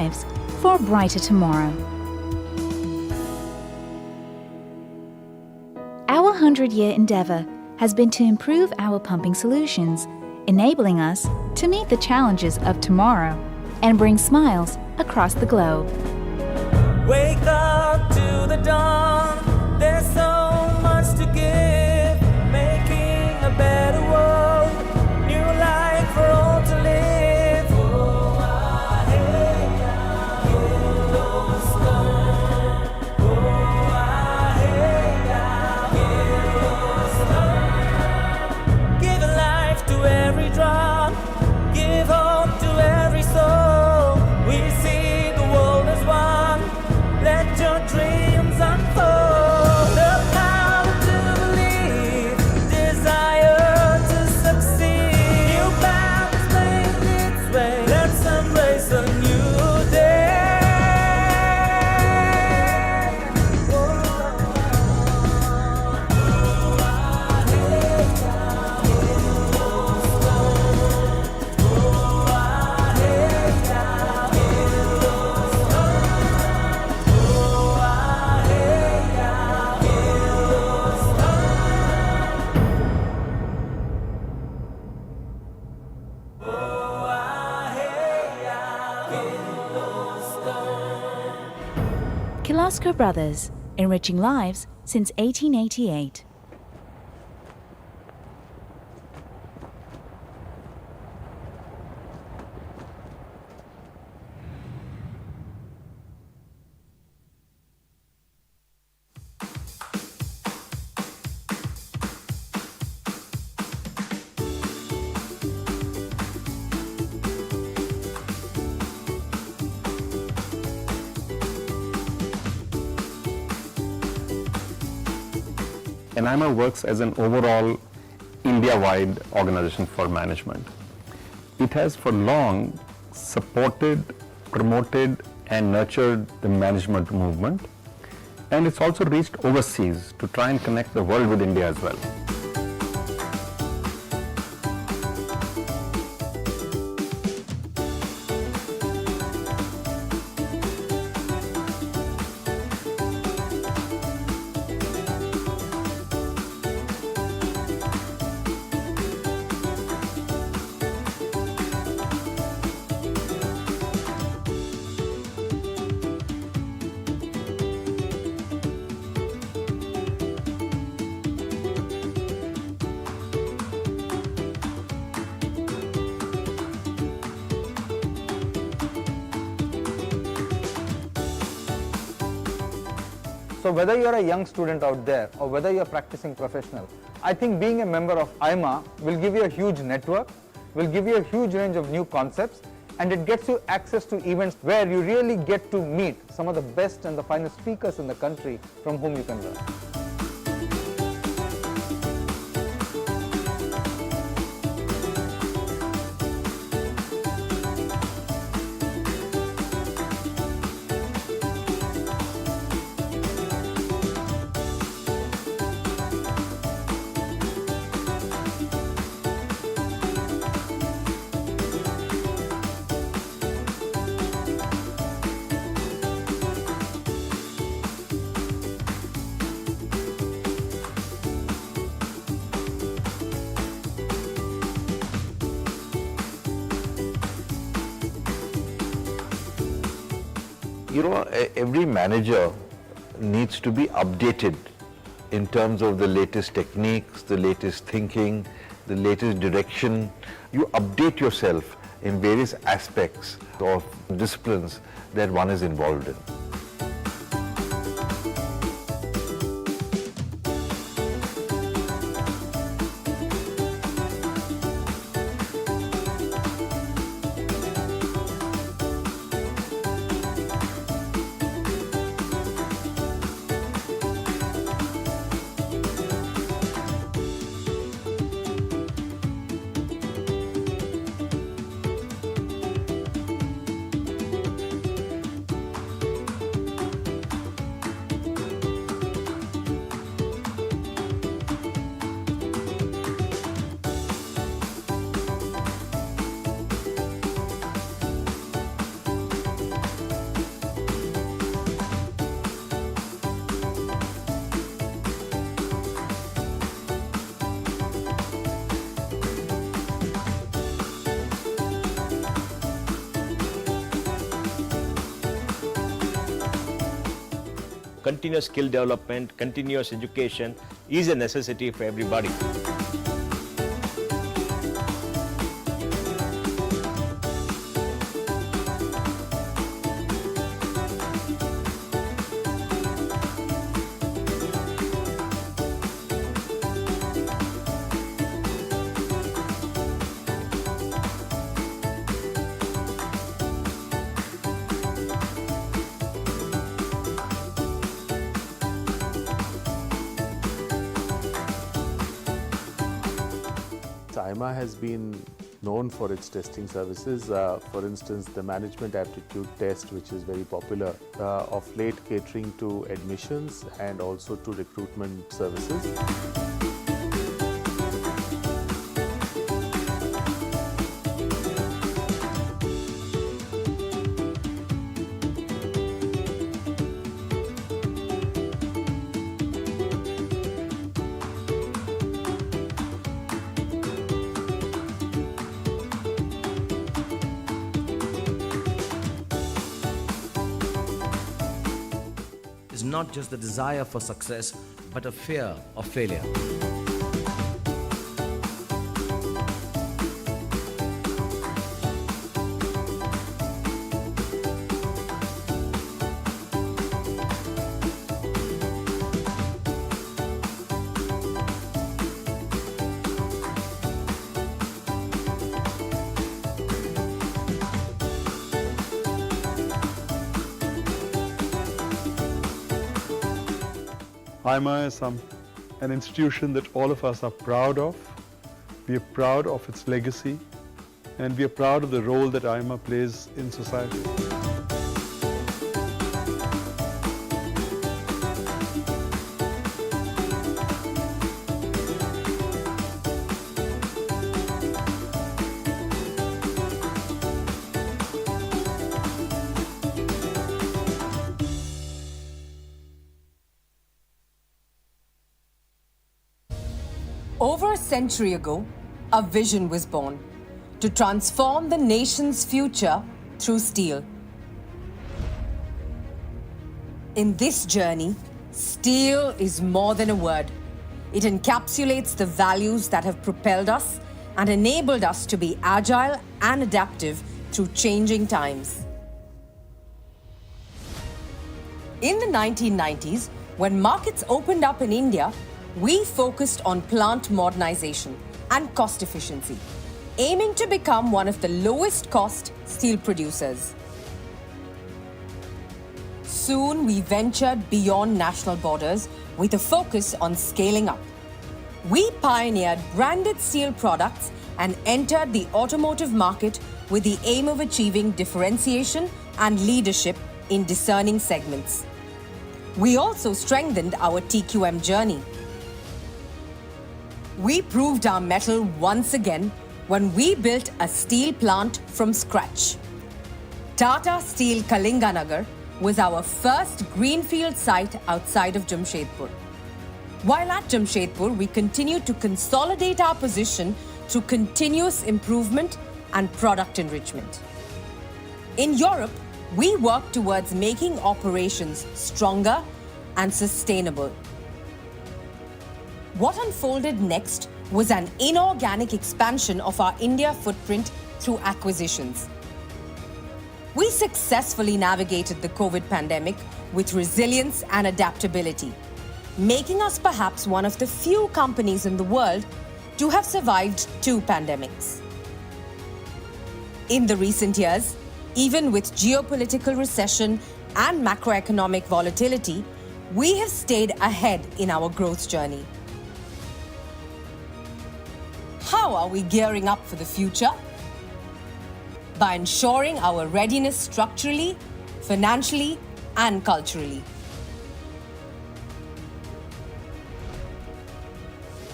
lives for a brighter tomorrow. Our 100-year endeavour has been to improve our pumping solutions, enabling us to meet the challenges of tomorrow and bring smiles across the globe. Wake up to the dawn, there's so much to give, making a better world, new life for all to live. Oh, I hate Kirloskar. Oh, I hate Kirloskar. Give a life to every drop, give hope to every soul. We see the world as one. Let your dreams unfold. The power to believe, desire to succeed. New path is playing its way. Let's embrace a new day. Oh, I hate Kirloskar. Oh, I hate Kirloskar Brothers, enriching lives since 1888. AIMA works as an overall India-wide organization for management. It has for long supported, promoted and nurtured the management movement, and it's also reached overseas to try and connect the world with India as well. So whether you're a young student out there or whether you're a practicing professional, I think being a member of AIMA will give you a huge network, will give you a huge range of new concepts, and it gets you access to events where you really get to meet some of the best and the finest speakers in the country from whom you can learn. You know, every manager needs to be updated in terms of the latest techniques, the latest thinking, the latest direction. You update yourself in various aspects of disciplines that one is involved in. continuous skill development, continuous education is a necessity for everybody. AIMA has been known for its testing services. For instance, the management aptitude test, which is very popular, of late catering to admissions and also to recruitment services. Is not just the desire for success, but a fear of failure. AIMA is an institution that all of us are proud of. We are proud of its legacy, and we are proud of the role that AIMA plays in society. Over a century ago, a vision was born to transform the nation's future through steel. In this journey, steel is more than a word. It encapsulates the values that have propelled us and enabled us to be agile and adaptive through changing times. In the 1990s, when markets opened up in India, we focused on plant modernization and cost efficiency, aiming to become one of the lowest cost steel producers. Soon we ventured beyond national borders with a focus on scaling up. We pioneered branded steel products and entered the automotive market with the aim of achieving differentiation and leadership in discerning segments. We also strengthened our TQM journey. We proved our mettle once again when we built a steel plant from scratch. Tata Steel Kalinganagar was our first greenfield site outside of Jamshedpur. While at Jamshedpur, we continued to consolidate our position through continuous improvement and product enrichment. In Europe, we worked towards making operations stronger and sustainable. What unfolded next was an inorganic expansion of our India footprint through acquisitions. We successfully navigated the COVID pandemic with resilience and adaptability, making us perhaps one of the few companies in the world to have survived 2 pandemics. In the recent years, even with geopolitical recession and macroeconomic volatility, we have stayed ahead in our growth journey. How are we gearing up for the future? By ensuring our readiness structurally, financially, and culturally.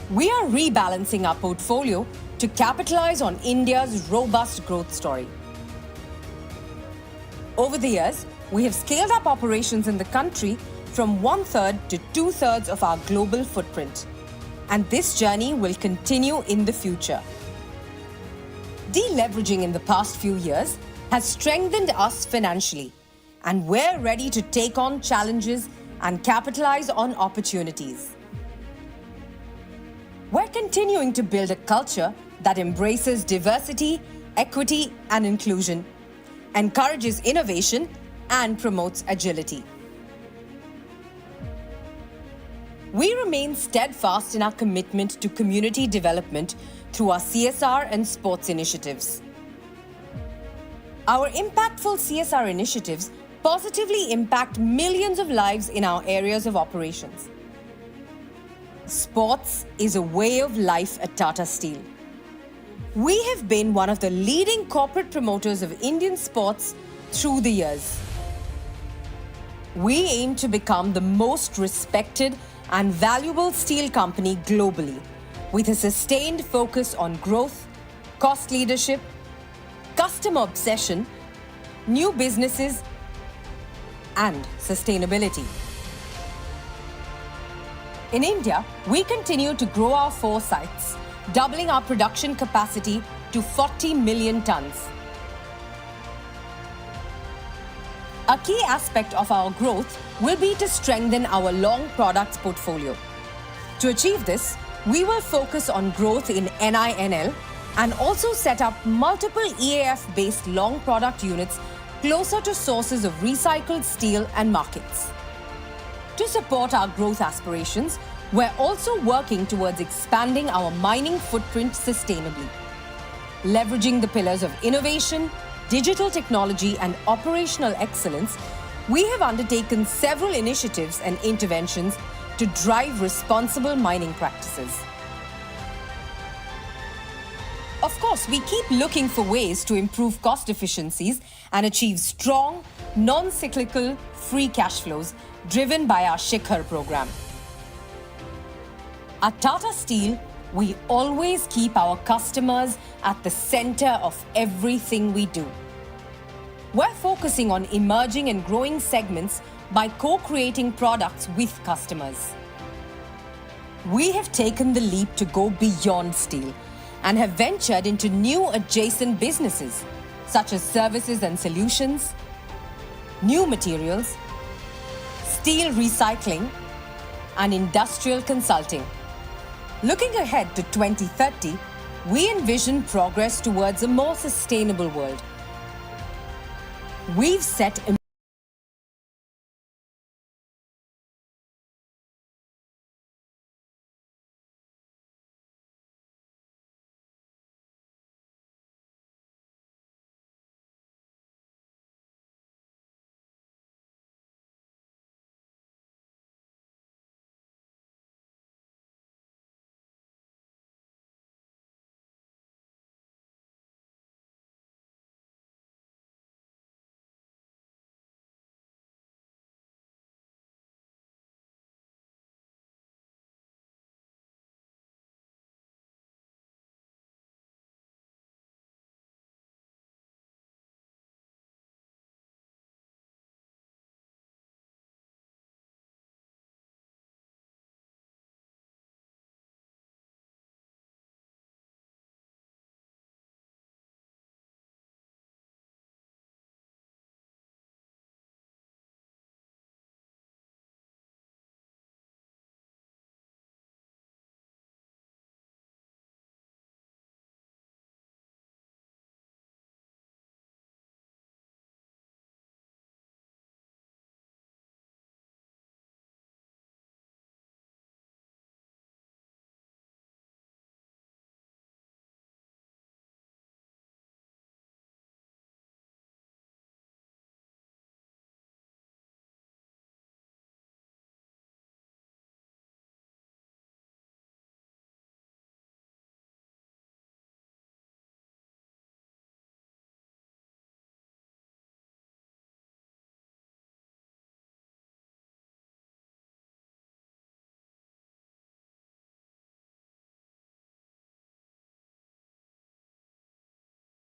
We are rebalancing our portfolio to capitalize on India's robust growth story. Over the years, we have scaled up operations in the country from 1/3 to 2/3 of our global footprint. And this journey will continue in the future. Deleveraging in the past few years has strengthened us financially, and we're ready to take on challenges and capitalize on opportunities. We're continuing to build a culture that embraces diversity, equity, and inclusion, encourages innovation, and promotes agility. We remain steadfast in our commitment to community development through our CSR and sports initiatives. Our impactful CSR initiatives positively impact millions of lives in our areas of operations. Sports is a way of life at Tata Steel. We have been one of the leading corporate promoters of Indian sports through the years. We aim to become the most respected and valuable steel company globally, with a sustained focus on growth, cost leadership, customer obsession, new businesses, and sustainability. In India, we continue to grow our 4 sites, doubling our production capacity to 40 million tons. A key aspect of our growth will be to strengthen our long products portfolio. To achieve this, we will focus on growth in NINL and also set up multiple EAF-based long product units closer to sources of recycled steel and markets. To support our growth aspirations, we're also working towards expanding our mining footprint sustainably. Leveraging the pillars of innovation, digital technology, and operational excellence, we have undertaken several initiatives and interventions to drive responsible mining practices. Of course, we keep looking for ways to improve cost efficiencies and achieve strong, non-cyclical free cash flows driven by our Shikhar program. At Tata Steel, we always keep our customers at the center of everything we do. We're focusing on emerging and growing segments by co-creating products with customers. We have taken the leap to go beyond steel and have ventured into new adjacent businesses such as services and solutions, new materials, steel recycling, and industrial consulting. Looking ahead to 2030, we envision progress towards a more sustainable world. We've set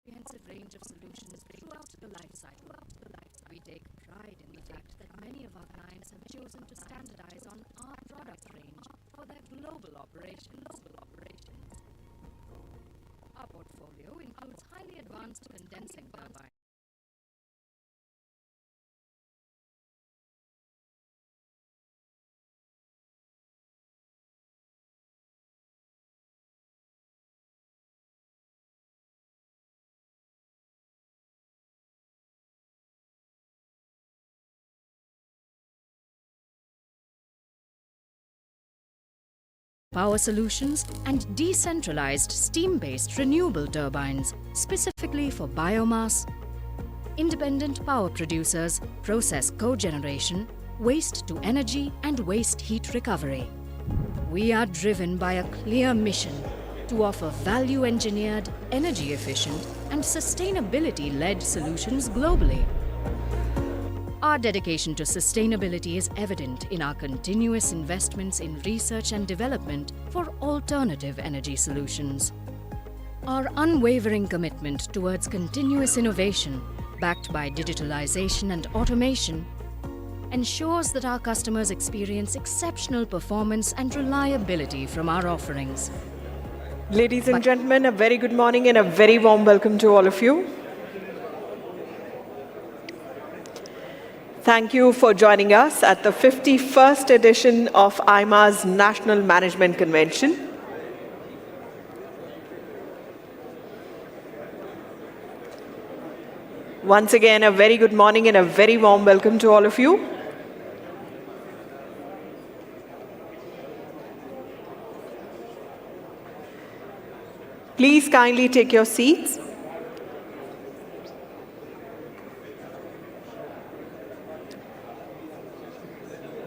comprehensive range of solutions throughout the life cycle. We take pride in the fact that many of our clients have chosen to standardize on our product range for their global operations. Our portfolio includes highly advanced condensing turbines, power solutions, and decentralized steam-based renewable turbines, specifically for biomass. Independent power producers process cogeneration, waste to energy, and waste heat recovery. We are driven by a clear mission to offer value-engineered, energy-efficient, and sustainability-led solutions globally. Our dedication to sustainability is evident in our continuous investments in research and development for alternative energy solutions. Our unwavering commitment towards continuous innovation, backed by digitalization and automation, ensures that our customers experience exceptional performance and reliability from our offerings. Ladies and gentlemen, a very good morning and a very warm welcome to all of you. Thank you for joining us at the 51st edition of AIMA's National Management Convention. Once again, a very good morning and a very warm welcome to all of you. Please kindly take your seats.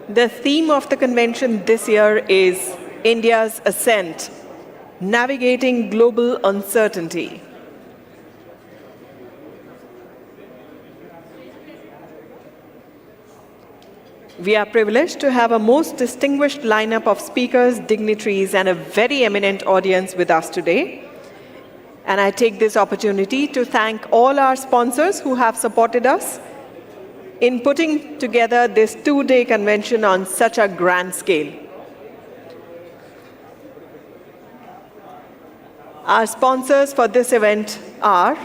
The theme of the convention this year is India's Ascent, Navigating Global Uncertainty. We are privileged to have a most distinguished lineup of speakers, dignitaries, and a very eminent audience with us today. And I take this opportunity to thank all our sponsors who have supported us in putting together this two-day convention on such a grand scale. Our sponsors for this event are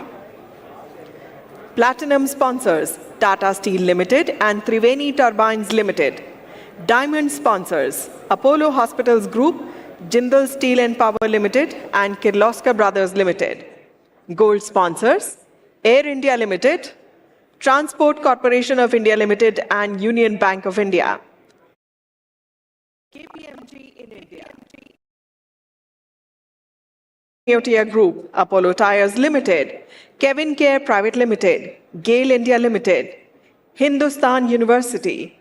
Platinum sponsors, Tata Steel Limited and Triveni Turbines Limited. Diamond sponsors, Apollo Hospitals Group, Jindal Steel and Power Limited and Kirloskar Brothers Limited. Gold sponsors, Air India Limited, Transport Corporation of India Limited and Union Bank of India. KPMG in India. Jyotiraditya Group, Apollo Tyres Limited, Kevin Care Private Limited, GAIL India Limited, Hindustan University,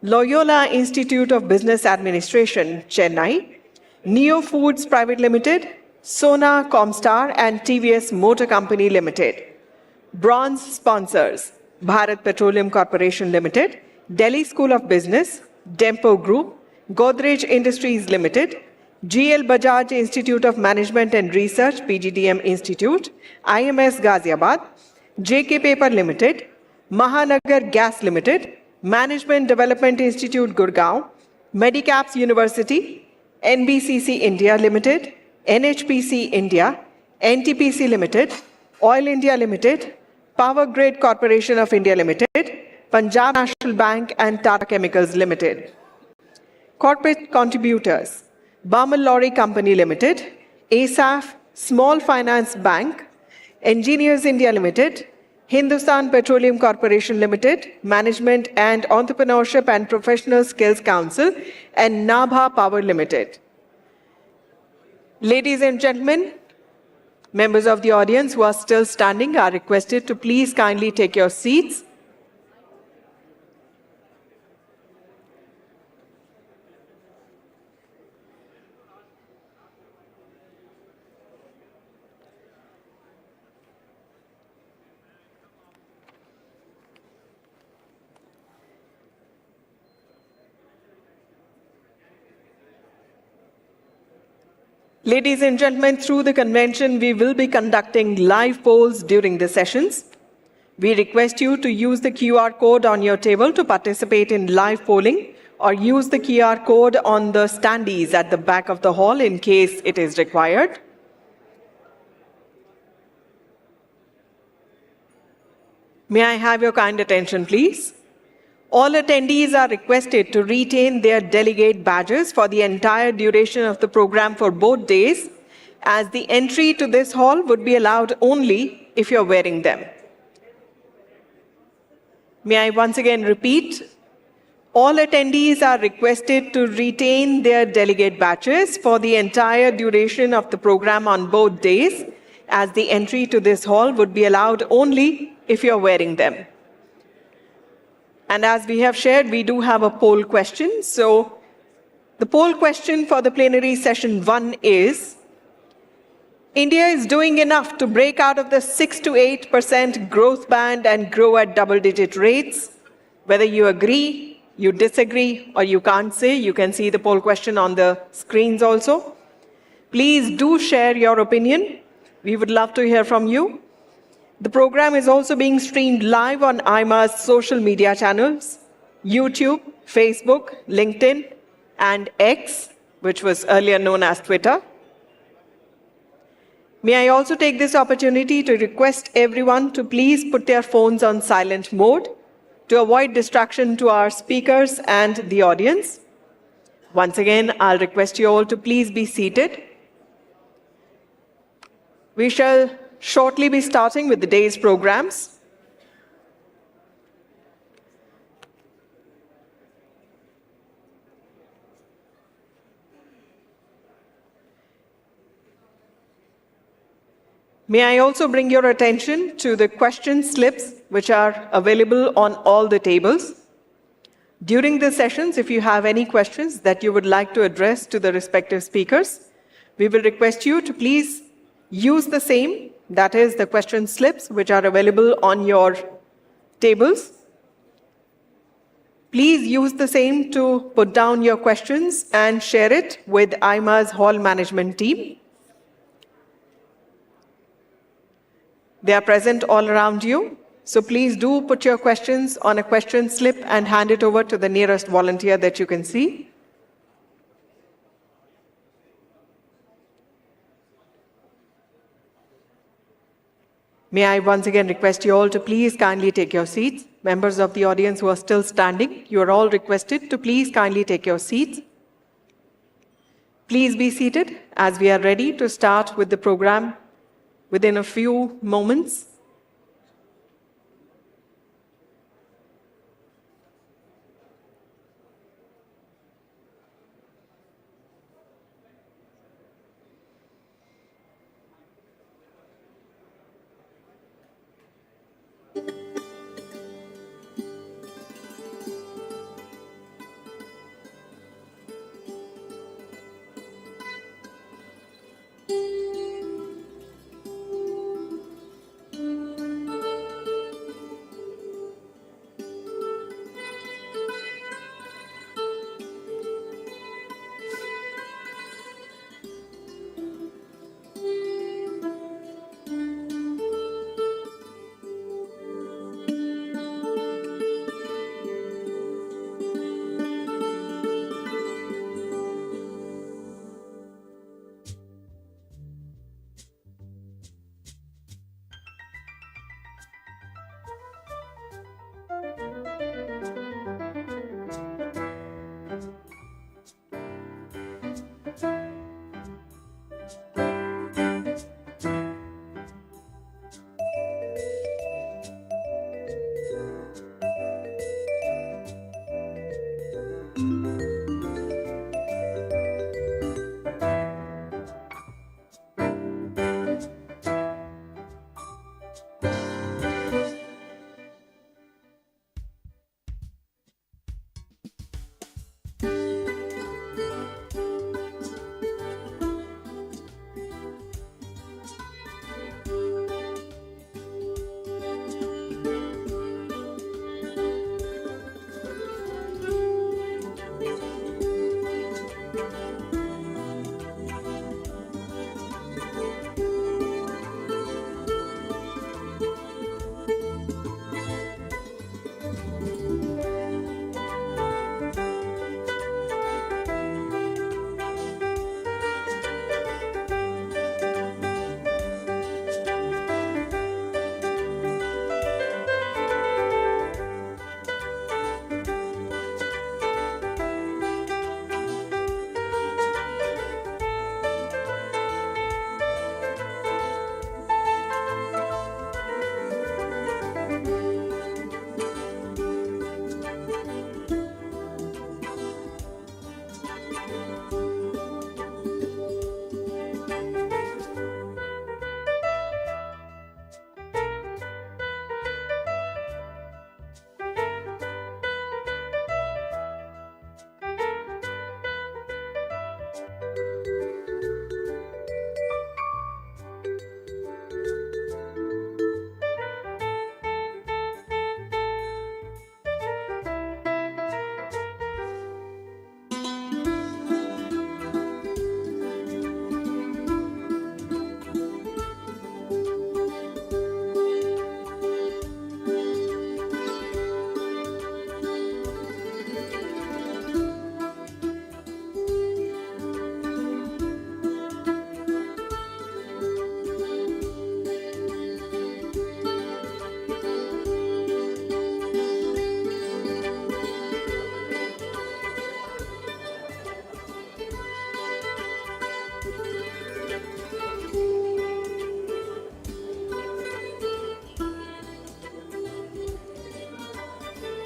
Loyola Institute of Business Administration, Chennai, Neo Foods Private Limited, Sona Comstar and TVS Motor Company Limited. Bronze sponsors, Bharat Petroleum Corporation Limited, Delhi School of Business, Dempo Group, Godrej Industries Limited, GL Bajaj Institute of Management and Research, PGDM Institute, IMS Ghaziabad, JK Paper Limited, Mahanagar Gas Limited, Management Development Institute Gurgaon, Medicaps University, NBCC India Limited, NHPC India, NTPC Limited, Oil India Limited, Power Grid Corporation of India Limited, Punjab National Bank and Tata Chemicals Limited. Corporate contributors, Bamal Lorry Company Limited, ASAF, Small Finance Bank, Engineers India Limited, Hindustan Petroleum Corporation Limited, Management and Entrepreneurship and Professional Skills Council, and Nabha Power Limited. Ladies and gentlemen, members of the audience who are still standing are requested to please kindly take your seats. Ladies and gentlemen, through the convention, we will be conducting live polls during the sessions. We request you to use the QR code on your table to participate in live polling, or use the QR code on the standees at the back of the hall in case it is required. May I have your kind attention, please? All attendees are requested to retain their delegate badges for the entire duration of the program for both days, as the entry to this hall would be allowed only if you're wearing them. May I once again repeat, All attendees are requested to retain their delegate badges for the entire duration of the program on both days, as the entry to this hall would be allowed only if you're wearing them. And as we have shared, we do have a poll question. So the poll question for the plenary session 1 is, India is doing enough to break out of the 6 to 8% growth band and grow at double-digit rates? Whether you agree, you disagree, or you can't say, you can see the poll question on the screens also. Please do share your opinion. We would love to hear from you. The program is also being streamed live on AIMA's social media channels, YouTube, Facebook, LinkedIn, and X, which was earlier known as Twitter. May I also take this opportunity to request everyone to please put their phones on silent mode to avoid distraction to our speakers and the audience. Once again, I'll request you all to please be seated. We shall shortly be starting with the day's programs. May I also bring your attention to the question slips which are available on all the tables. During the sessions, if you have any questions that you would like to address to the respective speakers, we will request you to please use the same, that is the question slips which are available on your tables. Please use the same to put down your questions and share it with AIMA's hall management team. They are present all around you, so please do put your questions on a question slip and hand it over to the nearest volunteer that you can see. May I once again request you all to please kindly take your seats. Members of the audience who are still standing, you are all requested to please kindly take your seats. Please be seated as we are ready to start with the program within a few moments.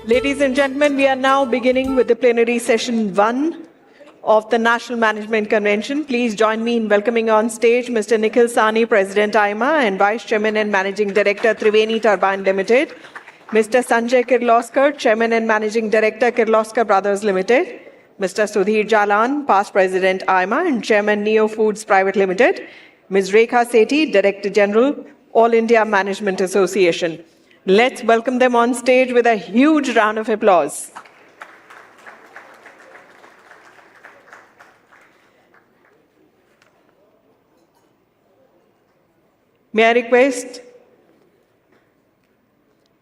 Ladies and gentlemen, we are now beginning with the plenary session 1 of the National Management Convention. Please join me in welcoming on stage Mr. Nikhil Sawhney, President AIMA and Vice Chairman and Managing Director, Triveni Turbines Limited. Mr. Sanjay Kirloskar, Chairman and Managing Director, Kirloskar Brothers Limited. Mr. Sudhir Jalan, Past President AIMA and Chairman Neo Foods Private Limited. Ms. Rekha Sethi, Director General, All India Management Association. Let's welcome them on stage with a huge round of applause. May I request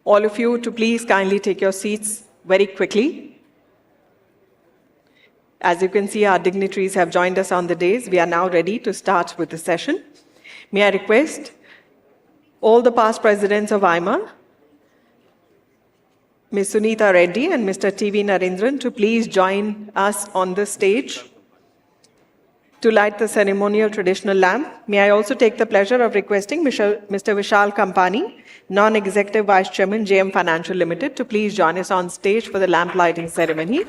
all of you to please kindly take your seats very quickly. As you can see, our dignitaries have joined us on the dais. We are now ready to start with the session. May I request all the past presidents of AIMA, Ms. Suneeta Reddy and Mr. T.V. Narendran, to please join us on the stage to light the ceremonial traditional lamp. May I also take the pleasure of requesting Mr. Vishal Kampani, Non-Executive Vice Chairman, JM Financial Limited, to please join us on stage for the lamp lighting ceremony.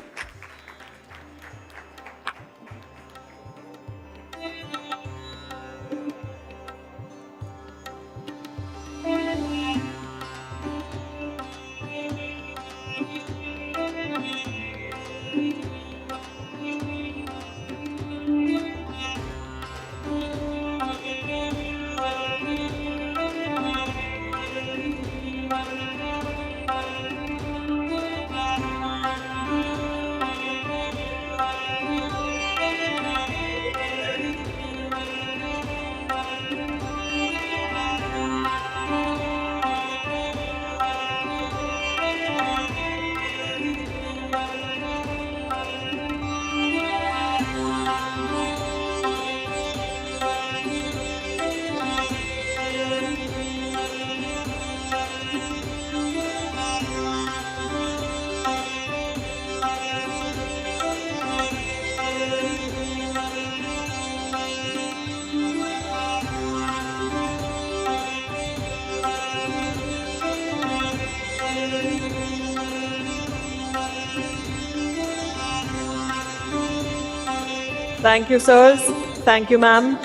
Thank you, sirs. Thank you, ma'am.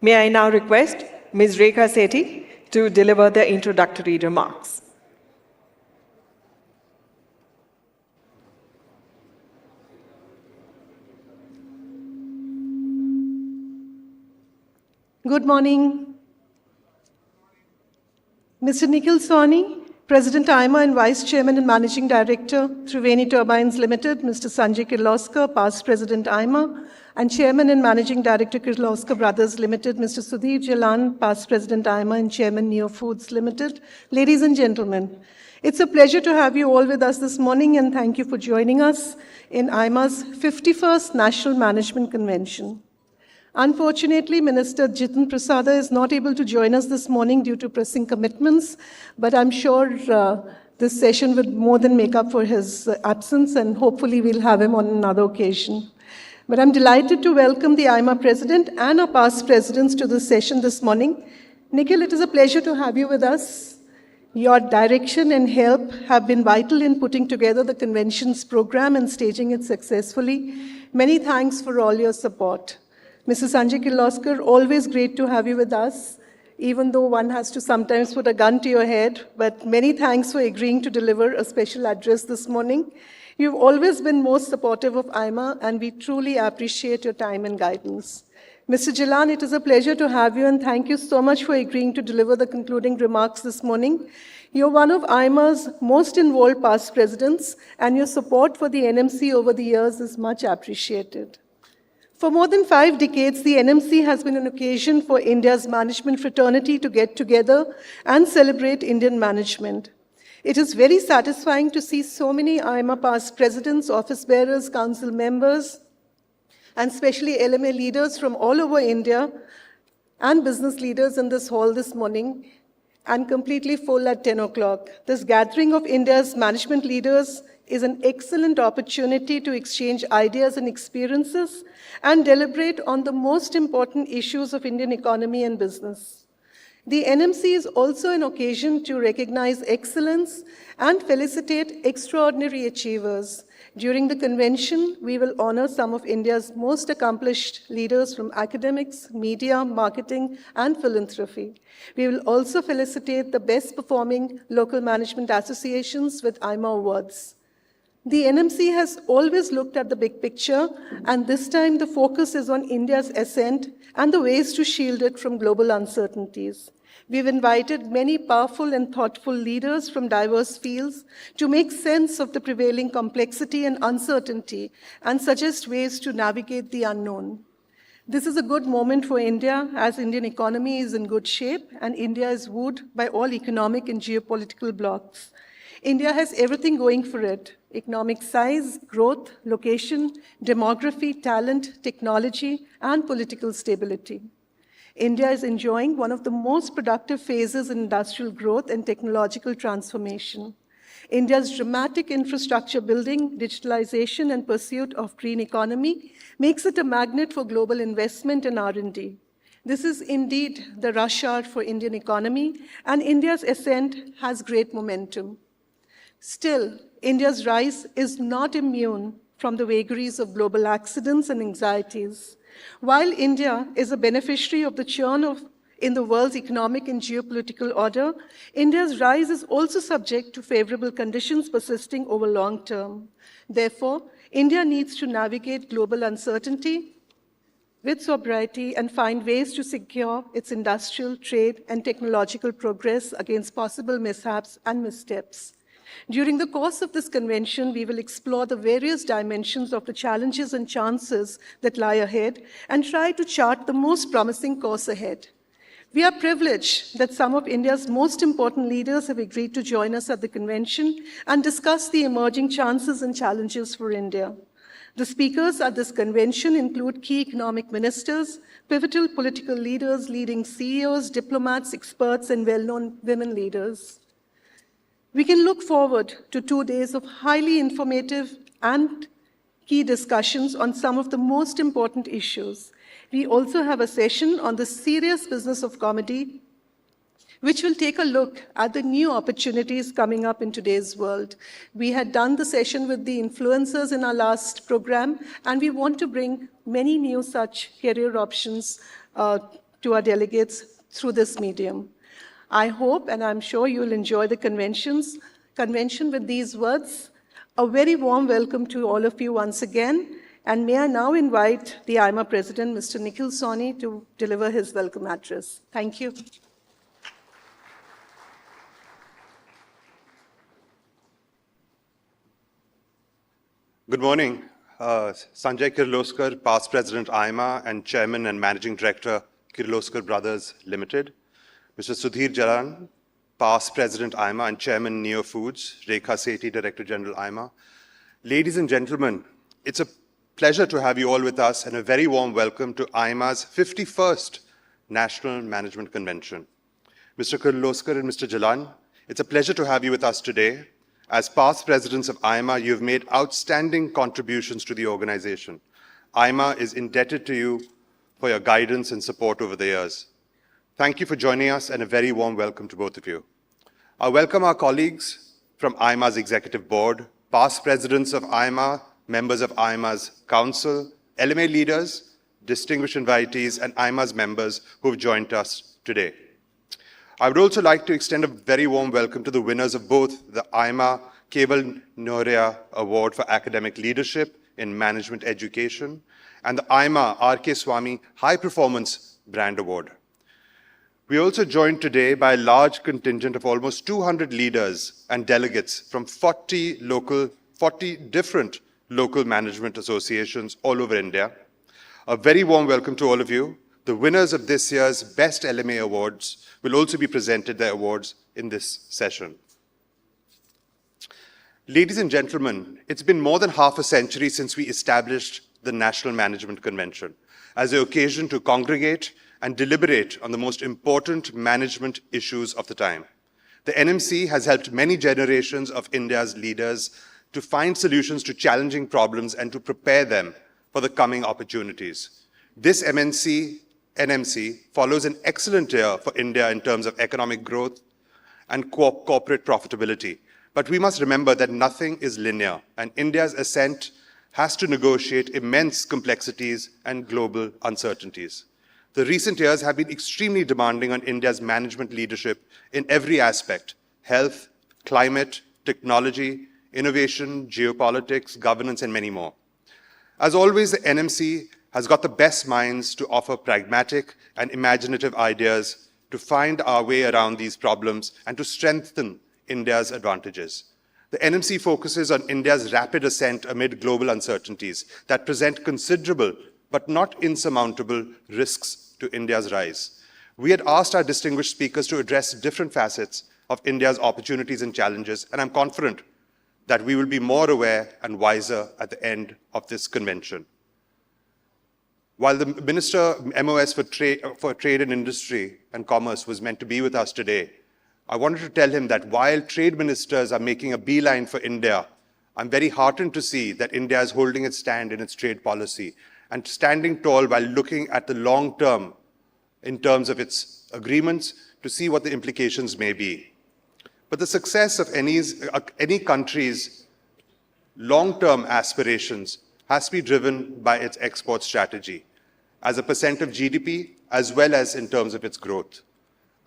May I now request Ms. Rekha Sethi to deliver the introductory remarks. Good morning. Mr. Nikhil Sawhney, President AIMA and Vice Chairman and Managing Director, Triveni Turbines Limited, Mr. Sanjay Kirloskar, Past President AIMA, and Chairman and Managing Director, Kirloskar Brothers Limited, Mr. Sudhir Jalan, Past President AIMA and Chairman Neo Foods Limited. Ladies and gentlemen, it's a pleasure to have you all with us this morning, and thank you for joining us in AIMA's 51st National Management Convention. Unfortunately, Minister Jitin Prasada is not able to join us this morning due to pressing commitments, but I'm sure this session would more than make up for his absence, and hopefully we'll have him on another occasion. But I'm delighted to welcome the AIMA President and our past presidents to this session this morning. Nikhil, it is a pleasure to have you with us. Your direction and help have been vital in putting together the convention's program and staging it successfully. Many thanks for all your support. Mrs. Sanjay Kirloskar, always great to have you with us, even though one has to sometimes put a gun to your head. But many thanks for agreeing to deliver a special address this morning. You've always been most supportive of AIMA, and we truly appreciate your time and guidance. Mr. Jalan, it is a pleasure to have you, and thank you so much for agreeing to deliver the concluding remarks this morning. You're one of AIMA's most involved past presidents, and your support for the NMC over the years is much appreciated. For more than 5 decades, the NMC has been an occasion for India's management fraternity to get together and celebrate Indian management. It is very satisfying to see so many AIMA past presidents, office bearers, council members, and especially LMA leaders from all over India and business leaders in this hall this morning. and completely full at 10 o'clock. This gathering of India's management leaders is an excellent opportunity to exchange ideas and experiences and deliberate on the most important issues of Indian economy and business. The NMC is also an occasion to recognize excellence and felicitate extraordinary achievers. During the convention, we will honor some of India's most accomplished leaders from academics, media, marketing, and philanthropy. We will also felicitate the best performing local management associations with AIMA awards. The NMC has always looked at the big picture, and this time the focus is on India's ascent and the ways to shield it from global uncertainties. We've invited many powerful and thoughtful leaders from diverse fields to make sense of the prevailing complexity and uncertainty and suggest ways to navigate the unknown. This is a good moment for India, as Indian economy is in good shape and India is wooed by all economic and geopolitical blocs. India has everything going for it: economic size, growth, location, demography, talent, technology, and political stability. India is enjoying one of the most productive phases in industrial growth and technological transformation. India's dramatic infrastructure building, digitalization, and pursuit of green economy makes it a magnet for global investment and R&D. This is indeed the rush hour for Indian economy, and India's ascent has great momentum. Still, India's rise is not immune from the vagaries of global accidents and anxieties. While India is a beneficiary of the churn in the world's economic and geopolitical order, India's rise is also subject to favorable conditions persisting over long term. Therefore, India needs to navigate global uncertainty with sobriety and find ways to secure its industrial, trade, and technological progress against possible mishaps and missteps. During the course of this convention, we will explore the various dimensions of the challenges and chances that lie ahead and try to chart the most promising course ahead. We are privileged that some of India's most important leaders have agreed to join us at the convention and discuss the emerging chances and challenges for India. The speakers at this convention include key economic ministers, pivotal political leaders, leading CEOs, diplomats, experts, and well-known women leaders. We can look forward to 2 days of highly informative and key discussions on some of the most important issues. We also have a session on the serious business of comedy, which will take a look at the new opportunities coming up in today's world. We had done the session with the influencers in our last program, and we want to bring many new such career options to our delegates through this medium. I hope, and I'm sure you'll enjoy the convention with these words. A very warm welcome to all of you once again. And may I now invite the AIMA President, Mr. Nikhil Sawhney, to deliver his welcome address. Thank you. Good morning. Sanjay Kirloskar, past President AIMA and Chairman and Managing Director, Kirloskar Brothers Limited. Mr. Sudhir Jalan, past President AIMA and Chairman Neo Foods, Rekha Sethi, Director General AIMA. Ladies and gentlemen, it's a pleasure to have you all with us and a very warm welcome to AIMA's 51st National Management Convention. Mr. Kirloskar and Mr. Jalan, it's a pleasure to have you with us today. As past presidents of AIMA, you've made outstanding contributions to the organization. AIMA is indebted to you for your guidance and support over the years. Thank you for joining us and a very warm welcome to both of you. I welcome our colleagues from AIMA's Executive Board, past presidents of AIMA, members of AIMA's Council, LMA leaders, distinguished invitees, and AIMA's members who have joined us today. I would also like to extend a very warm welcome to the winners of both the AIMA Keval Noria Award for Academic Leadership in Management Education and the AIMA R.K. Swamy High Performance Brand Award. We are also joined today by a large contingent of almost 200 leaders and delegates from 40 different local management associations all over India. A very warm welcome to all of you. The winners of this year's Best LMA Awards will also be presented their awards in this session. Ladies and gentlemen, it's been more than half a century since we established the National Management Convention as an occasion to congregate and deliberate on the most important management issues of the time. The NMC has helped many generations of India's leaders to find solutions to challenging problems and to prepare them for the coming opportunities. This NMC follows an excellent year for India in terms of economic growth and corporate profitability. But we must remember that nothing is linear, and India's ascent has to negotiate immense complexities and global uncertainties. The recent years have been extremely demanding on India's management leadership in every aspect: health, climate, technology, innovation, geopolitics, governance, and many more. As always, the NMC has got the best minds to offer pragmatic and imaginative ideas to find our way around these problems and to strengthen India's advantages. The NMC focuses on India's rapid ascent amid global uncertainties that present considerable but not insurmountable risks to India's rise. We had asked our distinguished speakers to address different facets of India's opportunities and challenges, and I'm confident that we will be more aware and wiser at the end of this convention. While the Minister MOS for Trade and Industry and Commerce was meant to be with us today, I wanted to tell him that while trade ministers are making a beeline for India, I'm very heartened to see that India is holding its stand in its trade policy and standing tall while looking at the long term in terms of its agreements to see what the implications may be. But the success of any country's long-term aspirations has to be driven by its export strategy, as a percent of GDP, as well as in terms of its growth.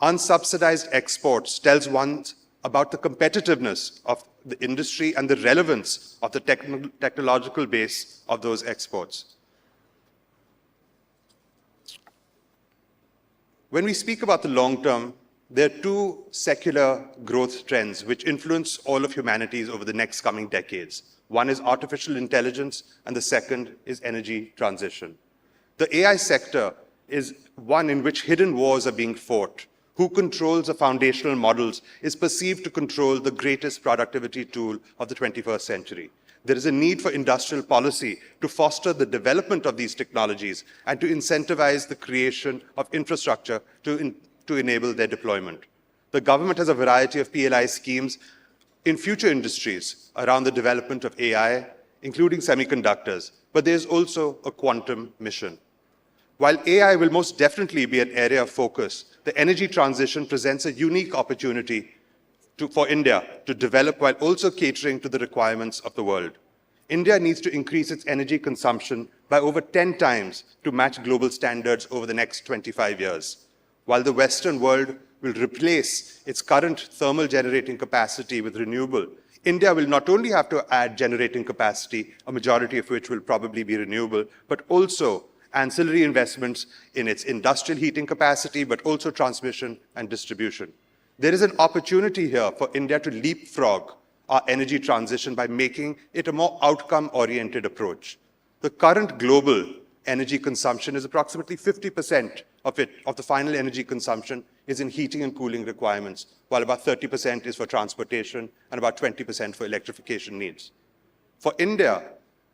Unsubsidized exports tells one about the competitiveness of the industry and the relevance of the technological base of those exports. When we speak about the long term, there are two secular growth trends which influence all of humanity over the next coming decades. One is artificial intelligence, and the second is energy transition. The AI sector is one in which hidden wars are being fought. Who controls the foundational models is perceived to control the greatest productivity tool of the 21st century. There is a need for industrial policy to foster the development of these technologies and to incentivize the creation of infrastructure to enable their deployment. The government has a variety of PLI schemes in future industries around the development of AI, including semiconductors, but there's also a quantum mission. While AI will most definitely be an area of focus, the energy transition presents a unique opportunity for India to develop while also catering to the requirements of the world. India needs to increase its energy consumption by over 10 times to match global standards over the next 25 years. While the Western world will replace its current thermal generating capacity with renewable, India will not only have to add generating capacity, a majority of which will probably be renewable, but also ancillary investments in its industrial heating capacity, but also transmission and distribution. There is an opportunity here for India to leapfrog our energy transition by making it a more outcome-oriented approach. The current global energy consumption is approximately 50% of the final energy consumption is in heating and cooling requirements, while about 30% is for transportation and about 20% for electrification needs. For India,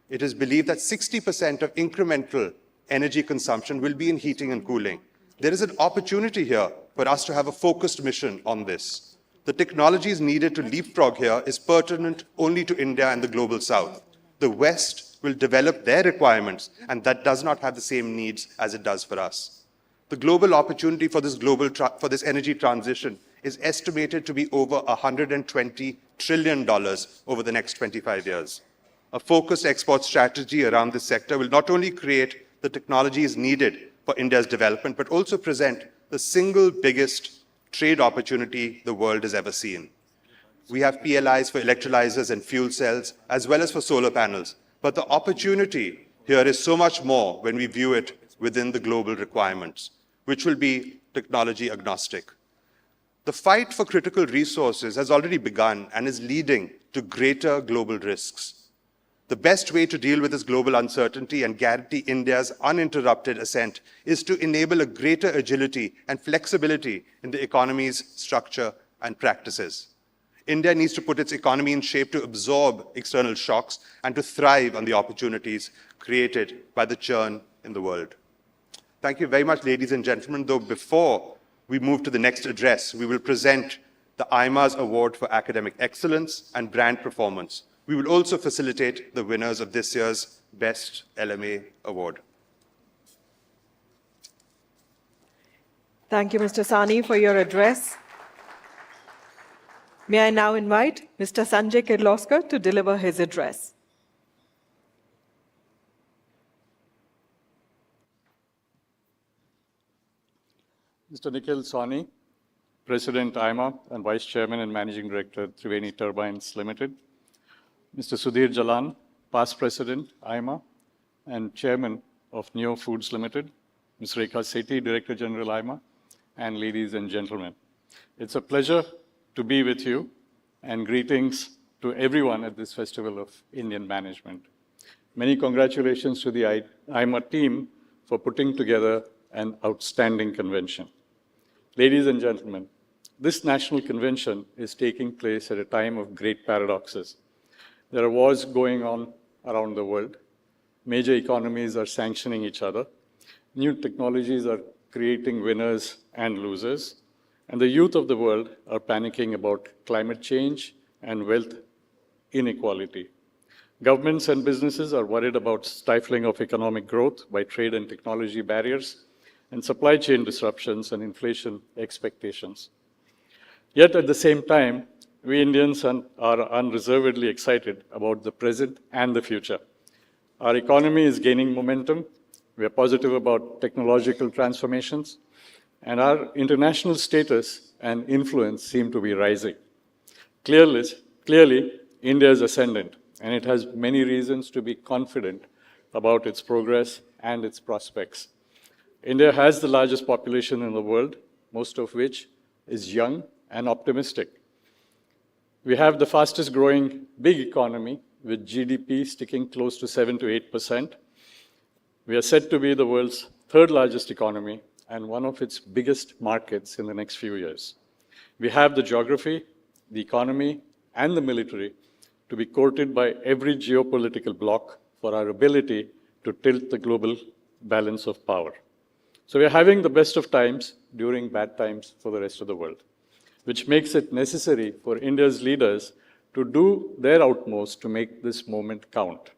it is believed that 60% of incremental energy consumption will be in heating and cooling. There is an opportunity here for us to have a focused mission on this. The technologies needed to leapfrog here is pertinent only to India and the global south. The West will develop their requirements, and that does not have the same needs as it does for us. The global opportunity for this energy transition is estimated to be over $120 trillion over the next 25 years. A focused export strategy around this sector will not only create the technologies needed for India's development, but also present the single biggest trade opportunity the world has ever seen. We have PLIs for electrolyzers and fuel cells, as well as for solar panels. But the opportunity here is so much more when we view it within the global requirements, which will be technology agnostic. The fight for critical resources has already begun and is leading to greater global risks. The best way to deal with this global uncertainty and guarantee India's uninterrupted ascent is to enable a greater agility and flexibility in the economy's structure and practices. India needs to put its economy in shape to absorb external shocks and to thrive on the opportunities created by the churn in the world. Thank you very much, ladies and gentlemen. Though before we move to the next address, we will present the AIMA's Award for Academic Excellence and Brand Performance. We will also facilitate the winners of this year's Best LMA Award. Thank you, Mr. Sani, for your address. May I now invite Mr. Sanjay Kirloskar to deliver his address. Mr. Nikhil Sawhney, President AIMA and Vice Chairman and Managing Director, Triveni Turbines Limited. Mr. Sudhir Jalan, Past President, AIMA and Chairman of Neo Foods Limited. Ms. Rekha Sethi, Director General, AIMA, and ladies and gentlemen. It's a pleasure to be with you, and greetings to everyone at this Festival of Indian Management. Many congratulations to the AIMA team for putting together an outstanding convention. Ladies and gentlemen, this national convention is taking place at a time of great paradoxes. There are wars going on around the world. Major economies are sanctioning each other. New technologies are creating winners and losers. And the youth of the world are panicking about climate change and wealth inequality. Governments and businesses are worried about stifling of economic growth by trade and technology barriers, and supply chain disruptions and inflation expectations. Yet at the same time, we Indians are unreservedly excited about the present and the future. Our economy is gaining momentum. We are positive about technological transformations, and our international status and influence seem to be rising. Clearly, India is ascendant, and it has many reasons to be confident about its progress and its prospects. India has the largest population in the world, most of which is young and optimistic. We have the fastest growing big economy, with GDP sticking close to 7 to 8%. We are set to be the world's third largest economy and one of its biggest markets in the next few years. We have the geography, the economy, and the military to be courted by every geopolitical bloc for our ability to tilt the global balance of power. So we are having the best of times during bad times for the rest of the world, which makes it necessary for India's leaders to do their utmost to make this moment count.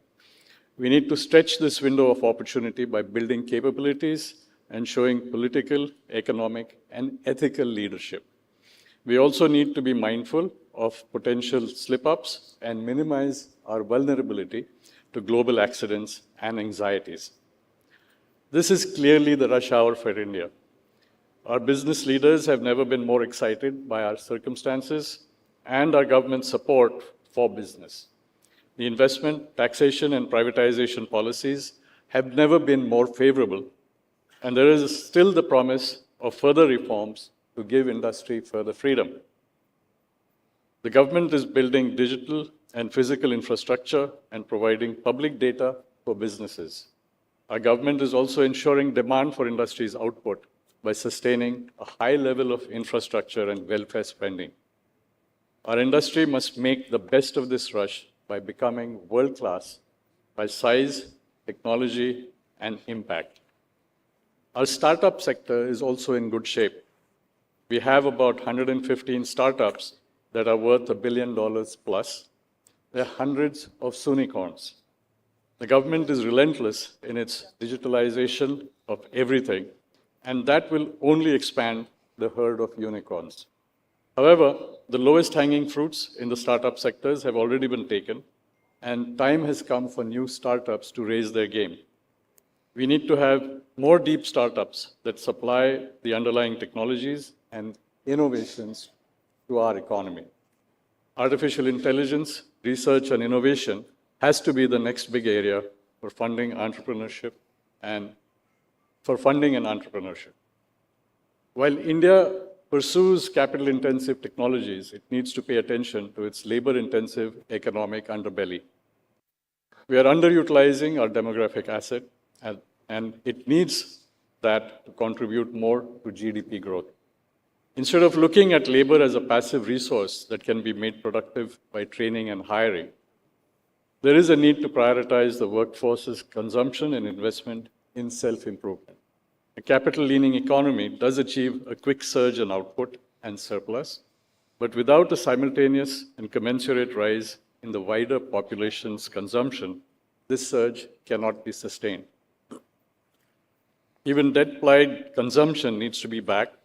We need to stretch this window of opportunity by building capabilities and showing political, economic, and ethical leadership. We also need to be mindful of potential slip-ups and minimize our vulnerability to global accidents and anxieties. This is clearly the rush hour for India. Our business leaders have never been more excited by our circumstances and our government's support for business. The investment, taxation, and privatization policies have never been more favorable, and there is still the promise of further reforms to give industry further freedom. The government is building digital and physical infrastructure and providing public data for businesses. Our government is also ensuring demand for industry's output by sustaining a high level of infrastructure and welfare spending. Our industry must make the best of this rush by becoming world-class by size, technology, and impact. Our startup sector is also in good shape. We have about 115 startups that are worth $1 billion plus. There are hundreds of unicorns. The government is relentless in its digitalization of everything, and that will only expand the herd of unicorns. However, the lowest hanging fruits in the startup sectors have already been taken, and time has come for new startups to raise their game. We need to have more deep startups that supply the underlying technologies and innovations to our economy. Artificial intelligence, research, and innovation has to be the next big area for funding entrepreneurship and While India pursues capital-intensive technologies, it needs to pay attention to its labor-intensive economic underbelly. We are underutilizing our demographic asset, and it needs that to contribute more to GDP growth. Instead of looking at labor as a passive resource that can be made productive by training and hiring, there is a need to prioritize the workforce's consumption and investment in self-improvement. A capital-leaning economy does achieve a quick surge in output and surplus, but without a simultaneous and commensurate rise in the wider population's consumption, this surge cannot be sustained. Even debt-plied consumption needs to be backed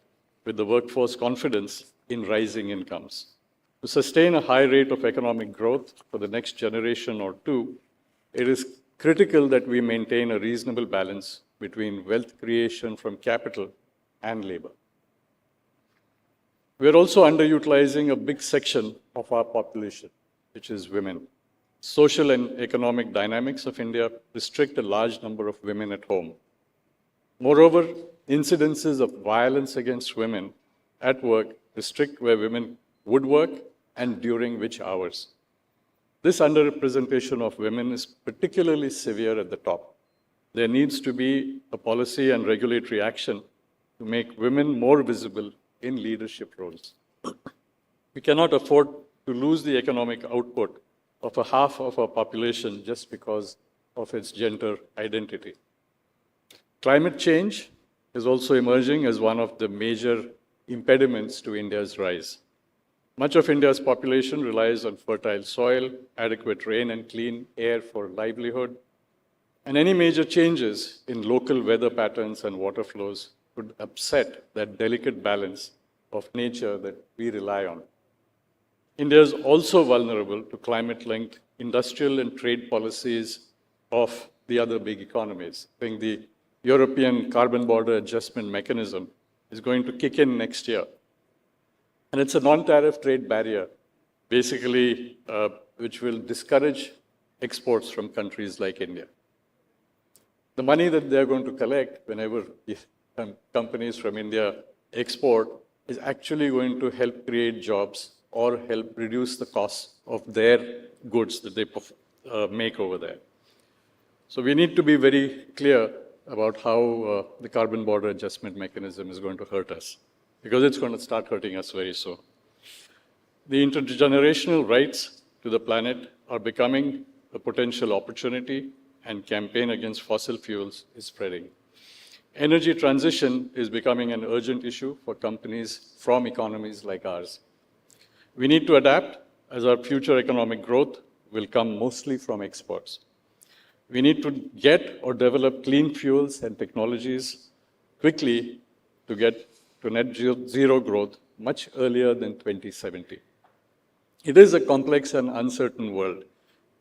with the workforce confidence in rising incomes. To sustain a high rate of economic growth for the next generation or two, it is critical that we maintain a reasonable balance between wealth creation from capital and labor. We are also underutilizing a big section of our population, which is women. Social and economic dynamics of India restrict a large number of women at home. Moreover, incidences of violence against women at work restrict where women would work and during which hours. This underrepresentation of women is particularly severe at the top. There needs to be a policy and regulatory action to make women more visible in leadership roles. We cannot afford to lose the economic output of a half of our population just because of its gender identity. Climate change is also emerging as one of the major impediments to India's rise. Much of India's population relies on fertile soil, adequate rain, and clean air for livelihood. And any major changes in local weather patterns and water flows could upset that delicate balance of nature that we rely on. India is also vulnerable to climate-linked industrial and trade policies of the other big economies. I think the European Carbon Border Adjustment Mechanism is going to kick in next year. And it's a non-tariff trade barrier, basically, which will discourage exports from countries like India. The money that they're going to collect whenever companies from India export is actually going to help create jobs or help reduce the costs of their goods that they make over there. So we need to be very clear about how the Carbon Border Adjustment Mechanism is going to hurt us, because it's going to start hurting us very soon. The intergenerational rights to the planet are becoming a potential opportunity, and campaign against fossil fuels is spreading. Energy transition is becoming an urgent issue for companies from economies like ours. We need to adapt, as our future economic growth will come mostly from exports. We need to get or develop clean fuels and technologies quickly to get to net zero growth much earlier than 2070. It is a complex and uncertain world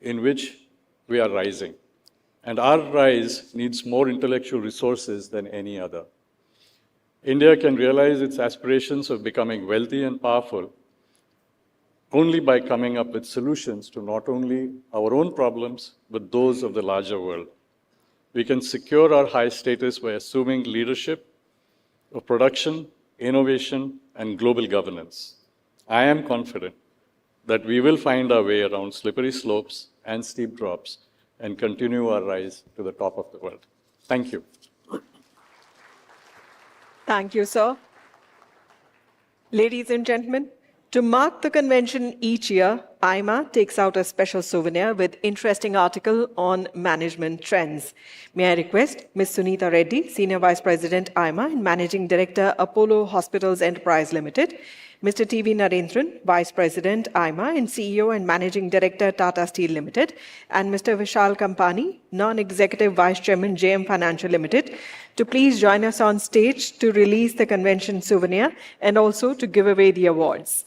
in which we are rising, and our rise needs more intellectual resources than any other. India can realize its aspirations of becoming wealthy and powerful only by coming up with solutions to not only our own problems, but those of the larger world. We can secure our high status by assuming leadership of production, innovation, and global governance. I am confident that we will find our way around slippery slopes and steep drops and continue our rise to the top of the world. Thank you. Thank you, sir. Ladies and gentlemen, to mark the convention each year, AIMA takes out a special souvenir with interesting article on management trends. May I request Ms. Suneeta Reddy, Senior Vice President, AIMA and Managing Director, Apollo Hospitals Enterprise Limited, Mr. T.V. Narendran, Vice President, AIMA and CEO and Managing Director, Tata Steel Limited, and Mr. Vishal Kampani, Non-Executive Vice Chairman, JM Financial Limited, to please join us on stage to release the convention souvenir and also to give away the awards.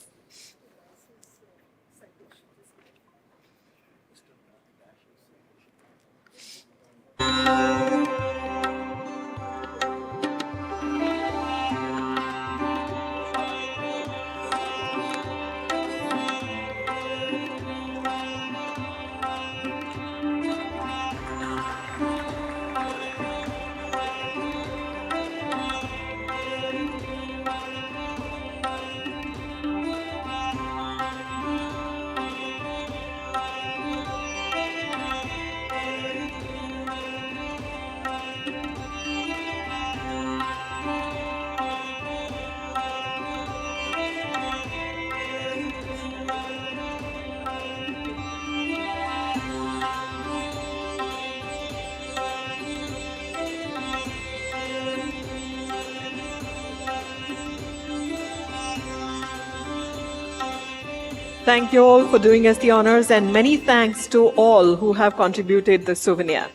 Thank you all for doing us the honors, and many thanks to all who have contributed the souvenir.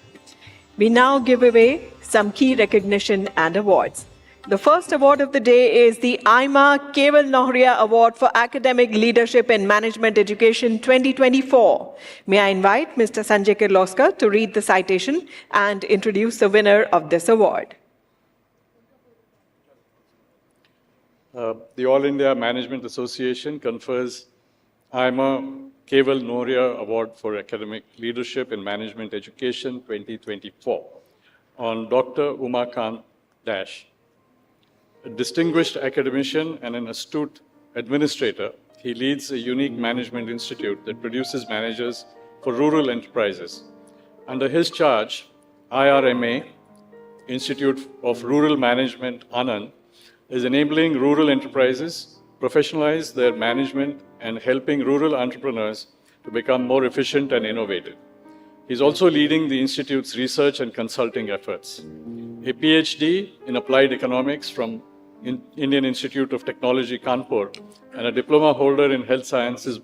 We now give away some key recognition and awards. The first award of the day is the AIMA Keval Nohria Award for Academic Leadership in Management Education 2024. May I invite Mr. Sanjay Kirloskar to read the citation and introduce the winner of this award. The All India Management Association confers AIMA Keval Nohria Award for Academic Leadership in Management Education 2024 on Dr. Umakant Dash. A distinguished academician and an astute administrator, he leads a unique management institute that produces managers for rural enterprises. Under his charge, IRMA, Institute of Rural Management, Anand, is enabling rural enterprises professionalize their management and helping rural entrepreneurs to become more efficient and innovative. He's also leading the Institute's research and consulting efforts. A PhD in Applied Economics from Indian Institute of Technology, Kanpur, and a diploma holder in Health Sciences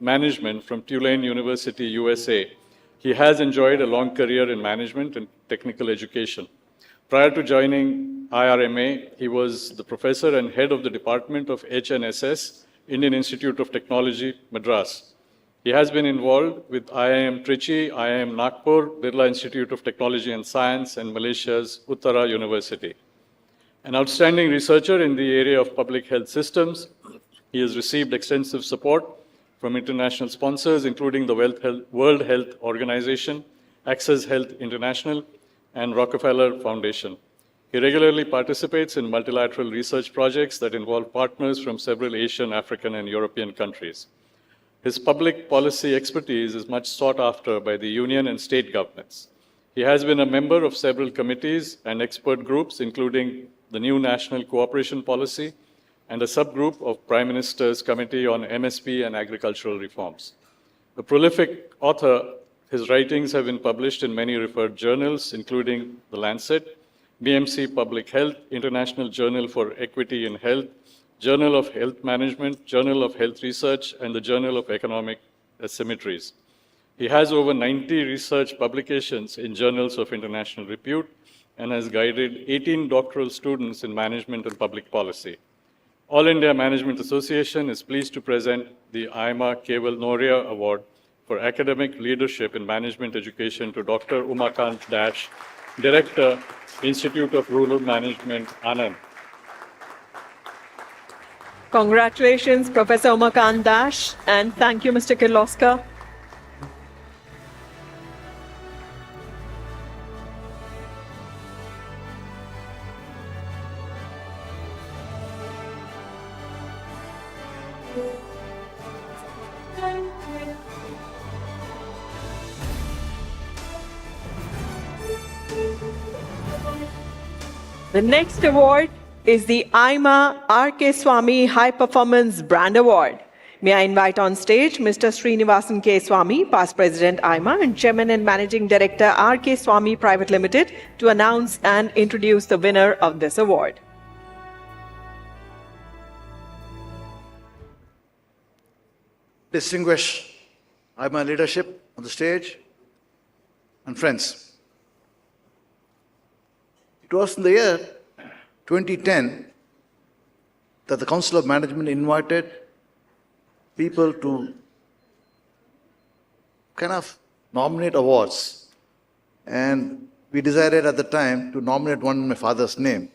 Management from Tulane University, USA. He has enjoyed a long career in management and technical education. Prior to joining IRMA, he was the professor and head of the Department of HNSS, Indian Institute of Technology, Madras. He has been involved with IIM Trichy, IIM Nagpur, Birla Institute of Technology and Science, and Malaysia's Uttara University. An outstanding researcher in the area of public health systems, he has received extensive support from international sponsors, including the World Health Organization, Access Health International, and Rockefeller Foundation. He regularly participates in multilateral research projects that involve partners from several Asian, African, and European countries. His public policy expertise is much sought after by the union and state governments. He has been a member of several committees and expert groups, including the new National Cooperation Policy and a subgroup of Prime Minister's Committee on MSP and Agricultural Reforms. A prolific author, his writings have been published in many referred journals, including The Lancet, BMC Public Health, International Journal for Equity in Health, Journal of Health Management, Journal of Health Research, and the Journal of Economic Asymmetries. He has over 90 research publications in journals of international repute and has guided 18 doctoral students in management and public policy. All India Management Association is pleased to present the AIMA Keval Nohria Award for Academic Leadership in Management Education to Dr. Umakant Dash, Director, Institute of Rural Management, Anand. Congratulations, Professor Umakant Dash, and thank you, Mr. Kirloskar. The next award is the AIMA R.K. Swamy High Performance Brand Award. May I invite on stage Mr. Srinivasan K. Swamy, Past President AIMA and Chairman and Managing Director R.K. Swamy Private Limited, to announce and introduce the winner of this award. Distinguished AIMA leadership on the stage and friends. It was in the year 2010 that the Council of Management invited people to kind of nominate awards. And we decided at the time to nominate one in my father's name.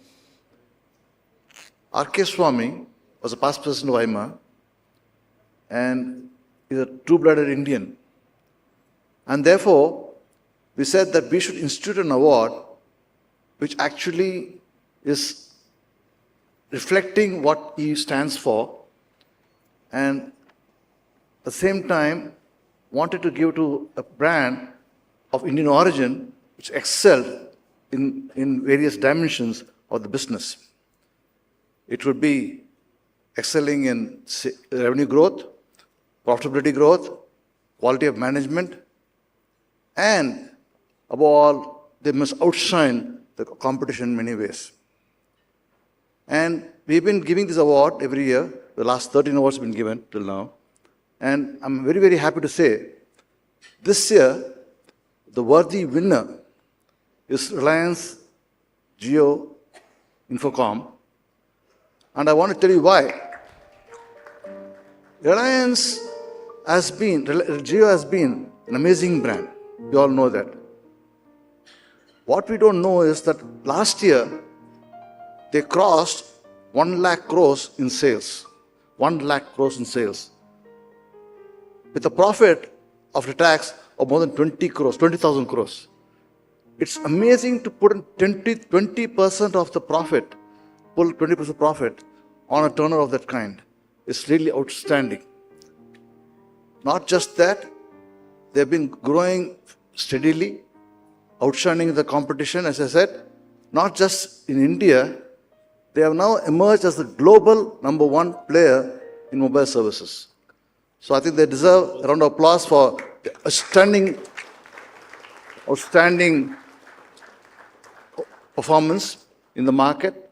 R.K. Swamy was a past president of AIMA and is a true-blooded Indian. And therefore, we said that we should institute an award which actually is reflecting what he stands for, and at the same time wanted to give to a brand of Indian origin which excelled in various dimensions of the business. It would be excelling in revenue growth, profitability growth, quality of management, and above all, they must outshine the competition in many ways. And we've been giving this award every year. The last 13 awards have been given till now. And I'm very, very happy to say, this year, the worthy winner is Reliance Jio Infocom. And I want to tell you why. Reliance has been, Jio has been an amazing brand. You all know that. What we don't know is that last year, they crossed 1 lakh crores in sales. 1 lakh crores in sales. With a profit after tax of more than 20,000 crores. It's amazing to put in 20% of the profit, pull 20% profit on a turnover of that kind. It's really outstanding. Not just that, they've been growing steadily, outshining the competition, as I said, not just in India, they have now emerged as the global #1 player in mobile services. So I think they deserve a round of applause for the outstanding performance in the market.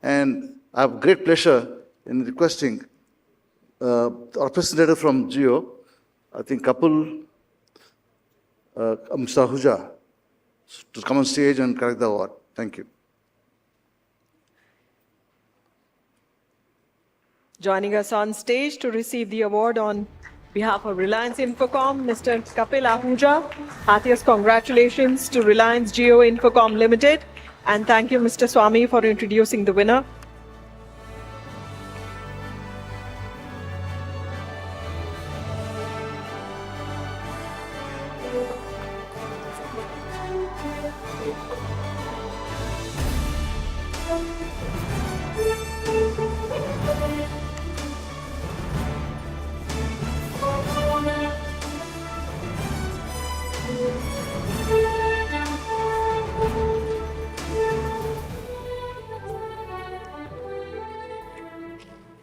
And I have great pleasure in requesting our representative from Jio, I think Kapil, Mr. Ahuja, to come on stage and collect the award. Thank you. Joining us on stage to receive the award on behalf of Reliance Infocom, Mr. Kapil Ahuja. Heartiest congratulations to Reliance Jio Infocom Limited. And thank you, Mr. Swami, for introducing the winner.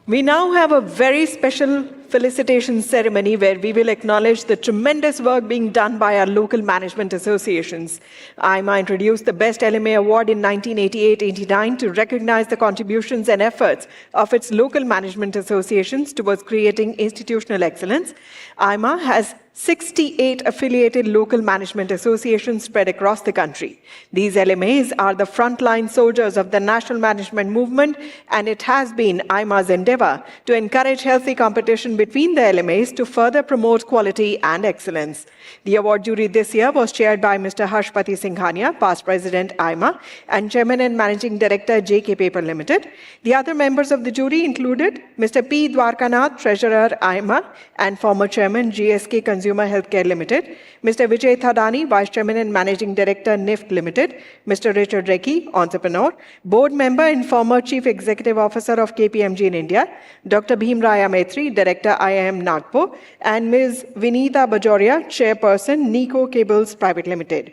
We now have a very special felicitation ceremony where we will acknowledge the tremendous work being done by our local management associations. AIMA introduced the Best LMA Award in 1988-89 to recognize the contributions and efforts of its local management associations towards creating institutional excellence. AIMA has 68 affiliated local management associations spread across the country. These LMAs are the frontline soldiers of the national management movement, and it has been AIMA's endeavor to encourage healthy competition between the LMAs to further promote quality and excellence. The award jury this year was chaired by Mr. Harshpati Singhania, past President AIMA, and Chairman and Managing Director JK Paper Limited. The other members of the jury included Mr. P. Dwarkanath, Treasurer AIMA, and former Chairman GSK Consumer Healthcare Limited, Mr. Vijay Thadani, Vice Chairman and Managing Director NIFT Limited, Mr. Richard Recchi, Entrepreneur, Board Member and former Chief Executive Officer of KPMG in India, Dr. Bhimraya Maitri, Director IIM Nagpur, and Ms. Vineeta Bajoria, Chairperson Nico Cables Private Limited.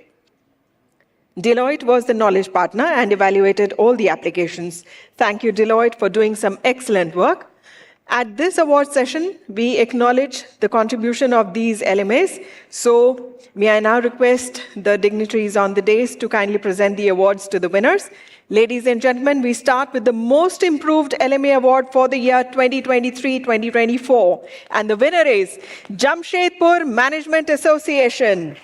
Deloitte was the knowledge partner and evaluated all the applications. Thank you, Deloitte, for doing some excellent work. At this award session, we acknowledge the contribution of these LMAs. So, may I now request the dignitaries on the dais to kindly present the awards to the winners. Ladies and gentlemen, we start with the Most Improved LMA Award for the year 2023-2024. And the winner is Jamshedpur Management Association.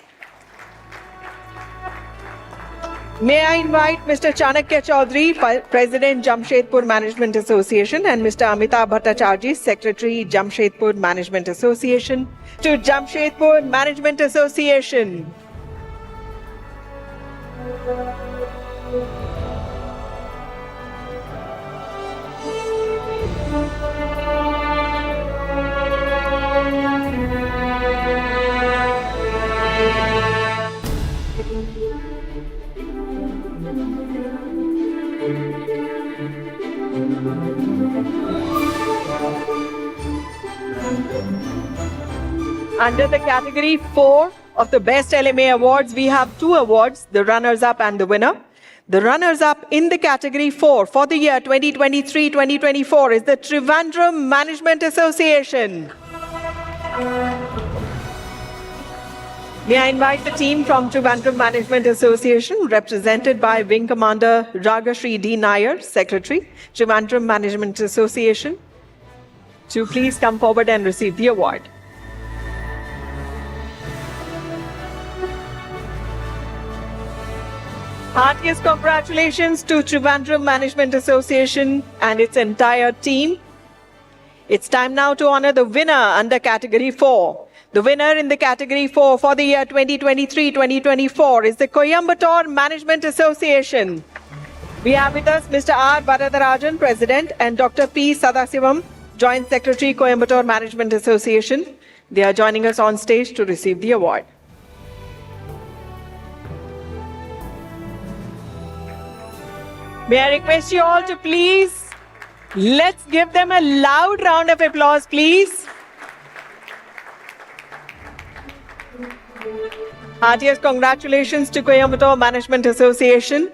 May I invite Mr. Chanakya Chaudhary, President, Jamshedpur Management Association, and Mr. Amitabh Bhattacharjee, Secretary, Jamshedpur Management Association, to Jamshedpur Management Association. Under the category 4 of the Best LMA Awards, we have 2 awards, the runners-up and the winner. The runners-up in the category 4 for the year 2023-2024 is the Trivandrum Management Association. May I invite the team from Trivandrum Management Association, represented by Wing Commander Ragashri D. Nair, Secretary, Trivandrum Management Association, to please come forward and receive the award. Heartiest congratulations to Trivandrum Management Association and its entire team. It's time now to honor the winner under Category 4. The winner in the Category 4 for the year 2023-2024 is the Coimbatore Management Association. We have with us Mr. R. Varadarajan, President, and Dr. P. Sadasivam, Joint Secretary, Coimbatore Management Association. They are joining us on stage to receive the award. May I request you all to please, let's give them a loud round of applause, please. Heartiest congratulations to Coimbatore Management Association.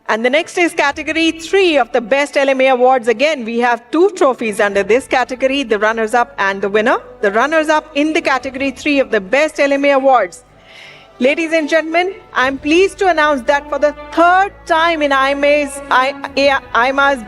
And the next is Category 3 of the Best LMA Awards. Again, we have 2 trophies under this category, the runners-up and the winner. The runners-up in the Category 3 of the Best LMA Awards. Ladies and gentlemen, I'm pleased to announce that for the 3rd time in AIMA's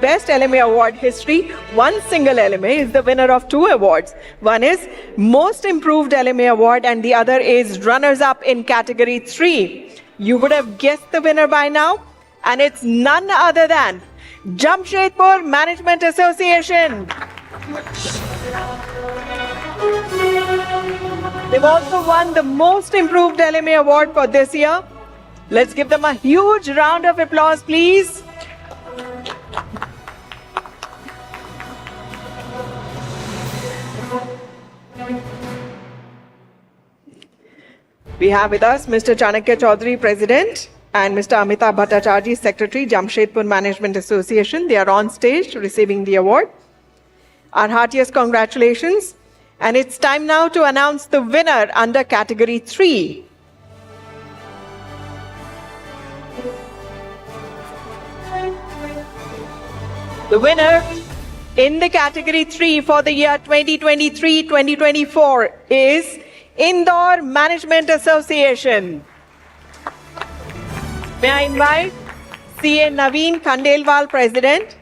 Best LMA Award history, one single LMA is the winner of 2 awards. One is Most Improved LMA Award and the other is runners-up in Category 3. You would have guessed the winner by now, and it's none other than Jamshedpur Management Association. They've also won the Most Improved LMA Award for this year. Let's give them a huge round of applause, please. We have with us Mr. Chanakya Chaudhary, President, and Mr. Amitabh Bhattacharjee, Secretary, Jamshedpur Management Association. They are on stage receiving the award. Our heartiest congratulations. And it's time now to announce the winner under Category 3. The winner in the Category 3 for the year 2023-2024 is Indore Management Association. May I invite CA Naveen Khandelwal, President,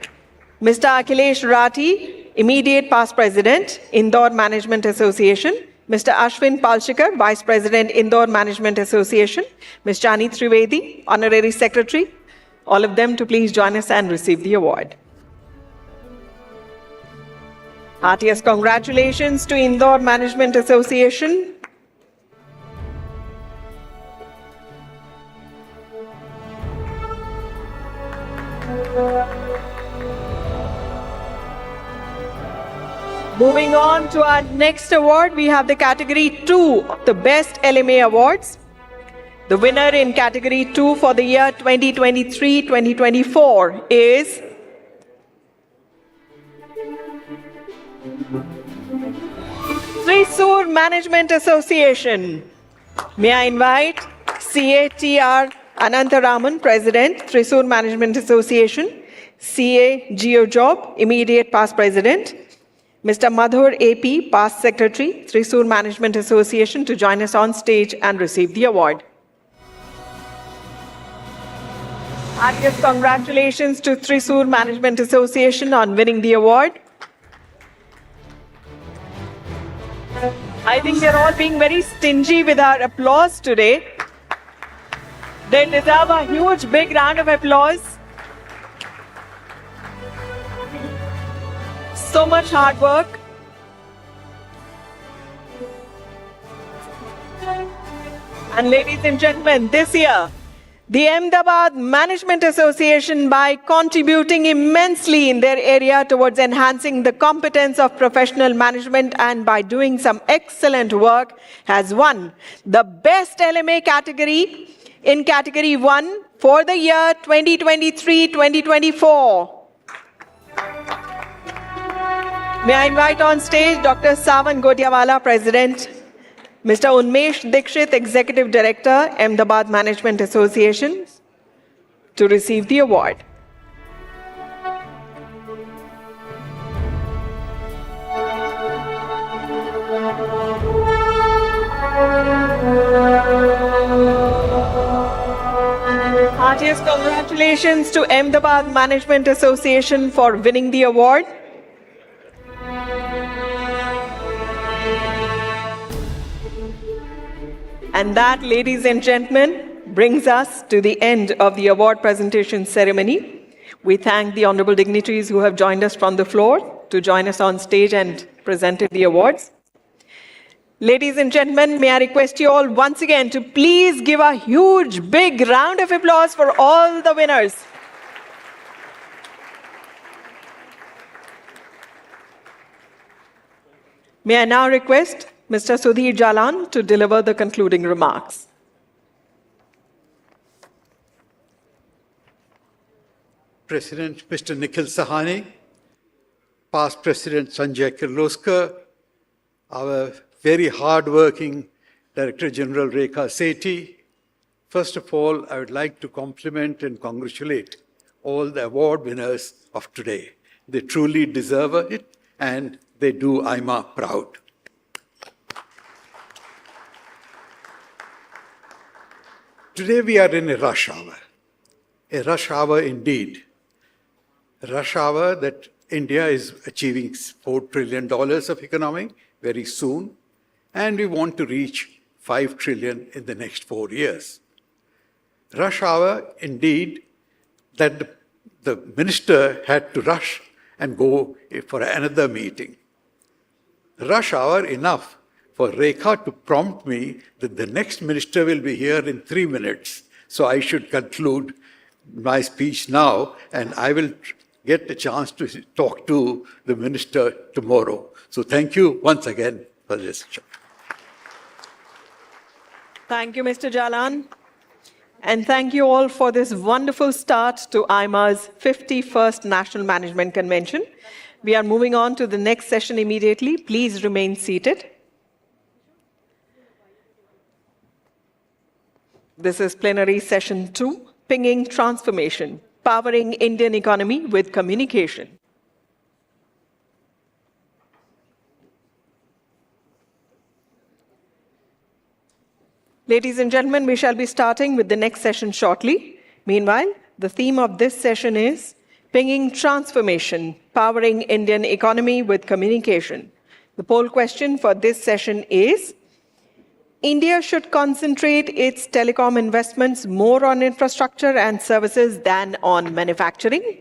Mr. Akhilesh Rathi, Immediate Past President, Indore Management Association, Mr. Ashwin Palshikar, Vice President, Indore Management Association, Ms. Jani Trivedi, Honorary Secretary, all of them to please join us and receive the award. Heartiest congratulations to Indore Management Association. Moving on to our next award, we have the Category 2 of the Best LMA Awards. The winner in Category 2 for the year 2023-2024 is Thrissur Management Association. May I invite CATR Anantha, President, Thrissur Management Association, CA GeoJob, Immediate Past President, Mr. Madhur AP, Past Secretary, Thrissur Management Association, to join us on stage and receive the award. Heartiest congratulations to Thrissur Management Association on winning the award. I think they're all being very stingy with our applause today. They deserve a huge, big round of applause. So much hard work. And ladies and gentlemen, this year, the Ahmedabad Management Association, by contributing immensely in their area towards enhancing the competence of professional management and by doing some excellent work, has won the Best LMA category in Category 1 for the year 2023-2024. May I invite on stage Dr. Sawan Godiawala, President, Mr. Unmesh Dikshit, Executive Director, Ahmedabad Management Association, to receive the award. Heartiest congratulations to Ahmedabad Management Association for winning the award. And that, ladies and gentlemen, brings us to the end of the award presentation ceremony. We thank the honorable dignitaries who have joined us from the floor to join us on stage and presented the awards. Ladies and gentlemen, may I request you all once again to please give a huge, big round of applause for all the winners. May I now request Mr. Sudhir Jalan to deliver the concluding remarks. President Mr. Nikhil Sawhney, past President Sanjay Kirloskar, our very hard-working Director General Rekha Sethi. First of all, I would like to compliment and congratulate all the award winners of today. They truly deserve it, and they do AIMA proud. Today we are in a rush hour indeed. A rush hour that India is achieving $4 trillion of economy very soon, and we want to reach $5 trillion in the next 4 years. Rush hour indeed that the minister had to rush and go for another meeting. Rush hour enough for Rekha to prompt me that the next minister will be here in 3 minutes. So I should conclude my speech now, and I will get a chance to talk to the minister tomorrow. So thank you once again for this. Thank you, Mr. Jalan. And thank you all for this wonderful start to AIMA's 51st National Management Convention. We are moving on to the next session immediately. Please remain seated. This is plenary session 2, Pinging Transformation, Powering Indian Economy with Communication. Ladies and gentlemen, we shall be starting with the next session shortly. Meanwhile, the theme of this session is Pinging Transformation, Powering Indian Economy with Communication. The poll question for this session is, India should concentrate its telecom investments more on infrastructure and services than on manufacturing.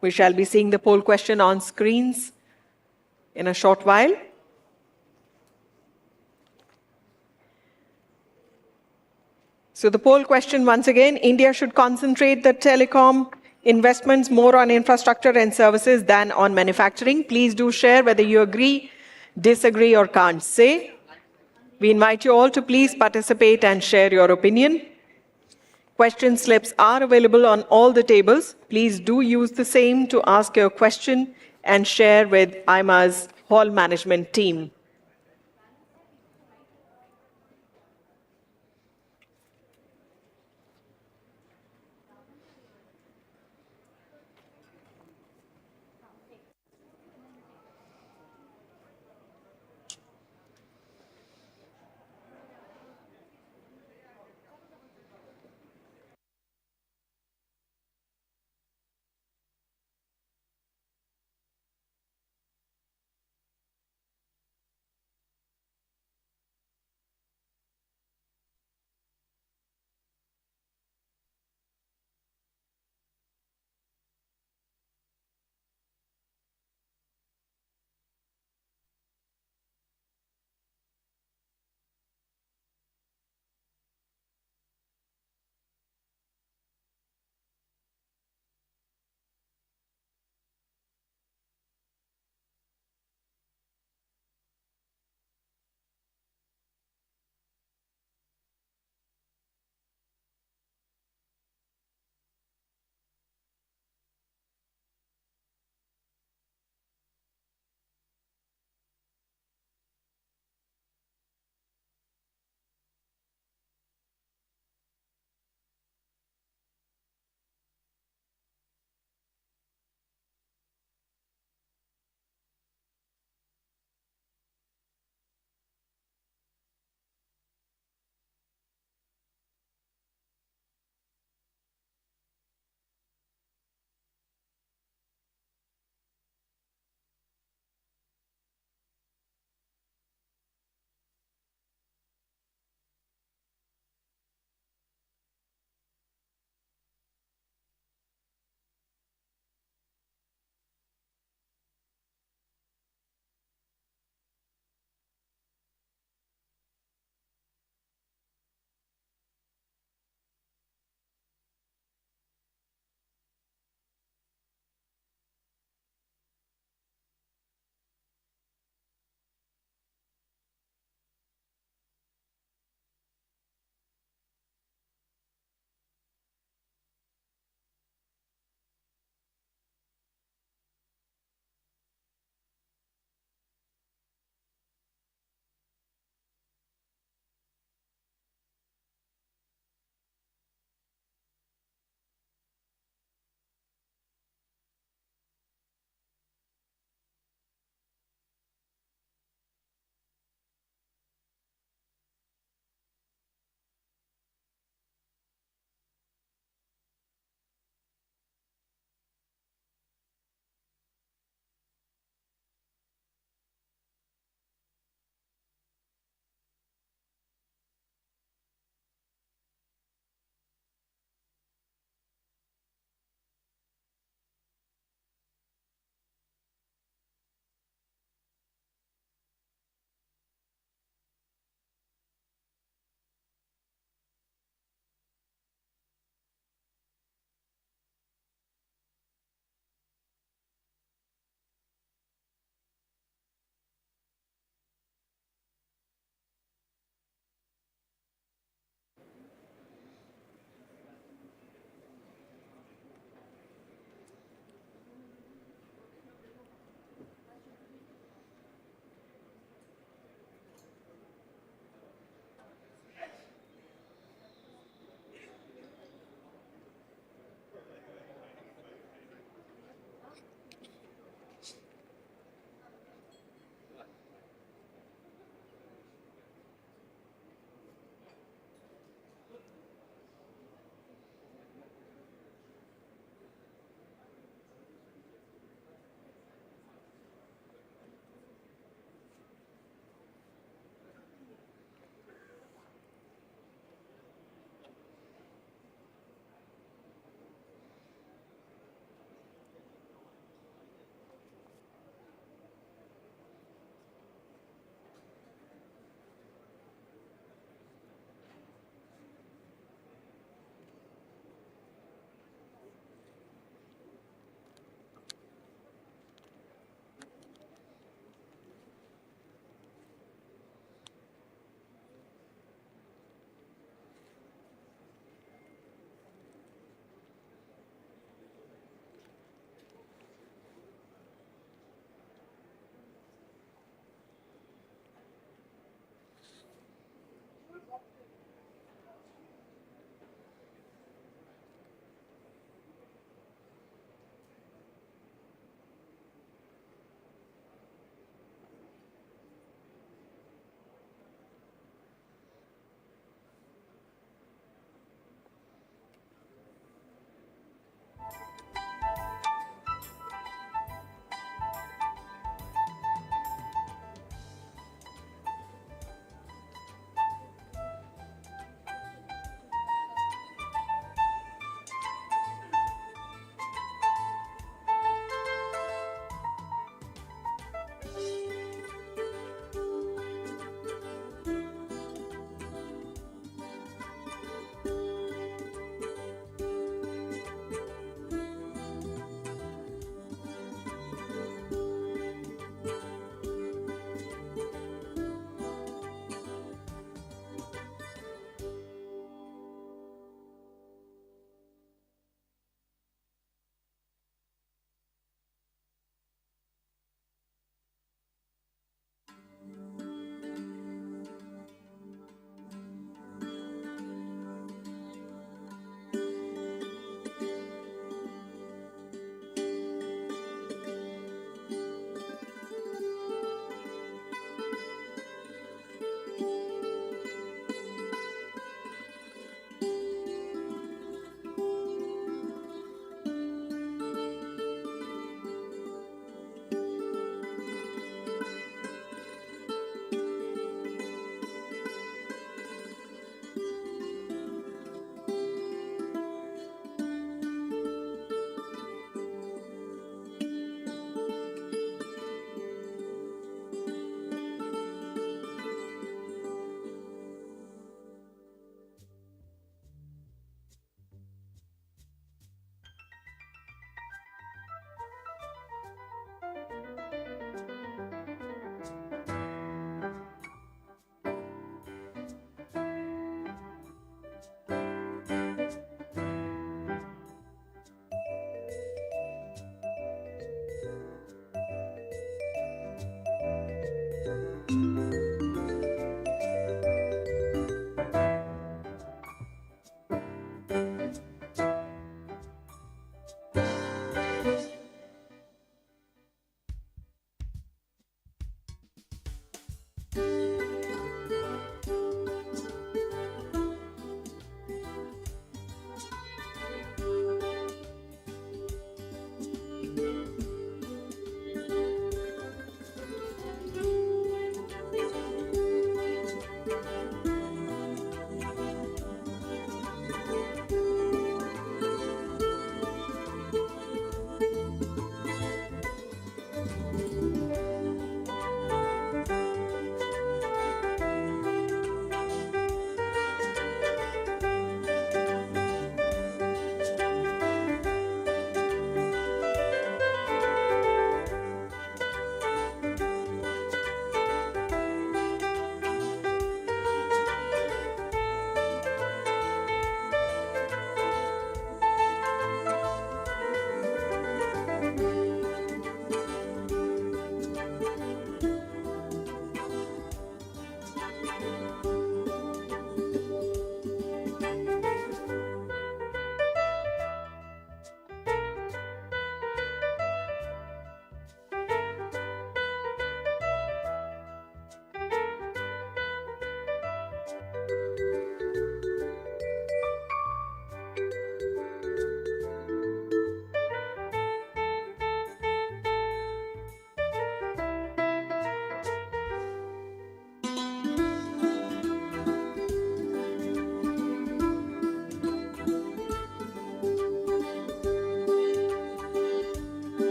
We shall be seeing the poll question on screens in a short while. So the poll question once again, India should concentrate the telecom investments more on infrastructure and services than on manufacturing. Please do share whether you agree, disagree, or can't say. We invite you all to please participate and share your opinion. Question slips are available on all the tables. Please do use the same to ask your question and share with AIMA's hall management team.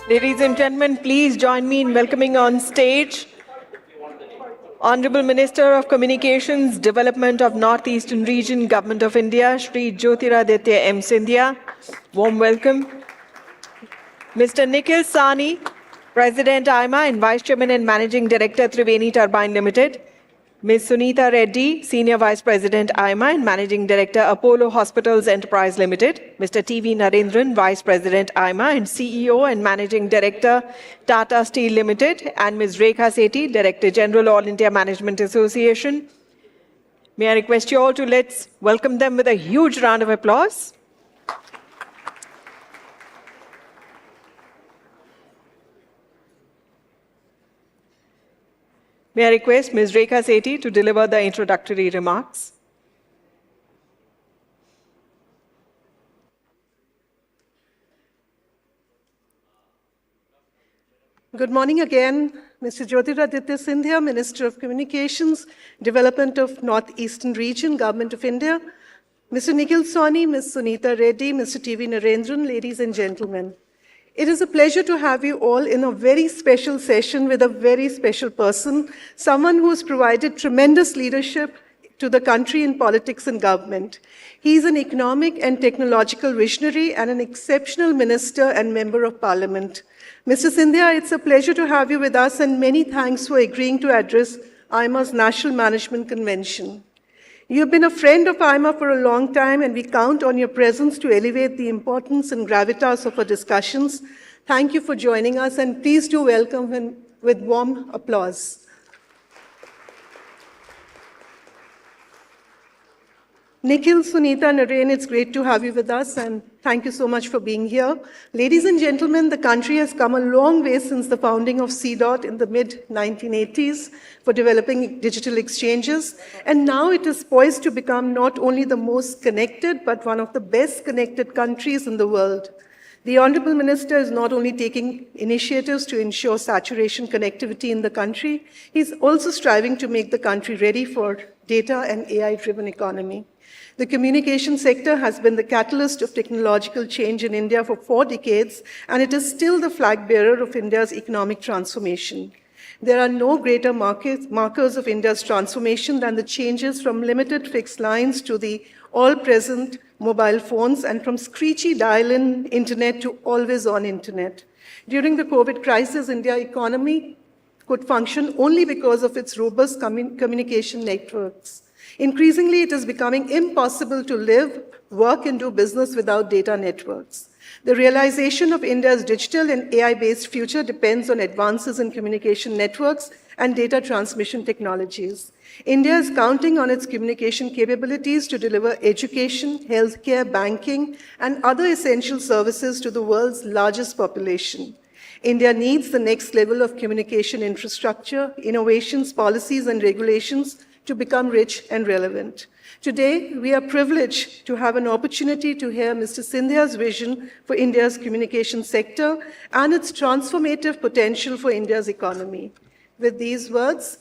Ladies and gentlemen, please join me in welcoming on stage Honorable Minister of Communications, Development of Northeastern Region, Government of India, Shri Jyotiraditya M. Scindia. Warm welcome. Mr. Nikhil Sawhney, President AIMA and Vice Chairman and Managing Director, Triveni Turbines Limited. Ms. Suneeta Reddy, Senior Vice President AIMA and Managing Director, Apollo Hospitals Enterprise Limited. Mr. T.V. Narendran, Vice President AIMA and CEO and Managing Director, Tata Steel Limited. And Ms. Rekha Sethi, Director General, All India Management Association. May I request you all to let's welcome them with a huge round of applause. May I request Ms. Rekha Sethi to deliver the introductory remarks. Good morning again, Mr. Jyotiraditya Scindia, Minister of Communications, Development of Northeastern Region, Government of India, Mr. Nikhil Sawhney, Ms. Suneeta Reddy, Mr. T.V. Narendran, ladies and gentlemen. It is a pleasure to have you all in a very special session with a very special person, someone who has provided tremendous leadership to the country in politics and government. He is an economic and technological visionary and an exceptional minister and member of parliament. Mr. Scindia, it's a pleasure to have you with us and many thanks for agreeing to address AIMA's National Management Convention. You have been a friend of AIMA for a long time, and we count on your presence to elevate the importance and gravitas of our discussions. Thank you for joining us, and please do welcome him with warm applause. Nikhil, Suneeta, Narayan, it's great to have you with us, and thank you so much for being here. Ladies and gentlemen, the country has come a long way since the founding of CDOT in the mid-1980s for developing digital exchanges, and now it is poised to become not only the most connected, but one of the best connected countries in the world. The Honorable Minister is not only taking initiatives to ensure saturation connectivity in the country, he's also striving to make the country ready for data and AI-driven economy. The communication sector has been the catalyst of technological change in India for 4 decades, and it is still the flag bearer of India's economic transformation. There are no greater markers of India's transformation than the changes from limited fixed lines to the all-present mobile phones and from screechy dial-in internet to always-on internet. During the COVID crisis, India's economy could function only because of its robust communication networks. Increasingly, it is becoming impossible to live, work, and do business without data networks. The realization of India's digital and AI-based future depends on advances in communication networks and data transmission technologies. India is counting on its communication capabilities to deliver education, healthcare, banking, and other essential services to the world's largest population. India needs the next level of communication infrastructure, innovations, policies, and regulations to become rich and relevant. Today, we are privileged to have an opportunity to hear Mr. Scindia's vision for India's communication sector and its transformative potential for India's economy. With these words,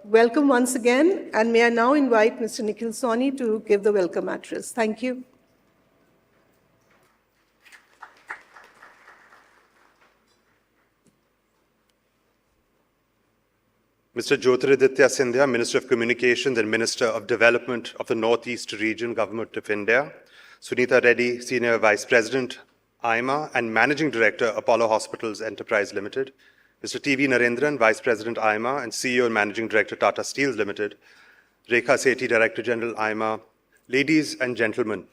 welcome once again, and may I now invite Mr. Nikhil Sawhney to give the welcome address. Thank you. Mr. Jyotiraditya Scindia, Minister of Communications and Minister of Development of the Northeast Region, Government of India. Suneeta Reddy, Senior Vice President, AIMA, and Managing Director, Apollo Hospitals Enterprise Limited. Mr. T.V. Narendran, Vice President, AIMA, and CEO and Managing Director, Tata Steel Limited. Rekha Sethi, Director General, AIMA. Ladies and gentlemen,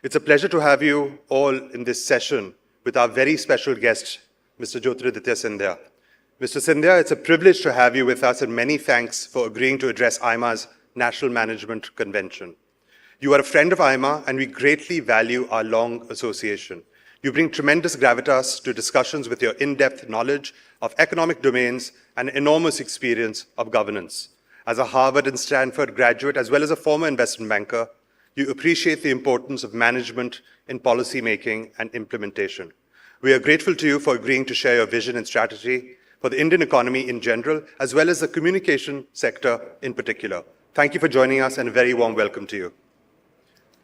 it's a pleasure to have you all in this session with our very special guest, Mr. Jyotiraditya Scindia. Mr. Scindia, it's a privilege to have you with us, and many thanks for agreeing to address AIMA's National Management Convention. You are a friend of AIMA, and we greatly value our long association. You bring tremendous gravitas to discussions with your in-depth knowledge of economic domains and enormous experience of governance. As a Harvard and Stanford graduate, as well as a former investment banker, you appreciate the importance of management in policy making and implementation. We are grateful to you for agreeing to share your vision and strategy for the Indian economy in general, as well as the communication sector in particular. Thank you for joining us, and a very warm welcome to you.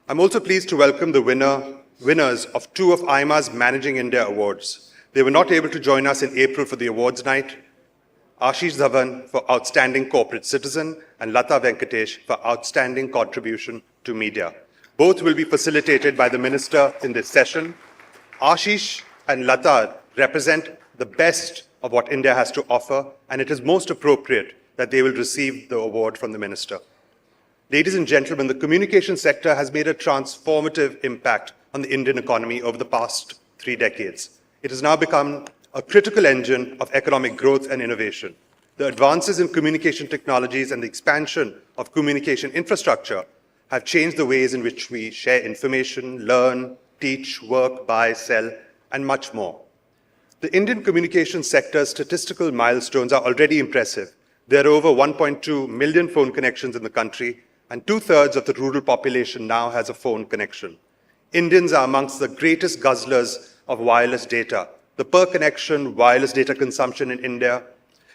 I'm also pleased to welcome the winners of 2 of AIMA's Managing India Awards. They were not able to join us in April for the awards night. Ashish Dhawan for Outstanding Corporate Citizen and Latha Venkatesh for Outstanding Contribution to Media. Both will be facilitated by the Minister in this session. Ashish and Latha represent the best of what India has to offer, and it is most appropriate that they will receive the award from the Minister. Ladies and gentlemen, the communication sector has made a transformative impact on the Indian economy over the past 3 decades. It has now become a critical engine of economic growth and innovation. The advances in communication technologies and the expansion of communication infrastructure have changed the ways in which we share information, learn, teach, work, buy, sell, and much more. The Indian communication sector's statistical milestones are already impressive. There are over 1.2 million phone connections in the country, and 2/3 of the rural population now has a phone connection. Indians are amongst the greatest guzzlers of wireless data. The per-connection wireless data consumption in India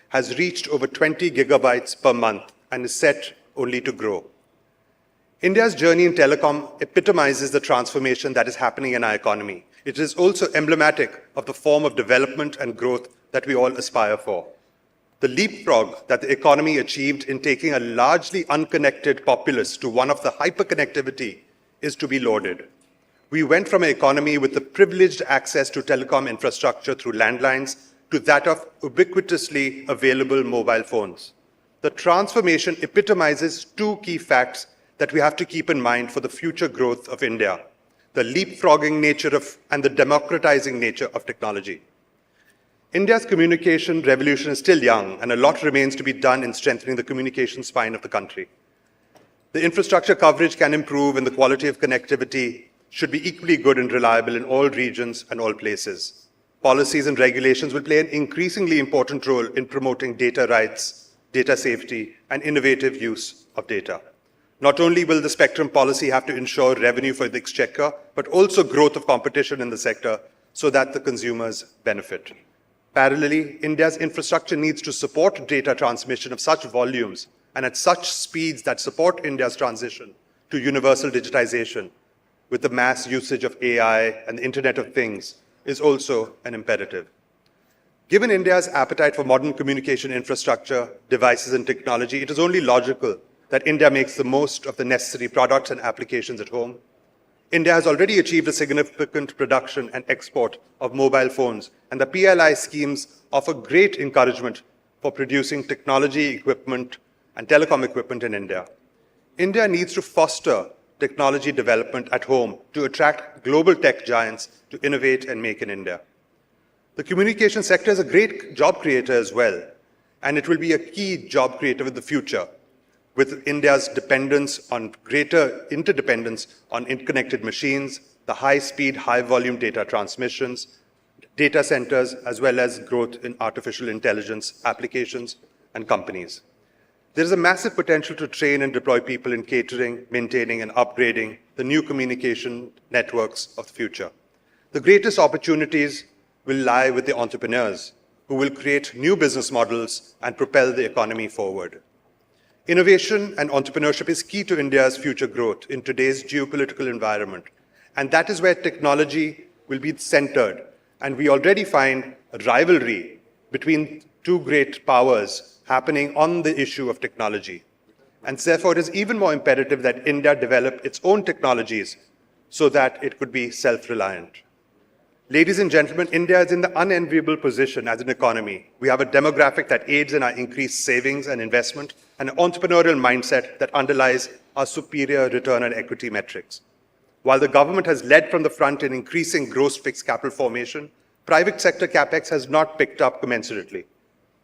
has reached over 20 gigabytes per month and is set only to grow. India's journey in telecom epitomizes the transformation that is happening in our economy. It is also emblematic of the form of development and growth that we all aspire for. The leapfrog that the economy achieved in taking a largely unconnected populace to one of the hyperconnectivity is to be lauded. We went from an economy with the privileged access to telecom infrastructure through landlines to that of ubiquitously available mobile phones. The transformation epitomizes 2 key facts that we have to keep in mind for the future growth of India: the leapfrogging nature of and the democratizing nature of technology. India's communication revolution is still young, and a lot remains to be done in strengthening the communication spine of the country. The infrastructure coverage can improve, and the quality of connectivity should be equally good and reliable in all regions and all places. Policies and regulations will play an increasingly important role in promoting data rights, data safety, and innovative use of data. Not only will the spectrum policy have to ensure revenue for the exchequer, but also growth of competition in the sector so that the consumers benefit. Parallelly, India's infrastructure needs to support data transmission of such volumes and at such speeds that support India's transition to universal digitization with the mass usage of AI and the Internet of Things is also an imperative. Given India's appetite for modern communication infrastructure, devices, and technology, it is only logical that India makes the most of the necessary products and applications at home. India has already achieved a significant production and export of mobile phones, and the PLI schemes offer great encouragement for producing technology equipment and telecom equipment in India. India needs to foster technology development at home to attract global tech giants to innovate and make in India. The communication sector is a great job creator as well, and it will be a key job creator in the future, with India's dependence on greater interdependence on interconnected machines, the high-speed, high-volume data transmissions, data centers, as well as growth in artificial intelligence applications and companies. There is a massive potential to train and deploy people in catering, maintaining, and upgrading the new communication networks of the future. The greatest opportunities will lie with the entrepreneurs who will create new business models and propel the economy forward. Innovation and entrepreneurship is key to India's future growth in today's geopolitical environment, and that is where technology will be centered. And we already find a rivalry between 2 great powers happening on the issue of technology. And therefore, it is even more imperative that India develop its own technologies so that it could be self-reliant. Ladies and gentlemen, India is in the unenviable position as an economy. We have a demographic that aids in our increased savings and investment, and an entrepreneurial mindset that underlies our superior return on equity metrics. While the government has led from the front in increasing gross fixed capital formation, private sector capex has not picked up commensurately.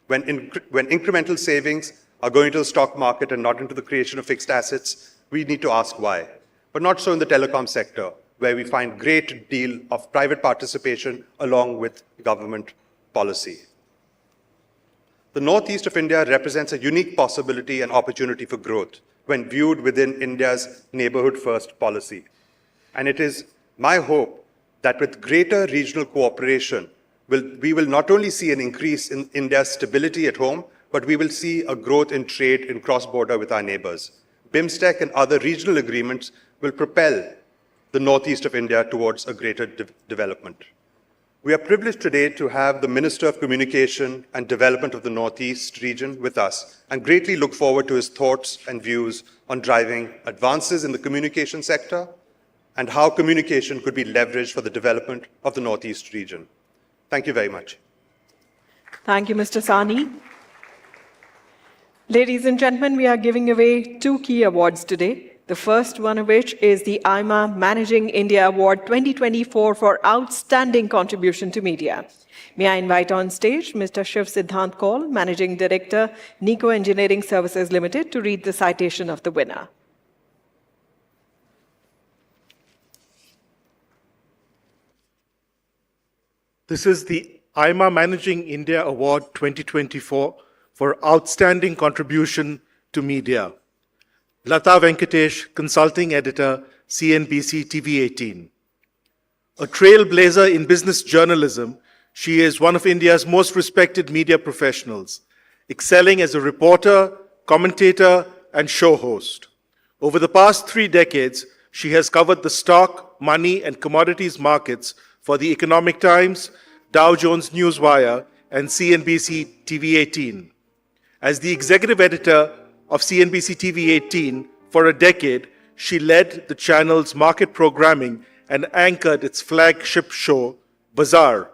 When incremental savings are going to the stock market and not into the creation of fixed assets, we need to ask why. But not so in the telecom sector, where we find great deal of private participation along with government policy. The northeast of India represents a unique possibility and opportunity for growth when viewed within India's neighborhood first policy. And it is my hope that with greater regional cooperation, we will not only see an increase in India's stability at home, but we will see a growth in trade in cross-border with our neighbors. BIMSTEC and other regional agreements will propel the northeast of India towards a greater development. We are privileged today to have the Minister of Communication and Development of the Northeast region with us and greatly look forward to his thoughts and views on driving advances in the communication sector and how communication could be leveraged for the development of the Northeast region. Thank you very much. Thank you, Mr. Sawhney. Ladies and gentlemen, we are giving away 2 key awards today. The first one of which is the AIMA Managing India Award 2024 for Outstanding Contribution to Media. May I invite on stage Mr. Shiv Siddhant Kaul, Managing Director, Nico Engineering Services Limited, to read the citation of the winner. This is the AIMA Managing India Award 2024 for Outstanding Contribution to Media. Latha Venkatesh, Consulting Editor, CNBC TV18. A trailblazer in business journalism, she is one of India's most respected media professionals, excelling as a reporter, commentator, and show host. Over the past 3 decades, she has covered the stock, money, and commodities markets for the Economic Times, Dow Jones Newswire, and CNBC TV18. As the executive editor of CNBC TV18 for a decade, she led the channel's market programming and anchored its flagship show, Bazaar.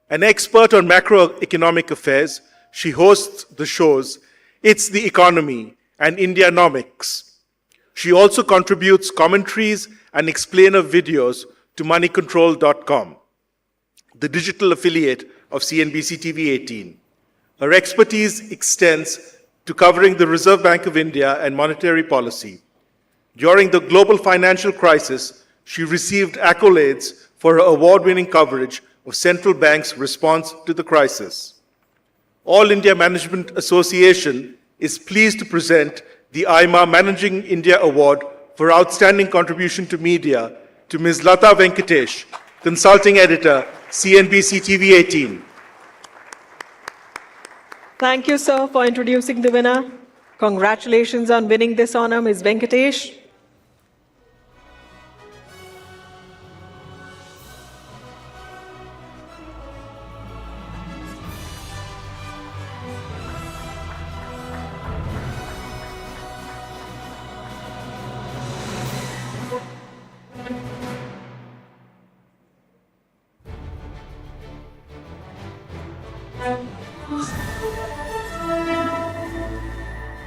An expert on macroeconomic affairs, she hosts the shows It's the Economy and Indianomics. She also contributes commentaries and explainer videos to moneycontrol.com, the digital affiliate of CNBC TV18. Her expertise extends to covering the Reserve Bank of India and monetary policy. During the global financial crisis, she received accolades for her award-winning coverage of central banks' response to the crisis. All India Management Association is pleased to present the AIMA Managing India Award for Outstanding Contribution to Media to Ms. Latha Venkatesh, Consulting Editor, CNBC TV18. Thank you, sir, for introducing the winner. Congratulations on winning this honor, Ms. Venkatesh.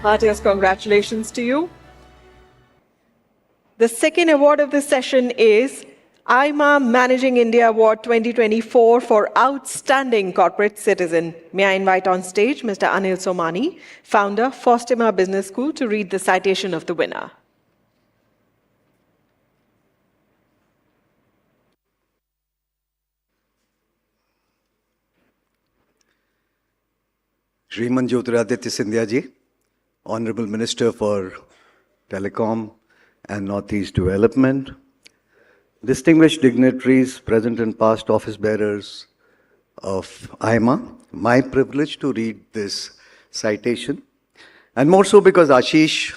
Heartiest congratulations to you. The second award of this session is AIMA Managing India Award 2024 for Outstanding Corporate Citizen. May I invite on stage Mr. Anil Somani, founder, Faustima Business School, to read the citation of the winner. Shriman Jyotiraditya Scindia ji, Honorable Minister for Telecom and Northeast Development, distinguished dignitaries, present and past office bearers of AIMA, my privilege to read this citation, and more so because Ashish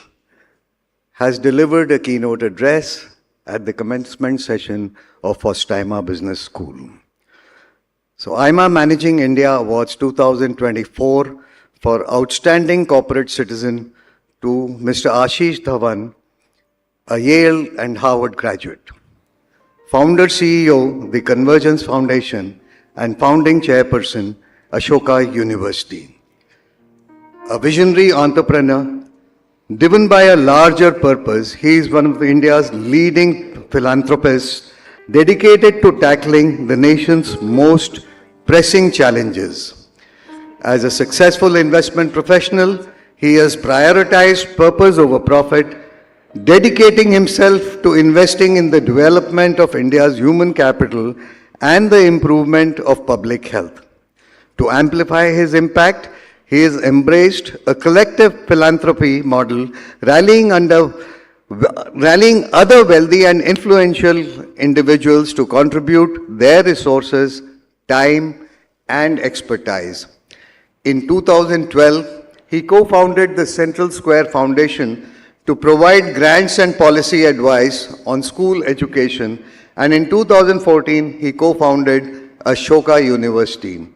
has delivered a keynote address at the commencement session of Faustima Business School. So AIMA Managing India Awards 2024 for Outstanding Corporate Citizen to Mr. Ashish Dhawan, a Yale and Harvard graduate, founder CEO, the Convergence Foundation, and founding chairperson, Ashoka University. A visionary entrepreneur, driven by a larger purpose, he is one of India's leading philanthropists dedicated to tackling the nation's most pressing challenges. As a successful investment professional, he has prioritized purpose over profit, dedicating himself to investing in the development of India's human capital and the improvement of public health. To amplify his impact, he has embraced a collective philanthropy model, rallying other wealthy and influential individuals to contribute their resources, time, and expertise. In 2012, he co-founded the Central Square Foundation to provide grants and policy advice on school education, and in 2014, he co-founded Ashoka University.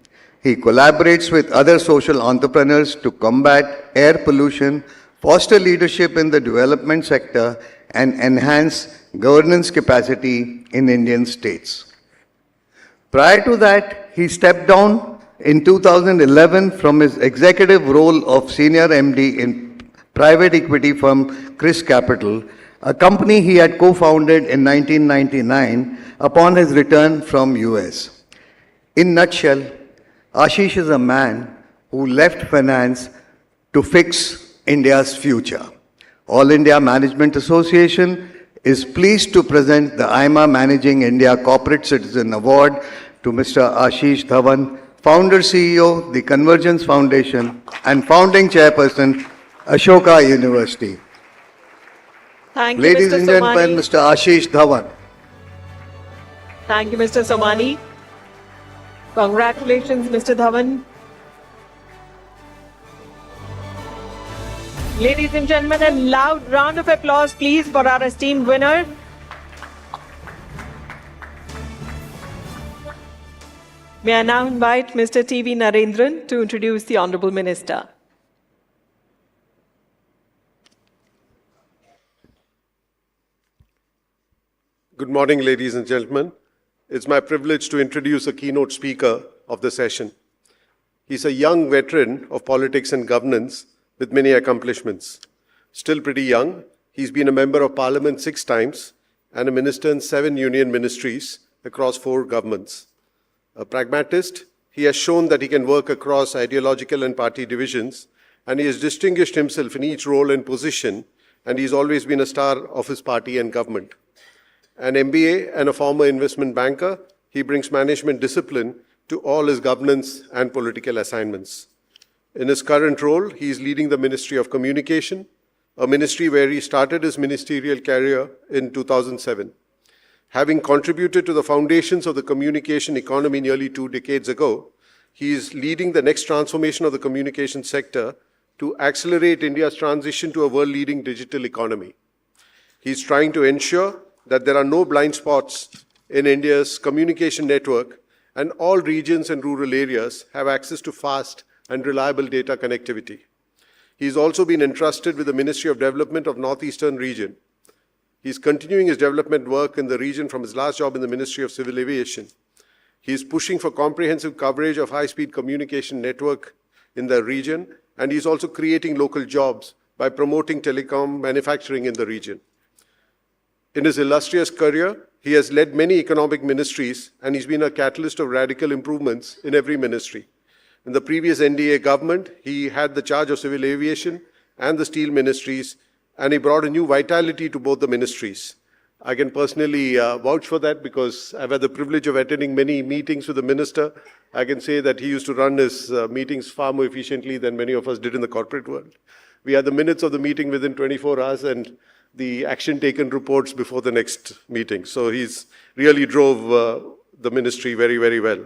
He collaborates with other social entrepreneurs to combat air pollution, foster leadership in the development sector, and enhance governance capacity in Indian states. Prior to that, he stepped down in 2011 from his executive role of senior MD in private equity firm Chris Capital, a company he had co-founded in 1999 upon his return from US. In nutshell, Ashish is a man who left finance to fix India's future. All India Management Association is pleased to present the AIMA Managing India Corporate Citizen Award to Mr. Ashish Dhawan, Founder CEO, the Convergence Foundation, and Founding Chairperson, Ashoka University. Thank you, Ladies Mr. and gentlemen, Somani. Mr. Ashish Dhawan. Thank you, Mr. Somani. Congratulations, Mr. Dhawan. Ladies and gentlemen, a loud round of applause, please, for our esteemed winner. May I now invite Mr. TV Narendran to introduce the Honorable Minister. Good morning, ladies and gentlemen. It's my privilege to introduce a keynote speaker of the session. He's a young veteran of politics and governance with many accomplishments. Still pretty young, he's been a member of parliament 6 times and a minister in 7 union ministries across 4 governments. A pragmatist, he has shown that he can work across ideological and party divisions, and he has distinguished himself in each role and position, and he's always been a star of his party and government. An MBA and a former investment banker, he brings management discipline to all his governance and political assignments. In his current role, he is leading the Ministry of Communication, a ministry where he started his ministerial career in 2007. Having contributed to the foundations of the communication economy nearly 2 decades ago, he is leading the next transformation of the communication sector to accelerate India's transition to a world-leading digital economy. He is trying to ensure that there are no blind spots in India's communication network and all regions and rural areas have access to fast and reliable data connectivity. He's also been entrusted with the Ministry of Development of Northeastern region. He's continuing his development work in the region from his last job in the Ministry of Civil Aviation. He's pushing for comprehensive coverage of high-speed communication network in the region, and he's also creating local jobs by promoting telecom manufacturing in the region. In his illustrious career, he has led many economic ministries, and he's been a catalyst of radical improvements in every ministry. In the previous NDA government, he had the charge of civil aviation and the steel ministries, and he brought a new vitality to both the ministries. I can personally vouch for that because I've had the privilege of attending many meetings with the minister. I can say that he used to run his meetings far more efficiently than many of us did in the corporate world. We had the minutes of the meeting within 24 hours and the action taken reports before the next meeting. So he's really drove the ministry very, very well.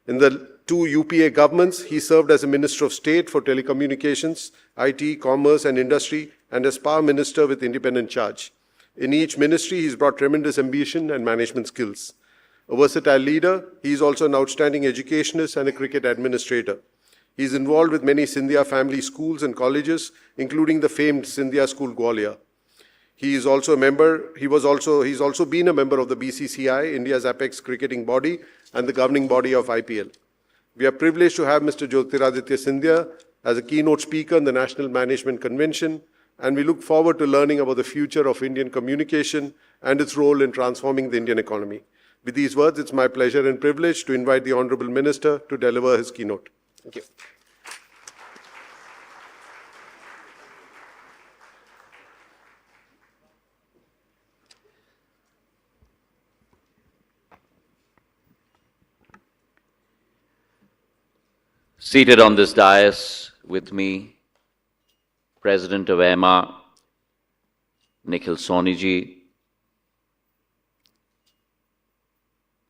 In the 2 UPA governments, he served as a Minister of State for Telecommunications, IT, Commerce and Industry, and as Power Minister with independent charge. In each ministry, he's brought tremendous ambition and management skills. A versatile leader, he is also an outstanding educationist and a cricket administrator. He is involved with many Scindia family schools and colleges, including the famed Scindia School Gwalior. He's also been a member of the BCCI, India's apex cricketing body, and the governing body of IPL. We are privileged to have Mr. Jyotiraditya Scindia as a keynote speaker in the National Management Convention, and we look forward to learning about the future of Indian communication and its role in transforming the Indian economy. With these words, it's my pleasure and privilege to invite the Honorable Minister to deliver his keynote. Thank you. Seated on this dais with me, President of AIMA, Nikhil Sawhney,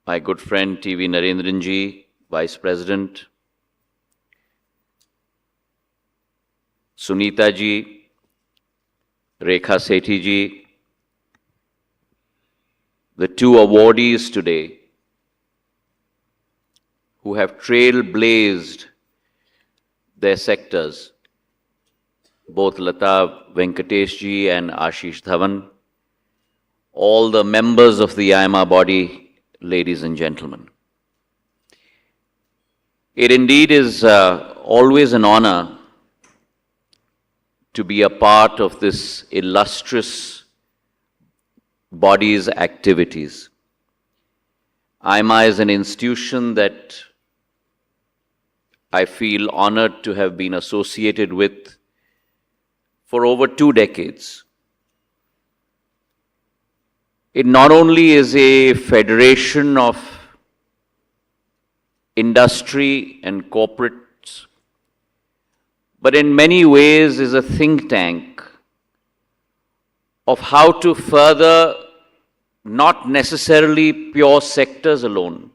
my good friend TV Narendran, Vice President, Suneeta ji, Rekha Sethi ji, the 2 awardees today, who have trailblazed their sectors, both Latha, Venkatesh ji and Ashish Dhawan, all the members of the AIMA body, ladies and gentlemen. It indeed is always an honor to be a part of this illustrious body's activities. AIMA is an institution that I feel honored to have been associated with for over 2 decades. It not only is a federation of industry and corporates, but in many ways is a think tank of how to further not necessarily pure sectors alone,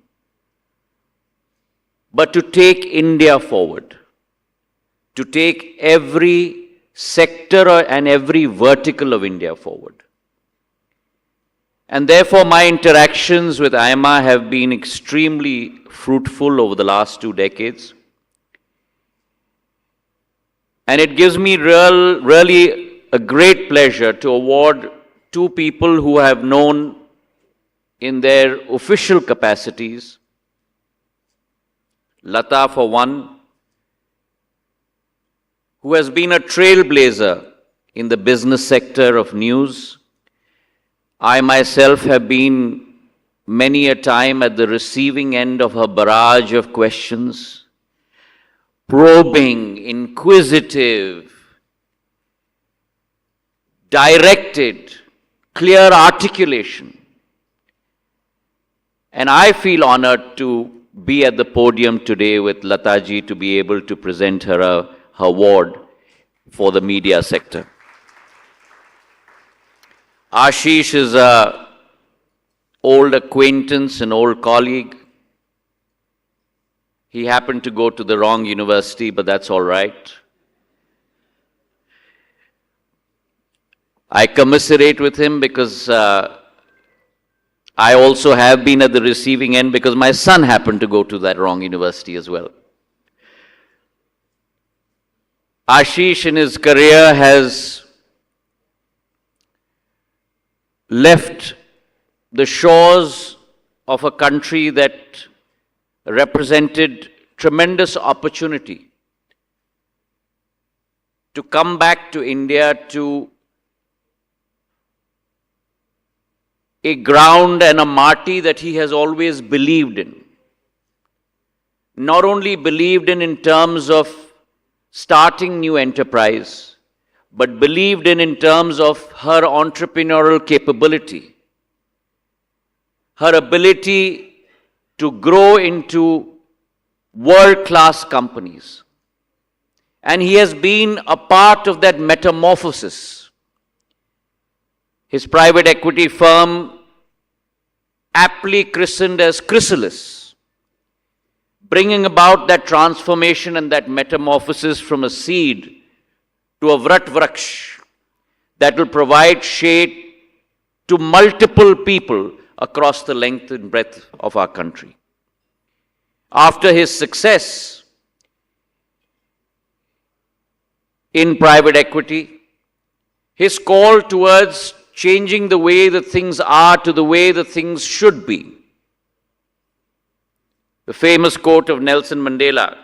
but to take India forward, to take every sector and every vertical of India forward. And therefore, my interactions with AIMA have been extremely fruitful over the last 2 decades. And it gives me really a great pleasure to award 2 people who have known in their official capacities. Latha, for one, who has been a trailblazer in the business sector of news. I myself have been many a time at the receiving end of her barrage of questions, probing, inquisitive, directed, clear articulation. And I feel honored to be at the podium today with Latha ji to be able to present her her award for the media sector. Ashish is an old acquaintance, an old colleague. He happened to go to the wrong university, but that's all right. I commiserate with him because I also have been at the receiving end because my son happened to go to that wrong university as well. Ashish in his career has left the shores of a country that represented tremendous opportunity to come back to India to a ground and a marty that he has always believed in. Not only believed in terms of starting new enterprise, but believed in terms of her entrepreneurial capability, her ability to grow into world-class companies. And he has been a part of that metamorphosis. His private equity firm, aptly christened as Chrysalis, bringing about that transformation and that metamorphosis from a seed to a Vrat Vraksh that will provide shade to multiple people across the length and breadth of our country. After his success in private equity, his call towards changing the way that things are to the way that things should be. The famous quote of Nelson Mandela,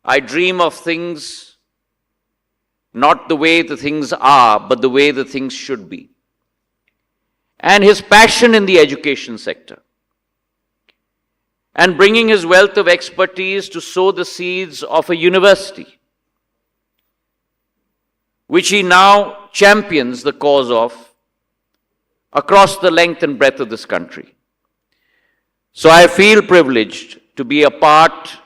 "I dream of things not the way the things are, but the way the things should be." And his passion in the education sector, and bringing his wealth of expertise to sow the seeds of a university, which he now champions the cause of across the length and breadth of this country. So I feel privileged to be a part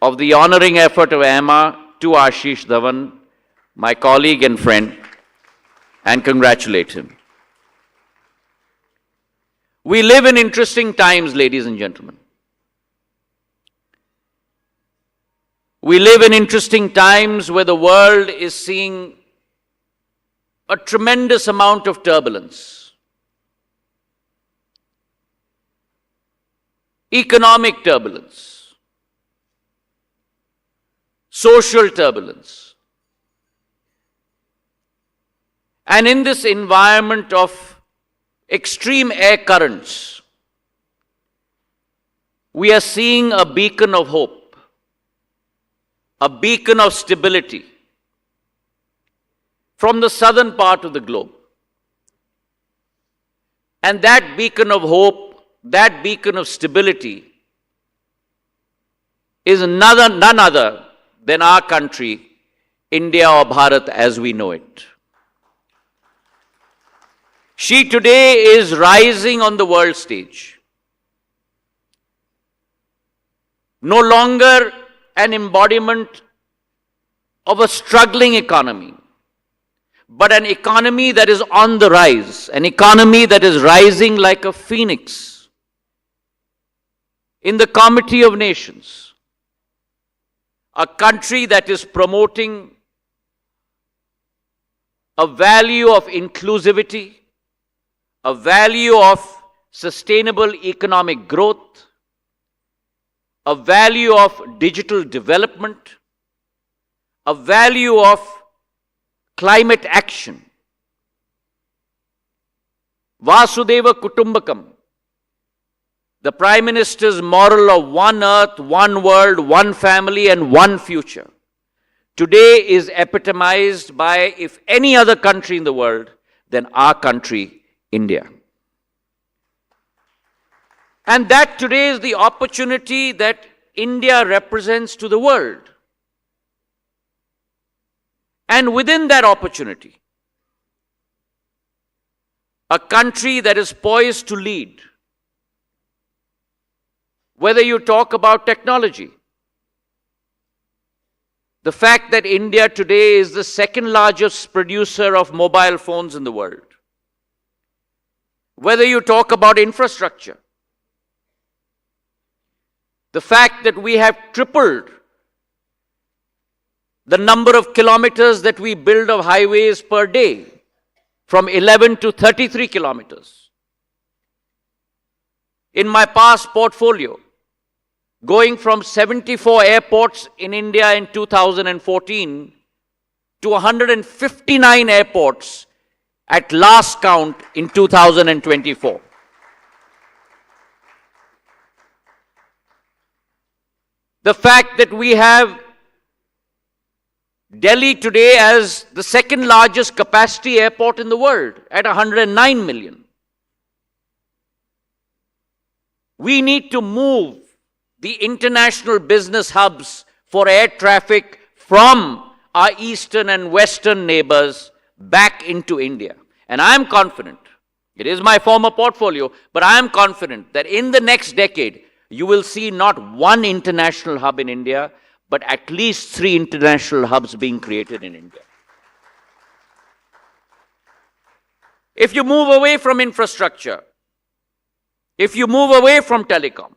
of the honoring effort of AIMA to Ashish Dhawan, my colleague and friend, and congratulate him. We live in interesting times, ladies and gentlemen. We live in interesting times where the world is seeing a tremendous amount of turbulence. economic turbulence, social turbulence. And in this environment of extreme air currents, we are seeing a beacon of hope, a beacon of stability from the southern part of the globe. And that beacon of hope, that beacon of stability is none other than our country, India or Bharat as we know it. She today is rising on the world stage. No longer an embodiment of a struggling economy, but an economy that is on the rise, an economy that is rising like a phoenix in the Comity of Nations, a country that is promoting a value of inclusivity, a value of sustainable economic growth, a value of digital development, a value of climate action. Vasudeva Kutumbakam, the Prime Minister's moral of one earth, one world, one family and one future, today is epitomized by, if any other country in the world, then our country, India. And that today is the opportunity that India represents to the world. And within that opportunity, a country that is poised to lead, whether you talk about technology, the fact that India today is the second largest producer of mobile phones in the world, whether you talk about infrastructure, the fact that we have tripled the number of kilometers that we build of highways per day, from 11 to 33 kilometers. In my past portfolio, going from 74 airports in India in 2014 to 159 airports at last count in 2024. The fact that we have Delhi today as the second largest capacity airport in the world at 109 million. We need to move the international business hubs for air traffic from our eastern and western neighbors back into India. And I am confident, it is my former portfolio, but I am confident that in the next decade, you will see not one international hub in India, but at least 3 international hubs being created in India. If you move away from infrastructure, if you move away from telecom,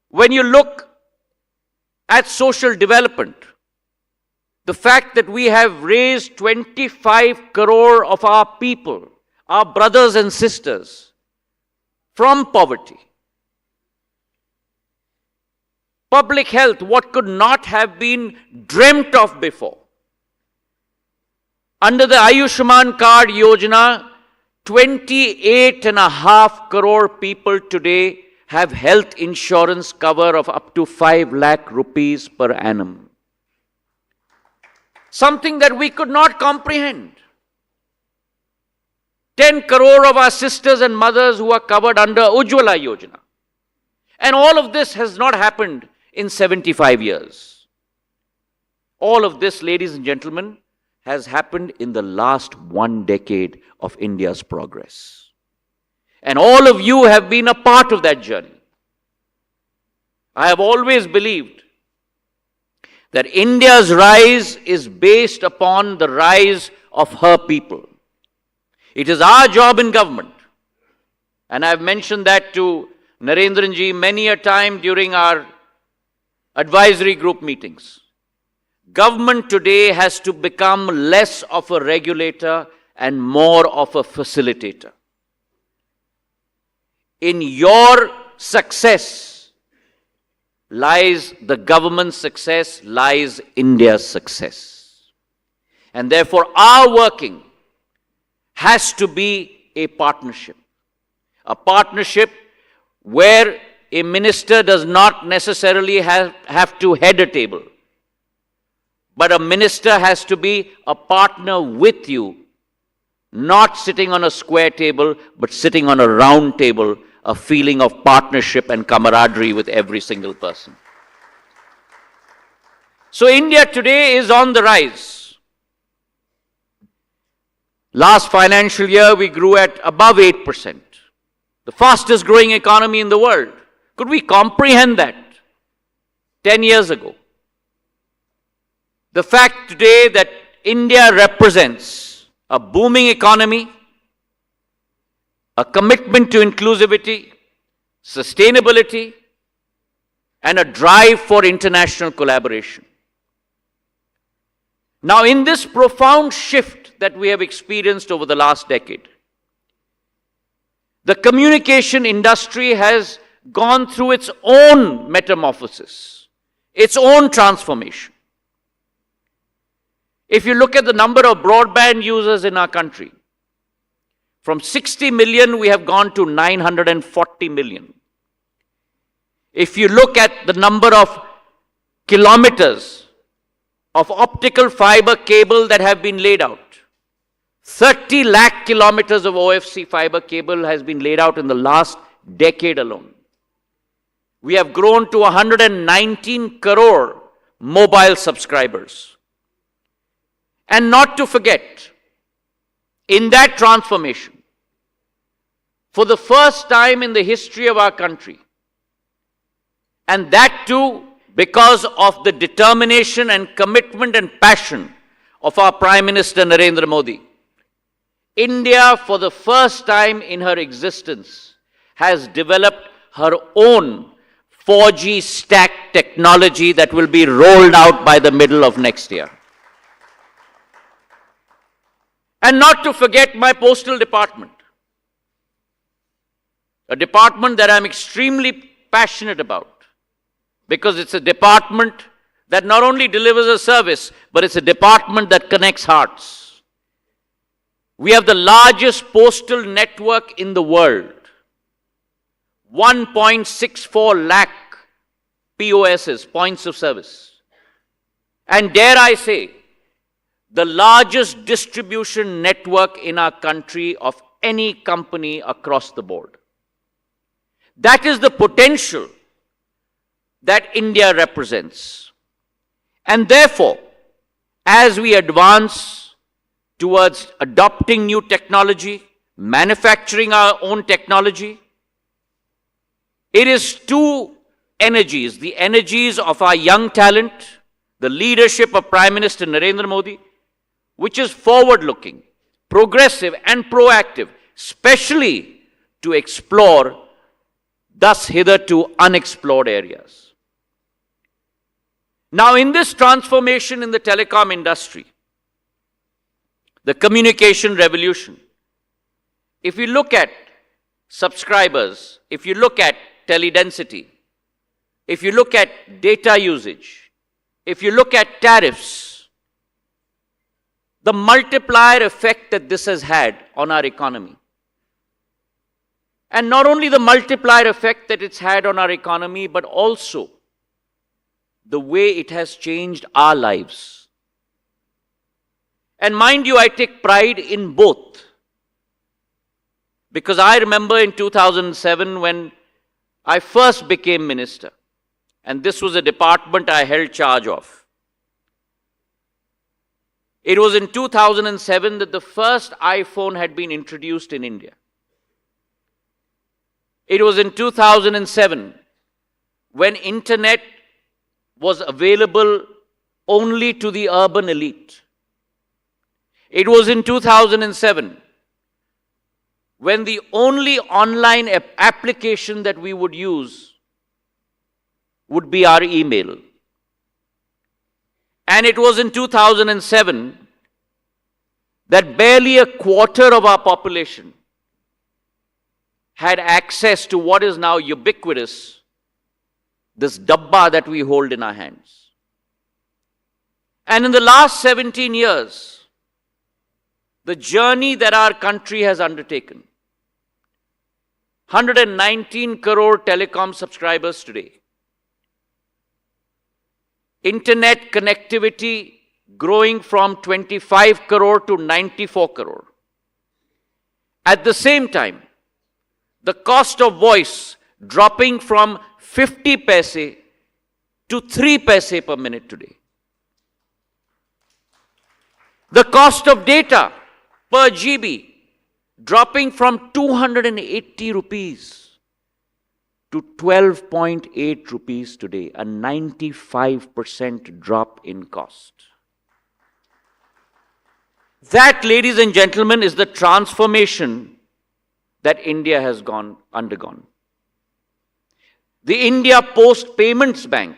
when you look at social development, the fact that we have raised 25 crore of our people, our brothers and sisters, from poverty. Public health, what could not have been dreamt of before. Under the Ayushman Card Yojana, 28.5 crore people today have health insurance cover of up to 5 lakh rupees per annum. Something that we could not comprehend. 10 crore of our sisters and mothers who are covered under Ujjwala Yojana. And all of this has not happened in 75 years. All of this, ladies and gentlemen, has happened in the last 1 decade of India's progress. And all of you have been a part of that journey. I have always believed that India's rise is based upon the rise of her people. It is our job in government, and I have mentioned that to Narendran ji many a time during our advisory group meetings. Government today has to become less of a regulator and more of a facilitator. in your success lies the government's success, lies India's success. And therefore, our working has to be a partnership where a minister does not necessarily have to head a table, but a minister has to be a partner with you, not sitting on a square table, but sitting on a round table, a feeling of partnership and camaraderie with every single person. So India today is on the rise. Last financial year, we grew at above 8%, the fastest growing economy in the world. Could we comprehend that 10 years ago? The fact today that India represents a booming economy, a commitment to inclusivity, sustainability, and a drive for international collaboration. Now, in this profound shift that we have experienced over the last decade, the communication industry has gone through its own metamorphosis, its own transformation. If you look at the number of broadband users in our country, from 60 million, we have gone to 940 million. If you look at the number of kilometers of optical fiber cable that have been laid out, 30 lakh kilometers of OFC fiber cable has been laid out in the last decade alone. We have grown to 119 crore mobile subscribers. And not to forget, in that transformation, for the first time in the history of our country, and that too because of the determination and commitment and passion of our Prime Minister Narendra Modi, India, for the first time in her existence, has developed her own 4G stack technology that will be rolled out by the middle of next year. And not to forget my postal department, a department that I'm extremely passionate about, because it's a department that not only delivers a service, but it's a department that connects hearts. We have the largest postal network in the world, 1.64 lakh POSs, points of service. And dare I say, the largest distribution network in our country of any company across the board. That is the potential that India represents. And therefore, as we advance towards adopting new technology, manufacturing our own technology, it is two energies, the energies of our young talent, the leadership of Prime Minister Narendra Modi, which is forward-looking, progressive and proactive, especially to explore thus hitherto unexplored areas. Now, in this transformation in the telecom industry, the communication revolution, if you look at subscribers, if you look at teledensity, if you look at data usage, if you look at tariffs, the multiplier effect that this has had on our economy. And not only the multiplier effect that it's had on our economy, but also the way it has changed our lives. And mind you, I take pride in both. Because I remember in 2007 when I first became minister, and this was a department I held charge of. It was in 2007 that the first iPhone had been introduced in India. It was in 2007 when internet was available only to the urban elite. It was in 2007 when the only online application that we would use would be our email. And it was in 2007 that barely a quarter of our population had access to what is now ubiquitous, this dabba that we hold in our hands. And in the last 17 years, the journey that our country has undertaken, 119 crore telecom subscribers today, internet connectivity growing from 25 crore to 94 crore. At the same time, the cost of voice dropping from 50 paise to 3 paise per minute today. The cost of data per GB dropping from 280 rupees to 12.8 rupees today, a 95% drop in cost. That, ladies and gentlemen, is the transformation that India has undergone. The India Post Payments Bank,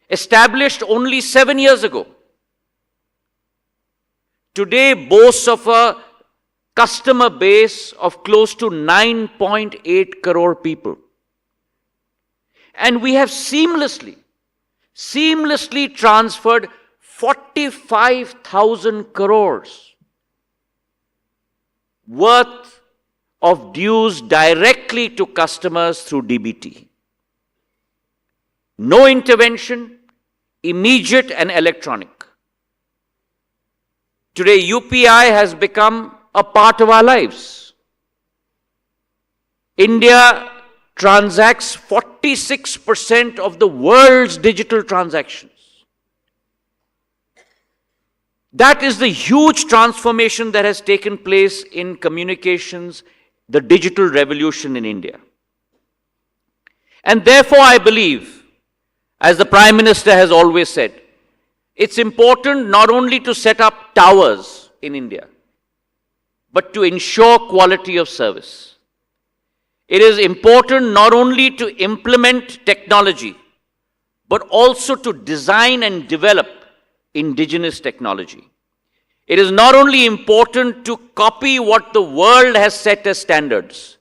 established only 7 years ago, today boasts of a customer base of close to 9.8 crore people. And we have seamlessly transferred 45,000 crores worth of dues directly to customers through DBT. No intervention, immediate and electronic. Today, UPI has become a part of our lives. India transacts 46% of the world's digital transactions. That is the huge transformation that has taken place in communications, the digital revolution in India. And therefore, I believe, as the Prime Minister has always said, it's important not only to set up towers in India, but to ensure quality of service. It is important not only to implement technology, but also to design and develop indigenous technology. It is not only important to copy what the world has set as standards,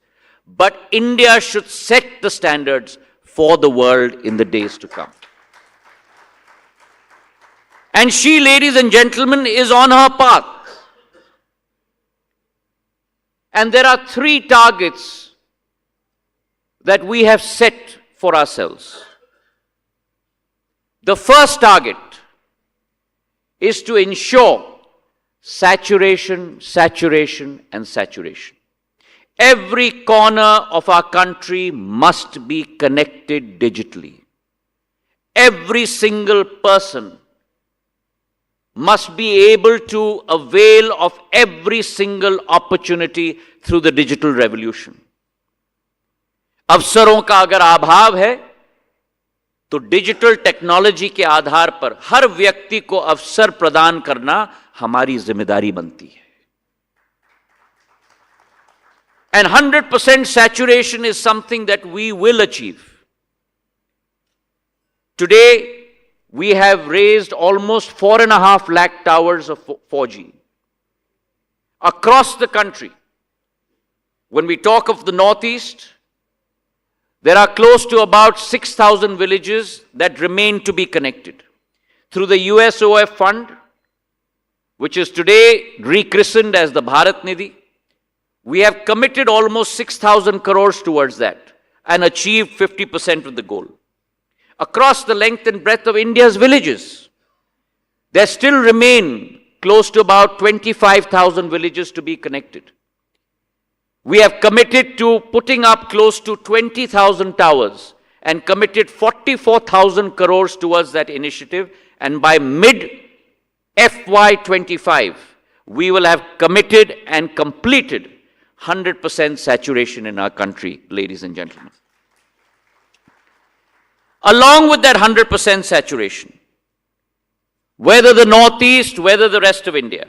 but India should set the standards for the world in the days to come. And she, ladies and gentlemen, is on her path. And there are 3 targets that we have set for ourselves. The first target is to ensure saturation, saturation, and saturation. Every corner of our country must be connected digitally. Every single person must be able to avail of every single opportunity through the digital revolution. अवसरों का अगर अभाव है तो digital technology के आधार पर हर व्यक्ति को अवसर प्रदान करना हमारी जिम्मेदारी बनती है. And 100% saturation is something that we will achieve. Today, we have raised almost 4.5 lakh towers of 4G across the country. When we talk of the Northeast, there are close to about 6,000 villages that remain to be connected. Through the USOF fund, which is today rechristened as the Bharat Nidhi, we have committed almost 6,000 crores towards that and achieved 50% of the goal. Across the length and breadth of India's villages, there still remain close to about 25,000 villages to be connected. We have committed to putting up close to 20,000 towers and committed 44,000 crores towards that initiative. And by mid FY25, we will have committed and completed 100% saturation in our country, ladies and gentlemen. Along with that 100% saturation, whether the Northeast, whether the rest of India,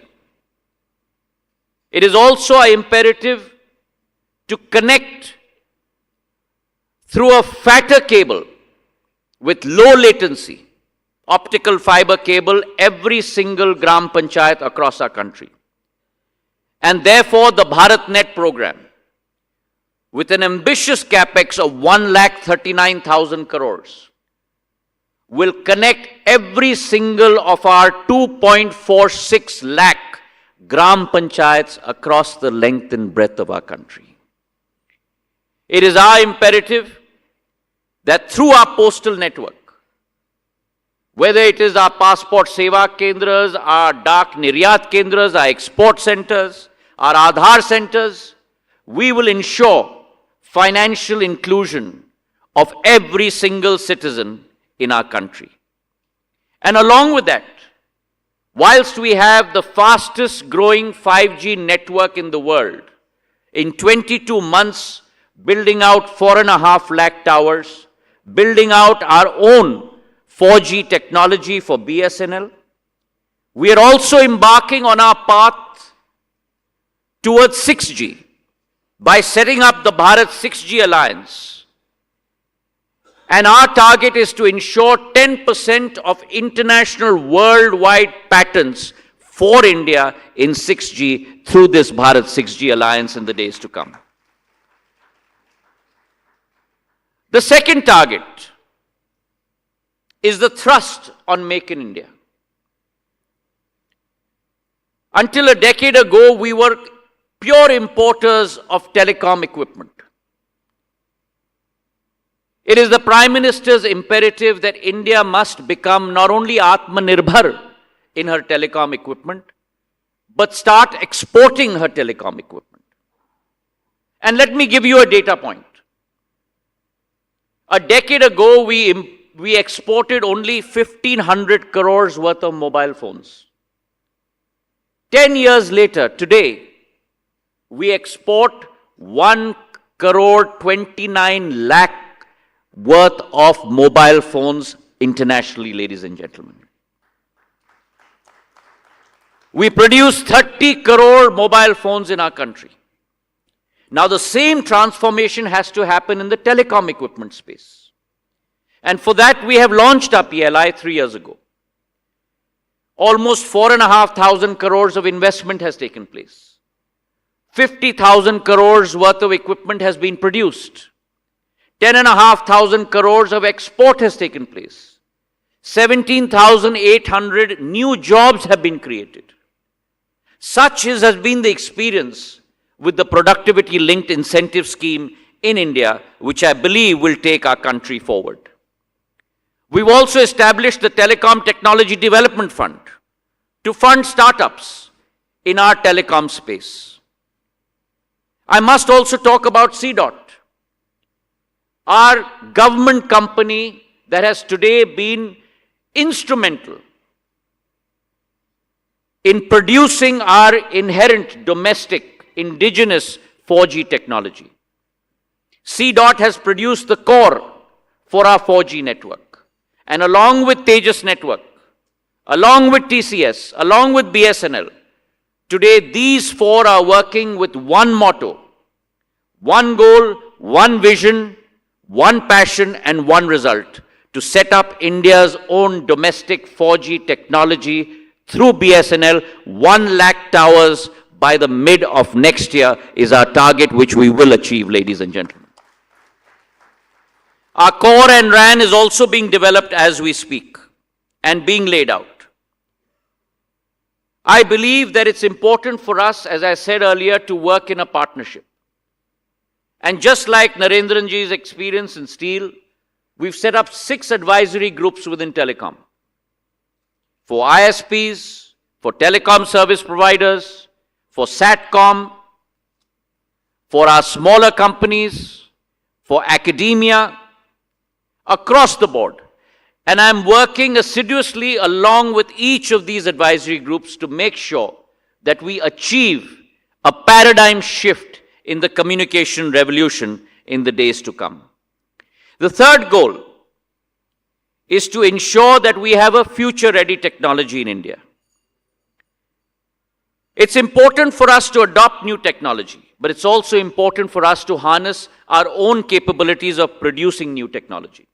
it is also imperative to connect through a fatter cable with low latency, optical fiber cable, every single Gram Panchayat across our country. And therefore, the BharatNet program, with an ambitious capex of 1,39,000 crores, will connect every single of our 2.46 lakh gram panchayats across the length and breadth of our country. It is our imperative that through our postal network, whether it is our passport seva kendras, our dak niryat kendras, our export centers, our Aadhaar centers, we will ensure financial inclusion of every single citizen in our country. And along with that, whilst we have the fastest growing 5G network in the world, in 22 months, building out 4.5 lakh towers, building out our own 4G technology for BSNL, we are also embarking on our path towards 6G by setting up the Bharat 6G Alliance. And our target is to ensure 10% of international worldwide patents for India in 6G through this Bharat 6G Alliance in the days to come. The second target is the thrust on Make in India. Until a decade ago, we were pure importers of telecom equipment. It is the Prime Minister's imperative that India must become not only Atmanirbhar in her telecom equipment, but start exporting her telecom equipment. And let me give you a data point. A decade ago, we exported only 1,500 crores worth of mobile phones. 10 years later, today, we export 1 crore 29 lakh worth of mobile phones internationally, ladies and gentlemen. We produce 30 crore mobile phones in our country. Now, the same transformation has to happen in the telecom equipment space. And for that, we have launched our PLI 3 years ago. Almost 4,500 crores of investment has taken place. 50,000 crores worth of equipment has been produced. 10,500 crores of export has taken place. 17,800 new jobs have been created. Such has been the experience with the productivity-linked incentive scheme in India, which I believe will take our country forward. We've also established the Telecom Technology Development Fund to fund startups in our telecom space. I must also talk about CDOT, our government company that has today been instrumental in producing our inherent domestic indigenous 4G technology. CDOT has produced the core for our 4G network. And along with Tejas network, along with TCS, along with BSNL, today these four are working with one motto, one goal, one vision, one passion and one result to set up India's own domestic 4G technology through BSNL. 1 lakh towers by the mid of next year is our target, which we will achieve, ladies and gentlemen. Our core and RAN is also being developed as we speak and being laid out. I believe that it's important for us, as I said earlier, to work in a partnership. And just like Narendran ji's experience in steel, we've set up 6 advisory groups within telecom. For ISPs, for telecom service providers, for SATCOM, for our smaller companies, for academia, across the board. And I'm working assiduously along with each of these advisory groups to make sure that we achieve a paradigm shift in the communication revolution in the days to come. The third goal is to ensure that we have a future-ready technology in India. It's important for us to adopt new technology, but it's also important for us to harness our own capabilities of producing new technology.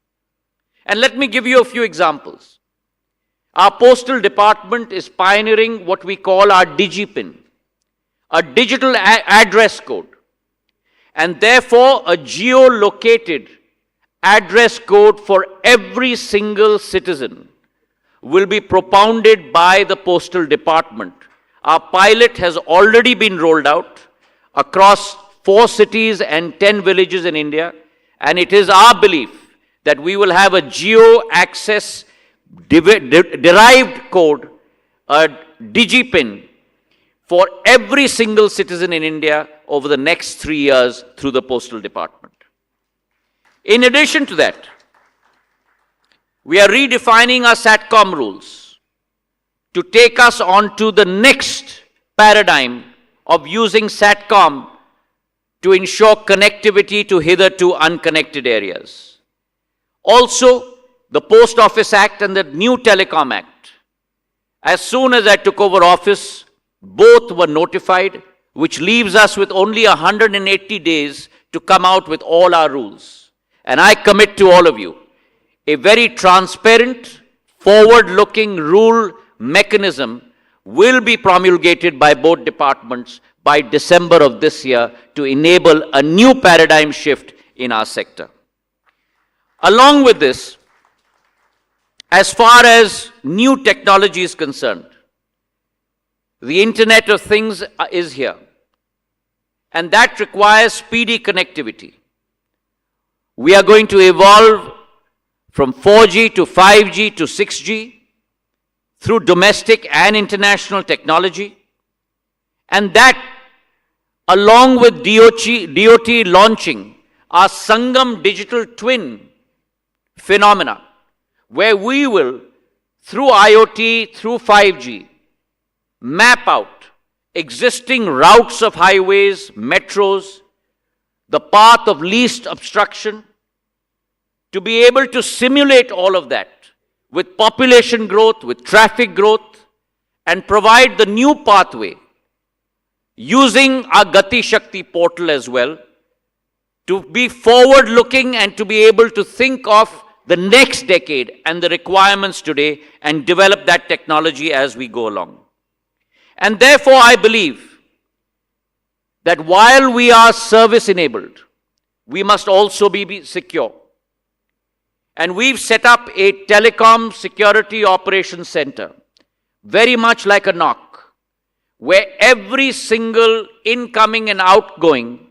And let me give you a few examples. Our postal department is pioneering what we call our DigiPin, a digital address code. and therefore a geolocated address code for every single citizen will be propounded by the Postal Department. Our pilot has already been rolled out across 4 cities and 10 villages in India, and it is our belief that we will have a geo-access derived code, a DigiPin, for every single citizen in India over the next 3 years through the Postal Department. In addition to that, we are redefining our SATCOM rules to take us on to the next paradigm of using SATCOM to ensure connectivity to hitherto unconnected areas. Also, the Post Office Act and the new Telecom Act. As soon as I took over office, both were notified, which leaves us with only 180 days to come out with all our rules. And I commit to all of you, a very transparent, forward-looking rule mechanism will be promulgated by both departments by December of this year to enable a new paradigm shift in our sector. Along with this, as far as new technology is concerned, the Internet of Things is here, and that requires speedy connectivity. We are going to evolve from 4G to 5G to 6G through domestic and international technology, and that, along with DOT launching our Sangam digital twin phenomena, where we will, through IoT, through 5G, map out existing routes of highways, metros, the path of least obstruction, to be able to simulate all of that with population growth, with traffic growth, and provide the new pathway using our Gati Shakti portal as well, to be forward-looking and to be able to think of the next decade and the requirements today and develop that technology as we go along. And therefore, I believe that while we are service-enabled, we must also be secure. And we've set up a telecom security operations center, very much like a NOC, where every single incoming and outgoing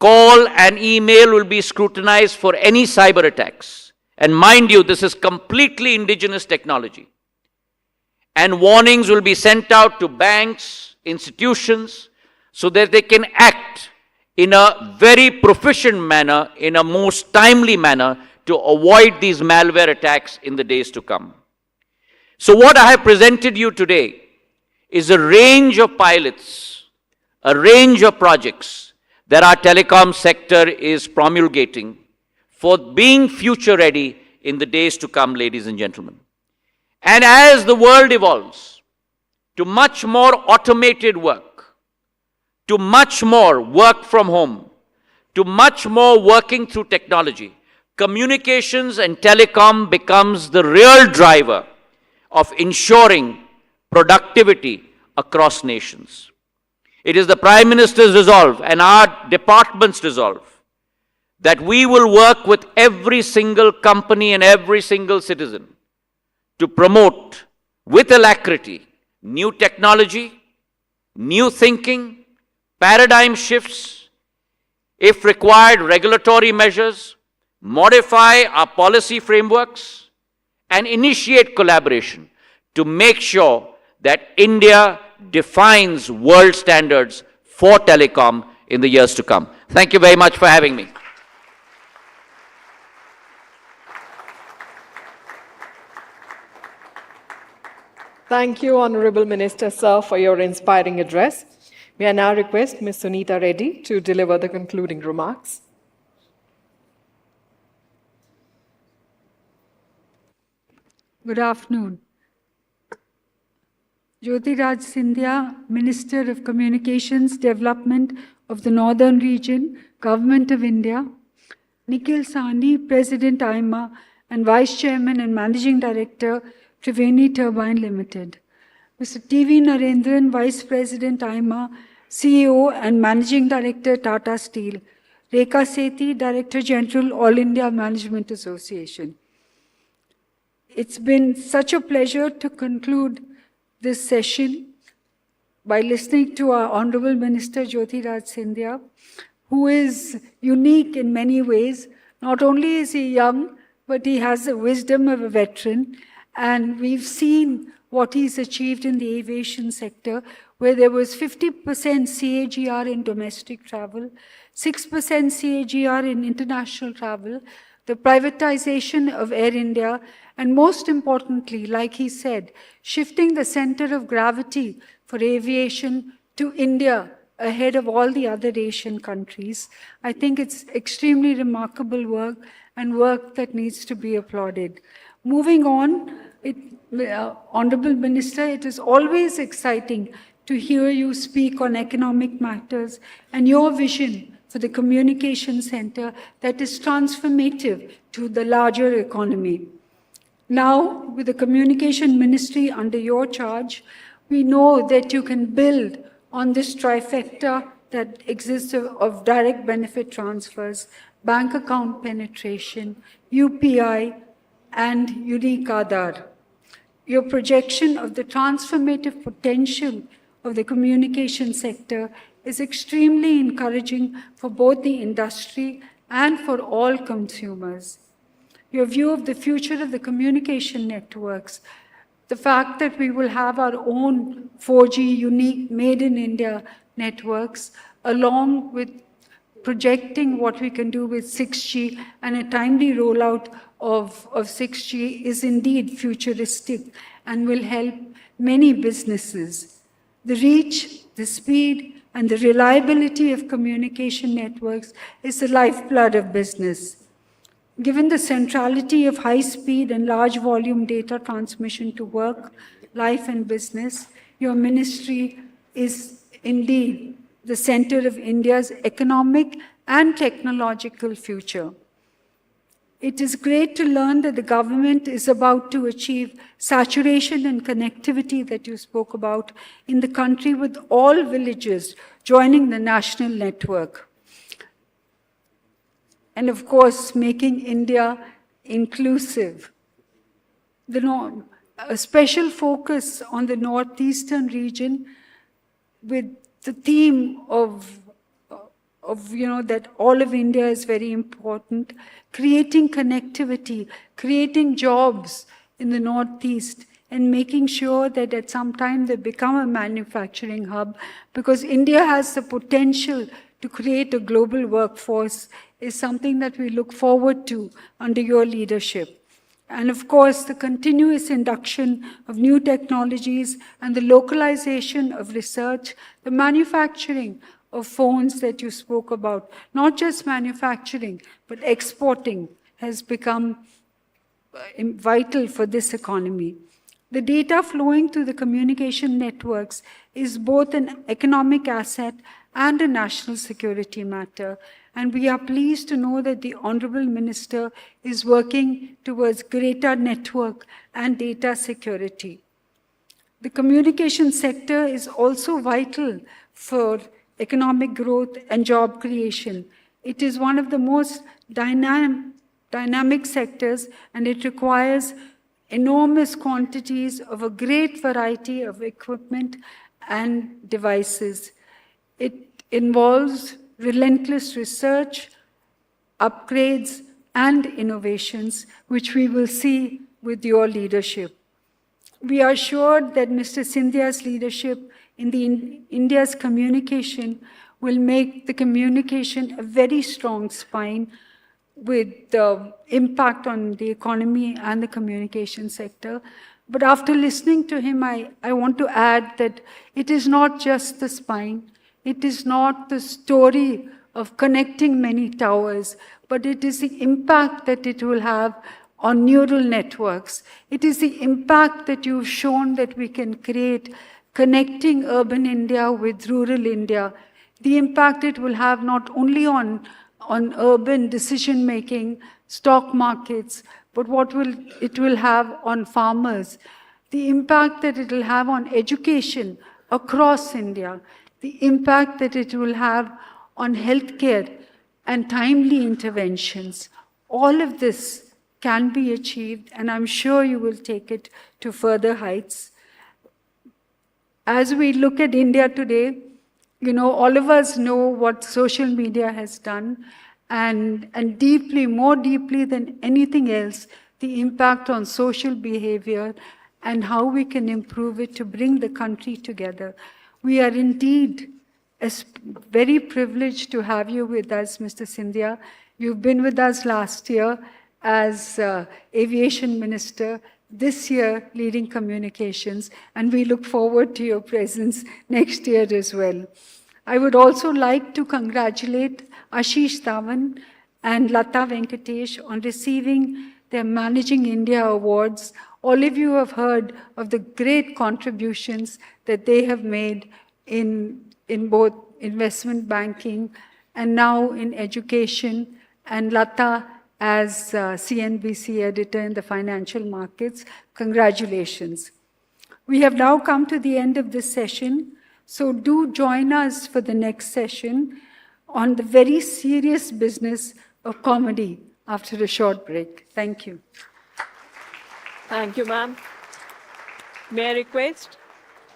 call and email will be scrutinized for any cyber attacks. And mind you, this is completely indigenous technology. And warnings will be sent out to banks, institutions, so that they can act in a very proficient manner, in a most timely manner, to avoid these malware attacks in the days to come. So what I have presented you today is a range of pilots, a range of projects that our telecom sector is promulgating for being future ready in the days to come, ladies and gentlemen. And as the world evolves to much more automated work, to much more work from home, to much more working through technology, communications and telecom becomes the real driver of ensuring productivity across nations. It is the Prime Minister's resolve and our department's resolve that we will work with every single company and every single citizen to promote with alacrity new technology, new thinking, paradigm shifts, if required, regulatory measures, modify our policy frameworks, and initiate collaboration to make sure that India defines world standards for telecom in the years to come. Thank you very much for having me. Thank you, Honorable Minister, sir, for your inspiring address. May I now request Ms. Suneeta Reddy to deliver the concluding remarks. Good afternoon. Jyotiraditya, Minister of Communications Development of the Northern Region, Government of India. Nikhil, President AIMA and Vice Chairman and Managing Director, Triveni Turbine Limited. Mr. T.V. Narendran, Vice President AIMA CEO and Managing Director, Tata Steel, Rekha Sethi, Director General, All India Management Association. It's been such a pleasure to conclude this session by listening to our Honorable Minister Jyotiraditya, who is unique in many ways. Not only is he young, but he has the wisdom of a veteran. And we've seen what he's achieved in the aviation sector, where there was 50% CAGR in domestic travel, 6% CAGR in international travel, the privatization of Air India, and most importantly, like he said, shifting the center of gravity for aviation to India ahead of all the other Asian countries. I think it's extremely remarkable work and work that needs to be applauded. Moving on, Honorable Minister, it is always exciting to hear you speak on economic matters and your vision for the communication center that is transformative to the larger economy. Now, with the communication ministry under your charge, we know that you can build on this trifecta that exists of direct benefit transfers, bank account penetration, UPI, and unique Aadhaar. Your projection of the transformative potential of the communication sector is extremely encouraging for both the industry and for all consumers. Your view of the future of the communication networks, the fact that we will have our own 4G unique made in India networks, along with projecting what we can do with 6G and a timely rollout of 6G is indeed futuristic and will help many businesses. The reach, the speed, and the reliability of communication networks is the lifeblood of business. Given the centrality of high-speed and large-volume data transmission to work, life, and business, your ministry is indeed the center of India's economic and technological future. It is great to learn that the government is about to achieve saturation and connectivity that you spoke about in the country, with all villages joining the national network. And of course, making India inclusive. A special focus on the northeastern region with the theme of that all of India is very important, creating connectivity, creating jobs in the northeast, and making sure that at some time they become a manufacturing hub, because India has the potential to create a global workforce, is something that we look forward to under your leadership. And of course, the continuous induction of new technologies and the localization of research, the manufacturing of phones that you spoke about, not just manufacturing, but exporting has become vital for this economy. The data flowing through the communication networks is both an economic asset and a national security matter. And we are pleased to know that the Honorable Minister is working towards greater network and data security. The communication sector is also vital for economic growth and job creation. It is one of the most dynamic sectors, and it requires enormous quantities of a great variety of equipment and devices. It involves relentless research, upgrades, and innovations, which we will see with your leadership. We are sure that Mr. Scindia's leadership in India's communication will make the communication a very strong spine with the impact on the economy and the communication sector. But after listening to him, I want to add that it is not just the spine, it is not the story of connecting many towers, but it is the impact that it will have on neural networks. It is the impact that you've shown that we can create, connecting urban India with rural India. The impact it will have not only on urban decision-making, stock markets, but what it will have on farmers. The impact that it will have on education across India. the impact that it will have on healthcare and timely interventions. All of this can be achieved, and I'm sure you will take it to further heights. As we look at India today, you know, all of us know what social media has done, and deeply, more deeply than anything else, the impact on social behavior and how we can improve it to bring the country together. We are indeed very privileged to have you with us, Mr. Scindia. You've been with us last year as Aviation Minister, this year leading communications, and we look forward to your presence next year as well. I would also like to congratulate Ashish, Dhawan and Latha Venkatesh on receiving their Managing India Awards. All of you have heard of the great contributions that they have made in both investment banking and now in education, and Latha as CNBC editor in the financial markets. Congratulations. We have now come to the end of this session, so do join us for the next session on the very serious business of comedy after a short break. Thank you. Thank you, ma'am. May I request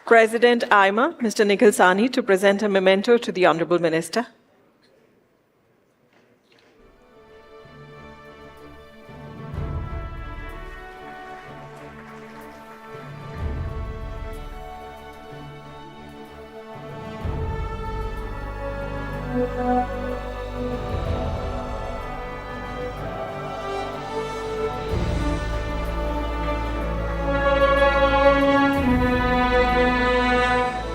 President AIMA, Mr. Nikhil Sawhney, to present a memento to the Honorable Minister.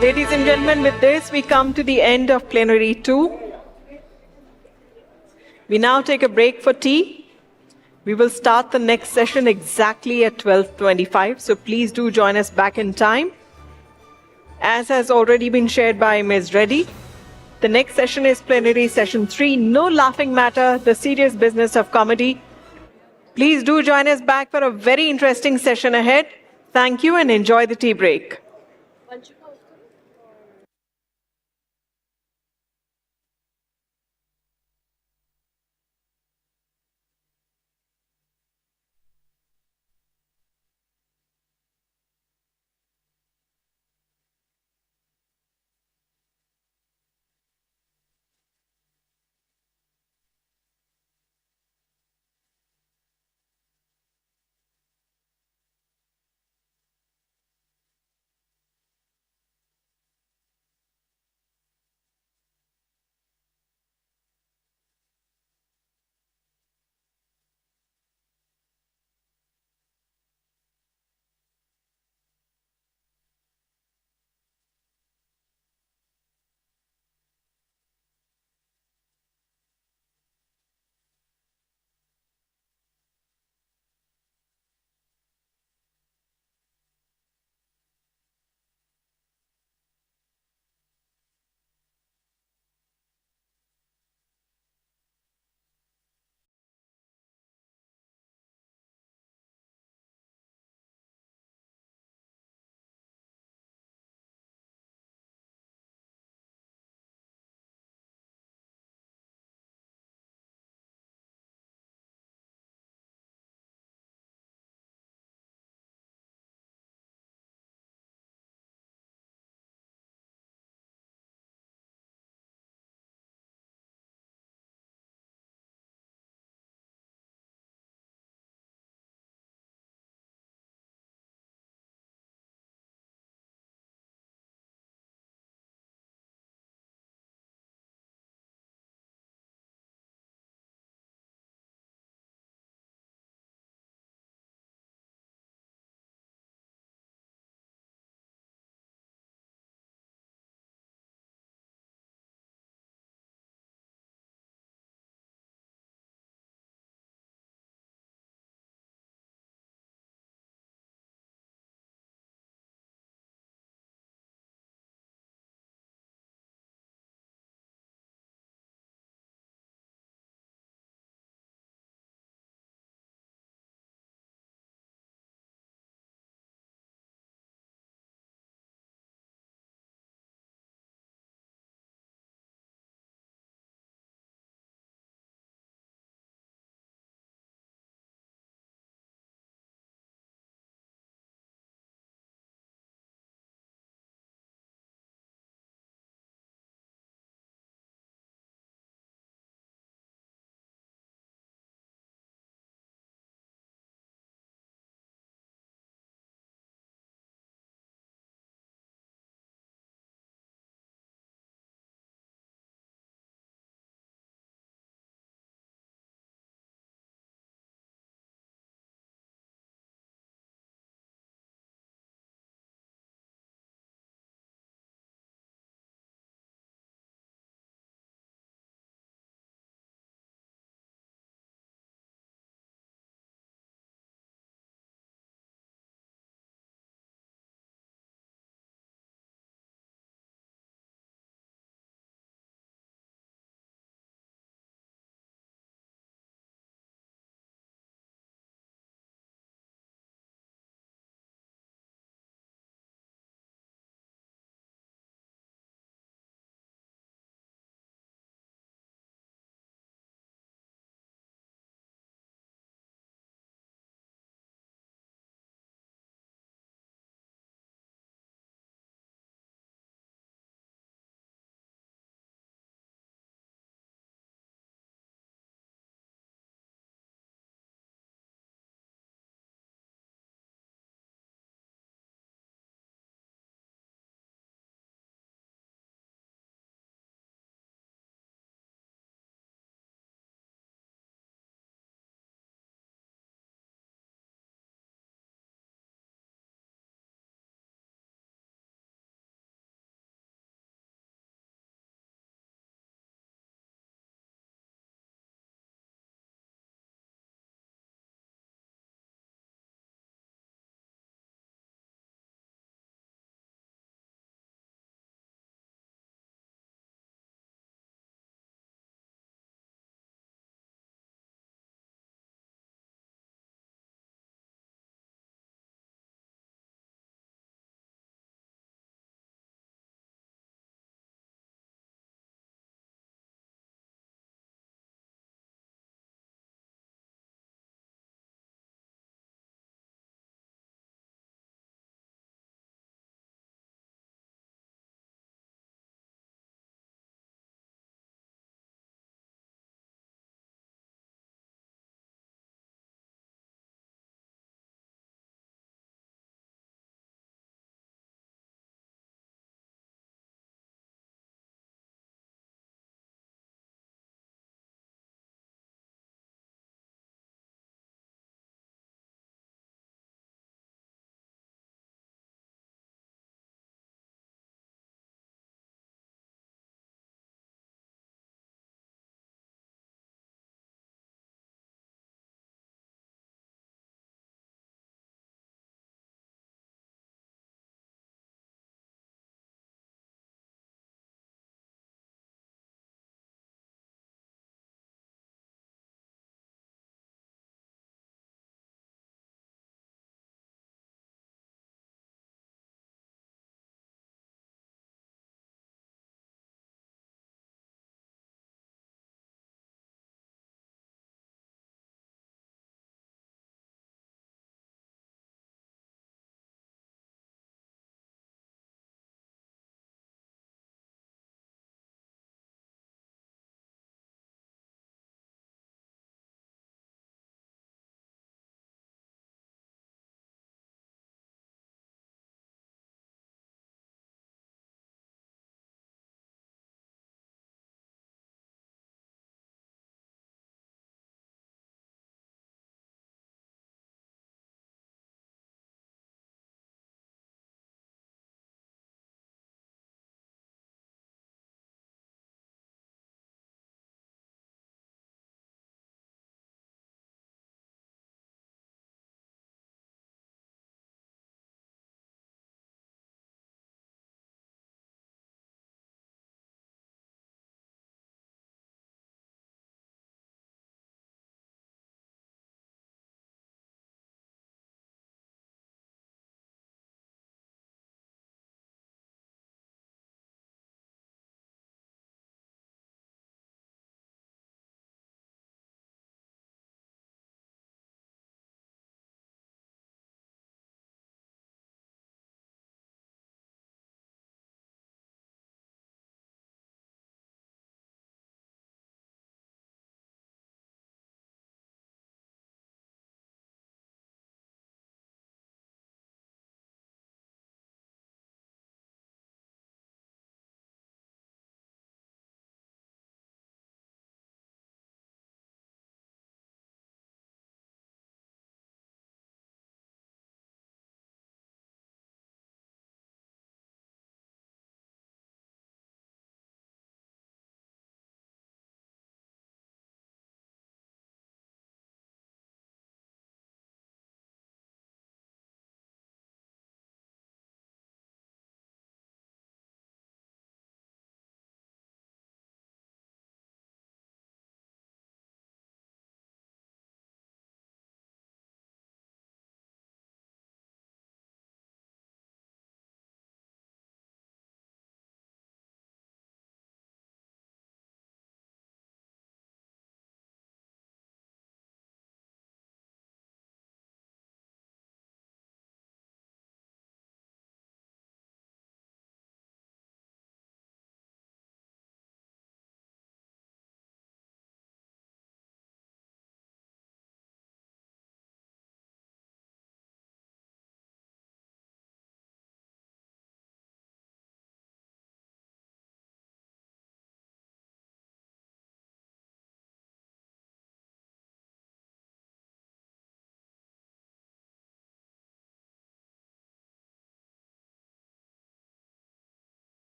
Ladies and gentlemen, with this, we come to the end of Plenary 2. We now take a break for tea. We will start the next session exactly at 12:25, so please do join us back in time. As has already been shared by Ms. Reddy, the next session is Plenary Session 3, No Laughing Matter, the Serious Business of Comedy. Please do join us back for a very interesting session ahead. Thank you and enjoy the tea break.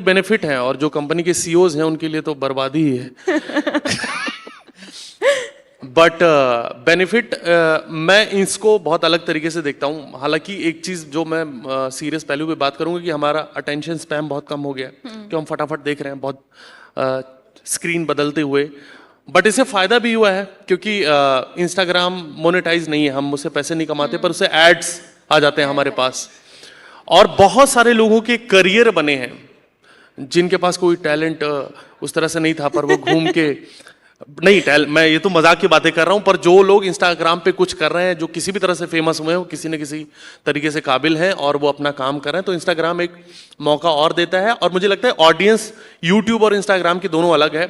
Benefit हैं और जो company के CEOs हैं उनके लिए तो बर्बादी ही है। बट बेनिफिट मैं इसको बहुत अलग तरीके से देखता हूँ। हालांकि एक चीज़ जो मैं सीरियस पहलू पे बात करूँगा कि हमारा अटेंशन स्पैम बहुत कम हो गया है, कि हम फटाफट देख रहे हैं बहुत स्क्रीन बदलते हुए। बट इससे फ़ायदा भी हुआ है क्योंकि इंस्टाग्राम मोनेटाइज नहीं है, हम उससे पैसे नहीं कमाते, पर उससे एड्स आ जाते हैं हमारे पास। और बहुत सारे लोगों के करियर बने हैं जिनके पास कोई टैलेंट उस तरह से नहीं था, पर वो घूम के नहीं मैं ये तो मजाक की बातें कर रहा हूँ, पर जो लोग इंस्टाग्राम पे कुछ कर रहे हैं, जो किसी भी तरह से फेमस हुए हैं, वो किसी न किसी तरीके से काबिल हैं और वो अपना काम कर रहे हैं। तो इंस्टाग्राम एक मौका और देता है। और मुझे लगता है ऑडियंस यूट्यूब और इंस्टाग्राम की दोनों अलग है।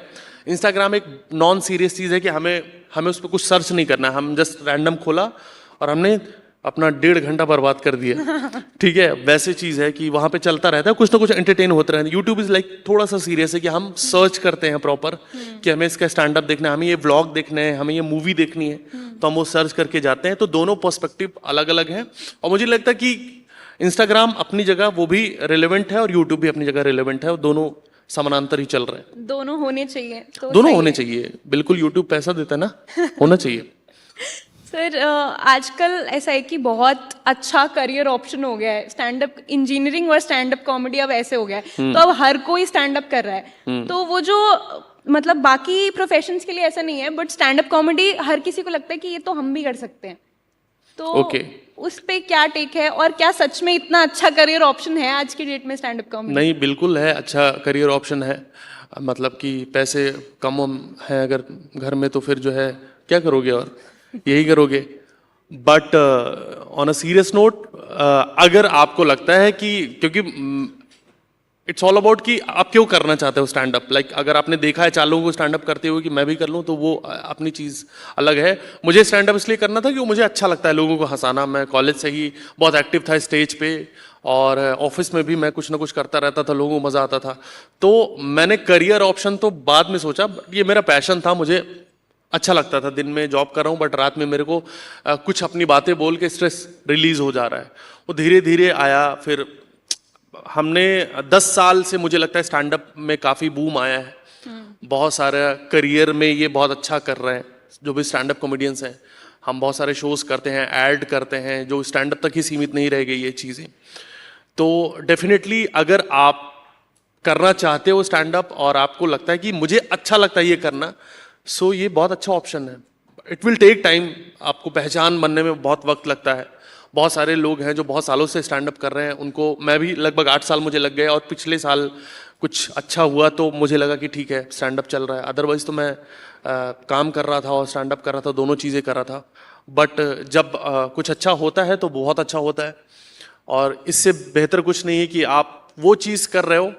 इंस्टाग्राम एक नॉन सीरियस चीज़ है कि हमें उस पर कुछ सर्च नहीं करना है, हम जस्ट रैंडम खोला और हमने अपना 1.5 घंटा बर्बाद कर दिया। ठीक है, वैसे चीज़ है कि वहाँ पे चलता रहता है, कुछ ना कुछ एंटरटेन होते रहते हैं। यूट्यूब इज़ लाइक थोड़ा सा सीरियस है कि हम सर्च करते हैं प्रॉपर कि हमें इसका स्टैंड अप देखना है, हमें ये व्लॉग देखना है, हमें ये मूवी देखनी है, तो हम वो सर्च करके जाते हैं। तो दोनों पर्सपेक्टिव अलग अलग हैं और मुझे लगता है कि इंस्टाग्राम अपनी जगह वो भी रिलेवेंट है और यूट्यूब भी अपनी जगह रिलेवेंट है और दोनों समानांतर ही चल रहे हैं। दोनों होने चाहिए तो दोनों होने चाहिए, बिल्कुल। यूट्यूब पैसा देता है ना, होना चाहिए। सर आजकल ऐसा है कि बहुत अच्छा करियर ऑप्शन हो गया है, स्टैंड अप इंजीनियरिंग और स्टैंड अप कॉमेडी अब ऐसे हो गया है, तो अब हर कोई स्टैंड अप कर रहा है। तो वो जो मतलब बाकी प्रोफेशंस के लिए ऐसा नहीं है, बट स्टैंड अप कॉमेडी हर किसी को लगता है कि ये तो हम भी कर सकते हैं। तो उस पे क्या टेक है और क्या सच में इतना अच्छा करियर ऑप्शन है आज की डेट में स्टैंड अप कॉमेडी? नहीं, बिल्कुल है, अच्छा करियर ऑप्शन है। मतलब कि पैसे कम हैं अगर घर में, तो फिर जो है क्या करोगे और यही करोगे। But on a serious note, अगर आपको लगता है कि क्योंकि इट्स ऑल अबाउट कि आप क्यों करना चाहते हो स्टैंड अप। लाइक अगर आपने देखा है 4 लोगों को स्टैंड अप करते हुए कि मैं भी कर लूँ, तो वो अपनी चीज़ अलग है। मुझे स्टैंड अप इसलिए करना था कि मुझे अच्छा लगता है लोगों को हंसाना। मैं कॉलेज से ही बहुत एक्टिव था स्टेज पे और ऑफिस में भी मैं कुछ ना कुछ करता रहता था, लोगों को मज़ा आता था। तो मैंने करियर ऑप्शन तो बाद में सोचा, ये मेरा पैशन था, मुझे अच्छा लगता था। दिन में जॉब कर रहा हूँ बट रात में मेरे को कुछ अपनी बातें बोल के स्ट्रेस रिलीज हो जा रहा है। वो धीरे धीरे आया। फिर हमने 10 साल से मुझे लगता है स्टैंड अप में काफ़ी बूम आया है। बहुत सारे करियर में ये बहुत अच्छा कर रहे हैं जो भी स्टैंड अप कॉमेडियंस हैं। हम बहुत सारे शोज़ करते हैं, ऐड करते हैं, जो स्टैंड अप तक ही सीमित नहीं रह गई ये चीज़ें। तो डेफिनेटली अगर आप करना चाहते हो स्टैंड अप और आपको लगता है कि मुझे अच्छा लगता है ये करना, सो ये बहुत अच्छा ऑप्शन है। इट विल टेक टाइम, आपको पहचान बनने में बहुत वक्त लगता है। बहुत सारे लोग हैं जो बहुत सालों से स्टैंड अप कर रहे हैं, उनको मैं भी लगभग 8 साल मुझे लग गए और पिछले साल कुछ अच्छा हुआ तो मुझे लगा कि ठीक है स्टैंड अप चल रहा है। अदरवाइज तो मैं काम कर रहा था और स्टैंड अप कर रहा था, दोनों चीज़ें कर रहा था। बट जब कुछ अच्छा होता है तो बहुत अच्छा होता है और इससे बेहतर कुछ नहीं है कि आप वो चीज़ कर रहे हो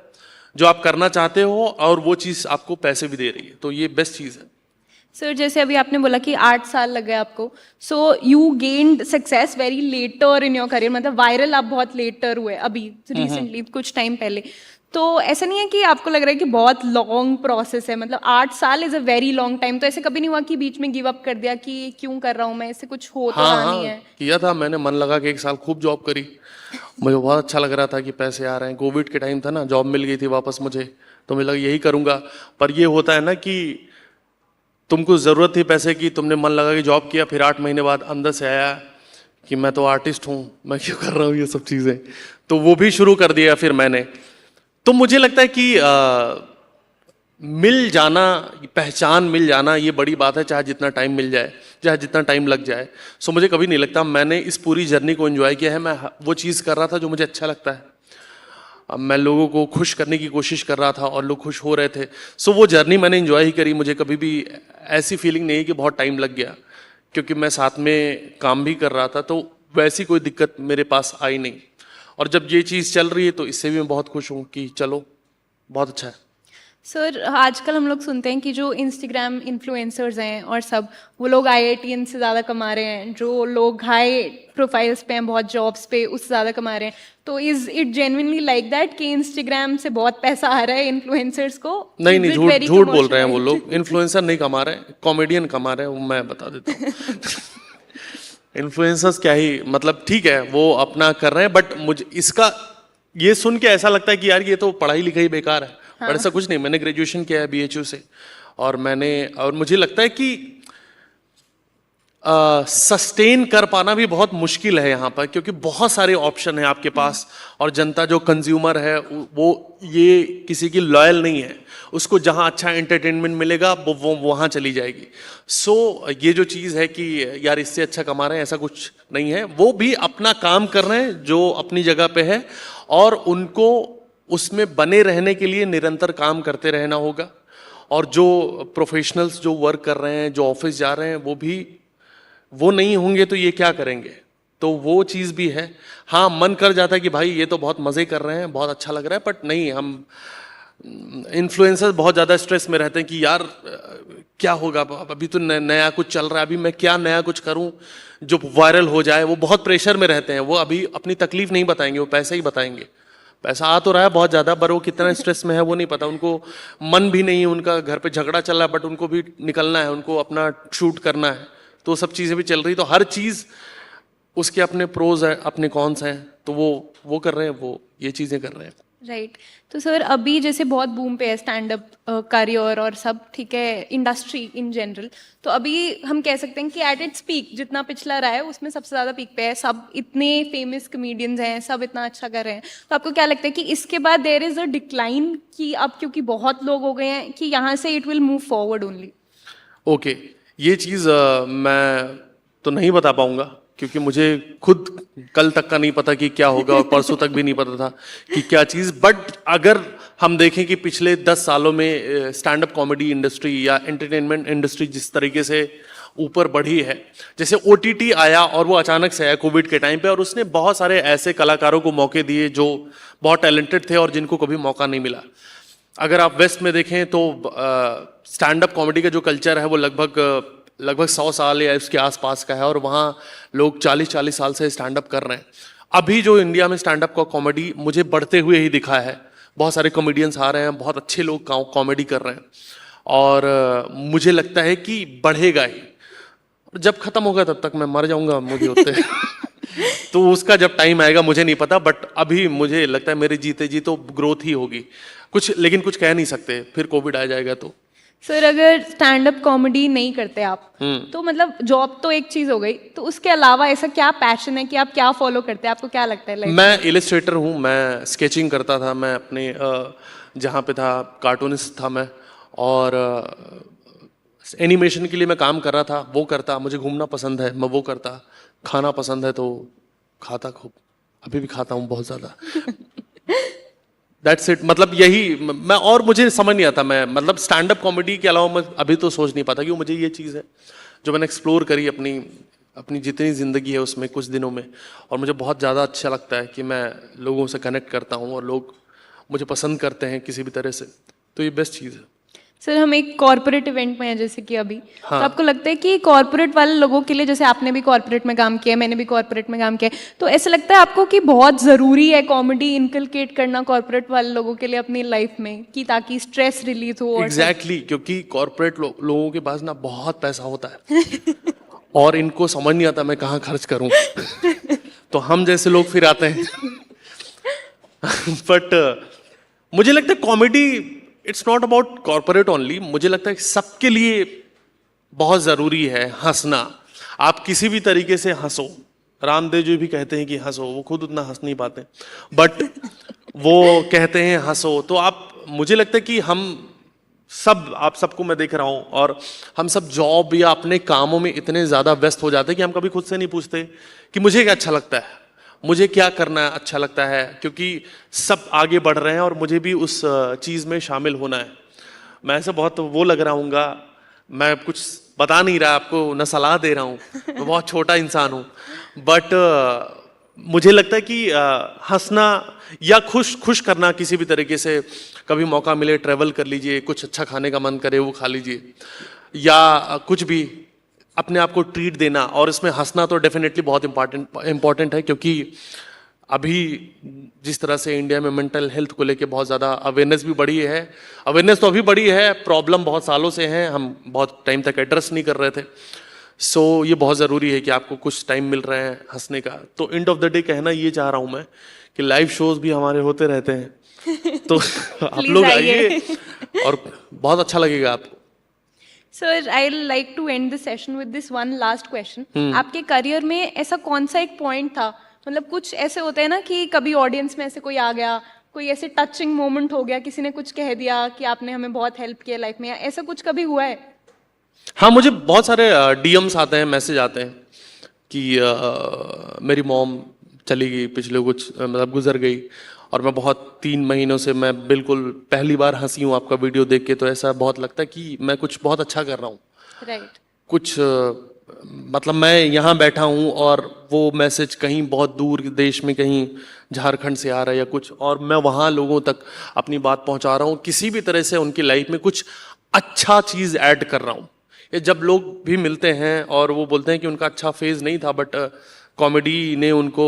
जो आप करना चाहते हो और वो चीज़ आपको पैसे भी दे रही है, तो ये बेस्ट चीज़ है। सर जैसे अभी आपने बोला कि 8 साल लग गए आपको, so you gained success very later in your career, मतलब वायरल आप बहुत लेटर हुए अभी रिसेंटली कुछ टाइम पहले। तो ऐसा नहीं है कि आपको लग रहा है कि बहुत लॉन्ग प्रोसेस है? मतलब 8 साल is a very long time. तो ऐसे कभी नहीं हुआ कि बीच में गिव अप कर दिया कि क्यों कर रहा हूँ मैं, इससे कुछ हो तो नहीं है? किया था मैंने, मन लगा कि 1 साल खूब जॉब करी, मुझे बहुत अच्छा लग रहा था कि पैसे आ रहे हैं। कोविड के टाइम था ना, जॉब मिल गई थी वापस मुझे, तो मुझे लगा यही करूँगा। पर ये होता है ना कि तुमको ज़रूरत थी पैसे की, तुमने मन लगा कि जॉब किया, फिर 8 महीने बाद अंदर से आया कि मैं तो आर्टिस्ट हूँ, मैं क्यों कर रहा हूँ ये सब चीज़ें। तो वो भी शुरू कर दिया फिर मैंने। तो मुझे लगता है कि मिल जाना, पहचान मिल जाना ये बड़ी बात है, चाहे जितना टाइम मिल जाए, चाहे जितना टाइम लग जाए। सो मुझे कभी नहीं लगता, मैंने इस पूरी जर्नी को एंजॉय किया है। मैं वो चीज़ कर रहा था जो मुझे अच्छा लगता है। मैं लोगों को खुश करने की कोशिश कर रहा था और लोग खुश हो रहे थे। सो वो जर्नी मैंने एंजॉय ही करी। मुझे कभी भी ऐसी फीलिंग नहीं है कि बहुत टाइम लग गया, क्योंकि मैं साथ में काम भी कर रहा था, तो वैसी कोई दिक्कत मेरे पास आई नहीं। और जब ये चीज़ चल रही है तो इससे भी मैं बहुत खुश हूँ कि चलो बहुत अच्छा है। सर आजकल हम लोग सुनते हैं कि जो इंस्टाग्राम इन्फ्लुएंसर्स हैं और सब, वो लोग IITN से ज़्यादा कमा रहे हैं, जो लोग हाई प्रोफाइल्स पे हैं, बहुत जॉब्स पे, उससे ज़्यादा कमा रहे हैं। तो is it genuinely like that कि इंस्टाग्राम से बहुत पैसा आ रहा है इन्फ्लुएंसर्स को? नहीं, झूठ बोल रहे हैं वो लोग। इन्फ्लुएंसर नहीं कमा रहे हैं, कॉमेडियन कमा रहे हैं, वो मैं बता देता हूँ। इन्फ्लुएंसर्स क्या ही, मतलब ठीक है वो अपना कर रहे हैं, बट मुझे इसका ये सुन के ऐसा लगता है कि यार ये तो पढ़ाई लिखाई बेकार है, पर ऐसा कुछ नहीं। मैंने ग्रेजुएशन किया है BHU से, और मुझे लगता है कि सस्टेन कर पाना भी बहुत मुश्किल है यहाँ पर, क्योंकि बहुत सारे ऑप्शन है आपके पास, और जनता जो कंज्यूमर है वो ये किसी की लॉयल नहीं है, उसको जहाँ अच्छा एंटरटेनमेंट मिलेगा वो वहाँ चली जाएगी। सो ये जो चीज़ है कि यार इससे अच्छा कमा रहे हैं, ऐसा कुछ नहीं है। वो भी अपना काम कर रहे हैं जो अपनी जगह पे है, और उनको उसमें बने रहने के लिए निरंतर काम करते रहना होगा। और जो प्रोफेशनल्स जो वर्क कर रहे हैं, जो ऑफिस जा रहे हैं, वो नहीं होंगे तो ये क्या करेंगे, तो वो चीज़ भी है। हाँ, मन कर जाता है कि भाई ये तो बहुत मज़े कर रहे हैं, बहुत अच्छा लग रहा है, बट नहीं, हम इन्फ्लुएंसर्स बहुत ज़्यादा स्ट्रेस में रहते हैं कि यार क्या होगा, अभी तो नया कुछ चल रहा है, अभी मैं क्या नया कुछ करूं जो वायरल हो जाए। वो बहुत प्रेशर में रहते हैं, वो अभी अपनी तकलीफ नहीं बताएंगे, वो पैसे ही बताएंगे। पैसा आ तो रहा है बहुत ज़्यादा, पर वो कितना स्ट्रेस में है वो नहीं पता। उनको मन भी नहीं है, उनका घर पे झगड़ा चल रहा है, बट उनको भी निकलना है, उनको अपना शूट करना है, तो सब चीज़ें भी चल रही। तो हर चीज़ उसके अपने प्रोज है, अपने कॉन्स हैं, तो वो कर रहे हैं, वो ये चीज़ें कर रहे हैं। राइट तो सर अभी जैसे बहुत बूम पे है स्टैंड अप करियर और सब, ठीक है, इंडस्ट्री इन जनरल, तो अभी हम कह सकते हैं कि एट इट्स पीक जितना पिछला रहा है उसमें सबसे ज़्यादा पीक पे है। सब इतने फेमस कमेडियंस हैं, सब इतना अच्छा कर रहे हैं, तो आपको क्या लगता है कि इसके बाद देयर इज़ अ डिक्लाइन, कि अब क्योंकि बहुत लोग हो गए हैं कि यहाँ से it will move forward only? Okay, ये चीज़ मैं तो नहीं बता पाऊंगा, क्योंकि मुझे खुद कल तक का नहीं पता कि क्या होगा, और परसों तक भी नहीं पता था कि क्या चीज़। बट अगर हम देखें कि पिछले 10 सालों में स्टैंड अप कॉमेडी इंडस्ट्री या एंटरटेनमेंट इंडस्ट्री जिस तरीके से ऊपर बढ़ी है, जैसे OTT आया और वो अचानक से आया कोविड के टाइम पे, और उसने बहुत सारे ऐसे कलाकारों को मौके दिए जो बहुत टैलेंटेड थे और जिनको कभी मौका नहीं मिला। अगर आप वेस्ट में देखें तो स्टैंड अप कॉमेडी का जो कल्चर है वो लगभग 100 साल या इसके आसपास का है, और वहाँ लोग 40-40 साल से स्टैंड अप कर रहे हैं। अभी जो इंडिया में स्टैंड अप का कॉमेडी मुझे बढ़ते हुए ही दिखा है, बहुत सारे कॉमेडियंस आ रहे हैं, बहुत अच्छे लोग कॉमेडी कर रहे हैं, और मुझे लगता है कि बढ़ेगा ही। जब खत्म होगा तब तक मैं मर जाऊंगा, मुझे होते तो उसका जब टाइम आएगा मुझे नहीं पता, बट अभी मुझे लगता है मेरे जीते जी तो ग्रोथ ही होगी कुछ, लेकिन कुछ कह नहीं सकते, फिर कोविड आ जाएगा तो। सर अगर स्टैंड अप कॉमेडी नहीं करते आप, तो मतलब जॉब तो एक चीज हो गई, तो उसके अलावा ऐसा क्या पैशन है कि आप क्या फॉलो करते हैं, आपको क्या लगता है लाइफ? मैं इलस्ट्रेटर हूँ, मैं स्केचिंग करता था, मैं अपने जहाँ पे था कार्टूनिस्ट था मैं, और एनिमेशन के लिए मैं काम कर रहा था, वो करता। मुझे घूमना पसंद है, मैं वो करता। खाना पसंद है तो खाता खूब, अभी भी खाता हूँ बहुत ज़्यादा। दैट्स इट, मतलब यही मैं, और मुझे समझ नहीं आता, मैं मतलब स्टैंड अप कॉमेडी के अलावा मैं अभी तो सोच नहीं पाता, क्योंकि मुझे ये चीज़ है जो मैंने एक्सप्लोर करी अपनी जितनी ज़िंदगी है उसमें कुछ दिनों में, और मुझे बहुत ज़्यादा अच्छा लगता है कि मैं लोगों से कनेक्ट करता हूँ और लोग मुझे पसंद करते हैं किसी भी तरह से, तो ये बेस्ट चीज़ है। सर हम एक कॉर्पोरेट इवेंट में हैं जैसे कि अभी, हाँ। तो आपको लगता है कि कॉर्पोरेट वाले लोगों के लिए, जैसे आपने भी कॉर्पोरेट में काम किया, मैंने भी कॉर्पोरेट में काम किया, तो ऐसा लगता है आपको कि बहुत ज़रूरी है कॉमेडी इनकलकेट करना कॉर्पोरेट वाले लोगों के लिए अपनी लाइफ में, कि ताकि स्ट्रेस रिलीज हो? एग्जैक्टली, क्योंकि कॉर्पोरेट लोगों के पास ना बहुत पैसा होता है और इनको समझ नहीं आता मैं कहाँ खर्च करूँ तो हम जैसे लोग फिर आते हैं बट मुझे लगता है comedy it's not about corporate only, मुझे लगता है सबके लिए बहुत ज़रूरी है हंसना। आप किसी भी तरीके से हंसो, रामदेव जी भी कहते हैं कि हंसो, वो खुद उतना हंस नहीं पाते बट वो कहते हैं हंसो, तो आप, मुझे लगता है कि हम सब, आप सबको मैं देख रहा हूँ, और हम सब जॉब या अपने कामों में इतने ज़्यादा व्यस्त हो जाते हैं कि हम कभी खुद से नहीं पूछते कि मुझे क्या अच्छा लगता है, मुझे क्या करना अच्छा लगता है, क्योंकि सब आगे बढ़ रहे हैं और मुझे भी उस चीज़ में शामिल होना है। मैं ऐसे बहुत वो लग रहा हूँगा, मैं कुछ बता नहीं रहा आपको, न सलाह दे रहा हूँ, मैं बहुत छोटा इंसान हूँ, बट मुझे लगता है कि हंसना या खुश करना किसी भी तरीके से, कभी मौका मिले ट्रैवल कर लीजिए, कुछ अच्छा खाने का मन करे वो खा लीजिए, या कुछ भी अपने आप को ट्रीट देना, और इसमें हंसना तो डेफिनेटली बहुत इम्पॉर्टेंट है, क्योंकि अभी जिस तरह से इंडिया में मेंटल हेल्थ को लेके बहुत ज़्यादा अवेयरनेस भी बढ़ी है, अवेयरनेस तो अभी बढ़ी है, प्रॉब्लम बहुत सालों से हैं, हम बहुत टाइम तक एड्रेस नहीं कर रहे थे। सो ये बहुत ज़रूरी है कि आपको कुछ टाइम मिल रहा है हंसने का। तो एंड ऑफ द डे कहना ये चाह रहा हूँ मैं कि लाइव शोज भी हमारे होते रहते हैं, तो आप लोग आइए और बहुत अच्छा लगेगा आपको। Sir, I like to end this session with this one last question. आपके करियर में ऐसा कौन सा एक पॉइंट था, मतलब कुछ ऐसे होते हैं ना कि कभी ऑडियंस में ऐसे कोई आ गया, कोई ऐसे टचिंग मोमेंट हो गया, किसी ने कुछ कह दिया कि आपने हमें बहुत हेल्प किया लाइफ में, ऐसा कुछ कभी हुआ है? हाँ, मुझे बहुत सारे डीएम्स आते हैं, मैसेज आते हैं कि मेरी मॉम चली गई, पिछले कुछ मतलब गुजर गई, और मैं बहुत 3 महीनों से मैं बिल्कुल पहली बार हंसी हूँ आपका वीडियो देख के, तो ऐसा बहुत लगता है कि मैं कुछ बहुत अच्छा कर रहा हूँ। राइट। कुछ मतलब मैं यहाँ बैठा हूँ और वो मैसेज कहीं बहुत दूर देश में, कहीं झारखंड से आ रहा है या कुछ, और मैं वहाँ लोगों तक अपनी बात पहुँचा रहा हूँ, किसी भी तरह से उनकी लाइफ में कुछ अच्छा चीज़ ऐड कर रहा हूँ। ये जब लोग भी मिलते हैं और वो बोलते हैं कि उनका अच्छा फेज नहीं था, बट कॉमेडी ने उनको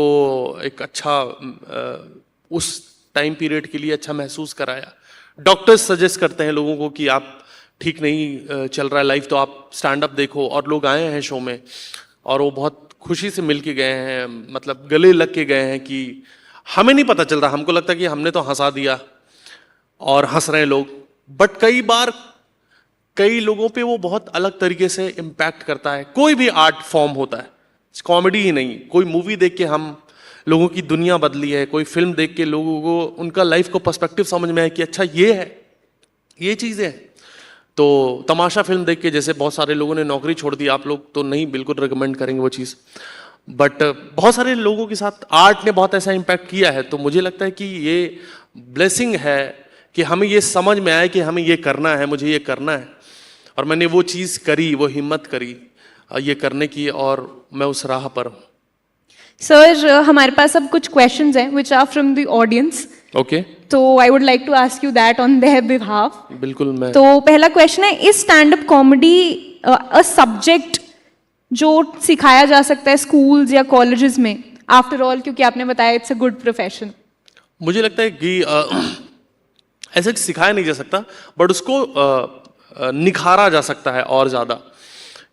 एक अच्छा उस टाइम पीरियड के लिए अच्छा महसूस कराया। डॉक्टर्स सजेस्ट करते हैं लोगों को कि आप ठीक नहीं चल रहा है लाइफ, तो आप स्टैंड अप देखो, और लोग आए हैं शो में और वो बहुत खुशी से मिल के गए हैं, मतलब गले लग के गए हैं कि हमें नहीं पता चल रहा, हमको लगता है कि हमने तो हंसा दिया और हंस रहे हैं लोग, बट कई बार कई लोगों पे वो बहुत अलग तरीके से इम्पैक्ट करता है। कोई भी आर्ट फॉर्म होता है, कॉमेडी ही नहीं, कोई मूवी देख के हम लोगों की दुनिया बदली है, कोई फिल्म देख के लोगों को उनका लाइफ को पर्सपेक्टिव समझ में आया कि अच्छा ये है, ये चीज़ें हैं। तो तमाशा फिल्म देख के जैसे बहुत सारे लोगों ने नौकरी छोड़ दी, आप लोग तो नहीं बिल्कुल रिकमेंड करेंगे वो चीज़, बट बहुत सारे लोगों के साथ आर्ट ने बहुत ऐसा इम्पैक्ट किया है। तो मुझे लगता है कि ये ब्लेसिंग है कि हमें ये समझ में आया कि हमें ये करना है, मुझे ये करना है, और मैंने वो चीज़ करी, वो हिम्मत करी ये करने की, और मैं उस राह पर हूँ। सर, हमारे पास अब कुछ क्वेश्चंस हैं which are from the audience. Okay. तो I would like to ask you that on their behalf. बिल्कुल। मैं तो पहला क्वेश्चन है, इस stand up comedy a subject जो सिखाया जा सकता है स्कूल्स या कॉलेजेस में, आफ्टर ऑल, क्योंकि आपने बताया इट्स अ गुड प्रोफेशन? मुझे लगता है कि ऐसे सिखाया नहीं जा सकता, बट उसको निखारा जा सकता है और ज़्यादा,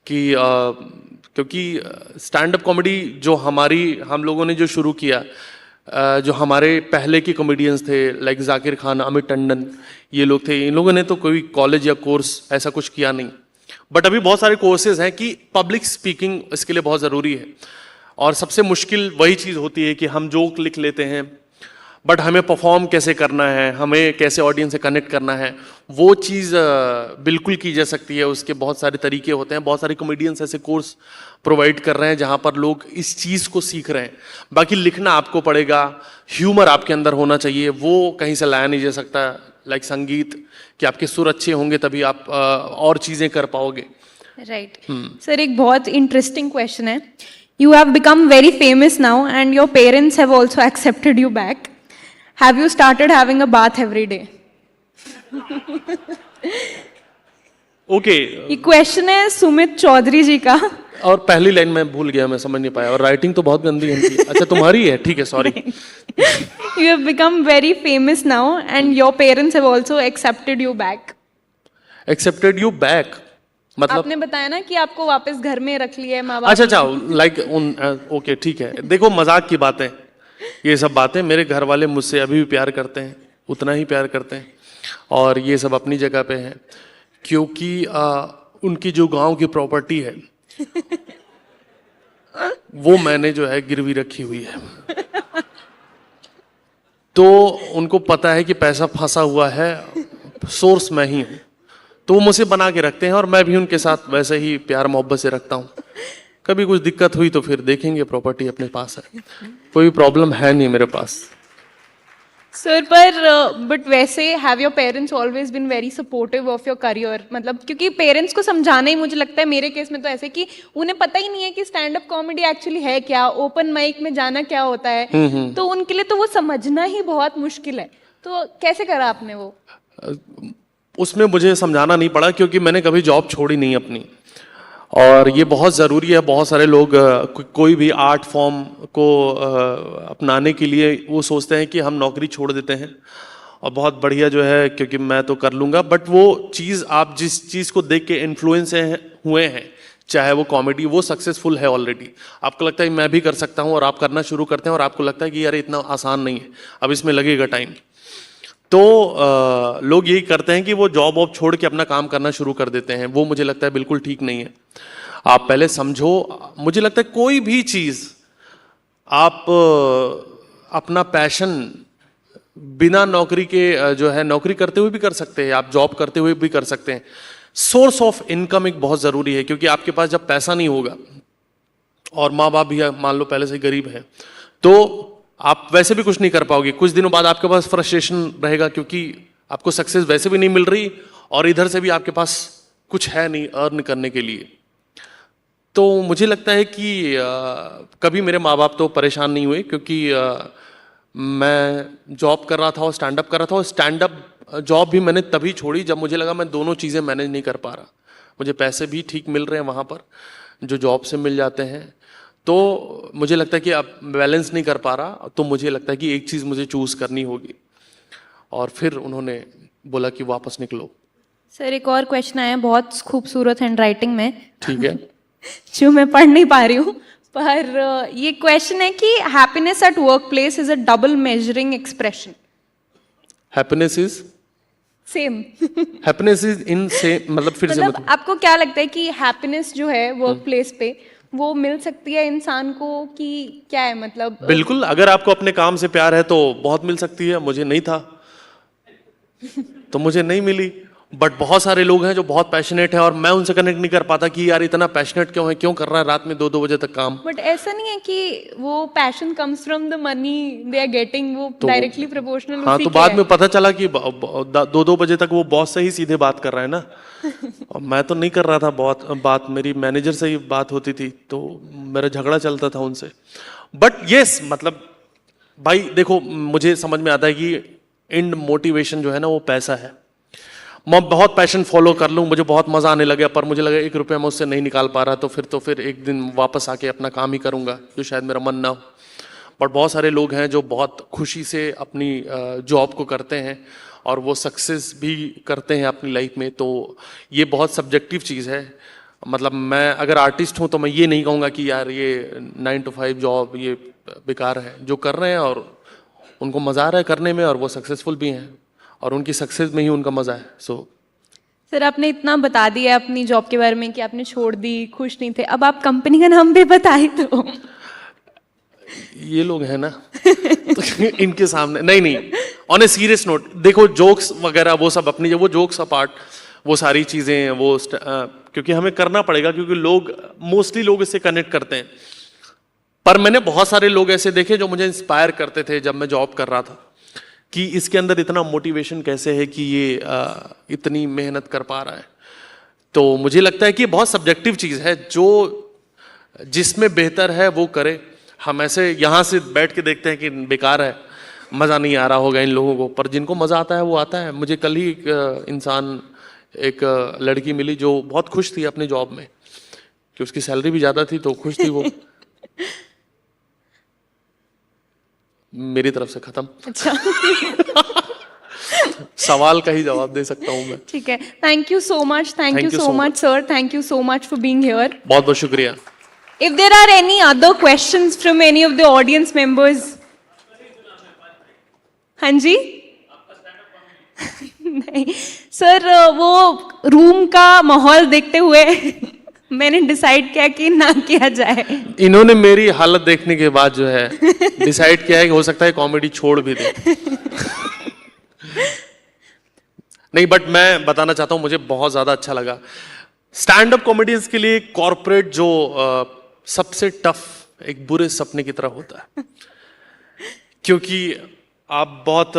कि क्योंकि स्टैंड अप कॉमेडी जो हम लोगों ने जो शुरू किया, जो हमारे पहले के कॉमेडियंस थे लाइक जाकिर खान, अमित टंडन, ये लोग थे, इन लोगों ने तो कोई कॉलेज या कोर्स ऐसा कुछ किया नहीं, बट अभी बहुत सारे कोर्सेज हैं कि पब्लिक स्पीकिंग इसके लिए बहुत ज़रूरी है। और सबसे मुश्किल वही चीज़ होती है कि हम जोक लिख लेते हैं, बट हमें परफॉर्म कैसे करना है, हमें कैसे ऑडियंस से कनेक्ट करना है, वो चीज़ बिल्कुल की जा सकती है। उसके बहुत सारे तरीके होते हैं, बहुत सारे कॉमेडियंस ऐसे कोर्स प्रोवाइड कर रहे हैं जहाँ पर लोग इस चीज़ को सीख रहे हैं। बाकी लिखना आपको पड़ेगा, ह्यूमर आपके अंदर होना चाहिए, वो कहीं से लाया नहीं जा सकता, लाइक संगीत, कि आपके सुर अच्छे होंगे तभी आप और चीज़ें कर पाओगे। राइट। सर, एक बहुत इंटरेस्टिंग क्वेश्चन है, you have become very famous now and your parents have also accepted you back. Have you started having a bath every day? Okay. ये क्वेश्चन है सुमित चौधरी जी का। और पहली लाइन मैं भूल गया, मैं समझ नहीं पाया, और राइटिंग तो बहुत गंदी है। अच्छा, तुम्हारी है, ठीक है, sorry. You have become very famous now and your parents have also accepted you back. Accepted you back? मतलब आपने बताया ना कि आपको वापस घर में रख लिया है माँ बाप। अच्छा, लाइक ओके, ठीक है। देखो, मजाक की बातें, ये सब बातें, मेरे घर वाले मुझसे अभी भी प्यार करते हैं, उतना ही प्यार करते हैं, और ये सब अपनी जगह पे है, क्योंकि उनकी जो गांव की प्रॉपर्टी है वो मैंने जो है गिरवी रखी हुई है, तो उनको पता है कि पैसा फंसा हुआ है, सोर्स मैं ही हूँ, तो वो मुझसे बना के रखते हैं, और मैं भी उनके साथ वैसे ही प्यार मोहब्बत से रखता हूँ। कभी कुछ दिक्कत हुई तो फिर देखेंगे, प्रॉपर्टी अपने पास है, कोई प्रॉब्लम है नहीं मेरे पास। सर, पर बट वैसे have your parents always been very supportive of your career? मतलब क्योंकि पेरेंट्स को समझाना ही, मुझे लगता है मेरे केस में तो ऐसे कि उन्हें पता ही नहीं है कि स्टैंड अप कॉमेडी एक्चुअली है क्या, ओपन माइक में जाना क्या होता है, तो उनके लिए तो वो समझना ही बहुत मुश्किल है। तो कैसे करा आपने वो? उसमें मुझे समझाना नहीं पड़ा, क्योंकि मैंने कभी जॉब छोड़ी नहीं अपनी, और ये बहुत ज़रूरी है। बहुत सारे लोग कोई भी आर्ट फॉर्म को अपनाने के लिए वो सोचते हैं कि हम नौकरी छोड़ देते हैं, और बहुत बढ़िया जो है, क्योंकि मैं तो कर लूँगा, बट वो चीज़, आप जिस चीज़ को देख के इन्फ्लुएंस हुए हैं, चाहे वो कॉमेडी, वो सक्सेसफुल है ऑलरेडी। आपको लगता है मैं भी कर सकता हूँ और आप करना शुरू करते हैं और आपको लगता है कि यार इतना आसान नहीं है, अब इसमें लगेगा टाइम। तो लोग यही करते हैं कि वो जॉब वॉब छोड़ के अपना काम करना शुरू कर देते हैं। वो मुझे लगता है बिल्कुल ठीक नहीं है। आप पहले समझो, मुझे लगता है कोई भी चीज़ आप अपना पैशन बिना नौकरी के जो है, नौकरी करते हुए भी कर सकते हैं, आप जॉब करते हुए भी कर सकते हैं। सोर्स ऑफ इनकम एक बहुत ज़रूरी है, क्योंकि आपके पास जब पैसा नहीं होगा और माँ बाप भी मान लो पहले से गरीब हैं, तो आप वैसे भी कुछ नहीं कर पाओगे। कुछ दिनों बाद आपके पास फ्रस्ट्रेशन रहेगा, क्योंकि आपको सक्सेस वैसे भी नहीं मिल रही और इधर से भी आपके पास कुछ है नहीं अर्न करने के लिए। तो मुझे लगता है कि कभी मेरे माँ बाप तो परेशान नहीं हुए, क्योंकि मैं जॉब कर रहा था और स्टैंड अप कर रहा था। और स्टैंड अप जॉब भी मैंने तभी छोड़ी जब मुझे लगा मैं दोनों चीज़ें मैनेज नहीं कर पा रहा। मुझे पैसे भी ठीक मिल रहे हैं वहाँ पर जो जॉब से मिल जाते हैं, तो मुझे लगता है कि अब बैलेंस नहीं कर पा रहा, तो मुझे लगता है कि एक चीज़ मुझे चूज़ करनी होगी। और फिर उन्होंने बोला कि वापस निकलो। सर एक और क्वेश्चन आया बहुत खूबसूरत हैंड राइटिंग में, ठीक है जो मैं पढ़ नहीं पा रही हूँ, पर ये क्वेश्चन है कि happiness at work place is a double measuring expression. Happiness is same happiness is in same, मतलब फिर से मतलब आपको क्या लगता है कि हैप्पीनेस जो है वर्क प्लेस पे वो मिल सकती है इंसान को, कि क्या है मतलब? बिल्कुल, अगर आपको अपने काम से प्यार है तो बहुत मिल सकती है। मुझे नहीं था तो मुझे नहीं मिली, बट बहुत सारे लोग हैं जो बहुत पैशनेट हैं और मैं उनसे कनेक्ट नहीं कर पाता कि यार इतना पैशनेट क्यों है, क्यों कर रहा है रात में 2-2 बजे तक काम। बट ऐसा नहीं है कि वो passion comes from the money they are getting, वो डायरेक्टली प्रोपोर्शनल। हाँ, तो बाद में पता चला कि 2-2 बजे तक वो बॉस से ही सीधे बात कर रहा है ना और मैं तो नहीं कर रहा था बहुत बात, मेरी मैनेजर से ही बात होती थी, तो मेरा झगड़ा चलता था उनसे। बट यस, मतलब भाई देखो, मुझे समझ में आता है कि एंड मोटिवेशन जो है ना वो पैसा है। मैं बहुत पैशन फॉलो कर लूँ, मुझे बहुत मज़ा आने लगा, पर मुझे लगा 1 रुपया मैं उससे नहीं निकाल पा रहा, तो फिर एक दिन वापस आके अपना काम ही करूँगा जो शायद मेरा मन ना हो। बट बहुत सारे लोग हैं जो बहुत खुशी से अपनी जॉब को करते हैं और वो सक्सेस भी करते हैं अपनी लाइफ में। तो ये बहुत सब्जेक्टिव चीज़ है। मतलब मैं अगर आर्टिस्ट हूँ तो मैं ये नहीं कहूँगा कि यार ये 9 to 5 जॉब ये बेकार है। जो कर रहे हैं और उनको मज़ा आ रहा है करने में और वो सक्सेसफुल भी हैं और उनकी सक्सेस में ही उनका मज़ा है। सर आपने इतना बता दिया अपनी जॉब के बारे में कि आपने छोड़ दी, खुश नहीं थे, अब आप कंपनी का नाम भी बताए तो ये लोग हैं ना तो इनके सामने नहीं। ऑन ए सीरियस नोट, देखो जोक्स वगैरह वो सब अपनी, वो जोक्स अपार्ट, वो सारी चीज़ें वो क्योंकि हमें करना पड़ेगा, क्योंकि लोग मोस्टली लोग इससे कनेक्ट करते हैं। पर मैंने बहुत सारे लोग ऐसे देखे जो मुझे इंस्पायर करते थे जब मैं जॉब कर रहा था कि इसके अंदर इतना मोटिवेशन कैसे है कि ये इतनी मेहनत कर पा रहा है। तो मुझे लगता है कि बहुत सब्जेक्टिव चीज़ है, जो जिसमें बेहतर है वो करे। हम ऐसे यहाँ से बैठ के देखते हैं कि बेकार है, मज़ा नहीं आ रहा होगा इन लोगों को, पर जिनको मज़ा आता है वो आता है। मुझे कल ही एक लड़की मिली जो बहुत खुश थी अपने जॉब में, कि उसकी सैलरी भी ज़्यादा थी तो खुश थी वो। मेरी तरफ से खत्म। अच्छा सवाल का ही जवाब दे सकता हूँ मैं। ठीक है, thank you so much, thank you so much sir, thank you so much for being here. बहुत बहुत शुक्रिया। If there are any other questions from any of the audience members, हाँ जी? नहीं सर, वो रूम का माहौल देखते हुए मैंने डिसाइड किया कि ना किया जाए। इन्होंने मेरी हालत देखने के बाद जो है डिसाइड किया है कि हो सकता है कॉमेडी छोड़ भी दे। नहीं, बट मैं बताना चाहता हूँ मुझे बहुत ज्यादा अच्छा लगा। स्टैंड अप कॉमेडियंस के लिए कॉर्पोरेट जो सबसे टफ एक बुरे सपने की तरह होता है, क्योंकि आप बहुत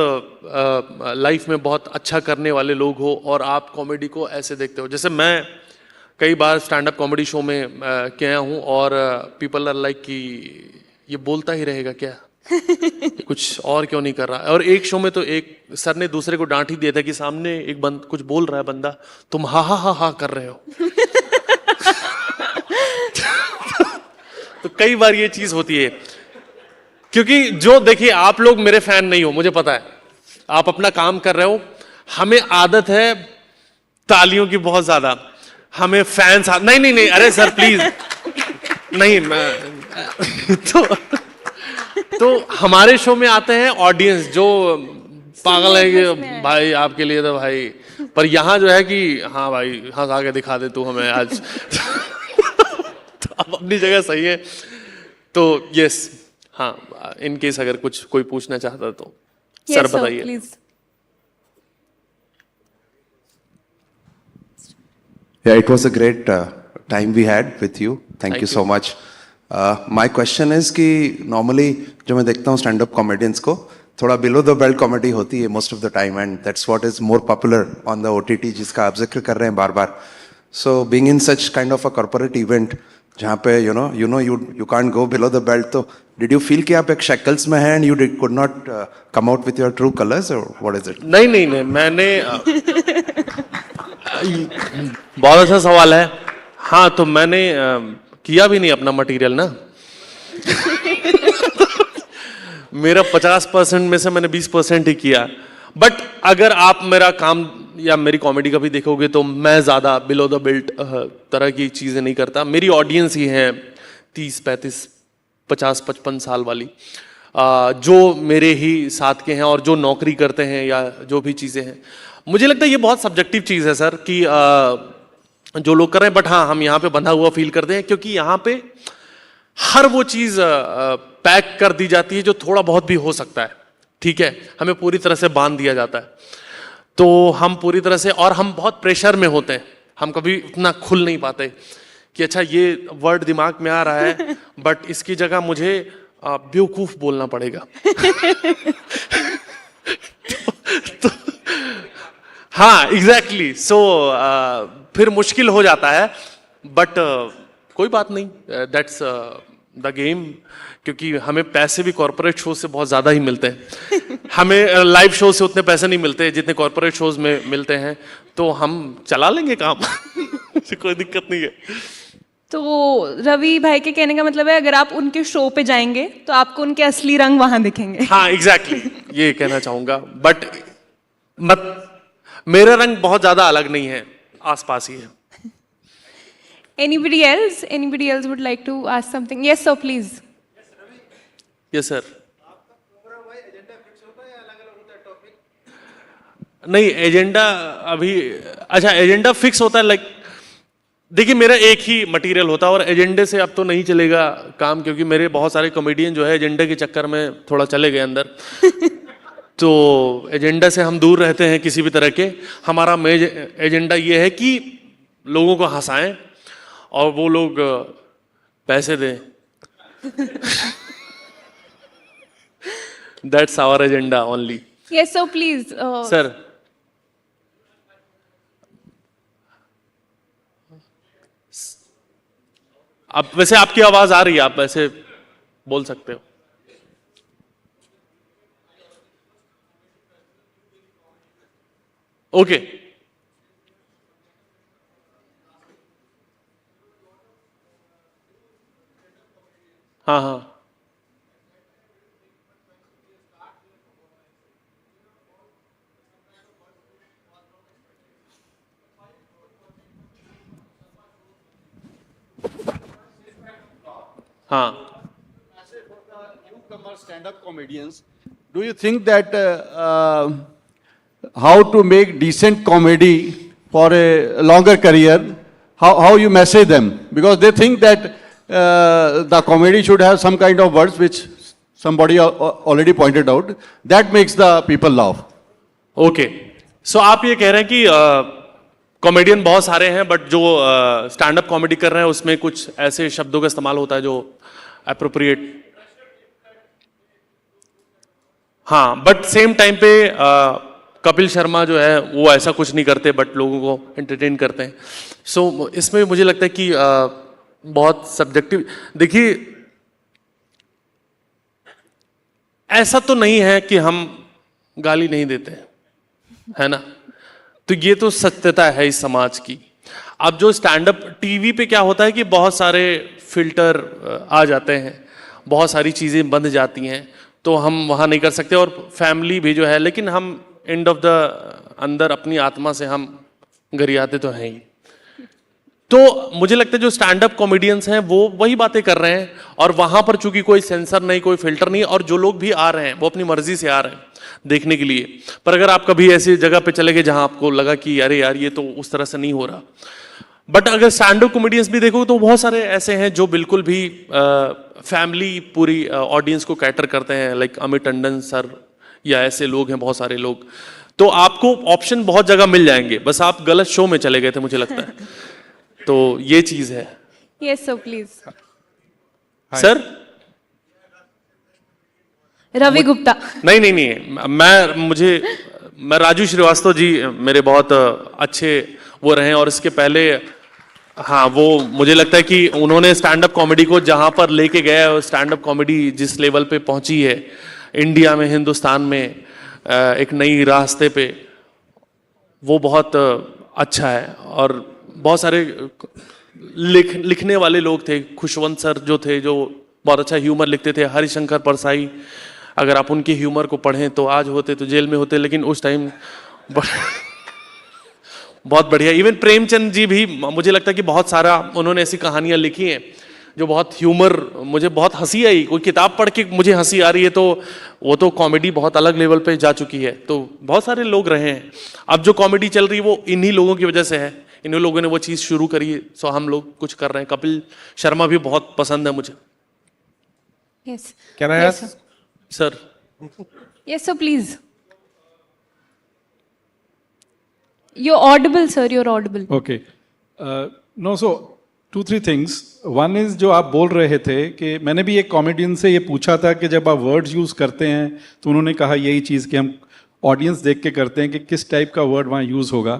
लाइफ में बहुत अच्छा करने वाले लोग हो और आप कॉमेडी को ऐसे देखते हो। जैसे मैं कई बार स्टैंड अप कॉमेडी शो में गया हूँ और पीपल आर लाइक कि ये बोलता ही रहेगा क्या, कुछ और क्यों नहीं कर रहा। और एक शो में तो एक सर ने दूसरे को डांट ही दिया था कि सामने एक कुछ बोल रहा है बंदा, तुम हा हा हा हा कर रहे हो। तो कई बार ये चीज होती है, क्योंकि जो देखिए आप लोग मेरे फैन नहीं हो, मुझे पता है, आप अपना काम कर रहे हो। हमें आदत है तालियों की बहुत ज्यादा। हमें फैंस नहीं नहीं नहीं, अरे सर प्लीज नहीं मैं तो हमारे शो में आते हैं ऑडियंस जो पागल है कि भाई आपके लिए तो भाई, पर यहाँ जो है कि हाँ भाई हंसा के दिखा दे तू हमें आज तो अब अपनी जगह सही है। तो यस, हाँ, इन केस अगर कुछ कोई पूछना चाहता तो सर बताइए। Yeah, it was a great time we had with you. Thank you so much. My question is कि normally जो मैं देखता हूँ stand-up comedians को थोड़ा below the belt comedy होती है most of the time, and that's what is more popular on the OTT जिसका आप जिक्र कर रहे हैं बार बार. So being in such kind of a corporate event जहाँ पे you can't go below the belt, तो did you feel कि आप एक shackles में हैं and you could not come out with your true colors, or what is it? नहीं नहीं नहीं, मैंने बहुत अच्छा सवाल है। हाँ, तो मैंने किया भी नहीं अपना मटेरियल ना मेरा 50% में से मैंने 20% ही किया। बट अगर आप मेरा काम या मेरी कॉमेडी का भी देखोगे तो मैं ज़्यादा बिलो द बेल्ट तरह की चीज़ें नहीं करता। मेरी ऑडियंस ही है 30, 35, 50, 55 साल वाली, जो मेरे ही साथ के हैं और जो नौकरी करते हैं या जो भी चीज़ें हैं। मुझे लगता है ये बहुत सब्जेक्टिव चीज़ है सर कि जो लोग कर रहे हैं, बट हाँ हम यहाँ पे बंधा हुआ फील करते हैं क्योंकि यहाँ पे हर वो चीज़ पैक कर दी जाती है जो थोड़ा बहुत भी हो सकता है, ठीक है, हमें पूरी तरह से बांध दिया जाता है। तो हम पूरी तरह से, और हम बहुत प्रेशर में होते हैं, हम कभी उतना खुल नहीं पाते कि अच्छा ये वर्ड दिमाग में आ रहा है बट इसकी जगह मुझे बेवकूफ़ बोलना पड़ेगा तो हाँ एग्जैक्टली, सो फिर मुश्किल हो जाता है, बट कोई बात नहीं, दैट्स द गेम, क्योंकि हमें पैसे भी कॉर्पोरेट शो से बहुत ज़्यादा ही मिलते हैं हमें लाइव शो से उतने पैसे नहीं मिलते जितने कॉर्पोरेट शोज में मिलते हैं, तो हम चला लेंगे काम कोई दिक्कत नहीं है। तो रवि भाई के कहने का मतलब है अगर आप उनके शो पे जाएंगे तो आपको उनके असली रंग वहां दिखेंगे। हाँ एग्जैक्टली, ये कहना चाहूंगा, बट मेरा रंग बहुत ज्यादा अलग नहीं है, आसपास ही है। Anybody else would like to ask something? Yes sir, please. Yes sir. नहीं, एजेंडा अभी, अच्छा एजेंडा फिक्स होता है, लाइक देखिए मेरा एक ही मटेरियल होता है और एजेंडे से अब तो नहीं चलेगा काम, क्योंकि मेरे बहुत सारे कॉमेडियन जो है एजेंडे के चक्कर में थोड़ा चले गए अंदर तो एजेंडा से हम दूर रहते हैं किसी भी तरह के। हमारा एजेंडा ये है कि लोगों को हंसाएं और वो लोग पैसे दें that's our agenda only. Yes sir, please. Sir अब वैसे आपकी आवाज आ रही है, आप वैसे बोल सकते हो। ओके हाँ हाँ हाँ। Newcomer stand-up comedians, do you think that how to make decent comedy for a longer career, how you message them? Because they think that the comedy should have some kind of words which somebody already pointed out. That makes the people laugh. Okay. So आप ये कह रहे हैं कि comedian बहुत सारे हैं, but जो स्टैंड अप कॉमेडी कर रहे हैं उसमें कुछ ऐसे शब्दों का इस्तेमाल होता है जो एप्रोप्रिएट, हाँ, बट सेम टाइम पे कपिल शर्मा जो है वो ऐसा कुछ नहीं करते बट लोगों को एंटरटेन करते हैं। सो इसमें मुझे लगता है कि बहुत सब्जेक्टिव, देखिए ऐसा तो नहीं है कि हम गाली नहीं देते, है ना, तो ये तो सत्यता है इस समाज की। अब जो स्टैंड अप टीवी पे क्या होता है कि बहुत सारे फिल्टर आ जाते हैं, बहुत सारी चीज़ें बंध जाती हैं, तो हम वहाँ नहीं कर सकते, और फैमिली भी जो है, लेकिन हम एंड ऑफ द अंदर अपनी आत्मा से हम गरियाते तो हैं ही। तो मुझे लगता है जो स्टैंड अप कॉमेडियंस हैं वो वही बातें कर रहे हैं, और वहां पर चूंकि कोई सेंसर नहीं, कोई फिल्टर नहीं, और जो लोग भी आ रहे हैं वो अपनी मर्जी से आ रहे हैं देखने के लिए। पर अगर आप कभी ऐसी जगह पे चले गए जहां आपको लगा कि अरे यार ये तो उस तरह से नहीं हो रहा, बट अगर स्टैंड अप कॉमेडियंस भी देखो तो बहुत सारे ऐसे हैं जो बिल्कुल भी फैमिली पूरी ऑडियंस को कैटर करते हैं, लाइक अमित टंडन सर या ऐसे लोग हैं बहुत सारे लोग। तो आपको ऑप्शन बहुत जगह मिल जाएंगे, बस आप गलत शो में चले गए थे मुझे लगता है। तो ये चीज है। Yes sir please. Sir Ravi Gupta. नहीं, मैं राजू श्रीवास्तव जी मेरे बहुत अच्छे वो रहे, और इसके पहले हाँ वो मुझे लगता है कि उन्होंने स्टैंड अप कॉमेडी को जहां पर लेके गया है, स्टैंड अप कॉमेडी जिस लेवल पे पहुंची है इंडिया में, हिंदुस्तान में एक नई रास्ते पे, वो बहुत अच्छा है। और बहुत सारे लिखने वाले लोग थे, खुशवंत सर जो थे जो बहुत अच्छा ह्यूमर लिखते थे, हरिशंकर परसाई, अगर आप उनके ह्यूमर को पढ़ें तो आज होते तो जेल में होते, लेकिन उस टाइम बहुत बढ़िया। इवन प्रेमचंद जी भी मुझे लगता है कि बहुत सारा उन्होंने ऐसी कहानियां लिखी हैं जो बहुत ह्यूमर, मुझे बहुत हंसी आई, कोई किताब पढ़ के मुझे हंसी आ रही है तो वो तो कॉमेडी बहुत अलग लेवल पे जा चुकी है। तो बहुत सारे लोग रहे हैं, अब जो कॉमेडी चल रही है वो इन्हीं लोगों की वजह से है, इन्हीं लोगों ने वो चीज़ शुरू करी है, सो हम लोग कुछ कर रहे हैं। कपिल शर्मा भी बहुत पसंद है मुझे। Yes can I ask sir? Yes sir please. You're audible, sir. You're audible. Okay. No, so 2-3 things. One is जो आप बोल रहे थे कि मैंने भी एक कॉमेडियन से ये पूछा था कि जब आप वर्ड्स यूज़ करते हैं तो उन्होंने कहा यही चीज़ कि हम ऑडियंस देख के करते हैं कि किस टाइप का वर्ड वहाँ यूज़ होगा।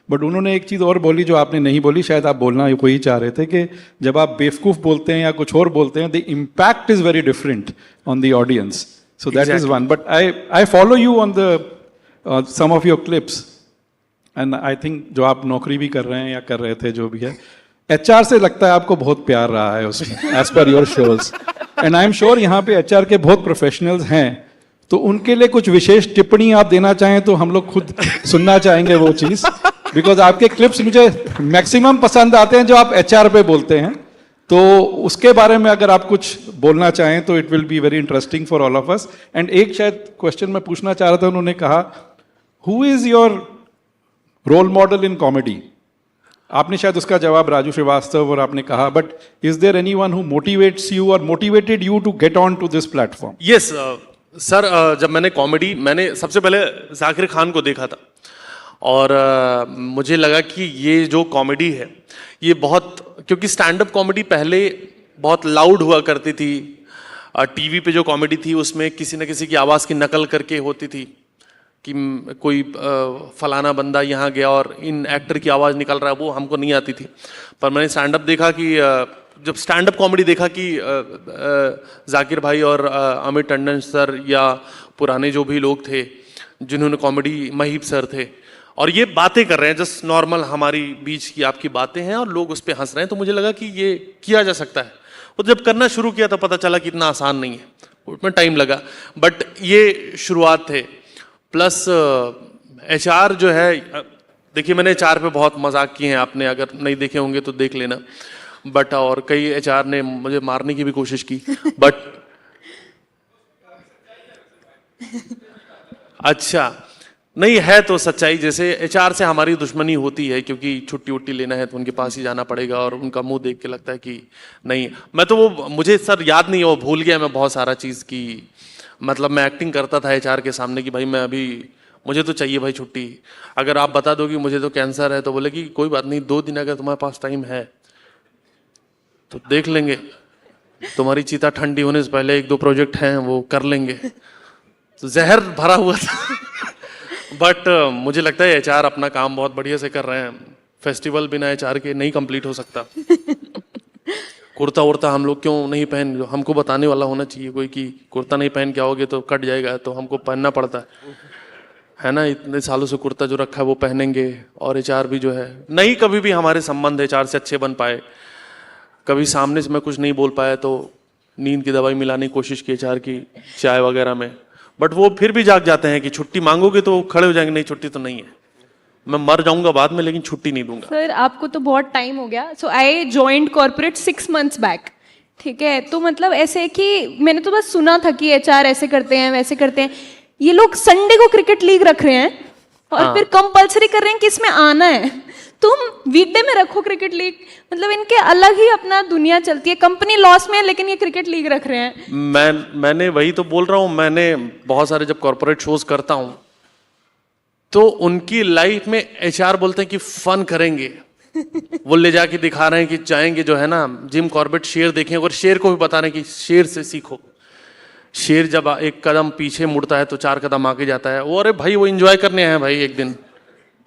बट उन्होंने एक चीज़ और बोली जो आपने नहीं बोली, शायद आप बोलना वही चाह रहे थे, कि जब आप बेवकूफ़ बोलते हैं या कुछ और बोलते हैं, the impact is very different on the audience. So that is one. But I follow you on the some of your clips. And I think जो आप नौकरी भी कर रहे हैं या कर रहे थे जो भी है, HR से लगता है आपको बहुत प्यार रहा है उसमें, as per your shows. And I am sure यहाँ पे HR के बहुत प्रोफेशनल्स हैं, तो उनके लिए कुछ विशेष टिप्पणी आप देना चाहें तो हम लोग खुद सुनना चाहेंगे वो चीज़, बिकॉज आपके क्लिप्स मुझे मैक्सिमम पसंद आते हैं जो आप HR पे बोलते हैं, तो उसके बारे में अगर आप कुछ बोलना चाहें तो it will be very interesting for all of us. And एक शायद क्वेश्चन मैं पूछना चाह रहा था, उन्होंने कहा who is your role model in comedy? आपने शायद उसका जवाब राजू श्रीवास्तव और आपने कहा, but is there anyone who motivates you और motivated you to get on to this platform? Yes sir, जब मैंने सबसे पहले जाकिर खान को देखा था और मुझे लगा कि ये जो कॉमेडी है ये बहुत, क्योंकि स्टैंड अप कॉमेडी पहले बहुत लाउड हुआ करती थी, टीवी पे जो कॉमेडी थी उसमें किसी न किसी की आवाज़ की नकल करके होती थी कि कोई फलाना बंदा यहाँ गया और इन एक्टर की आवाज़ निकल रहा है, वो हमको नहीं आती थी. पर मैंने स्टैंड अप देखा कि जब स्टैंड अप कॉमेडी देखा कि जाकिर भाई और अमित टंडन सर या पुराने जो भी लोग थे जिन्होंने कॉमेडी, महीप सर थे, और ये बातें कर रहे हैं जस्ट नॉर्मल हमारी बीच की आपकी बातें हैं और लोग उस पर हंस रहे हैं, तो मुझे लगा कि ये किया जा सकता है. और जब करना शुरू किया तो पता चला कि इतना आसान नहीं है, उसमें टाइम लगा, बट ये शुरुआत थे. प्लस HR जो है, देखिए मैंने HR पे बहुत मजाक किए हैं, आपने अगर नहीं देखे होंगे तो देख लेना, बट और कई HR ने मुझे मारने की भी कोशिश की, बट अच्छा नहीं है तो सच्चाई, जैसे HR से हमारी दुश्मनी होती है क्योंकि छुट्टी उट्टी लेना है तो उनके पास ही जाना पड़ेगा और उनका मुंह देख के लगता है कि नहीं, मैं तो वो मुझे सर याद नहीं है, वो भूल गया मैं बहुत सारा चीज़ की, मतलब मैं एक्टिंग करता था HR के सामने कि भाई मैं अभी, मुझे तो चाहिए भाई छुट्टी, अगर आप बता दो कि मुझे तो कैंसर है तो बोले कि कोई बात नहीं, 2 दिन अगर तुम्हारे पास टाइम है तो देख लेंगे, तुम्हारी चीता ठंडी होने से पहले 1-2 प्रोजेक्ट हैं वो कर लेंगे. तो जहर भरा हुआ था बट मुझे लगता है HR अपना काम बहुत बढ़िया से कर रहे हैं. फेस्टिवल बिना HR के नहीं कंप्लीट हो सकता. कुर्ता उर्ता हम लोग क्यों नहीं पहन, हमको बताने वाला होना चाहिए कोई कि कुर्ता नहीं पहन के आओगे तो कट जाएगा, तो हमको पहनना पड़ता है ना. इतने सालों से कुर्ता जो रखा है वो पहनेंगे. और HR भी जो है, नहीं कभी भी हमारे संबंध HR से अच्छे बन पाए, कभी सामने से मैं कुछ नहीं बोल पाया तो नींद की दवाई मिलाने की कोशिश की HR की चाय वगैरह में, बट वो फिर भी जाग जाते हैं कि छुट्टी मांगोगे तो खड़े हो जाएंगे, नहीं छुट्टी तो नहीं है, मैं मर जाऊंगा बाद में, लेकिन छुट्टी नहीं दूंगा। सर आपको तो बहुत टाइम हो गया। So I joined corporate 6 months back, ठीक है। तो मतलब ऐसे है कि मैंने तो बस सुना था कि HR ऐसे करते हैं वैसे करते हैं। ये लोग संडे को क्रिकेट लीग रख रहे हैं और हाँ। फिर कंपलसरी कर रहे हैं कि इसमें आना है। तुम वीकडे में रखो क्रिकेट लीग, मतलब इनके अलग ही अपना दुनिया चलती है। कंपनी लॉस में है लेकिन ये क्रिकेट लीग रख रहे हैं। मैंने वही तो बोल रहा हूँ, मैंने बहुत सारे जब कॉर्पोरेट शोज करता हूँ तो उनकी लाइफ में HR बोलते हैं कि फन करेंगे, वो ले जाके दिखा रहे हैं कि चाहेंगे जो है ना जिम कॉर्बेट शेर देखें, और शेर को भी बता रहे हैं कि शेर से सीखो। शेर जब एक कदम पीछे मुड़ता है तो 4 कदम आगे जाता है। वो अरे भाई वो एंजॉय करने आए हैं भाई, एक दिन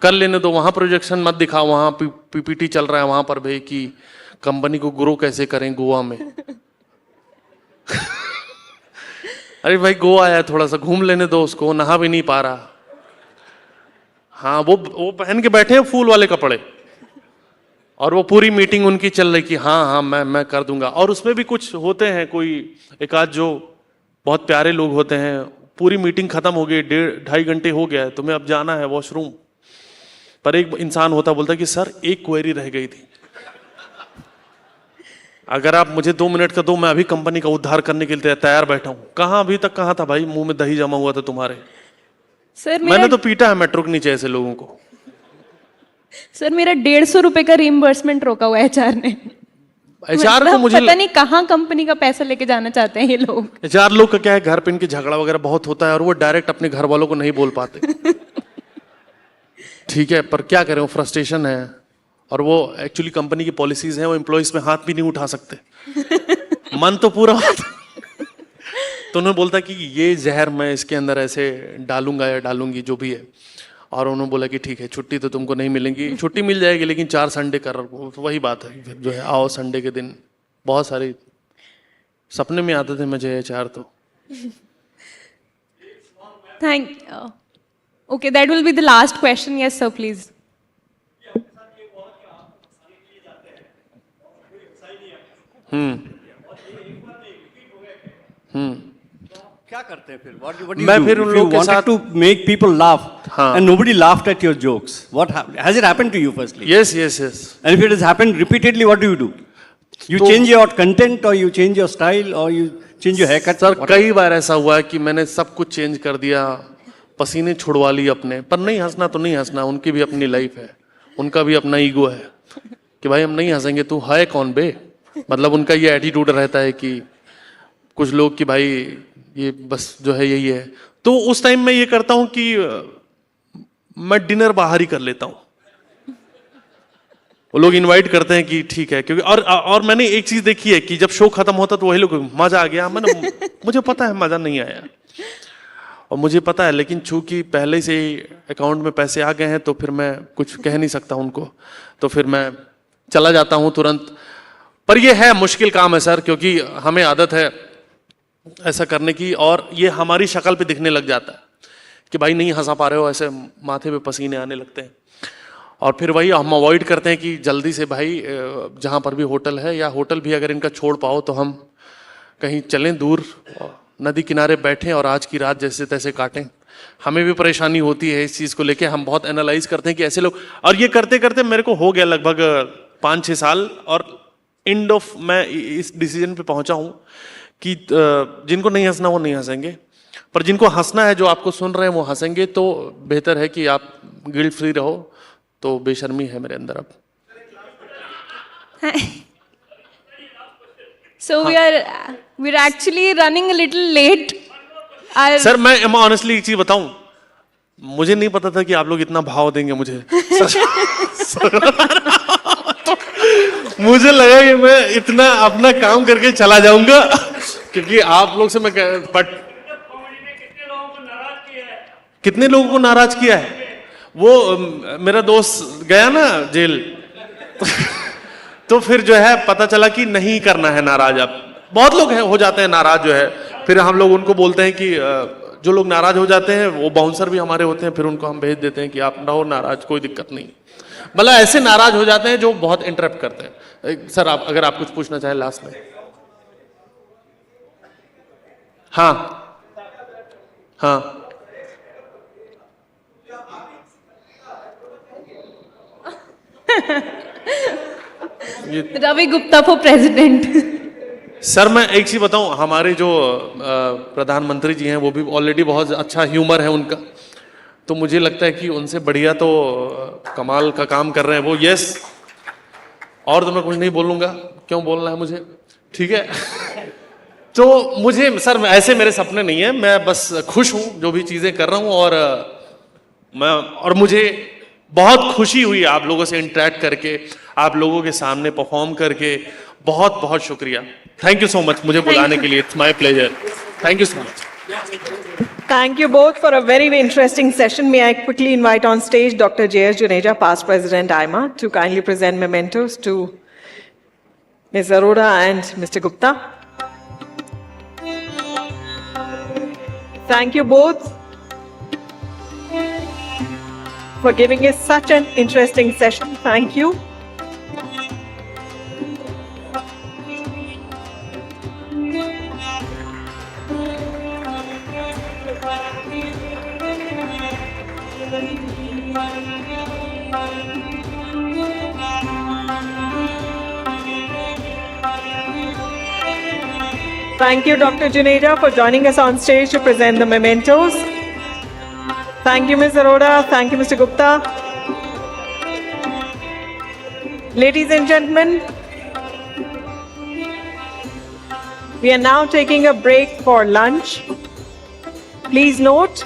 कर लेने दो, वहां प्रोजेक्शन मत दिखाओ, वहां PPT चल रहा है वहां पर भाई कि कंपनी को ग्रो कैसे करें गोवा में। अरे भाई गोवा आया, थोड़ा सा घूम लेने दो उसको, नहा भी नहीं पा रहा। हाँ वो पहन के बैठे हैं फूल वाले कपड़े, और वो पूरी मीटिंग उनकी चल रही कि हाँ मैं कर दूंगा। और उसमें भी कुछ होते हैं, कोई एक आध जो बहुत प्यारे लोग होते हैं, पूरी मीटिंग खत्म हो गई, 1.5 घंटे हो गया है, तुम्हें अब जाना है वॉशरूम, पर एक इंसान होता बोलता कि सर एक क्वेरी रह गई थी, अगर आप मुझे 2 मिनट का दो, मैं अभी कंपनी का उद्धार करने के लिए तैयार बैठा हूं। कहाँ अभी तक कहाँ था भाई, मुंह में दही जमा हुआ था तुम्हारे। सर मैंने तो पीटा है मेट्रो के नीचे ऐसे लोगों को। सर मेरा 150 रुपए का रिइंबर्समेंट रोका हुआ है HR ने। HR को मुझे पता नहीं कहाँ कंपनी का पैसा लेके जाना चाहते हैं ये लोग। HR लोग का क्या है, घर पे इनके झगड़ा वगैरह बहुत होता है और वो डायरेक्ट अपने घर वालों को नहीं बोल पाते। ठीक है, पर क्या करें, वो फ्रस्ट्रेशन है, और वो एक्चुअली कंपनी की पॉलिसीज हैं, वो एम्प्लॉइज पे हाथ भी नहीं उठा सकते। मन तो पूरा होता। तो उन्होंने बोलता कि ये जहर मैं इसके अंदर ऐसे डालूंगा या डालूंगी जो भी है, और उन्होंने बोला कि ठीक है छुट्टी तो तुमको नहीं मिलेंगी, छुट्टी मिल जाएगी लेकिन 4 संडे कर रखो। तो वही बात है, फिर जो है आओ संडे के दिन। बहुत सारे सपने में आते थे मुझे HR तो। Thank okay, that will be the last question. Yes sir please. क्या करते हैं फिर? What do you मैं do? फिर उन If लोगों you के wanted साथ to make people laugh हाँ. and nobody laughed at your jokes. What has it happened to you firstly? Yes. And if it has happened repeatedly, what do? You change your content, or you change your style, or you change your haircut? Sir कई बार ऐसा हुआ है कि मैंने सब कुछ change कर दिया, पसीने छुड़वा लिए अपने, पर नहीं हंसना तो नहीं हंसना, उनकी भी अपनी लाइफ है, उनका भी अपना ईगो है कि भाई हम नहीं हंसेंगे, तू है कौन बे। मतलब उनका ये एटीट्यूड रहता है कि कुछ लोग कि भाई ये बस जो है यही है। तो उस टाइम मैं ये करता हूं कि मैं डिनर बाहर ही कर लेता हूं। वो लोग इनवाइट करते हैं कि ठीक है, क्योंकि और मैंने एक चीज देखी है कि जब शो खत्म होता तो वही लोग मजा आ गया, मैंने मुझे पता है मजा नहीं आया और मुझे पता है, लेकिन चूंकि पहले से ही अकाउंट में पैसे आ गए हैं तो फिर मैं कुछ कह नहीं सकता उनको, तो फिर मैं चला जाता हूं तुरंत। पर ये है मुश्किल काम है सर, क्योंकि हमें आदत है ऐसा करने की, और ये हमारी शक्ल पे दिखने लग जाता है कि भाई नहीं हंसा पा रहे हो, ऐसे माथे पे पसीने आने लगते हैं। और फिर वही हम अवॉइड करते हैं कि जल्दी से भाई जहाँ पर भी होटल है, या होटल भी अगर इनका छोड़ पाओ तो हम कहीं चलें दूर, नदी किनारे बैठें और आज की रात जैसे तैसे काटें। हमें भी परेशानी होती है इस चीज़ को लेके, हम बहुत एनालाइज करते हैं कि ऐसे लोग, और ये करते करते मेरे को हो गया लगभग 5-6 साल, और एंड ऑफ मैं इस डिसीजन पे पहुंचा हूं कि जिनको नहीं हंसना वो नहीं हंसेंगे, पर जिनको हंसना है, जो आपको सुन रहे हैं वो हंसेंगे। तो बेहतर है कि आप गिल्ट फ्री रहो, तो बेशर्मी है मेरे अंदर अब। So we're actually running a little late. Sir मैं ऑनेस्टली एक चीज बताऊं, मुझे नहीं पता था कि आप लोग इतना भाव देंगे मुझे। मुझे लगा कि मैं इतना अपना काम करके चला जाऊंगा, क्योंकि आप लोग से मैं बट कितने लोगों को नाराज किया है। वो मेरा दोस्त गया ना जेल, तो फिर जो है पता चला कि नहीं करना है नाराज। अब बहुत लोग हैं हो जाते हैं नाराज जो है, फिर हम लोग उनको बोलते हैं कि जो लोग नाराज हो जाते हैं वो बाउंसर भी हमारे होते हैं, फिर उनको हम भेज देते हैं कि आप ना हो नाराज, कोई दिक्कत नहीं। मतलब ऐसे नाराज हो जाते हैं जो बहुत इंटरप्ट करते हैं। सर आप अगर आप कुछ पूछना चाहें लास्ट में। हाँ Ravi Gupta for president. Sir मैं एक चीज बताऊं, हमारे जो प्रधानमंत्री जी हैं वो भी ऑलरेडी बहुत अच्छा ह्यूमर है उनका, तो मुझे लगता है कि उनसे बढ़िया तो कमाल का काम कर रहे हैं वो। यस, और तो मैं कुछ नहीं बोलूंगा, क्यों बोलना है मुझे, ठीक है। तो मुझे सर ऐसे मेरे सपने नहीं है, मैं बस खुश हूं जो भी चीजें कर रहा हूं, और मुझे बहुत खुशी हुई आप लोगों से इंटरेक्ट करके, आप लोगों के सामने परफॉर्म करके। बहुत बहुत शुक्रिया, थैंक यू सो मच मुझे बुलाने के लिए। It's my pleasure, thank you so much. Thank you both for a very interesting session. May I quickly invite on stage Dr. J.S. Juneja, past President AIMA, to kindly present mementos to Ms. Arora and Mr. Gupta. Thank you both for giving us such an interesting session. Thank you. Thank you, Dr. Juneja, for joining us on stage to present the mementos. Thank you, Ms. Arora. Thank you, Mr. Gupta. Ladies and gentlemen, we are now taking a break for lunch. Please note,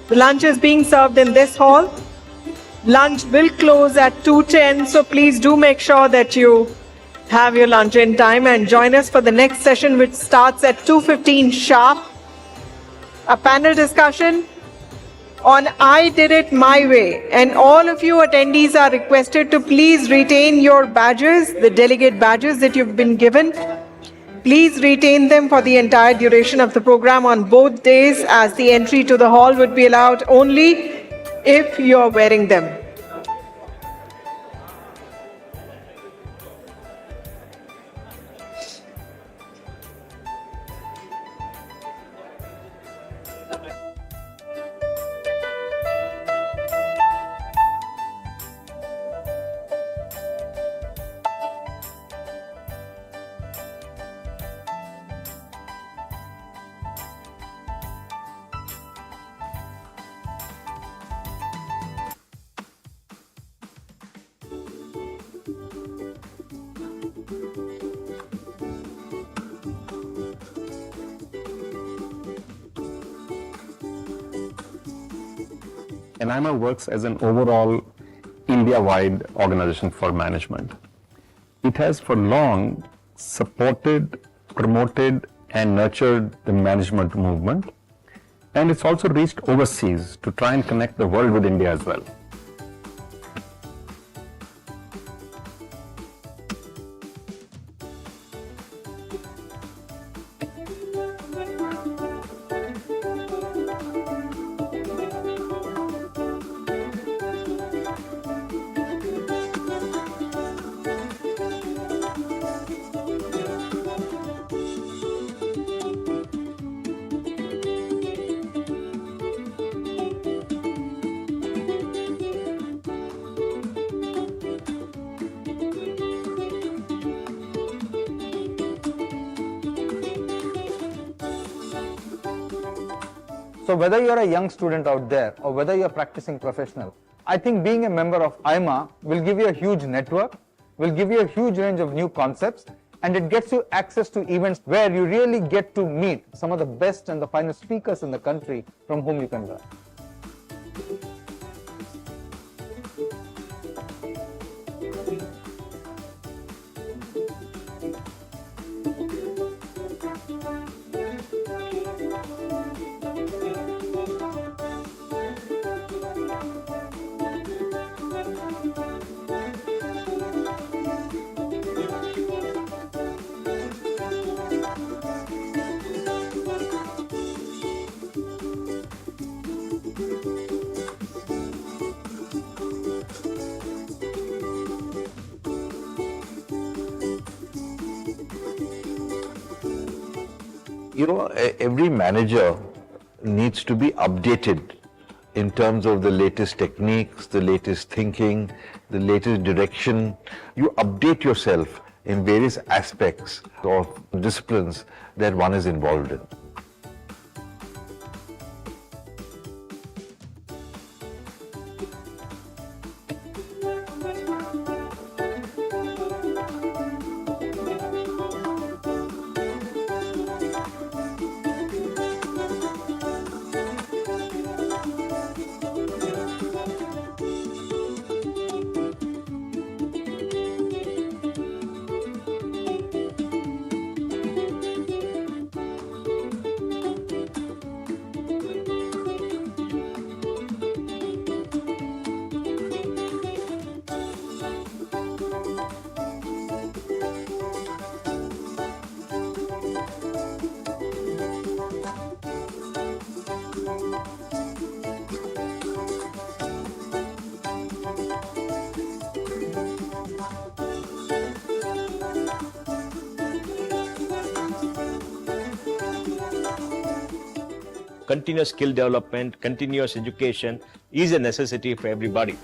the lunch is being served in this hall. Lunch will close at 2:10, so please do make sure that you have your lunch in time and join us for the next session, which starts at 2:15 sharp. A panel discussion on I Did It My Way, and all of you attendees are requested to please retain your badges, the delegate badges that you've been given. Please retain them for the entire duration of the program on both days, as the entry to the hall would be allowed only if you're wearing them. AIMA works as an overall India-wide organization for management. It has for long supported, promoted and nurtured the management movement, and it's also reached overseas to try and connect the world with India as well. So whether you're a young student out there or whether you're a practicing professional, I think being a member of AIMA will give you a huge network, will give you a huge range of new concepts, and it gets you access to events where you really get to meet some of the best and the finest speakers in the country from whom you can learn. You know, every manager needs to be updated in terms of the latest techniques, the latest thinking, the latest direction. You update yourself in various aspects of disciplines that one is involved in. Continuous skill development, continuous education is a necessity for everybody.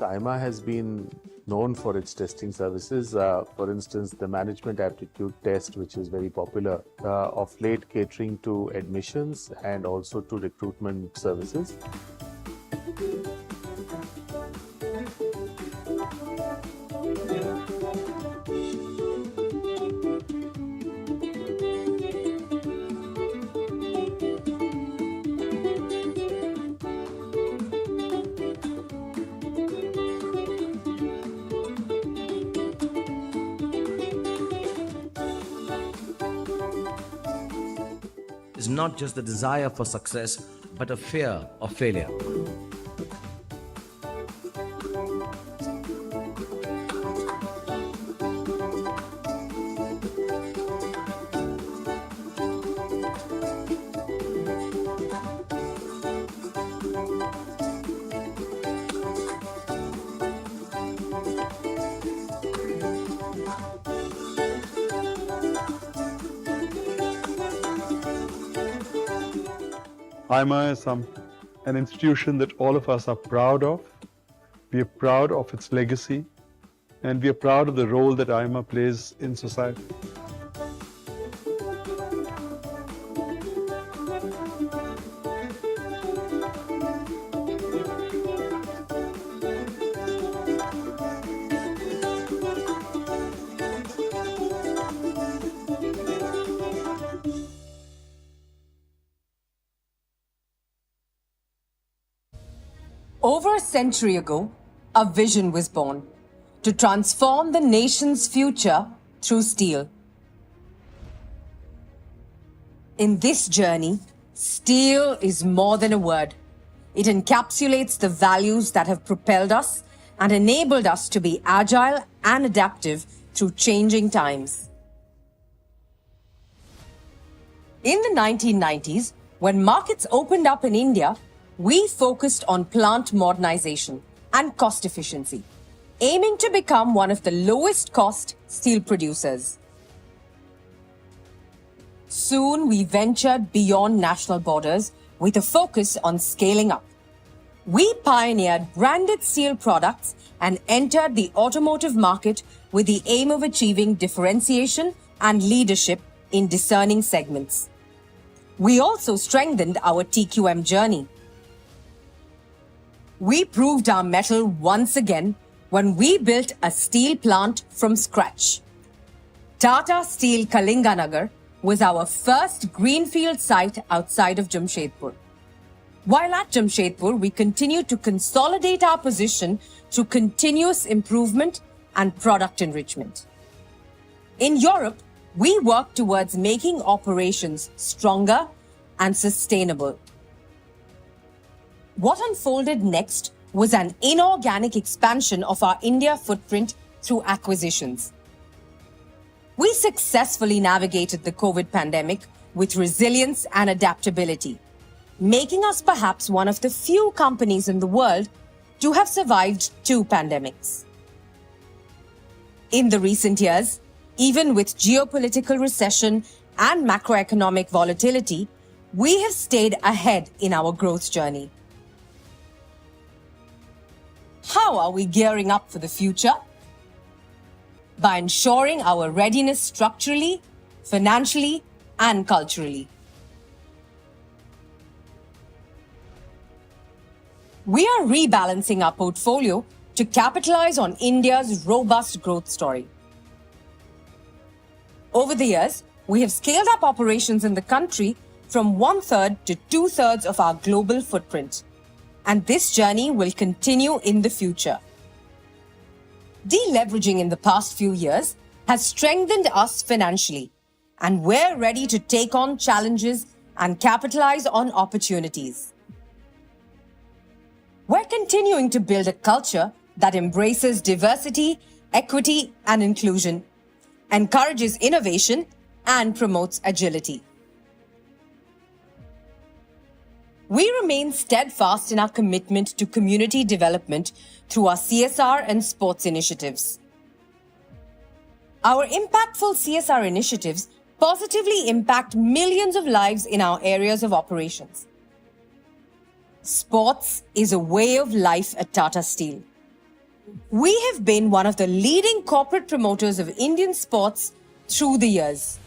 AIMA has been known for its testing services. For instance, the management aptitude test, which is very popular, of late catering to admissions and also to recruitment services. Is not just the desire for success, but a fear of failure. AIMA is an institution that all of us are proud of. We are proud of its legacy, and we are proud of the role that AIMA plays in society. Over a century ago, a vision was born to transform the nation's future through steel. In this journey, steel is more than a word. It encapsulates the values that have propelled us and enabled us to be agile and adaptive through changing times. In the 1990s, when markets opened up in India, we focused on plant modernization and cost efficiency, aiming to become one of the lowest cost steel producers. Soon we ventured beyond national borders with a focus on scaling up. We pioneered branded steel products and entered the automotive market with the aim of achieving differentiation and leadership in discerning segments. We also strengthened our TQM journey. We proved our mettle once again when we built a steel plant from scratch. Tata Steel Kalinganagar was our first greenfield site outside of Jamshedpur. While at Jamshedpur, we continued to consolidate our position through continuous improvement and product enrichment. In Europe, we worked towards making operations stronger and sustainable. What unfolded next was an inorganic expansion of our India footprint through acquisitions. We successfully navigated the COVID pandemic with resilience and adaptability, making us perhaps one of the few companies in the world to have survived 2 pandemics. In the recent years, even with geopolitical recession and macroeconomic volatility, we have stayed ahead in our growth journey. How are we gearing up for the future? By ensuring our readiness structurally, financially, and culturally. We are rebalancing our portfolio to capitalize on India's robust growth story. Over the years, we have scaled up operations in the country from 1/3 to 2/3 of our global footprint. And this journey will continue in the future. Deleveraging in the past few years has strengthened us financially, and we're ready to take on challenges and capitalize on opportunities. We're continuing to build a culture that embraces diversity, equity, and inclusion, encourages innovation, and promotes agility. We remain steadfast in our commitment to community development through our CSR and sports initiatives. Our impactful CSR initiatives positively impact millions of lives in our areas of operations. Sports is a way of life at Tata Steel. We have been one of the leading corporate promoters of Indian sports through the years.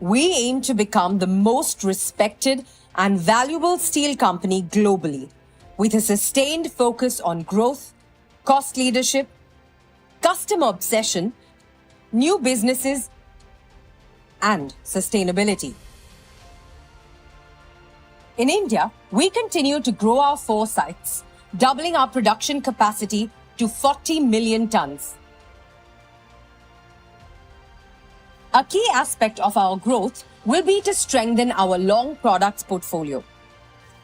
We aim to become the most respected and valuable steel company globally, with a sustained focus on growth, cost leadership, customer obsession, new businesses, and sustainability. In India, we continue to grow our 4 sites, doubling our production capacity to 40 million tons. A key aspect of our growth will be to strengthen our long products portfolio.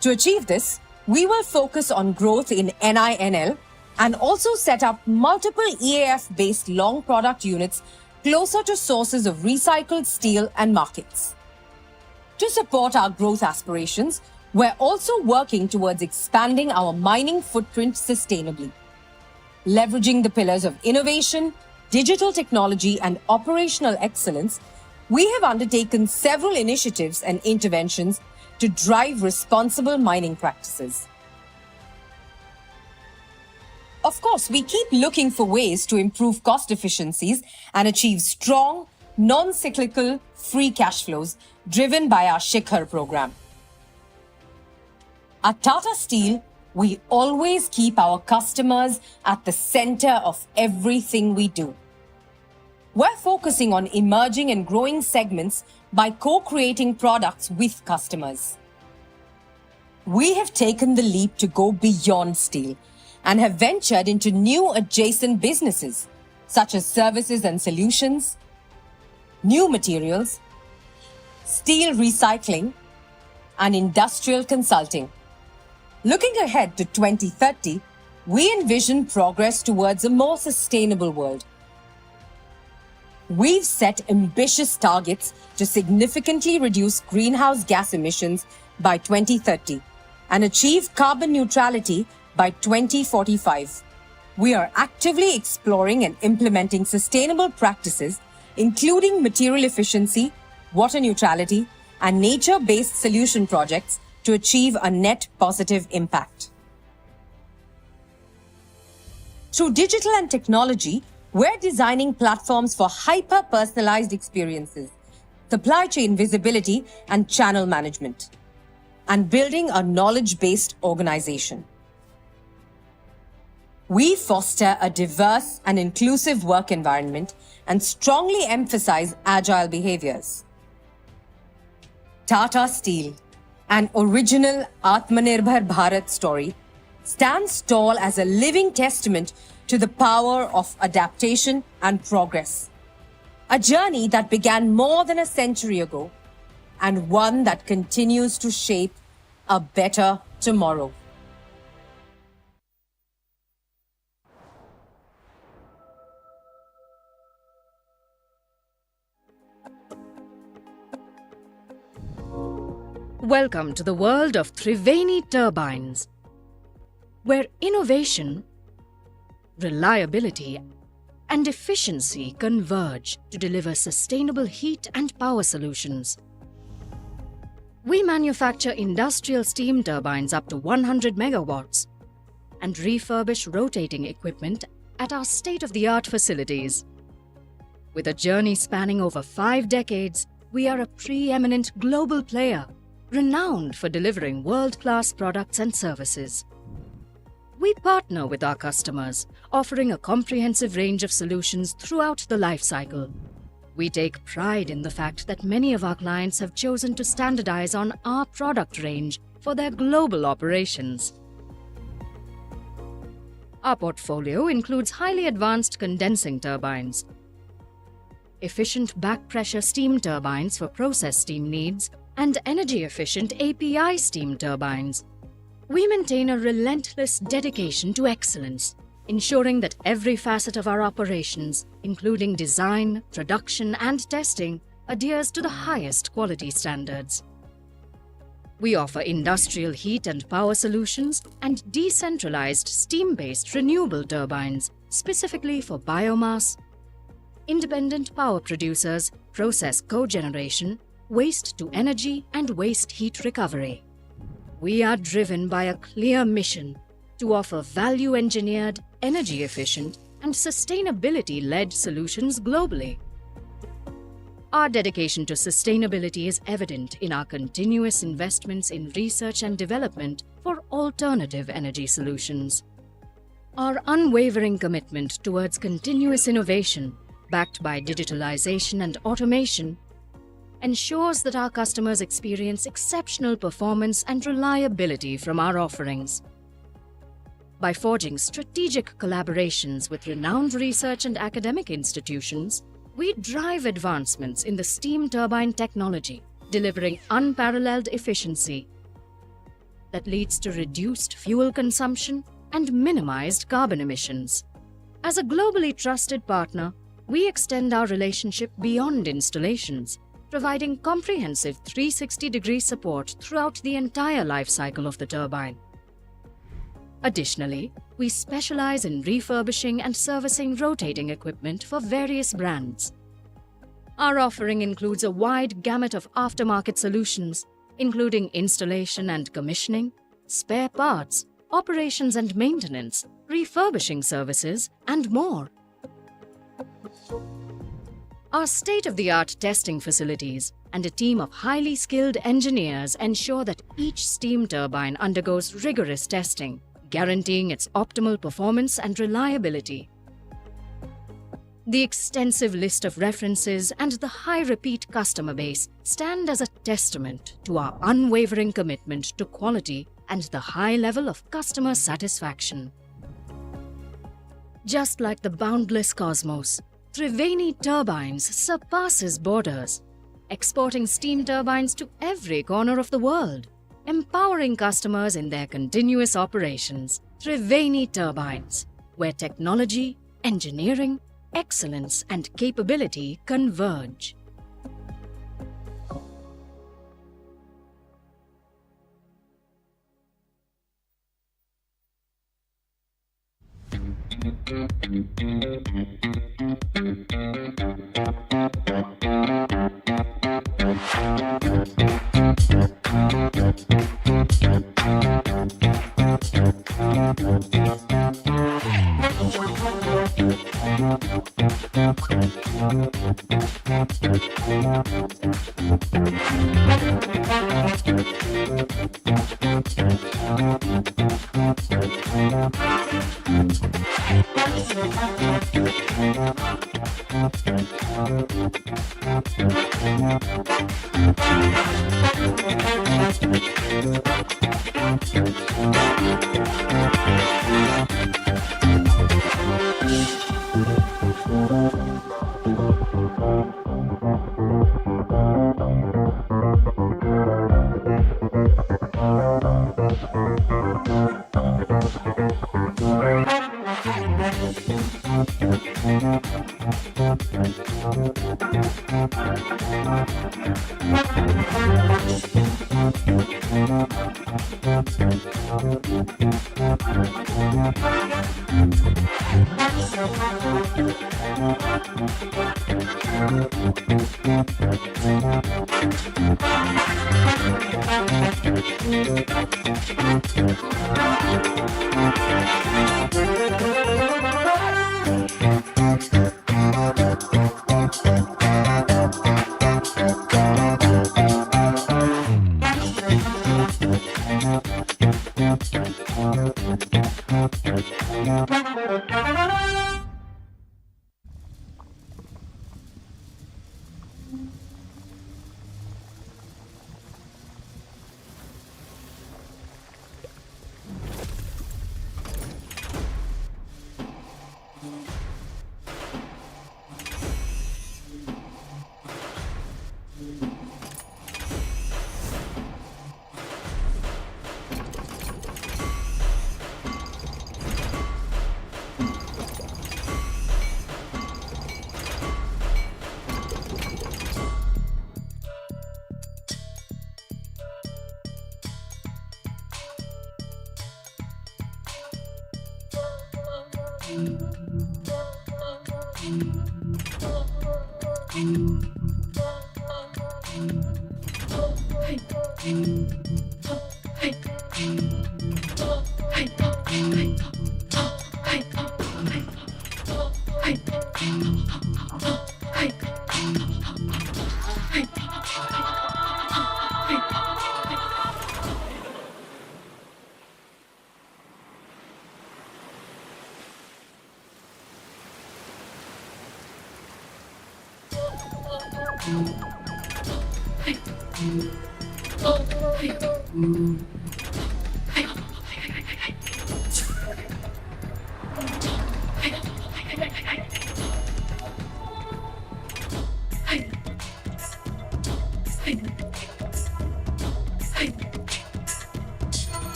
To achieve this, we will focus on growth in NINL and also set up multiple EAF-based long product units closer to sources of recycled steel and markets. To support our growth aspirations, we're also working towards expanding our mining footprint sustainably. Leveraging the pillars of innovation, digital technology, and operational excellence, we have undertaken several initiatives and interventions to drive responsible mining practices. Of course, we keep looking for ways to improve cost efficiencies and achieve strong, non-cyclical free cash flows driven by our Shikhar program. At Tata Steel, we always keep our customers at the center of everything we do. We're focusing on emerging and growing segments by co-creating products with customers. We have taken the leap to go beyond steel and have ventured into new adjacent businesses, such as services and solutions, new materials, steel recycling, and industrial consulting. Looking ahead to 2030, we envision progress towards a more sustainable world. We've set ambitious targets to significantly reduce greenhouse gas emissions by 2030 and achieve carbon neutrality by 2045. We are actively exploring and implementing sustainable practices, including material efficiency, water neutrality, and nature-based solution projects to achieve a net positive impact. Through digital and technology, we're designing platforms for hyper-personalized experiences, supply chain visibility, and channel management, and building a knowledge-based organization. We foster a diverse and inclusive work environment and strongly emphasize agile behaviors. Tata Steel, an original Atmanirbhar Bharat story, stands tall as a living testament to the power of adaptation and progress. A journey that began more than a century ago and one that continues to shape a better tomorrow. Welcome to the world of Triveni Turbines, where innovation, reliability, and efficiency converge to deliver sustainable heat and power solutions. We manufacture industrial steam turbines up to 100 megawatts and refurbish rotating equipment at our state-of-the-art facilities. With a journey spanning over 5 decades, we are a preeminent global player, renowned for delivering world-class products and services. We partner with our customers, offering a comprehensive range of solutions throughout the life cycle. We take pride in the fact that many of our clients have chosen to standardize on our product range for their global operations. Our portfolio includes highly advanced condensing turbines, efficient back-pressure steam turbines for process steam needs, and energy-efficient API steam turbines. We maintain a relentless dedication to excellence, ensuring that every facet of our operations, including design, production, and testing, adheres to the highest quality standards. We offer industrial heat and power solutions and decentralized steam-based renewable turbines, specifically for biomass, independent power producers, process cogeneration, waste-to-energy, and waste heat recovery. We are driven by a clear mission to offer value-engineered, energy-efficient, and sustainability-led solutions globally. Our dedication to sustainability is evident in our continuous investments in research and development for alternative energy solutions. Our unwavering commitment towards continuous innovation, backed by digitalization and automation, ensures that our customers experience exceptional performance and reliability from our offerings. By forging strategic collaborations with renowned research and academic institutions, we drive advancements in the steam turbine technology, delivering unparalleled efficiency that leads to reduced fuel consumption and minimized carbon emissions. As a globally trusted partner, we extend our relationship beyond installations, providing comprehensive 360-degree support throughout the entire life cycle of the turbine. Additionally, we specialize in refurbishing and servicing rotating equipment for various brands. Our offering includes a wide gamut of aftermarket solutions, including installation and commissioning, spare parts, operations and maintenance, refurbishing services, and more. Our state-of-the-art testing facilities and a team of highly skilled engineers ensure that each steam turbine undergoes rigorous testing, guaranteeing its optimal performance and reliability. The extensive list of references and the high repeat customer base stand as a testament to our unwavering commitment to quality and the high level of customer satisfaction. Just like the boundless cosmos, Triveni Turbines surpasses borders, exporting steam turbines to every corner of the world, empowering customers in their continuous operations. Triveni Turbines, where technology, engineering, excellence, and capability converge.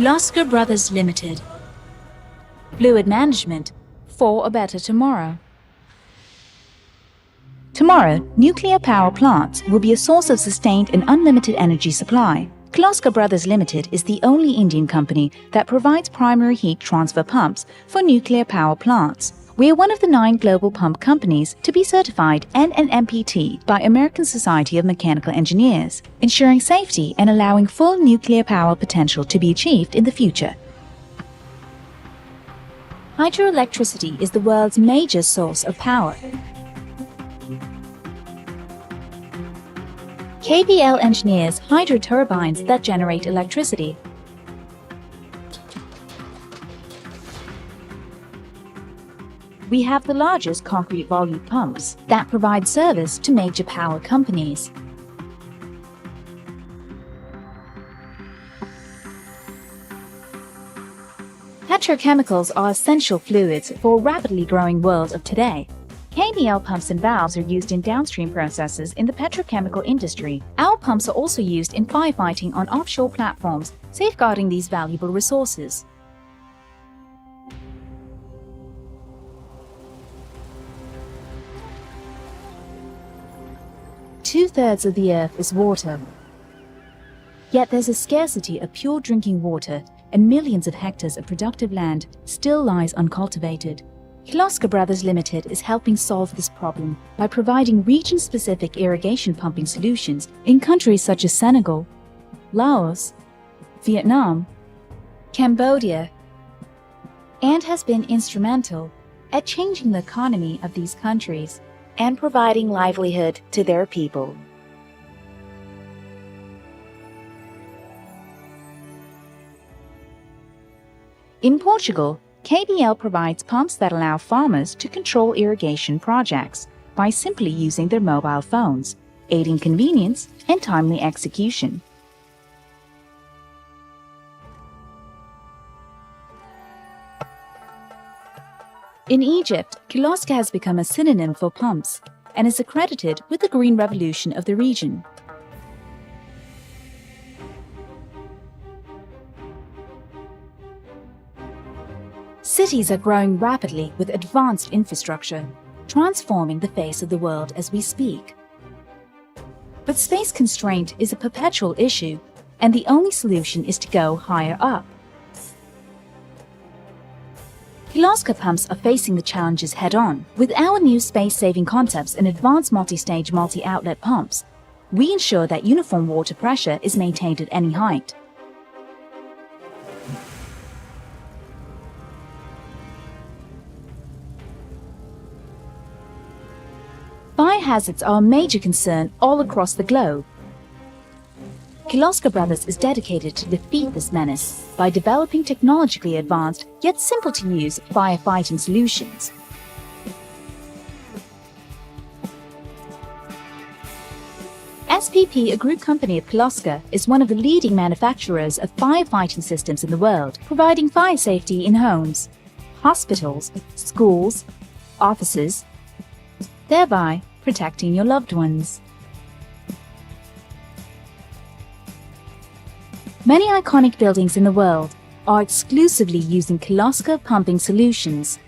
Kirloskar Brothers Limited. Fluid management for a better tomorrow. Tomorrow, nuclear power plants will be a source of sustained and unlimited energy supply. Kirloskar Brothers Limited is the only Indian company that provides primary heat transfer pumps for nuclear power plants. We are one of the 9 global pump companies to be certified NNMPT by American Society of Mechanical Engineers, ensuring safety and allowing full nuclear power potential to be achieved in the future. Hydroelectricity is the world's major source of power. KBL engineers hydro turbines that generate electricity. We have the largest concrete volute pumps that provide service to major power companies. Petrochemicals are essential fluids for a rapidly growing world of today. KBL pumps and valves are used in downstream processes in the petrochemical industry. Our pumps are also used in firefighting on offshore platforms, safeguarding these valuable resources. Two-thirds of the earth is water. Yet there's a scarcity of pure drinking water, and millions of hectares of productive land still lies uncultivated. Kirloskar Brothers Limited is helping solve this problem by providing region-specific irrigation pumping solutions in countries such as Senegal, Laos, Vietnam, Cambodia, and has been instrumental at changing the economy of these countries and providing livelihood to their people. In Portugal, KBL provides pumps that allow farmers to control irrigation projects by simply using their mobile phones, aiding convenience and timely execution. In Egypt, Kirloskar has become a synonym for pumps and is accredited with the Green Revolution of the region. Cities are growing rapidly with advanced infrastructure, transforming the face of the world as we speak. But space constraint is a perpetual issue, and the only solution is to go higher up. Kirloskar pumps are facing the challenges head-on. With our new space-saving concepts and advanced multi-stage multi-outlet pumps, we ensure that uniform water pressure is maintained at any height. Fire hazards are a major concern all across the globe. Kirloskar Brothers is dedicated to defeat this menace by developing technologically advanced yet simple to use firefighting solutions. SPP, a group company of Kirloskar, is one of the leading manufacturers of firefighting systems in the world, providing fire safety in homes, hospitals, schools, offices, thereby protecting your loved ones. Many iconic buildings in the world are exclusively using Kirloskar pumping solutions.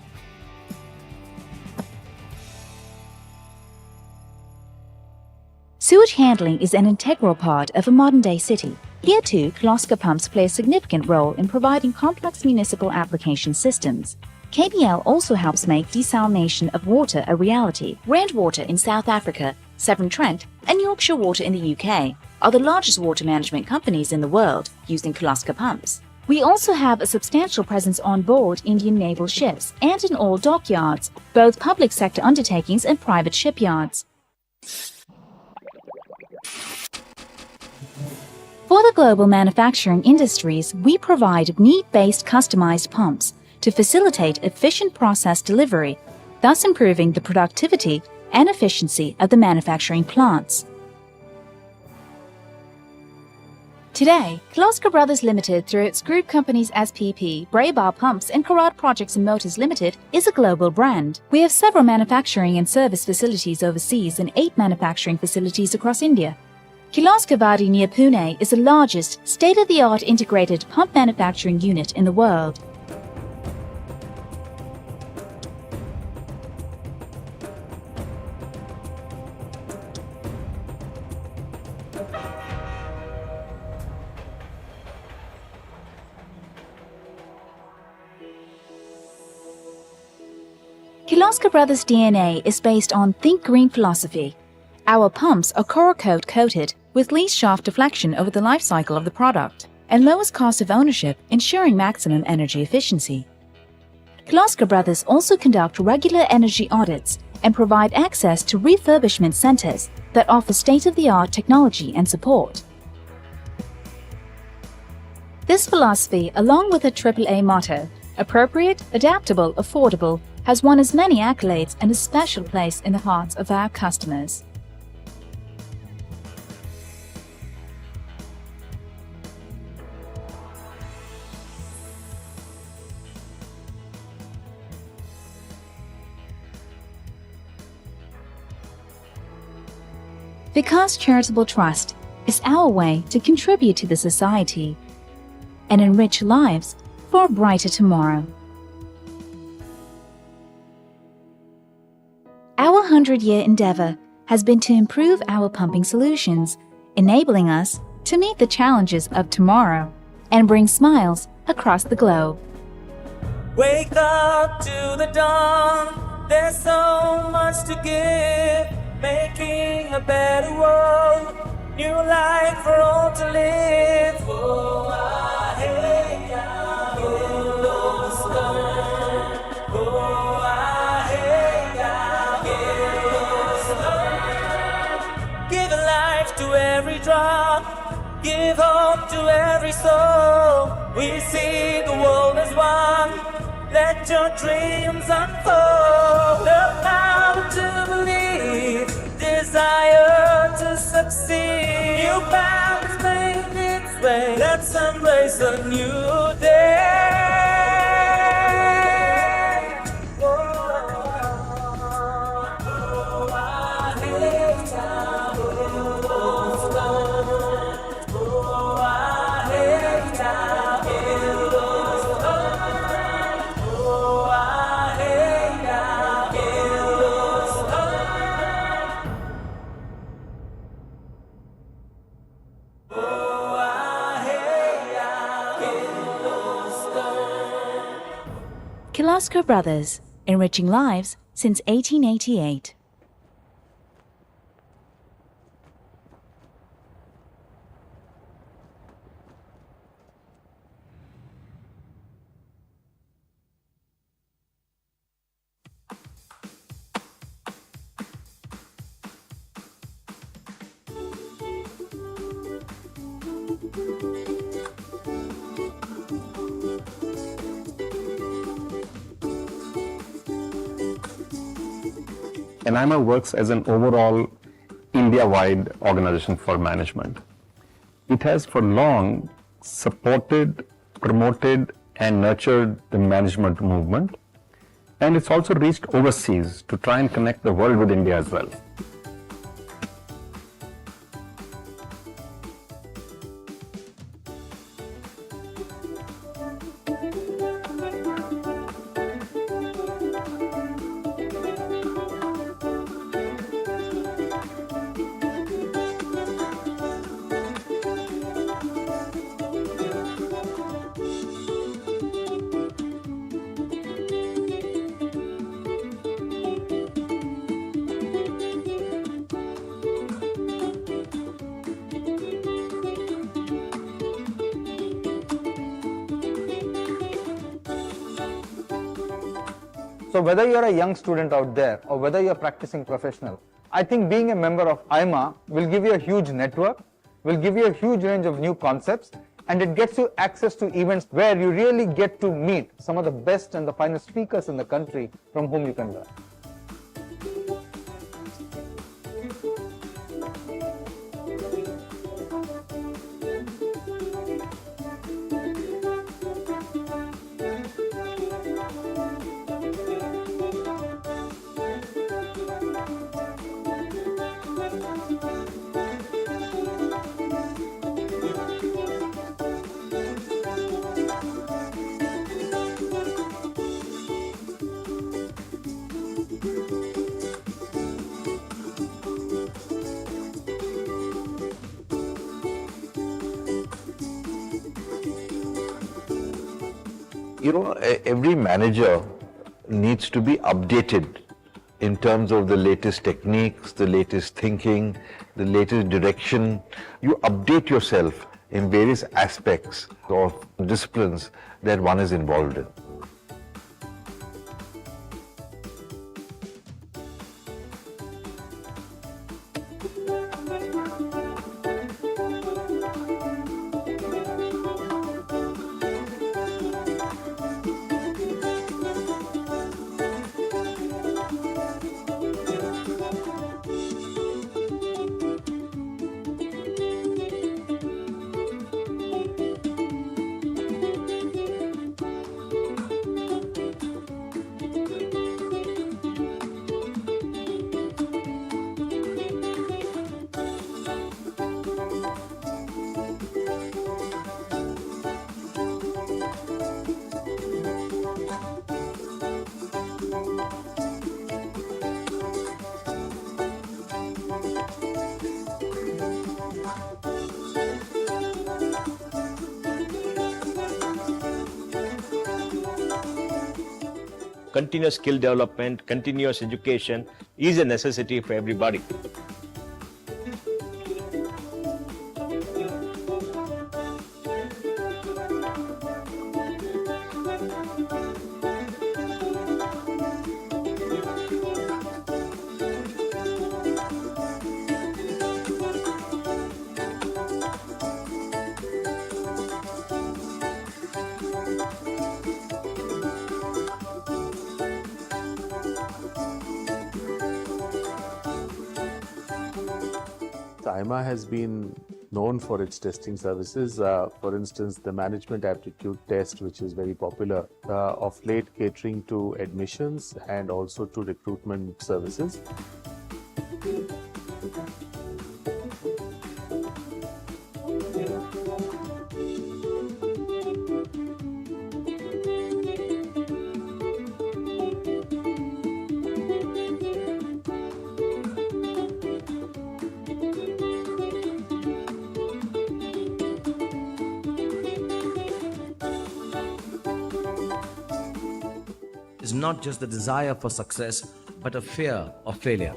Sewage handling is an integral part of a modern-day city. Here too, Kirloskar pumps play a significant role in providing complex municipal application systems. KBL also helps make desalination of water a reality. Rand Water in South Africa, Severn Trent, and Yorkshire Water in the UK are the largest water management companies in the world using Kirloskar pumps. We also have a substantial presence on board Indian naval ships and in all dockyards, both public sector undertakings and private shipyards. For the global manufacturing industries, we provide need-based customized pumps to facilitate efficient process delivery, thus improving the productivity and efficiency of the manufacturing plants. Today, Kirloskar Brothers Limited, through its group companies SPP, Braybar Pumps and Karad Projects and Motors Limited, is a global brand. We have several manufacturing and service facilities overseas and 8 manufacturing facilities across India. Kirloskar Vadi near Pune is the largest state-of-the-art integrated pump manufacturing unit in the world. Kirloskar Brothers' DNA is based on Think Green philosophy. Our pumps are coral coat coated with least shaft deflection over the life cycle of the product and lowest cost of ownership, ensuring maximum energy efficiency. Kirloskar Brothers also conduct regular energy audits and provide access to refurbishment centers that offer state-of-the-art technology and support. This philosophy, along with a AAA motto, appropriate, adaptable, affordable, has won us many accolades and a special place in the hearts of our customers. Vikas Charitable Trust is our way to contribute to the society and enrich lives for a brighter tomorrow. Our 100-year endeavor has been to improve our pumping solutions, enabling us to meet the challenges of tomorrow and bring smiles across the globe. Wake up to the dawn, there's so much to give, making a better world, new life for all to live. Oh, hey, Kirloskar. Oh, hey, Kirloskar. Give a life to every drop, give hope to every soul. We see the world as one. Let your dreams unfold. The power to believe, desire to succeed. New paths made its way. Let's embrace a new day. Kirloskar Brothers, enriching lives since 1888. AIMA works as an overall India-wide organization for management. It has for long supported, promoted and nurtured the management movement, and it's also reached overseas to try and connect the world with India as well. So whether you're a young student out there or whether you're a practicing professional, I think being a member of AIMA will give you a huge network, will give you a huge range of new concepts, and it gets you access to events where you really get to meet some of the best and the finest speakers in the country from whom you can learn. You know, every manager needs to be updated in terms of the latest techniques, the latest thinking, the latest direction. You update yourself in various aspects of disciplines that one is involved in. continuous skill development, continuous education is a necessity for everybody. AIMA has been known for its testing services. For instance, the management aptitude test, which is very popular, of late catering to admissions and also to recruitment services. Is not just the desire for success, but a fear of failure.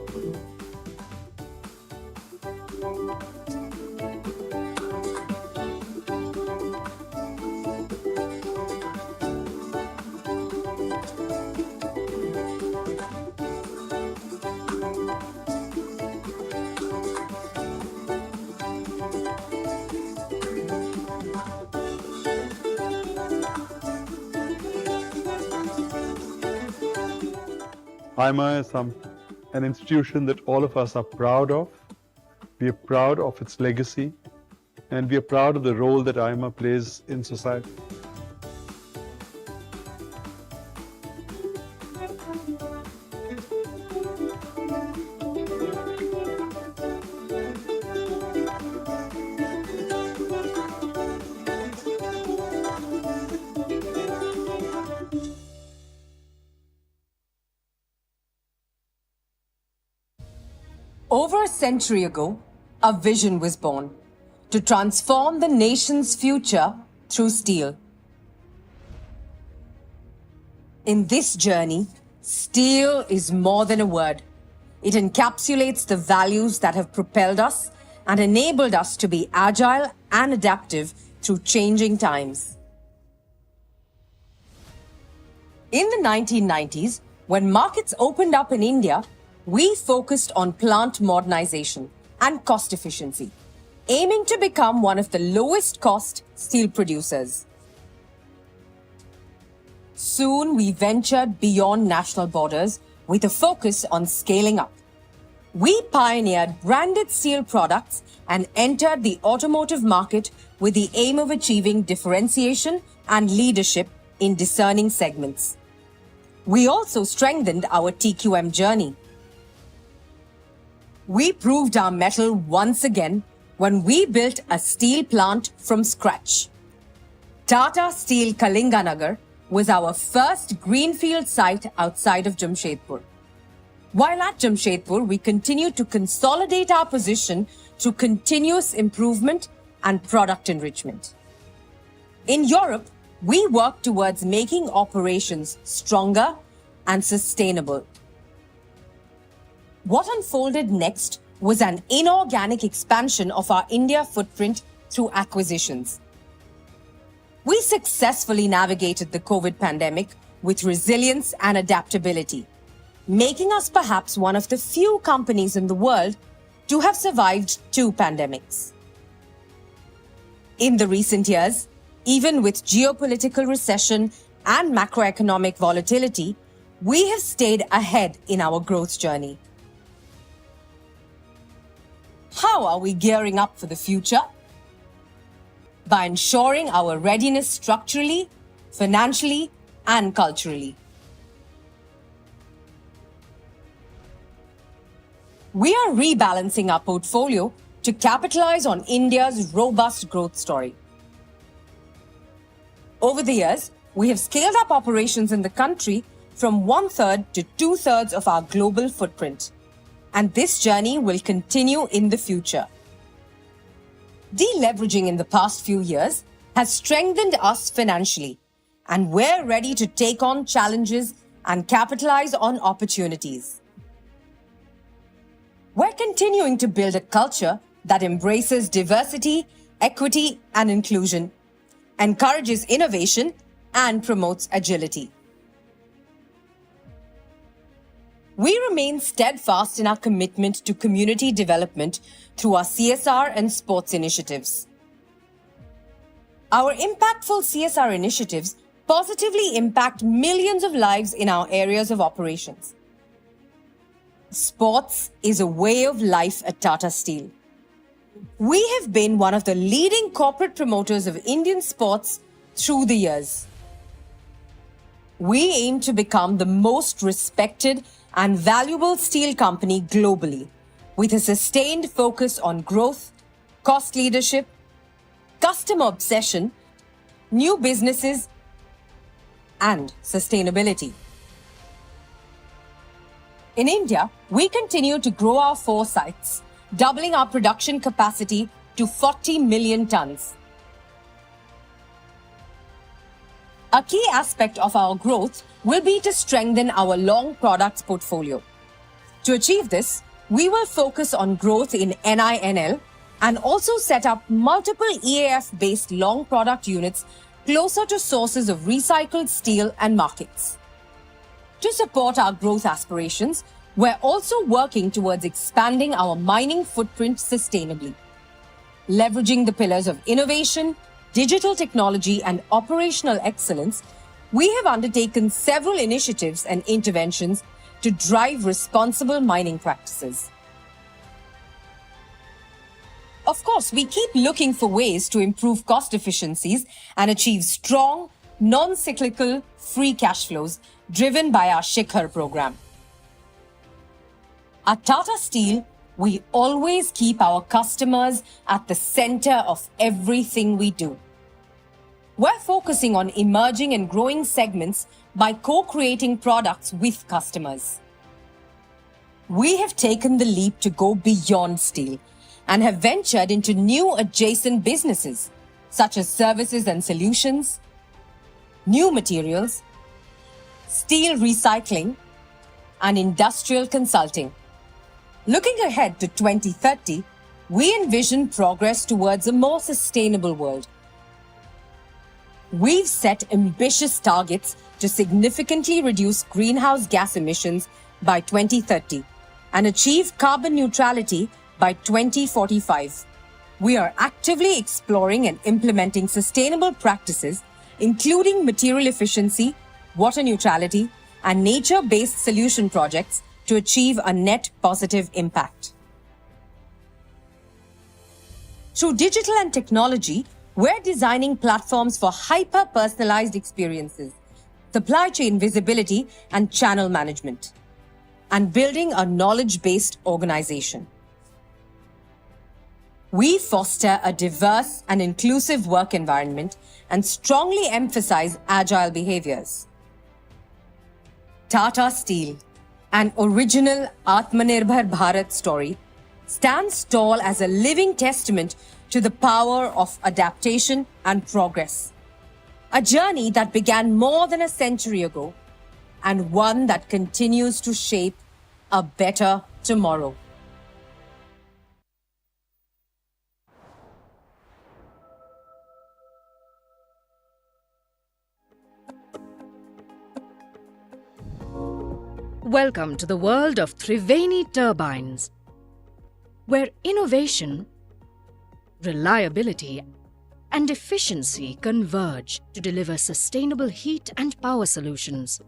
AIMA is an institution that all of us are proud of. We are proud of its legacy, and we are proud of the role that AIMA plays in society. Over a century ago, a vision was born to transform the nation's future through steel. In this journey, steel is more than a word. It encapsulates the values that have propelled us and enabled us to be agile and adaptive through changing times. In the 1990s, when markets opened up in India, we focused on plant modernization and cost efficiency, aiming to become one of the lowest cost steel producers. Soon we ventured beyond national borders with a focus on scaling up. We pioneered branded steel products and entered the automotive market with the aim of achieving differentiation and leadership in discerning segments. We also strengthened our TQM journey. We proved our mettle once again when we built a steel plant from scratch. Tata Steel Kalinganagar was our first greenfield site outside of Jamshedpur. While at Jamshedpur, we continued to consolidate our position through continuous improvement and product enrichment. In Europe, we worked towards making operations stronger and sustainable. What unfolded next was an inorganic expansion of our India footprint through acquisitions. We successfully navigated the COVID pandemic with resilience and adaptability, making us perhaps one of the few companies in the world to have survived 2 pandemics. In the recent years, even with geopolitical recession and macroeconomic volatility, we have stayed ahead in our growth journey. How are we gearing up for the future? By ensuring our readiness structurally, financially, and culturally. We are rebalancing our portfolio to capitalize on India's robust growth story. Over the years, we have scaled up operations in the country from 1/3 to 2/3 of our global footprint. And this journey will continue in the future. Deleveraging in the past few years has strengthened us financially, and we're ready to take on challenges and capitalize on opportunities. We're continuing to build a culture that embraces diversity, equity, and inclusion, encourages innovation, and promotes agility. We remain steadfast in our commitment to community development through our CSR and sports initiatives. Our impactful CSR initiatives positively impact millions of lives in our areas of operations. Sports is a way of life at Tata Steel. We have been one of the leading corporate promoters of Indian sports through the years. We aim to become the most respected and valuable steel company globally, with a sustained focus on growth, cost leadership, customer obsession, new businesses, and sustainability. In India, we continue to grow our 4 sites, doubling our production capacity to 40 million tons. A key aspect of our growth will be to strengthen our long products portfolio. To achieve this, we will focus on growth in NINL and also set up multiple EAF-based long product units closer to sources of recycled steel and markets. To support our growth aspirations, we're also working towards expanding our mining footprint sustainably. Leveraging the pillars of innovation, digital technology, and operational excellence, we have undertaken several initiatives and interventions to drive responsible mining practices. Of course, we keep looking for ways to improve cost efficiencies and achieve strong, non-cyclical free cash flows driven by our Shikhar program. At Tata Steel, we always keep our customers at the center of everything we do. We're focusing on emerging and growing segments by co-creating products with customers. We have taken the leap to go beyond steel and have ventured into new adjacent businesses such as services and solutions, new materials, steel recycling, and industrial consulting. Looking ahead to 2030, we envision progress towards a more sustainable world. We've set ambitious targets to significantly reduce greenhouse gas emissions by 2030 and achieve carbon neutrality by 2045. We are actively exploring and implementing sustainable practices, including material efficiency, water neutrality, and nature-based solution projects to achieve a net positive impact. Through digital and technology, we're designing platforms for hyper-personalized experiences, supply chain visibility, and channel management, and building a knowledge-based organization. We foster a diverse and inclusive work environment and strongly emphasize agile behaviors. Tata Steel, an original Atmanirbhar Bharat story, stands tall as a living testament to the power of adaptation and progress. A journey that began more than a century ago and one that continues to shape a better tomorrow. Welcome to the world of Triveni Turbines, where innovation, reliability, and efficiency converge to deliver sustainable heat and power solutions.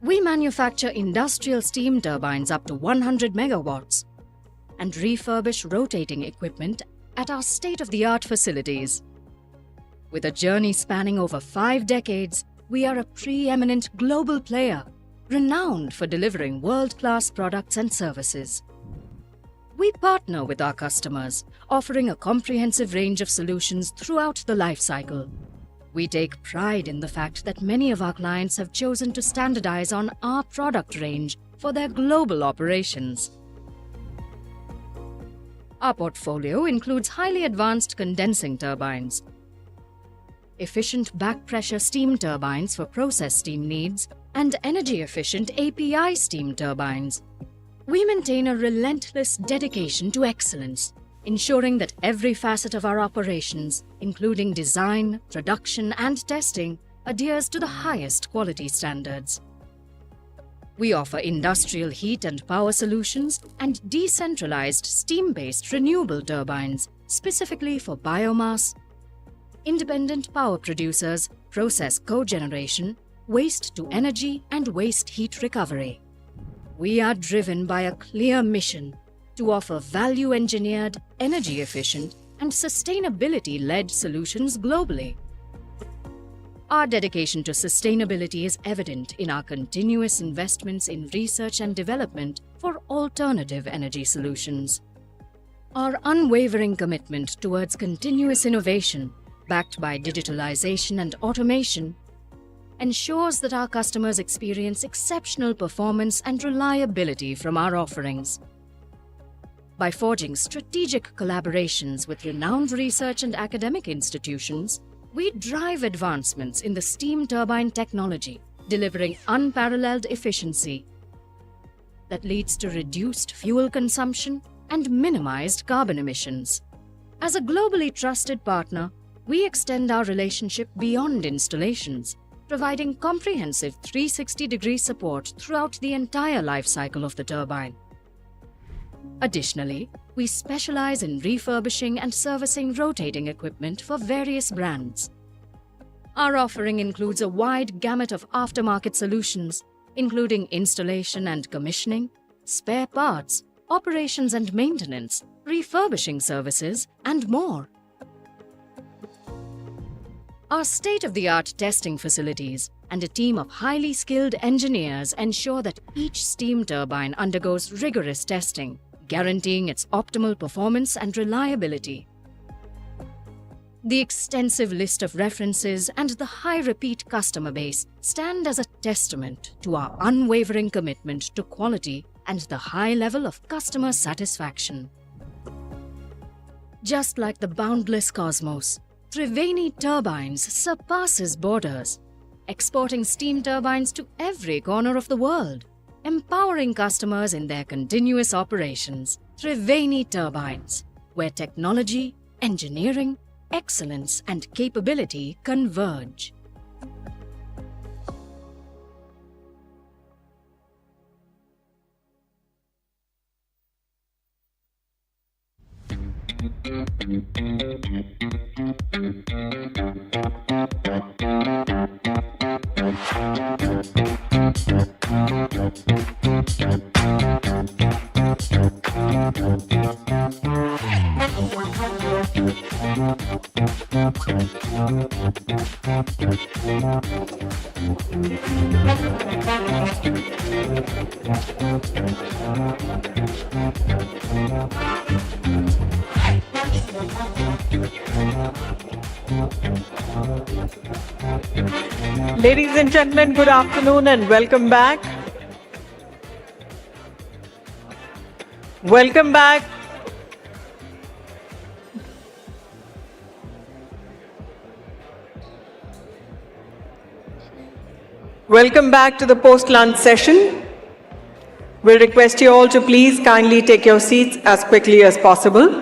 We manufacture industrial steam turbines up to 100 megawatts and refurbish rotating equipment at our state-of-the-art facilities. With a journey spanning over 5 decades, we are a preeminent global player, renowned for delivering world-class products and services. We partner with our customers, offering a comprehensive range of solutions throughout the life cycle. We take pride in the fact that many of our clients have chosen to standardize on our product range for their global operations. Our portfolio includes highly advanced condensing turbines, efficient back-pressure steam turbines for process steam needs, and energy-efficient API steam turbines. We maintain a relentless dedication to excellence, ensuring that every facet of our operations, including design, production, and testing, adheres to the highest quality standards. We offer industrial heat and power solutions and decentralized steam-based renewable turbines, specifically for biomass, independent power producers, process cogeneration, waste-to-energy, and waste heat recovery. We are driven by a clear mission to offer value-engineered, energy-efficient, and sustainability-led solutions globally. Our dedication to sustainability is evident in our continuous investments in research and development for alternative energy solutions. Our unwavering commitment towards continuous innovation, backed by digitalization and automation, ensures that our customers experience exceptional performance and reliability from our offerings. By forging strategic collaborations with renowned research and academic institutions, we drive advancements in the steam turbine technology, delivering unparalleled efficiency that leads to reduced fuel consumption and minimized carbon emissions. As a globally trusted partner, we extend our relationship beyond installations, providing comprehensive 360-degree support throughout the entire life cycle of the turbine. Additionally, we specialize in refurbishing and servicing rotating equipment for various brands. Our offering includes a wide gamut of aftermarket solutions, including installation and commissioning, spare parts, operations and maintenance, refurbishing services, and more. Our state-of-the-art testing facilities and a team of highly skilled engineers ensure that each steam turbine undergoes rigorous testing, guaranteeing its optimal performance and reliability. The extensive list of references and the high repeat customer base stand as a testament to our unwavering commitment to quality and the high level of customer satisfaction. Just like the boundless cosmos, Triveni Turbines surpasses borders, exporting steam turbines to every corner of the world, empowering customers in their continuous operations. Triveni Turbines, where technology, engineering, excellence, and capability converge. Ladies and gentlemen, good afternoon and welcome back. Welcome back. Welcome back to the post-lunch session. We'll request you all to please kindly take your seats as quickly as possible.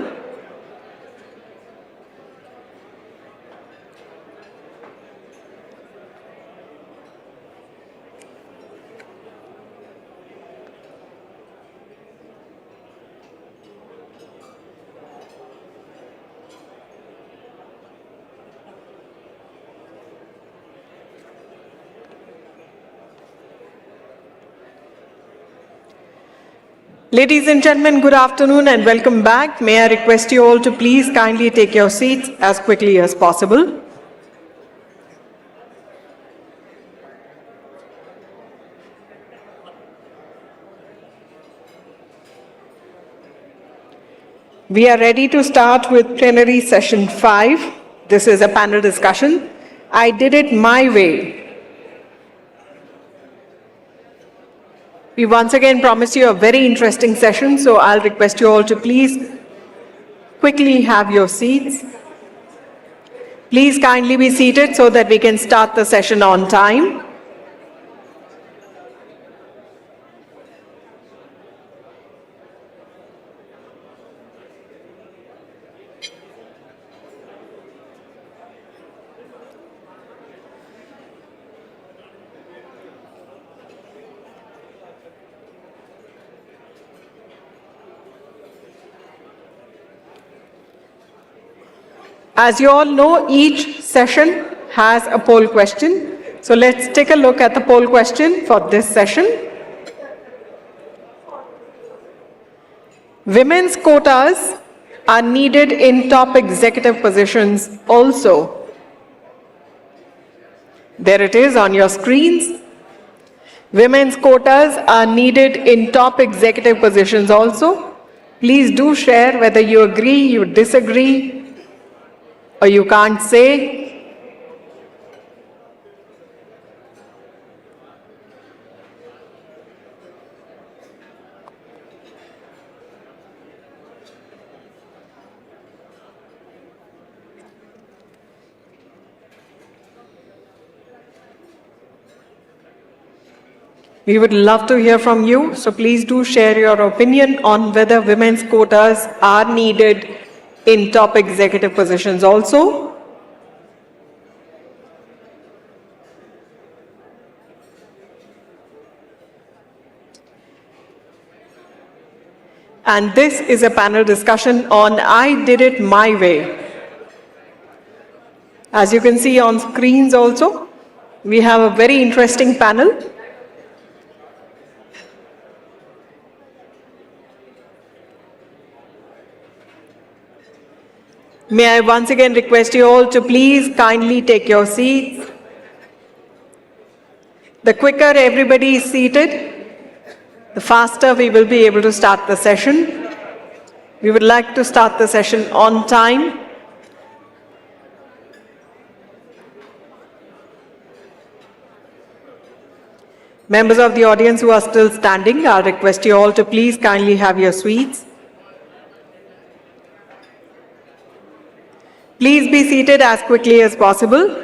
Ladies and gentlemen, good afternoon and welcome back. May I request you all to please kindly take your seats as quickly as possible. We are ready to start with plenary session 5. This is a panel discussion. I did it my way. We once again promise you a very interesting session, so I'll request you all to please quickly have your seats. Please kindly be seated so that we can start the session on time. As you all know, each session has a poll question. So let's take a look at the poll question for this session. Women's quotas are needed in top executive positions also. There it is on your screens. Women's quotas are needed in top executive positions also. Please do share whether you agree, you disagree, or you can't say. We would love to hear from you, so please do share your opinion on whether women's quotas are needed in top executive positions also. And this is a panel discussion on I Did It My Way. As you can see on screens also, we have a very interesting panel. May I once again request you all to please kindly take your seats. The quicker everybody is seated, the faster we will be able to start the session. We would like to start the session on time. Members of the audience who are still standing, I'll request you all to please kindly have your seats. Please be seated as quickly as possible.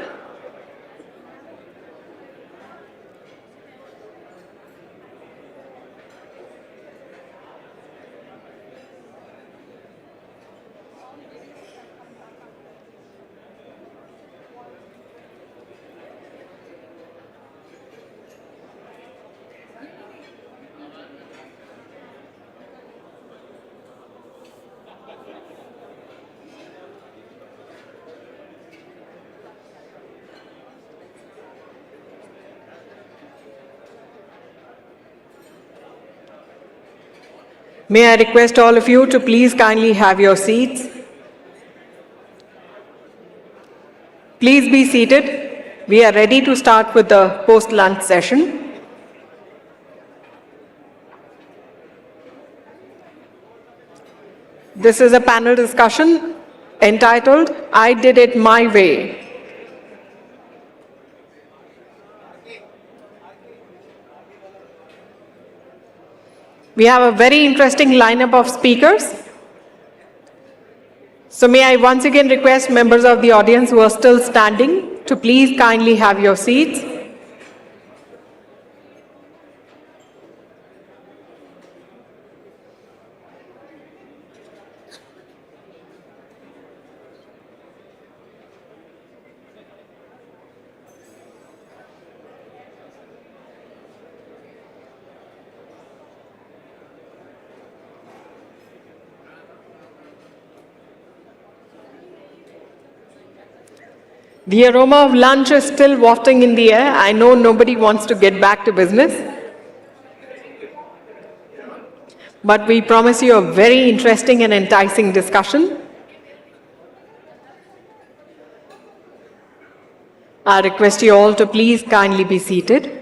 May I request all of you to please kindly have your seats. Please be seated. We are ready to start with the post-lunch session. This is a panel discussion entitled, I Did It My Way. We have a very interesting lineup of speakers. So may I once again request members of the audience who are still standing to please kindly have your seats. The aroma of lunch is still wafting in the air. I know nobody wants to get back to business. But we promise you a very interesting and enticing discussion. I request you all to please kindly be seated.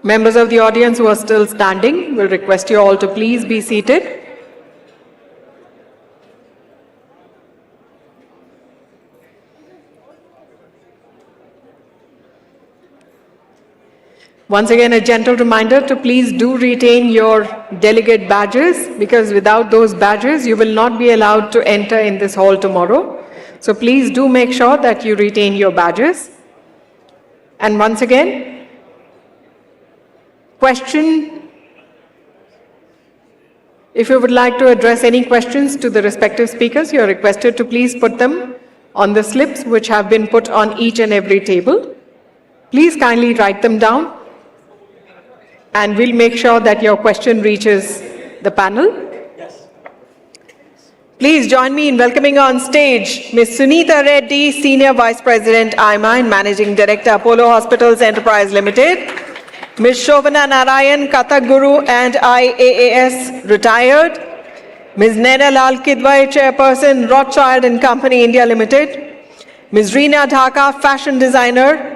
Members of the audience who are still standing, will request you all to please be seated. Once again, a gentle reminder to please do retain your delegate badges, because without those badges, you will not be allowed to enter in this hall tomorrow. So please do make sure that you retain your badges. And once again, question, if you would like to address any questions to the respective speakers, you are requested to please put them on the slips which have been put on each and every table. Please kindly write them down, and we'll make sure that your question reaches the panel. Please join me in welcoming on stage Ms. Suneeta Reddy, Senior Vice President, AIMA and Managing Director, Apollo Hospitals Enterprise Limited. Ms. Shovana Narayan, Kathak Guru and IAAS retired. Ms. Naina Kidwai, Chairperson, Rothschild and Company India Limited. Ms. Rina, Dhaka, Fashion Designer.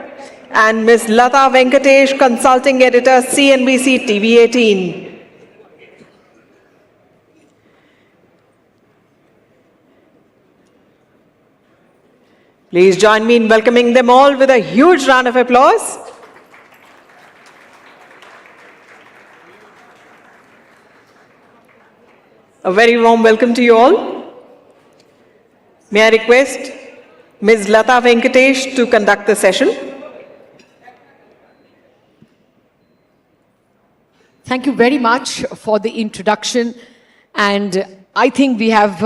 And Ms. Latha Venkatesh, Consulting Editor, CNBC TV 18. Please join me in welcoming them all with a huge round of applause. A very warm welcome to you all. May I request Ms. Latha Venkatesh to conduct the session. Thank you very much for the introduction, and I think we have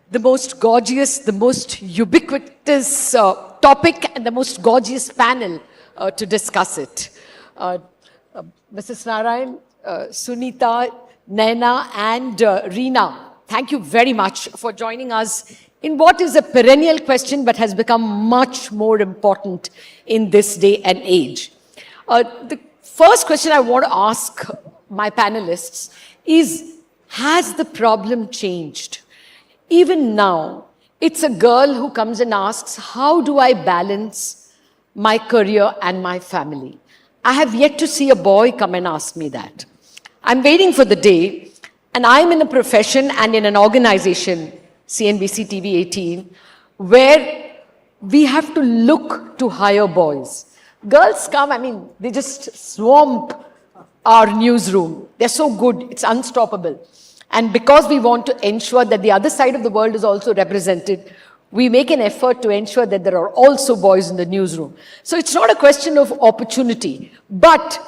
the most gorgeous, the most ubiquitous topic and the most gorgeous panel to discuss it. Mrs. Narayan, Suneeta, Naina and Rina, thank you very much for joining us in what is a perennial question but has become much more important in this day and age. The first question I want to ask my panelists is, has the problem changed? Even now, it's a girl who comes and asks, how do I balance my career and my family? I have yet to see a boy come and ask me that. I'm waiting for the day, and I'm in a profession and in an organization, CNBC TV 18, where we have to look to hire boys. Girls come, I mean, they just swamp our newsroom. They're so good, it's unstoppable. And because we want to ensure that the other side of the world is also represented, we make an effort to ensure that there are also boys in the newsroom. So it's not a question of opportunity, but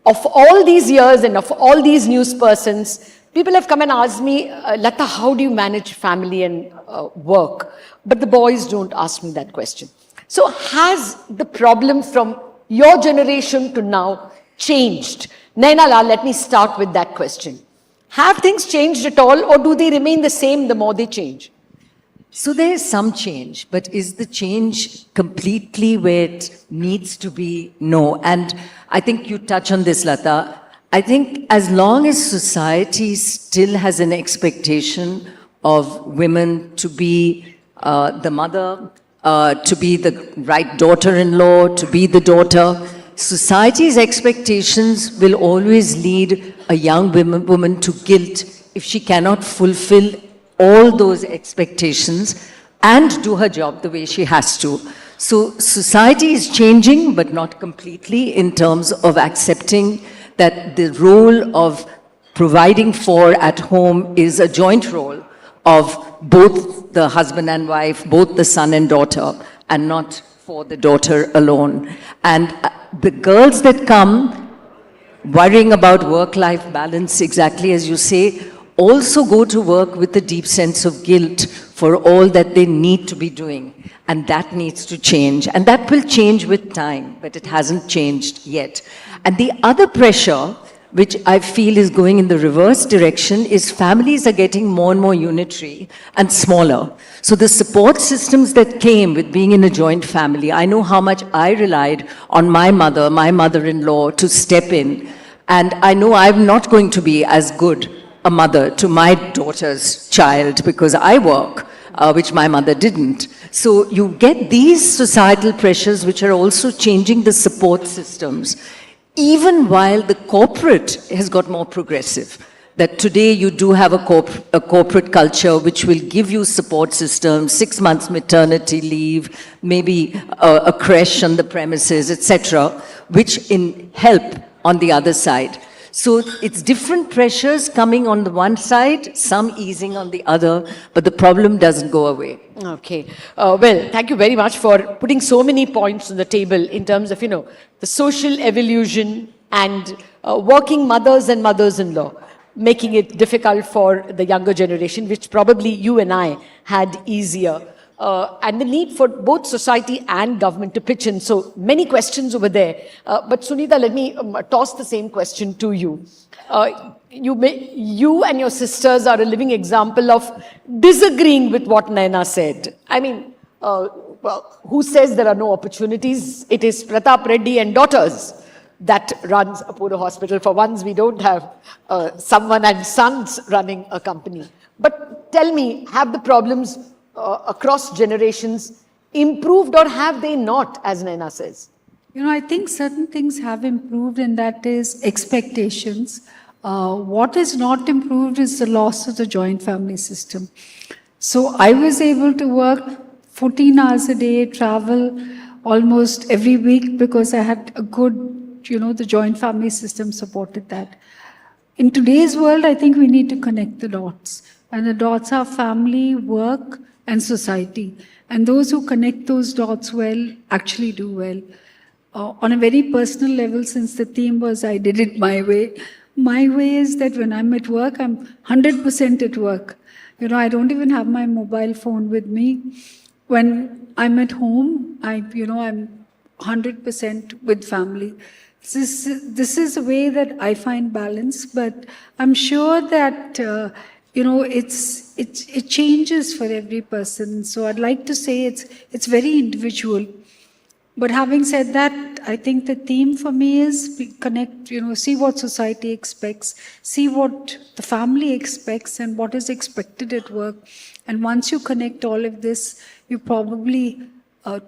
of all these years and of all these news persons, people have come and asked me, Latha, how do you manage family and work? But the boys don't ask me that question. So has the problem from your generation to now changed? Naina, let me start with that question. Have things changed at all, or do they remain the same the more they change? So there is some change, but is the change completely where it needs to be? No. And I think you touch on this, Latha. I think as long as society still has an expectation of women to be the mother, to be the right daughter-in-law, to be the daughter, society's expectations will always lead a young woman to guilt if she cannot fulfill all those expectations and do her job the way she has to. So society is changing, but not completely, in terms of accepting that the role of providing for at home is a joint role of both the husband and wife, both the son and daughter, and not for the daughter alone. And the girls that come worrying about work-life balance, exactly as you say, also go to work with a deep sense of guilt for all that they need to be doing. And that needs to change. And that will change with time, but it hasn't changed yet. And the other pressure, which I feel is going in the reverse direction, is families are getting more and more unitary and smaller. So the support systems that came with being in a joint family, I know how much I relied on my mother, my mother-in-law to step in. And I know I'm not going to be as good a mother to my daughter's child because I work, which my mother didn't. So you get these societal pressures which are also changing the support systems, even while the corporate has got more progressive. That today you do have a corporate culture which will give you support systems, 6 months maternity leave, maybe a creche on the premises, etc., which help on the other side. So it's different pressures coming on the one side, some easing on the other, but the problem doesn't go away. Okay. Well, thank you very much for putting so many points on the table in terms of, the social evolution and working mothers and mothers-in-law, making it difficult for the younger generation, which probably you and I had easier. and the need for both society and government to pitch in. So many questions over there. But Suneeta, let me toss the same question to you. You and your sisters are a living example of disagreeing with what Naina said. I mean, well, who says there are no opportunities? It is Pratap Reddy and daughters that runs Apollo Hospital. For once, we don't have someone and sons running a company. But tell me, have the problems across generations improved, or have they not, as Naina says? You know, I think certain things have improved, and that is expectations. What is not improved is the loss of the joint family system. So I was able to work 14 hours a day, travel almost every week because I had a good, the joint family system supported that. In today's world, I think we need to connect the dots. And the dots are family, work, and society. And those who connect those dots well actually do well. On a very personal level, since the theme was I did it my way is that when I'm at work, I'm 100% at work. I don't even have my mobile phone with me. When I'm at home, I'm 100% with family. This is a way that I find balance, but I'm sure that it changes for every person. So I'd like to say it's very individual. But having said that, I think the theme for me is connect, see what society expects, see what the family expects and what is expected at work. And once you connect all of this, you probably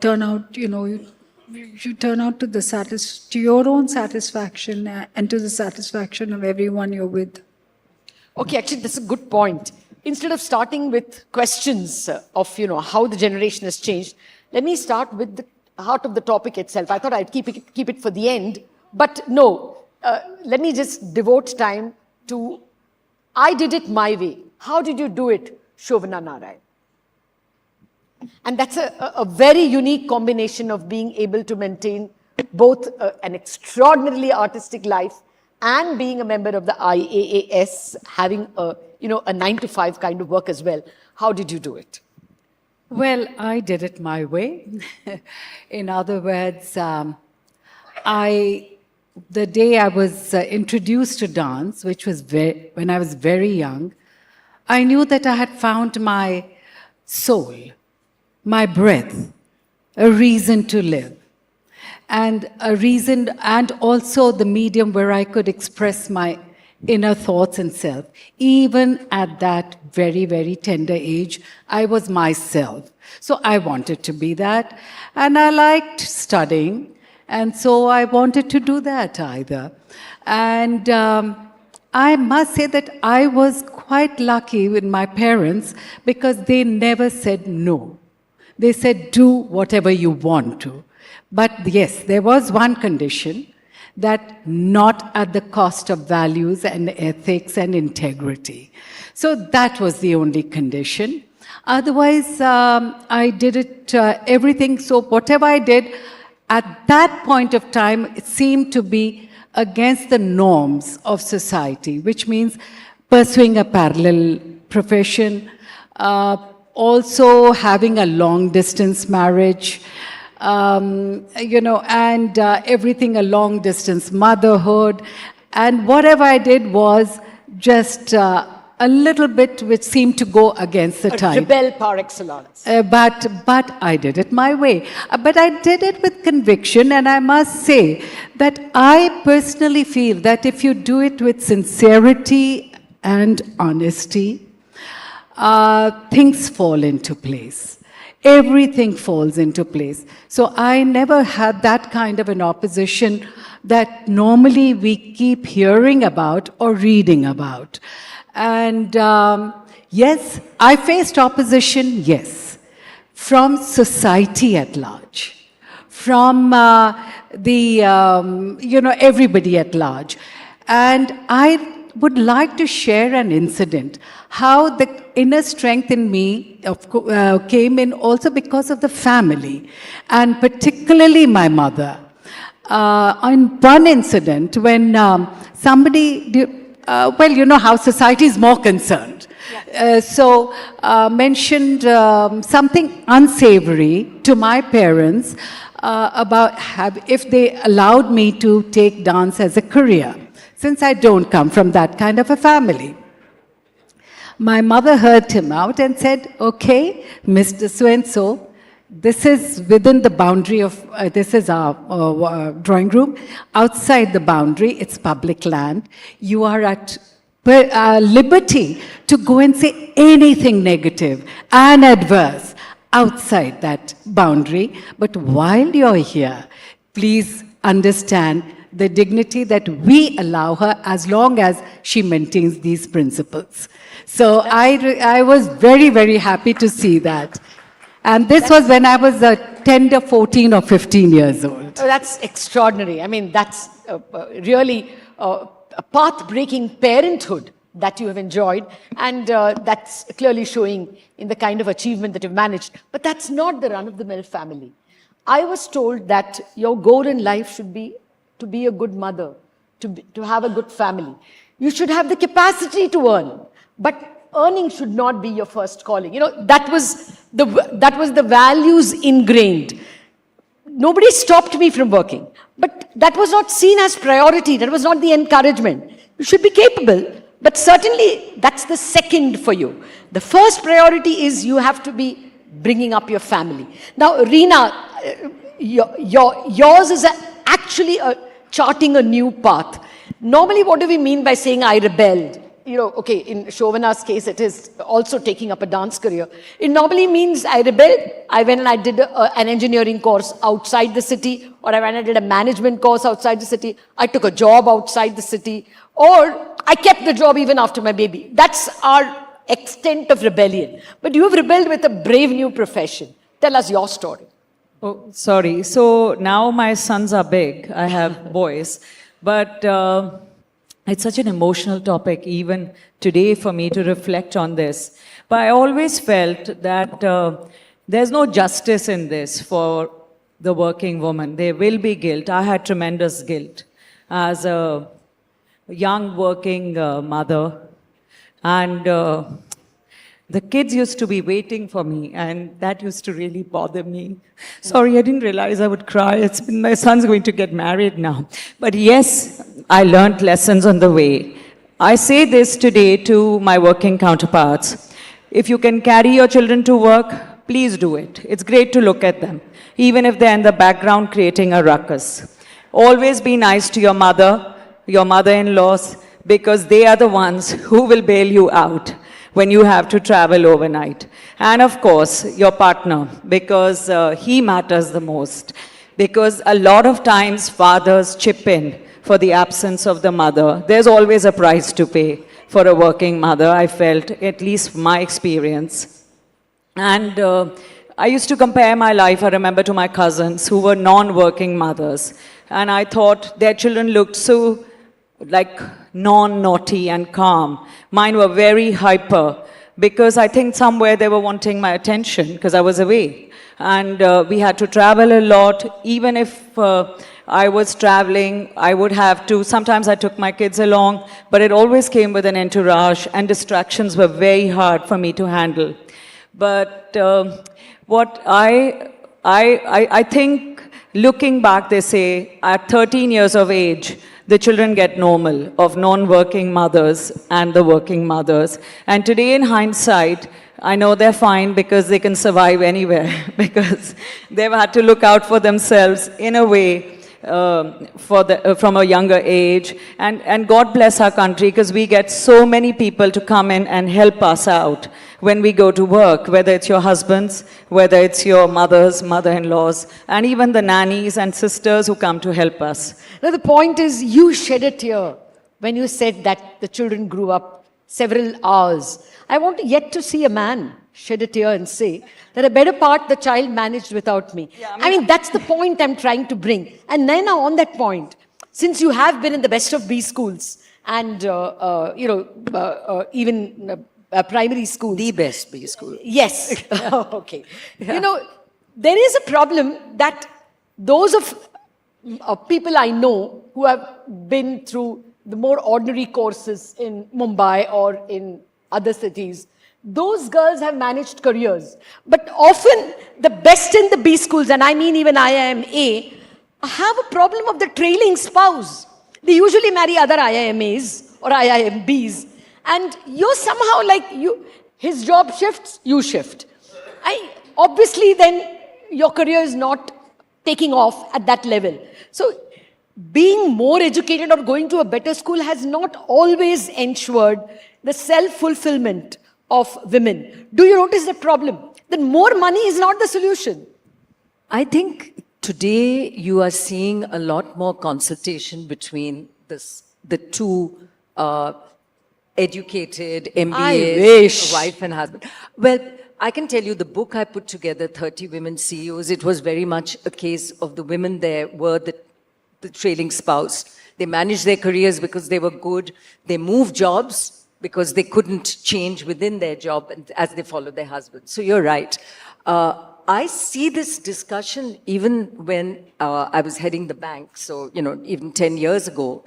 turn out, you turn out to your own satisfaction and to the satisfaction of everyone you're with. Okay, actually, that's a good point. Instead of starting with questions of, how the generation has changed, let me start with the heart of the topic itself. I thought I'd keep it for the end, but no. Let me just devote time to, I did it my way. How did you do it, Shovana Narayan? And that's a very unique combination of being able to maintain both an extraordinarily artistic life and being a member of the IAAS, having a 9-to-5 kind of work as well. How did you do it? Well, I did it my way. In other words, the day I was introduced to dance, which was when I was very young, I knew that I had found my soul, my breath, a reason to live, and a reason, and also the medium where I could express my inner thoughts and self. Even at that very, very tender age, I was myself. So I wanted to be that. And I liked studying. And so I wanted to do that either. And I must say that I was quite lucky with my parents because they never said no. They said, do whatever you want to. But yes, there was one condition, that not at the cost of values and ethics and integrity. So that was the only condition. Otherwise, I did it, everything. So whatever I did, at that point of time, it seemed to be against the norms of society, which means pursuing a parallel profession, also having a long-distance marriage, and everything a long distance, motherhood, and whatever I did was just a little bit which seemed to go against the tide. Rebel par excellence. But I did it my way. But I did it with conviction, and I must say that I personally feel that if you do it with sincerity and honesty, things fall into place. Everything falls into place. So I never had that kind of an opposition that normally we keep hearing about or reading about. And yes, I faced opposition, yes, from society at large, from everybody at large. And I would like to share an incident, how the inner strength in me came in also because of the family, and particularly my mother. On one incident, when somebody, how society is more concerned. Mentioned something unsavory to my parents about if they allowed me to take dance as a career, since I don't come from that kind of a family. My mother heard him out and said, okay, Mr. So-and-so, this is within the boundary of, this is our drawing room. Outside the boundary, it's public land. You are at liberty to go and say anything negative and adverse outside that boundary. But while you're here, please understand the dignity that we allow her as long as she maintains these principles. So I was very, very happy to see that. And this was when I was a tender 14 or 15 years old. Oh, that's extraordinary. I mean, that's really a path-breaking parenthood that you have enjoyed. And that's clearly showing in the kind of achievement that you've managed. But that's not the run-of-the-mill family. I was told that your goal in life should be to be a good mother, to have a good family. You should have the capacity to earn. But earning should not be your first calling. You know, that was the values ingrained. Nobody stopped me from working, but that was not seen as priority. That was not the encouragement. You should be capable, but certainly that's the second for you. The first priority is you have to be bringing up your family. Now, Rina, yours is actually charting a new path. Normally, what do we mean by saying I rebelled? You know, okay, in Shovana's case, it is also taking up a dance career. It normally means I rebelled. I went and I did an engineering course outside the city, or I went and did a management course outside the city. I took a job outside the city, or I kept the job even after my baby. That's our extent of rebellion. But you have rebelled with a brave new profession. Tell us your story. Oh, sorry. So now my sons are big. I have boys. But it's such an emotional topic, even today, for me to reflect on this. But I always felt that there's no justice in this for the working woman. There will be guilt. I had tremendous guilt as a young working mother. And the kids used to be waiting for me, and that used to really bother me. Sorry, I didn't realize I would cry. My son's going to get married now. But yes, I learned lessons on the way. I say this today to my working counterparts. If you can carry your children to work, please do it. It's great to look at them, even if they're in the background creating a ruckus. Always be nice to your mother-in-laws, because they are the ones who will bail you out when you have to travel overnight. And of course, your partner, because he matters the most. Because a lot of times fathers chip in for the absence of the mother. There's always a price to pay for a working mother, I felt, at least my experience. And I used to compare my life, I remember, to my cousins who were non-working mothers. And I thought their children looked so like non-naughty and calm. Mine were very hyper, because I think somewhere they were wanting my attention because I was away. And we had to travel a lot. Even if I was traveling, I would have to, sometimes I took my kids along, but it always came with an entourage, and distractions were very hard for me to handle. But what I think, looking back, they say, at 13 years of age, the children get normal of non-working mothers and the working mothers. And today, in hindsight, I know they're fine because they can survive anywhere, because they've had to look out for themselves in a way from a younger age. And God bless our country, because we get so many people to come in and help us out when we go to work, whether it's your husbands, whether it's your mothers, mother-in-laws, and even the nannies and sisters who come to help us. Now, the point is, you shed a tear when you said that the children grew up several hours. I want yet to see a man shed a tear and say that a better part the child managed without me. Yeah, I mean, that's the point I'm trying to bring. And Naina, on that point, since you have been in the best of B schools and, even primary school. The best B school. Yes. Okay. Yeah. You know, there is a problem that those of people I know who have been through the more ordinary courses in Mumbai or in other cities. Those girls have managed careers. But often the best in the B schools, and I mean even IIMA, have a problem of the trailing spouse. They usually marry other IIMAs or IIMBs. And you're somehow like, his job shifts, you shift. Obviously then your career is not taking off at that level. So being more educated or going to a better school has not always ensured the self-fulfillment of women. Do you notice the problem? That more money is not the solution. I think today you are seeing a lot more consultation between the two educated MBAs, wife and husband. Well, I can tell you the book I put together, 30 Women CEOs, it was very much a case of the women there were the trailing spouse. They managed their careers because they were good. They moved jobs because they couldn't change within their job as they followed their husband. So you're right. I see this discussion even when I was heading the bank, so, even 10 years ago,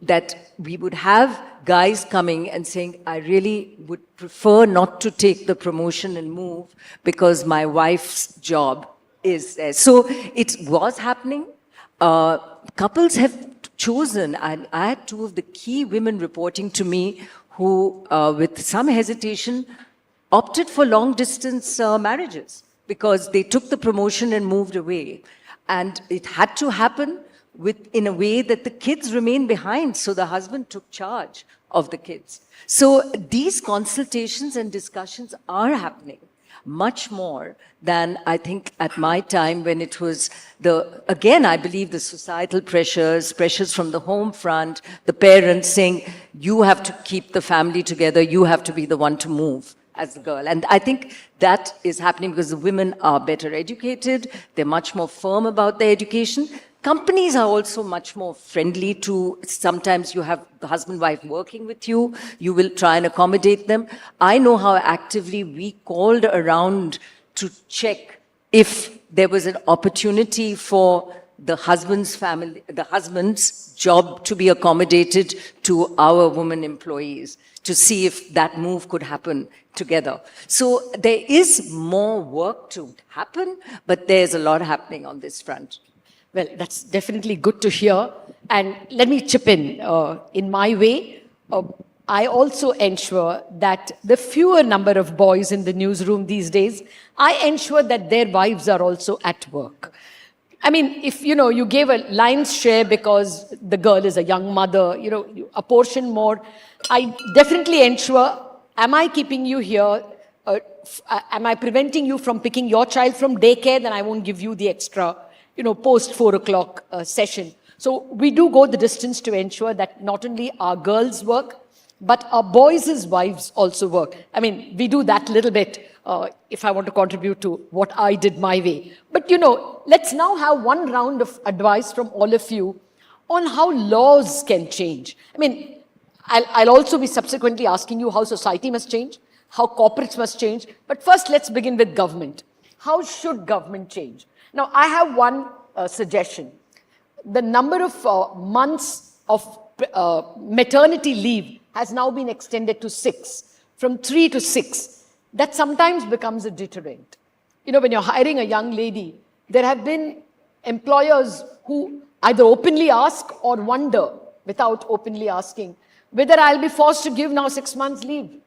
that we would have guys coming and saying, I really would prefer not to take the promotion and move because my wife's job is there. So it was happening. Couples have chosen, and I had two of the key women reporting to me who, with some hesitation, opted for long-distance marriages because they took the promotion and moved away. And it had to happen in a way that the kids remained behind, so the husband took charge of the kids. So these consultations and discussions are happening much more than I think at my time when it was again, I believe the societal pressures from the home front, the parents saying, you have to keep the family together, you have to be the one to move as the girl. And I think that is happening because the women are better educated, they're much more firm about their education. Companies are also much more friendly to, sometimes you have the husband-wife working with you, you will try and accommodate them. I know how actively we called around to check if there was an opportunity for the husband's family, the husband's job to be accommodated to our women employees, to see if that move could happen together. So there is more work to happen, but there's a lot happening on this front. Well, that's definitely good to hear. And let me chip in my way. I also ensure that the fewer number of boys in the newsroom these days, I ensure that their wives are also at work. I mean, if, you gave a lion's share because the girl is a young mother, you apportion more, I definitely ensure, am I keeping you here? Am I preventing you from picking your child from daycare? Then I won't give you the extra post 4 o'clock session. So we do go the distance to ensure that not only our girls work, but our boys' wives also work. I mean, we do that little bit if I want to contribute to what I did my way. But let's now have one round of advice from all of you on how laws can change. I mean, I'll also be subsequently asking you how society must change, how corporates must change. But first, let's begin with government. How should government change? Now, I have one suggestion. The number of months of maternity leave has now been extended to 6, from 3 to 6. That sometimes becomes a deterrent. When you're hiring a young lady, there have been employers who either openly ask or wonder, without openly asking, whether I'll be forced to give now 6 months leave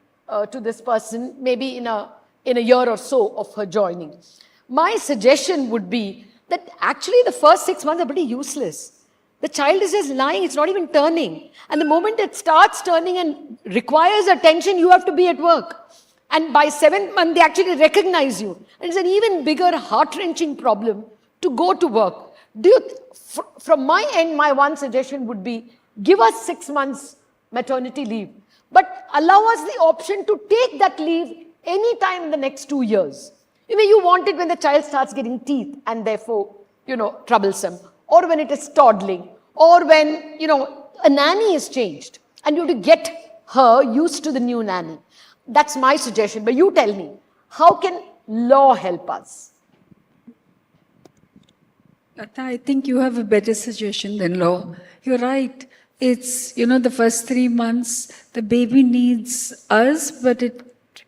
to this person, maybe in a year or so of her joining. My suggestion would be that actually the first 6 months are pretty useless. The child is just lying, it's not even turning. And the moment it starts turning and requires attention, you have to be at work. And by 7th month, they actually recognize you. And it's an even bigger, heart-wrenching problem to go to work. From my end, my one suggestion would be, give us 6 months maternity leave, but allow us the option to take that leave anytime in the next 2 years. You want it when the child starts getting teeth and therefore, troublesome, or when it is toddling, or when, a nanny is changed and you have to get her used to the new nanny. That's my suggestion. But you tell me, how can law help us? Latha, I think you have a better suggestion than law. You're right. it's, the first 3 months, the baby needs us, but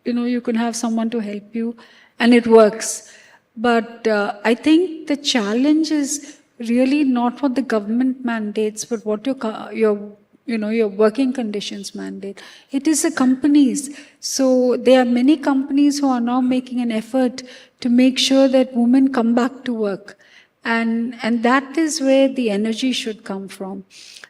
you can have someone to help you, and it works. But I think the challenge is really not what the government mandates, but what your working conditions mandate. It is the companies. So there are many companies who are now making an effort to make sure that women come back to work. And that is where the energy should come from.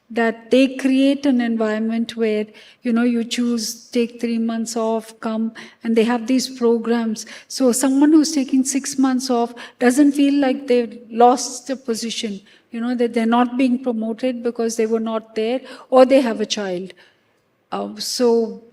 That they create an environment where, you choose, take 3 months off, come, and they have these programs. So someone who's taking 6 months off doesn't feel like they've lost a position, that they're not being promoted because they were not there, or they have a child. So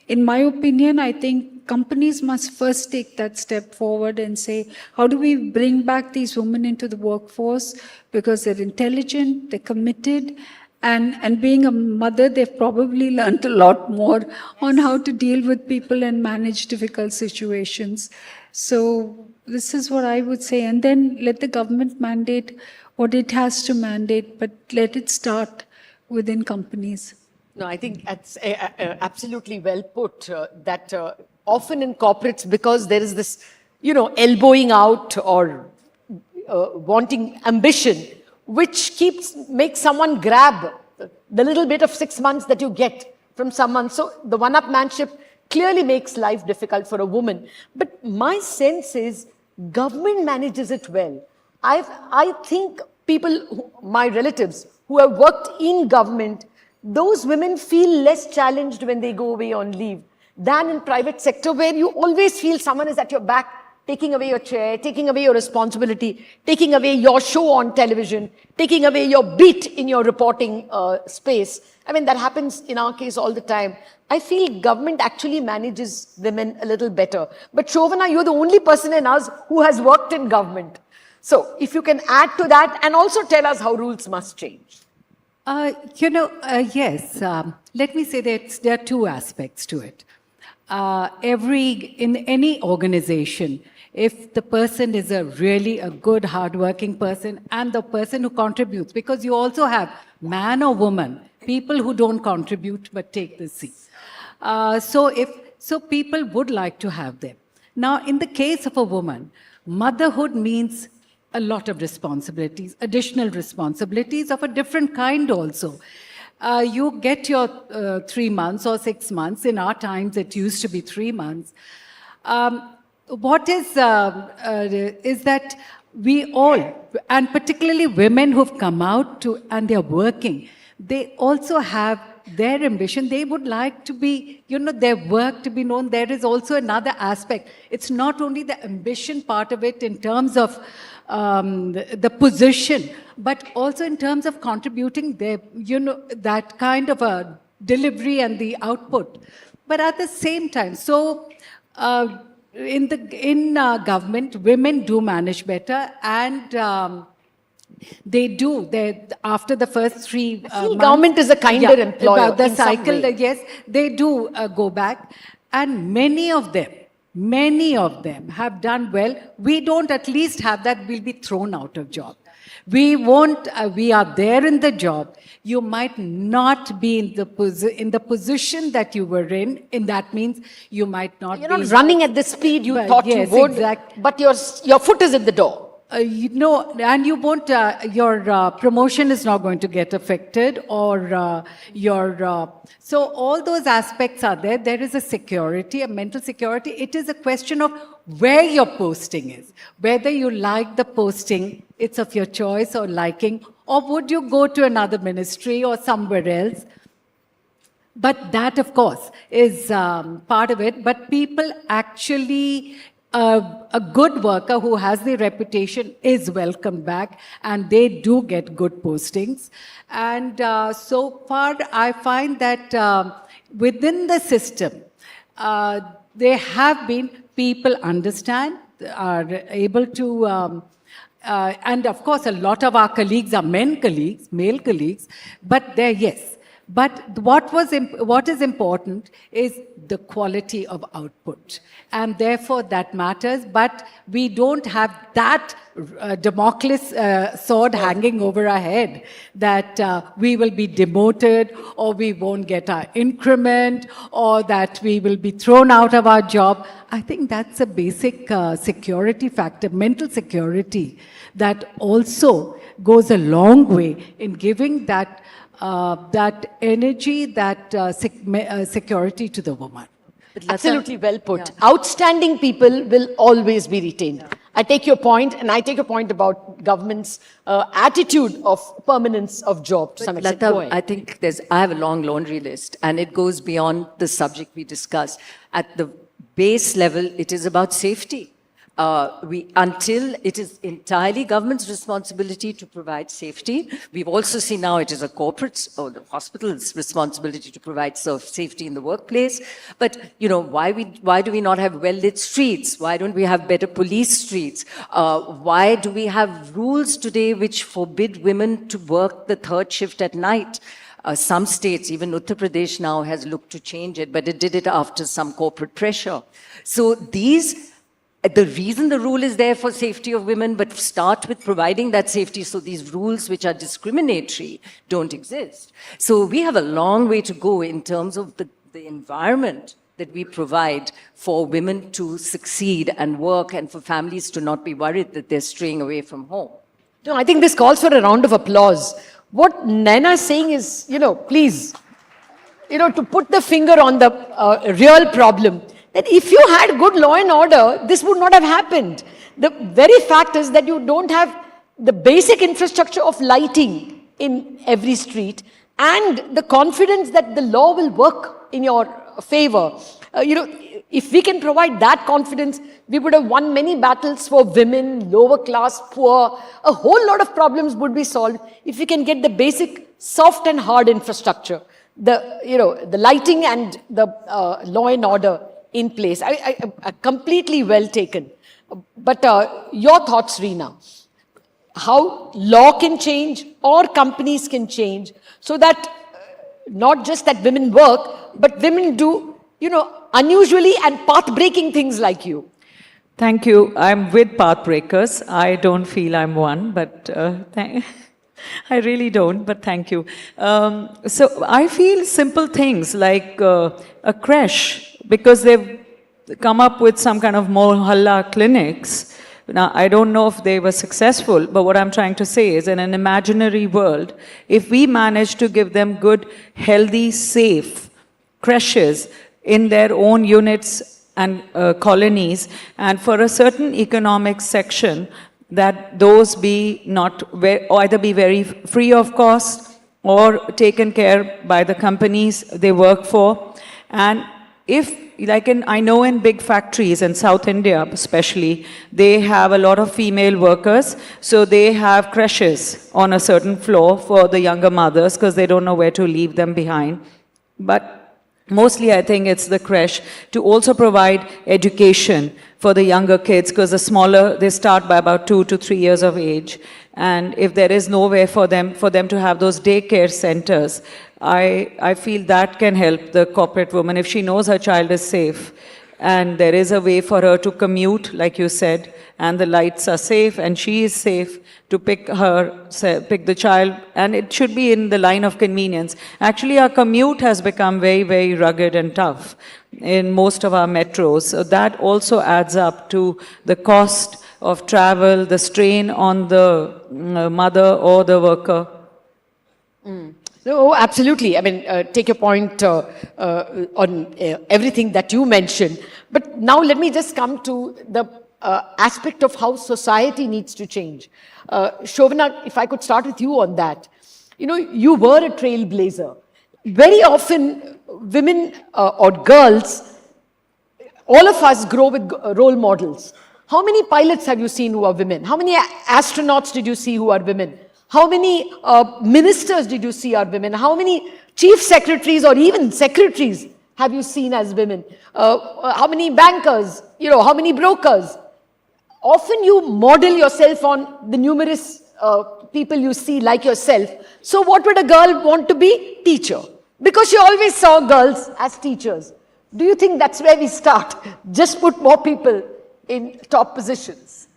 in my opinion, I think companies must first take that step forward and say, how do we bring back these women into the workforce? Because they're intelligent, they're committed, and being a mother, they've probably learned a lot more on how to deal with people and manage difficult situations. So this is what I would say. And then let the government mandate what it has to mandate, but let it start within companies. No, I think that's absolutely well put. That often in corporates, because there is this, elbowing out or wanting ambition, which makes someone grab the little bit of 6 months that you get from someone. So the one-upmanship clearly makes life difficult for a woman. But my sense is government manages it well. I think people, my relatives who have worked in government, those women feel less challenged when they go away on leave than in private sector, where you always feel someone is at your back, taking away your chair, taking away your responsibility, taking away your show on television, taking away your beat in your reporting space. I mean, that happens in our case all the time. I feel government actually manages women a little better. But Shovana, you're the only person in us who has worked in government. So if you can add to that and also tell us how rules must change. Yes. Let me say that there are two aspects to it. In any organization, if the person is really a good, hardworking person and the person who contributes, because you also have man or woman, people who don't contribute but take the seat. So people would like to have them. Now, in the case of a woman, motherhood means a lot of responsibilities, additional responsibilities of a different kind also. You get your 3 months or 6 months. In our times, it used to be 3 months. What is that we all, and particularly women who've come out and they're working, they also have their ambition. They would like to be, their work to be known. There is also another aspect. It's not only the ambition part of it in terms of the position, but also in terms of contributing their, that kind of a delivery and the output. But at the same time, so in government, women do manage better, and they do. After the first 3 months, government is a kinder employer. The cycle, yes, they do go back, and many of them have done well. We don't at least have that. We'll be thrown out of job. We won't. We are there in the job. You might not be in the position that you were in. In that means you might not. You're not running at the speed you thought you would. Exactly. But your foot is in the door. And you won't. Your promotion is not going to get affected, or so all those aspects are there. There is a security, a mental security. It is a question of where your posting is, whether you like the posting, it's of your choice or liking, or would you go to another ministry or somewhere else. But that, of course, is part of it. But people actually, a good worker who has the reputation is welcomed back, and they do get good postings. And so far, I find that within the system, there have been people understand, are able to, and of course, a lot of our colleagues are male colleagues, but yes, But what is important is the quality of output. And therefore that matters, but we don't have that Damocles sword hanging over our head that we will be demoted or we won't get our increment or that we will be thrown out of our job. I think that's a basic security factor, mental security, that also goes a long way in giving that energy, that security to the woman. Absolutely well put. Outstanding people will always be retained. I take your point, and I take your point about government's attitude of permanence of job to some extent. Latha, I think I have a long laundry list, and it goes beyond the subject we discussed. At the base level, it is about safety. Until it is entirely government's responsibility to provide safety. We've also seen now it is a corporate's or the hospital's responsibility to provide safety in the workplace. But, why do we not have well-lit streets? Why don't we have better police streets? Why do we have rules today which forbid women to work the third shift at night? Some states, even Uttar Pradesh now has looked to change it, but it did it after some corporate pressure. So the reason the rule is there for safety of women, but start with providing that safety so these rules which are discriminatory don't exist. So we have a long way to go in terms of the environment that we provide for women to succeed and work and for families to not be worried that they're straying away from home. No, I think this calls for a round of applause. What Naina is saying is, please, to put the finger on the real problem, that if you had good law and order, this would not have happened. The very fact is that you don't have the basic infrastructure of lighting in every street and the confidence that the law will work in your favor. If we can provide that confidence, we would have won many battles for women, lower class, poor. A whole lot of problems would be solved if we can get the basic soft and hard infrastructure, the lighting and the law and order in place. I completely well taken. But your thoughts, Rina, how law can change or companies can change so that not just that women work, but women do, unusually and path-breaking things like you. Thank you. I'm with path-breakers. I don't feel I'm one, but I really don't, but thank you. So I feel simple things like a creche, because they've come up with some kind of mohalla clinics. Now, I don't know if they were successful, but what I'm trying to say is in an imaginary world, if we manage to give them good, healthy, safe creches in their own units and colonies, and for a certain economic section, that those be either be very free of cost or taken care by the companies they work for. And I know in big factories in South India especially, they have a lot of female workers, so they have creches on a certain floor for the younger mothers because they don't know where to leave them behind. But mostly I think it's the creche to also provide education for the younger kids, because they start by about 2 to 3 years of age. And if there is nowhere for them to have those daycare centers, I feel that can help the corporate woman if she knows her child is safe and there is a way for her to commute, like you said, and the lights are safe and she is safe to pick the child, and it should be in the line of convenience. Actually, our commute has become very, very rugged and tough in most of our metros. So that also adds up to the cost of travel, the strain on the mother or the worker. No, absolutely. I mean, take your point on everything that you mentioned. But now let me just come to the aspect of how society needs to change. Shovana, if I could start with you on that. You were a trailblazer. Very often, women or girls, all of us grow with role models. How many pilots have you seen who are women? How many astronauts did you see who are women? How many ministers did you see are women? How many chief secretaries or even secretaries have you seen as women? How many bankers? How many brokers? Often you model yourself on the numerous people you see like yourself. So what would a girl want to be? Teacher. Because she always saw girls as teachers. Do you think that's where we start? Just put more people in top positions.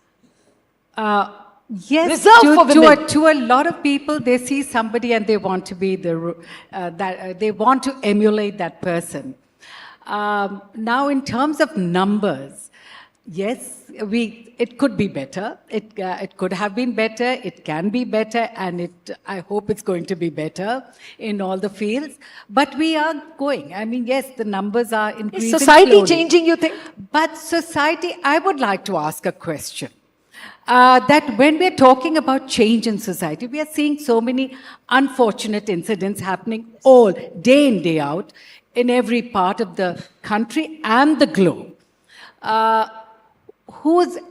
Yes, Reserved for women. to a lot of people, they see somebody and they want to be they want to emulate that person. Now, in terms of numbers, yes, it could be better. It could have been better. It can be better, and I hope it's going to be better in all the fields. But we are going. I mean, yes, the numbers are increasing. Is society slowly. changing, you think? But society, I would like to ask a question. That when we're talking about change in society, we are seeing so many unfortunate incidents happening all day in, day out in every part of the country and the globe.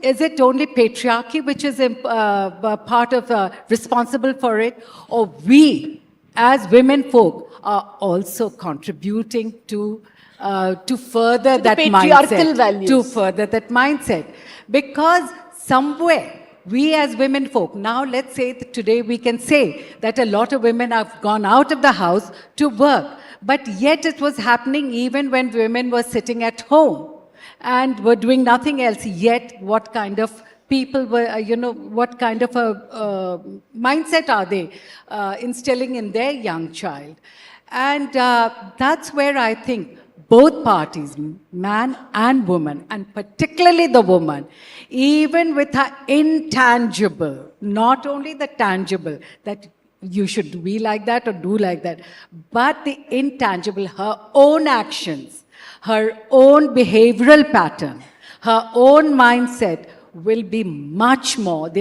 Is it only patriarchy which is part of responsible for it, or we as women folk are also contributing to further that patriarchal mindset, values. to further that mindset, because somewhere we as women folk, now let's say that today we can say that a lot of women have gone out of the house to work, but yet it was happening even when women were sitting at home and were doing nothing else. Yet what kind of people were, what kind of a mindset are they instilling in their young child? And that's where I think both parties, man and woman, and particularly the woman, even with her intangible, not only the tangible, that you should be like that or do like that, but the intangible, her own actions, her own behavioral pattern, her own mindset will be much more,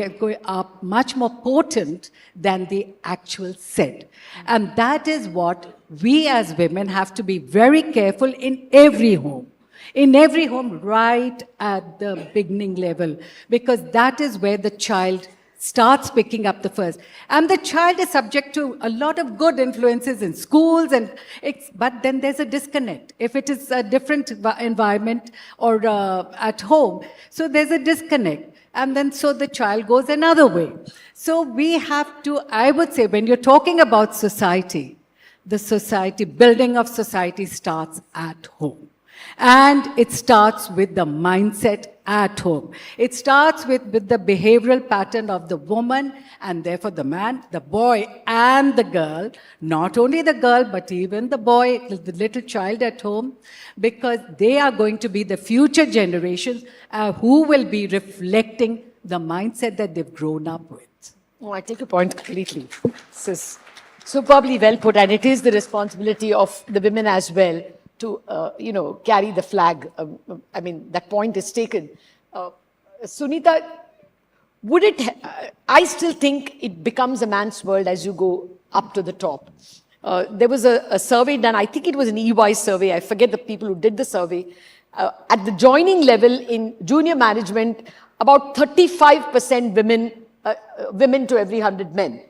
are much more potent than the actual said. And that is what we as women have to be very careful in every home. In every home, right at the beginning level, because that is where the child starts picking up the first. And the child is subject to a lot of good influences in schools, but then there's a disconnect. If it is a different environment or at home, so there's a disconnect. And then so the child goes another way. So we have to, I would say, when you're talking about society, the society, building of society starts at home. And it starts with the mindset at home. It starts with the behavioral pattern of the woman, and therefore the man, the boy and the girl, not only the girl, but even the boy, the little child at home, because they are going to be the future generations who will be reflecting the mindset that they've grown up with. Oh, I take your point completely. This is superbly well put, and it is the responsibility of the women as well to, carry the flag. I mean, that point is taken. Suneeta, would it, I still think it becomes a man's world as you go up to the top. There was a survey done, I think it was an EY survey, I forget the people who did the survey. At the joining level in junior management, about 35% women to every 100 men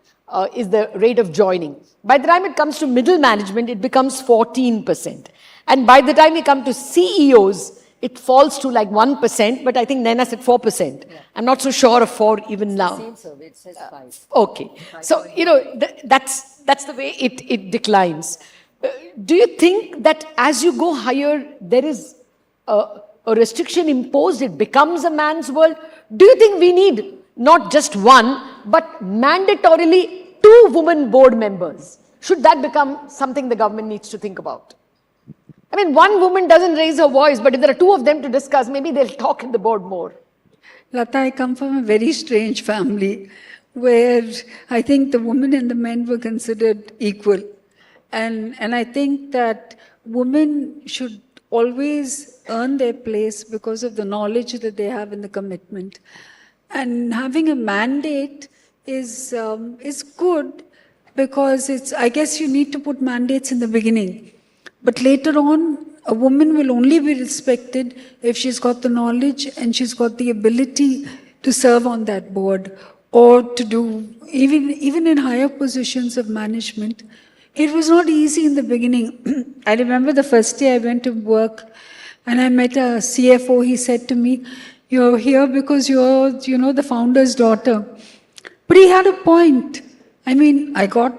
is the rate of joining. By the time it comes to middle management, it becomes 14%. And by the time we come to CEOs, it falls to like 1%, but I think Naina said 4%. Yeah. I'm not so sure of 4 even now. Same survey, it says 5. Okay. So, that's the way it declines. Do you think that as you go higher, there is a restriction imposed, it becomes a man's world? Do you think we need not just one, but mandatorily 2 women board members? Should that become something the government needs to think about? I mean, one woman doesn't raise her voice, but if there are 2 of them to discuss, maybe they'll talk in the board more. Latha, I come from a very strange family where I think the women and the men were considered equal. And I think that women should always earn their place because of the knowledge that they have and the commitment. And having a mandate is good because I guess you need to put mandates in the beginning. But later on, a woman will only be respected if she's got the knowledge and she's got the ability to serve on that board or to do, even in higher positions of management. It was not easy in the beginning. I remember the first day I went to work and I met a CFO. He said to me, "You're here because you're, the founder's daughter." But he had a point. I mean, I got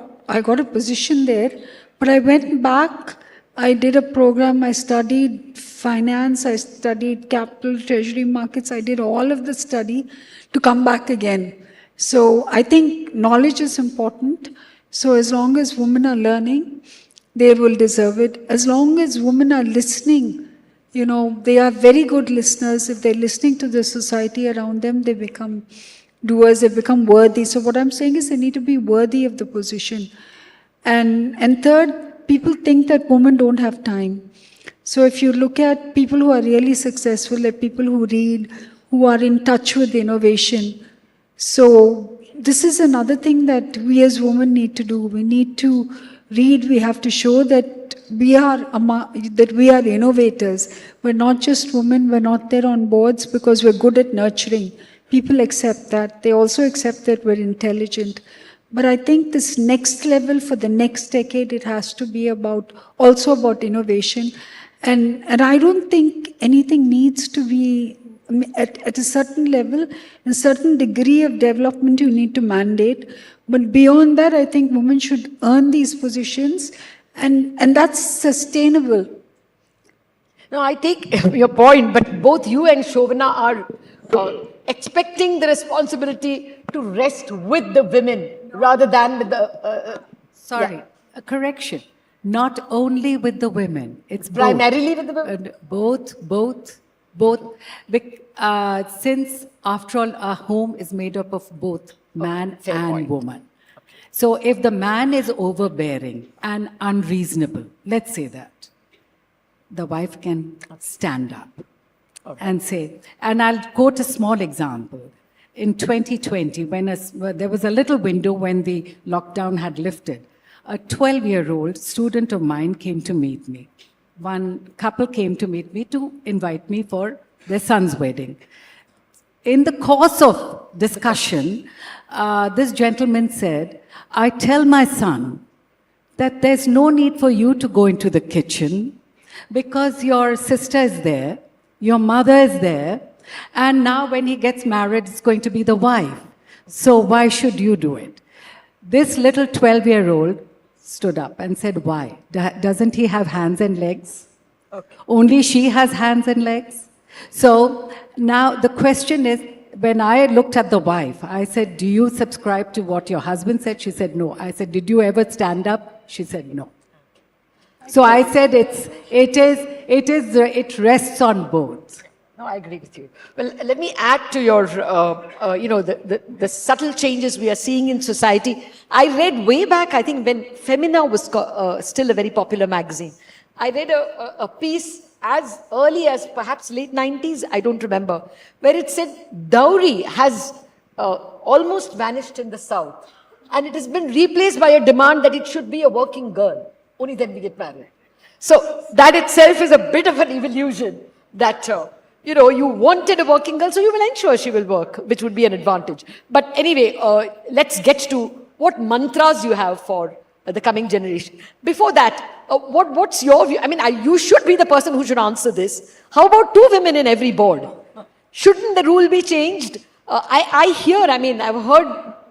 a position there, But I went back, I did a program, I studied finance, I studied capital, treasury markets, I did all of the study to come back again. So I think knowledge is important. So as long as women are learning, they will deserve it. As long as women are listening, you know, they are very good listeners. If they're listening to the society around them, they become doers, they become worthy. So what I'm saying is they need to be worthy of the position. And third, people think that women don't have time. So if you look at people who are really successful, like people who read, who are in touch with innovation. So this is another thing that we as women need to do. We need to read, we have to show that we are innovators. We're not just women, we're not there on boards because we're good at nurturing. People accept that. They also accept that we're intelligent. But I think this next level for the next decade, it has to be also about innovation. And I don't think anything needs to be at a certain level, a certain degree of development you need to mandate. But beyond that, I think women should earn these positions and that's sustainable. No, I take your point, but both you and Shovana are expecting the responsibility to rest with the women rather than with the... A correction. Not only with the women. It's primarily with the women? Both. Since, after all, our home is made up of both man and woman. So if the man is overbearing and unreasonable, let's say that, the wife can stand up and say, and I'll quote a small example. In 2020, when there was a little window when the lockdown had lifted, a 12-year-old student of mine came to meet me. One couple came to meet me to invite me for their son's wedding. In the course of discussion, this gentleman said, I tell my son that there's no need for you to go into the kitchen because your sister is there, your mother is there, and now when he gets married, it's going to be the wife. So why should you do it? This little 12-year-old stood up and said, why? Doesn't he have hands and legs? Okay. Only she has hands and legs? So now the question is, when I looked at the wife, I said, do you subscribe to what your husband said? She said, no. I said, did you ever stand up? She said, no. So I said, it rests on both. No, I agree with you. Well, let me add to your, the subtle changes we are seeing in society. I read way back, I think when Femina was still a very popular magazine. I read a piece as early as perhaps late 90s, I don't remember, where it said dowry has almost vanished in the South. And it has been replaced by a demand that it should be a working girl. Only then we get married. So that itself is a bit of an evolution that, you wanted a working girl, so you will ensure she will work, which would be an advantage. But anyway, let's get to what mantras you have for the coming generation. Before that, what's your view? I mean, you should be the person who should answer this. How about 2 women in every board? Shouldn't the rule be changed? I've heard,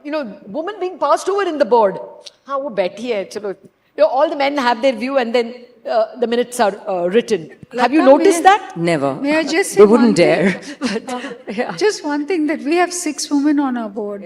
women being passed over in the board. How Betty hai, chalo. All the men have their view and then the minutes are written. Have you noticed that? Never. May I just say they wouldn't dare. Just one thing, that we have 6 women on our board.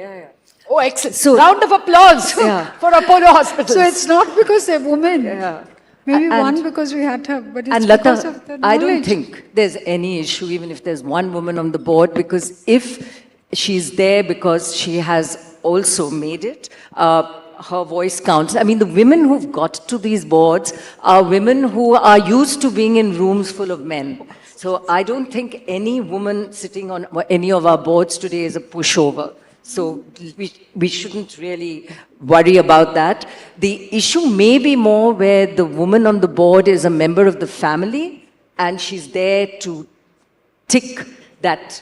Oh, excellent. So, round of applause for Apollo Hospitals. So it's not because they're women. Maybe one because we had her, but it's because of the knowledge. I don't think there's any issue, even if there's one woman on the board, because if she's there because she has also made it, her voice counts. I mean, the women who've got to these boards are women who are used to being in rooms full of men. So I don't think any woman sitting on any of our boards today is a pushover. So we shouldn't really worry about that. The issue may be more where the woman on the board is a member of the family and she's there to tick that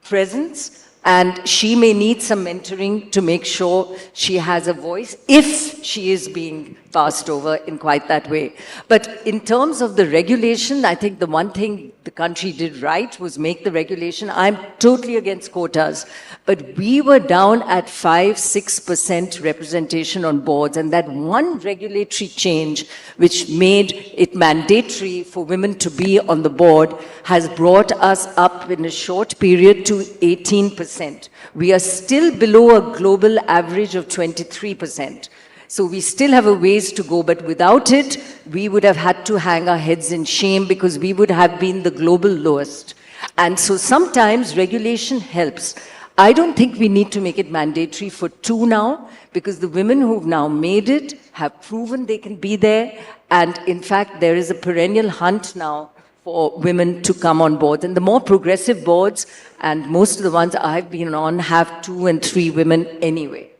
presence. And she may need some mentoring to make sure she has a voice if she is being passed over in quite that way. But in terms of the regulation, I think the one thing the country did right was make the regulation. I'm totally against quotas, but we were down at 5-6% representation on boards, and that one regulatory change which made it mandatory for women to be on the board has brought us up in a short period to 18%. We are still below a global average of 23%. So we still have a ways to go, but without it, we would have had to hang our heads in shame because we would have been the global lowest. And so sometimes regulation helps. I don't think we need to make it mandatory for 2 now, because the women who've now made it have proven they can be there. And in fact, there is a perennial hunt now for women to come on board. And the more progressive boards, and most of the ones I've been on, have 2 and 3 women anyway.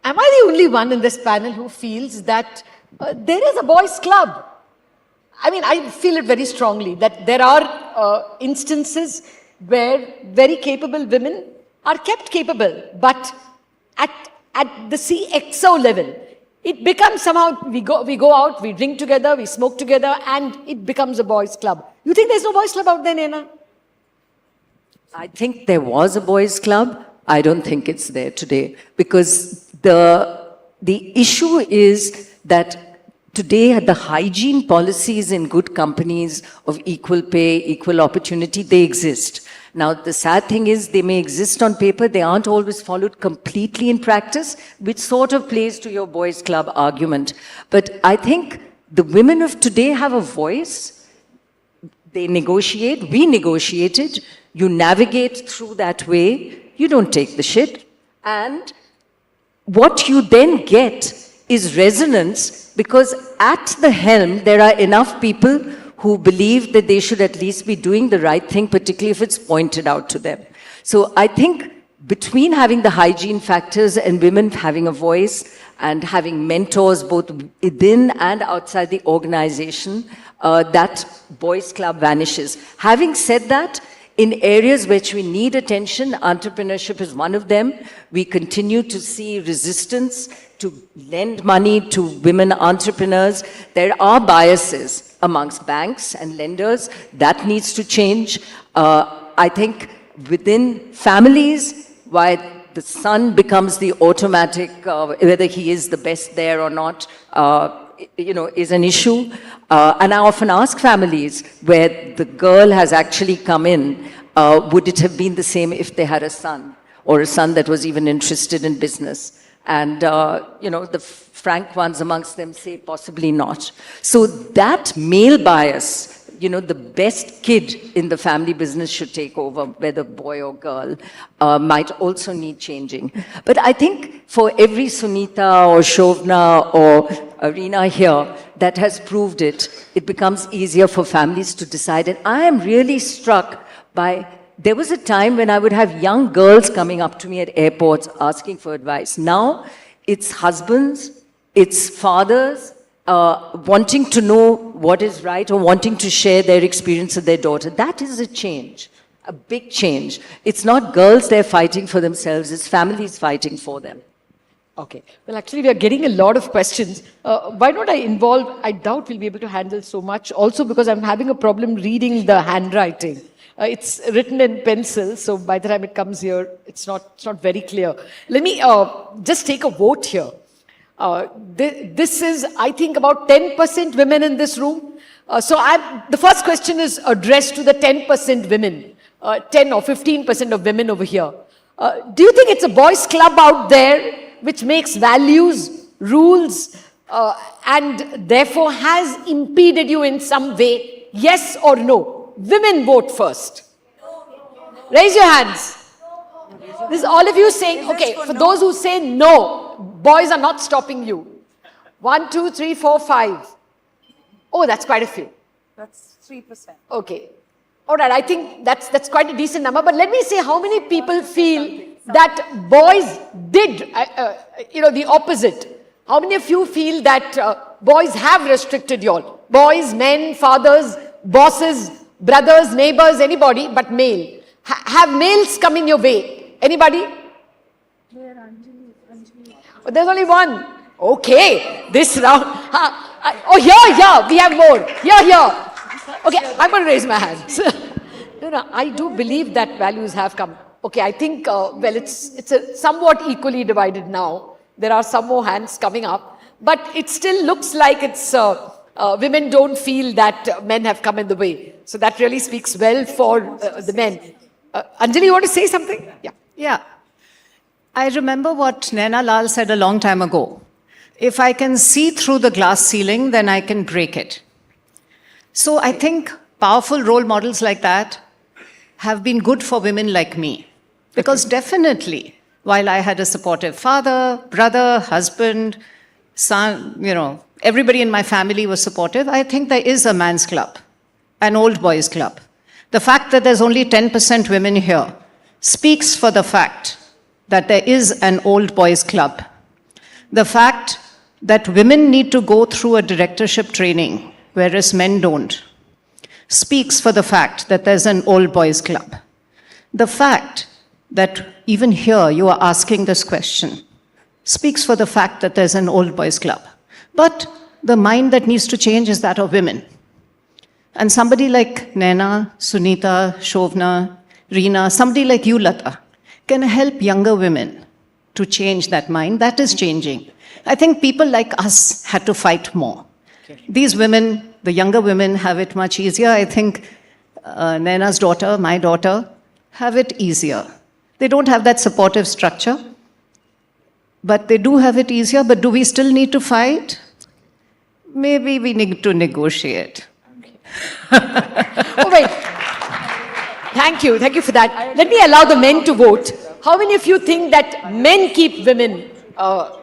Am I the only one in this panel who feels that there is a boys' club? I mean, I feel it very strongly that there are instances where very capable women are kept capable, but at the CXO level, it becomes somehow, we go out, we drink together, we smoke together, and it becomes a boys' club. You think there's no boys' club out there, Naina? I think there was a boys' club. I don't think it's there today, because the issue is that today the hygiene policies in good companies of equal pay, equal opportunity, they exist. Now, the sad thing is they may exist on paper, they aren't always followed completely in practice, which sort of plays to your boys' club argument. But I think the women of today have a voice. They negotiate, we negotiated, you navigate through that way, you don't take the shit, and what you then get is resonance, because at the helm there are enough people who believe that they should at least be doing the right thing, particularly if it's pointed out to them. So I think between having the hygiene factors and women having a voice and having mentors both within and outside the organization, that boys' club vanishes. Having said that, in areas which we need attention, entrepreneurship is one of them. We continue to see resistance to lend money to women entrepreneurs. There are biases amongst banks and lenders. That needs to change. I think within families, why the son becomes the automatic, whether he is the best there or not, is an issue. And I often ask families where the girl has actually come in, would it have been the same if they had a son, or a son that was even interested in business? And, the frank ones amongst them say possibly not. So that male bias, the best kid in the family business should take over, whether boy or girl, might also need changing. But I think for every Suneeta or Shovana or Rina here that has proved it, it becomes easier for families to decide. And I am really struck by, there was a time when I would have young girls coming up to me at airports asking for advice. Now it's husbands, it's fathers, wanting to know what is right or wanting to share their experience with their daughter. That is a change, a big change. It's not girls they're fighting for themselves, it's families fighting for them. Okay. Well, actually, we are getting a lot of questions. Why don't I involve, I doubt we'll be able to handle so much, also because I'm having a problem reading the handwriting. It's written in pencil, so by the time it comes here, it's not very clear. Let me just take a vote here. This is, I think, about 10% women in this room. The first question is addressed to the 10% women, 10 or 15% of women over here. Do you think it's a boys' club out there which makes values, rules, and therefore has impeded you in some way? Yes or no? Women vote first. Raise your hands. This is all of you saying, okay, for those who say no, boys are not stopping you. 1, 2, 3, 4, 5. Oh, that's quite a few. That's 3%. Okay. All right, I think that's quite a decent number. But let me say how many people feel that boys did, the opposite. How many of you feel that boys have restricted you all? Boys, men, fathers, bosses, brothers, neighbors, anybody but male. Have males come in your way? Anybody? Oh, there's only one. Okay, this round. Here, we have more. Here. Okay, I'm going to raise my hand. No, I do believe that values have come. Okay, I think, well, it's somewhat equally divided now. There are some more hands coming up. But it still looks like it's women don't feel that men have come in the way. So that really speaks well for the men. Anjali, you want to say something? Yeah. Yeah. I remember what Naina Lal said a long time ago. If I can see through the glass ceiling, then I can break it. So I think powerful role models like that have been good for women like me. Because definitely, while I had a supportive father, brother, husband, son, everybody in my family was supportive, I think there is a man's club, an old boys club. The fact that there's only 10% women here speaks for the fact that there is an old boys club. The fact that women need to go through a directorship training, whereas men don't, speaks for the fact that there's an old boys club. The fact that even here you are asking this question speaks for the fact that there's an old boys club. But the mind that needs to change is that of women. And somebody like Naina, Suneeta, Shovana, Rina, somebody like you, Latha, can help younger women to change that mind. That is changing. I think people like us had to fight more. These women, the younger women, have it much easier. I think Naina's daughter, my daughter, have it easier. They don't have that supportive structure, but they do have it easier. But do we still need to fight? Maybe we need to negotiate. Oh, wait. Thank you for that. Let me allow the men to vote. How many of you think that men keep women,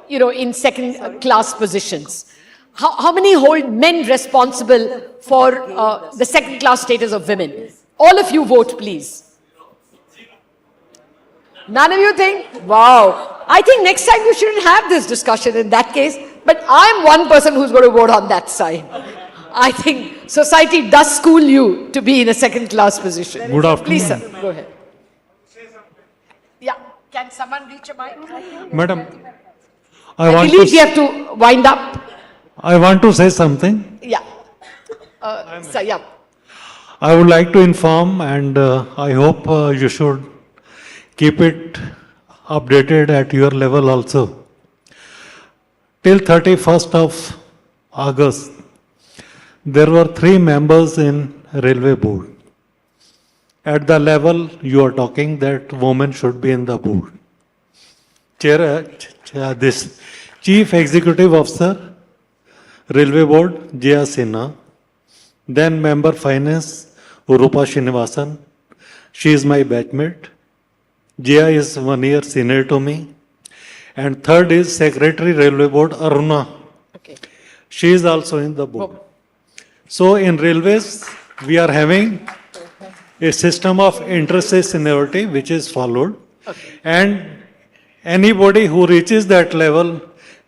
in second-class positions? How many hold men responsible for the second-class status of women? All of you vote, please. None of you think? Wow. I think next time you shouldn't have this discussion in that case, but I'm one person who's going to vote on that side. I think society does school you to be in a second-class position. Good afternoon. Please, sir, go ahead. Yeah, can someone reach a mic? Madam, I believe we have to wind up. I want to say something. Yeah. Sir, yeah. I would like to inform, and I hope you should keep it updated at your level also. Till 31st of August, there were 3 members in Railway Board. At the level you are talking that women should be in the board. This Chief Executive Officer, Railway Board, Jaya Sinha. Then Member Finance, Urupa Srinivasan. She is my batchmate. Jaya is 1 year senior to me. And third is Secretary Railway Board, Aruna. Okay. She is also in the board. So in railways, we are having a system of inter-se seniority which is followed. Okay. And anybody who reaches that level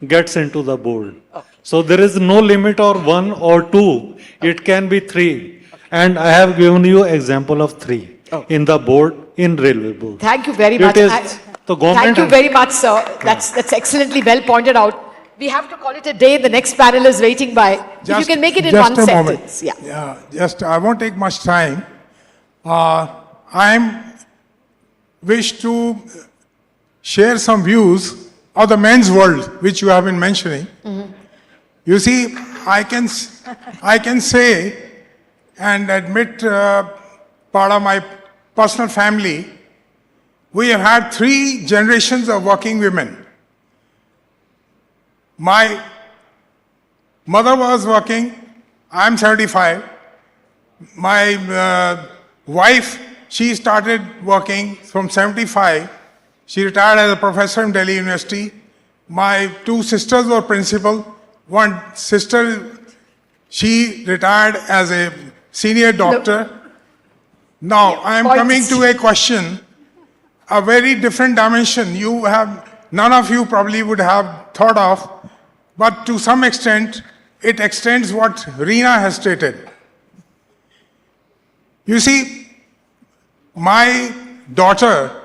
gets into the board. Okay. So there is no limit or 1 or 2. Okay. It can be 3. Okay. And I have given you example of 3 in the board, in Railway Board. Thank you very much. Thank you very much, sir. That's excellently well pointed out. We have to call it a day. The next panel is waiting by. If you can make it in one sentence. I won't take much time. I wish to share some views of the men's world, which you have been mentioning. Mm-hmm. You see, I can say and admit part of my personal family, we have had 3 generations of working women. My mother was working, I'm 75. My wife, she started working from 75. She retired as a professor in Delhi University. My 2 sisters were principal. One sister, she retired as a senior doctor. Now, I am coming to a question, a very different dimension. None of you probably would have thought of, but to some extent, it extends what Rina has stated. You see, my daughter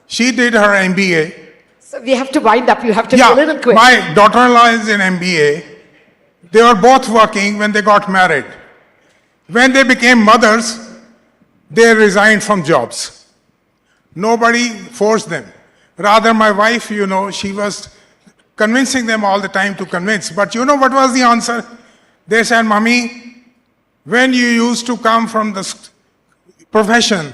She did her MBA. So we have to wind up. You have to be a little quick. My daughter-in-law is in MBA. They were both working when they got married. When they became mothers, they resigned from jobs. Nobody forced them. Rather, my wife, she was convincing them all the time to convince. But you know what was the answer? They said, Mommy, when you used to come from the profession,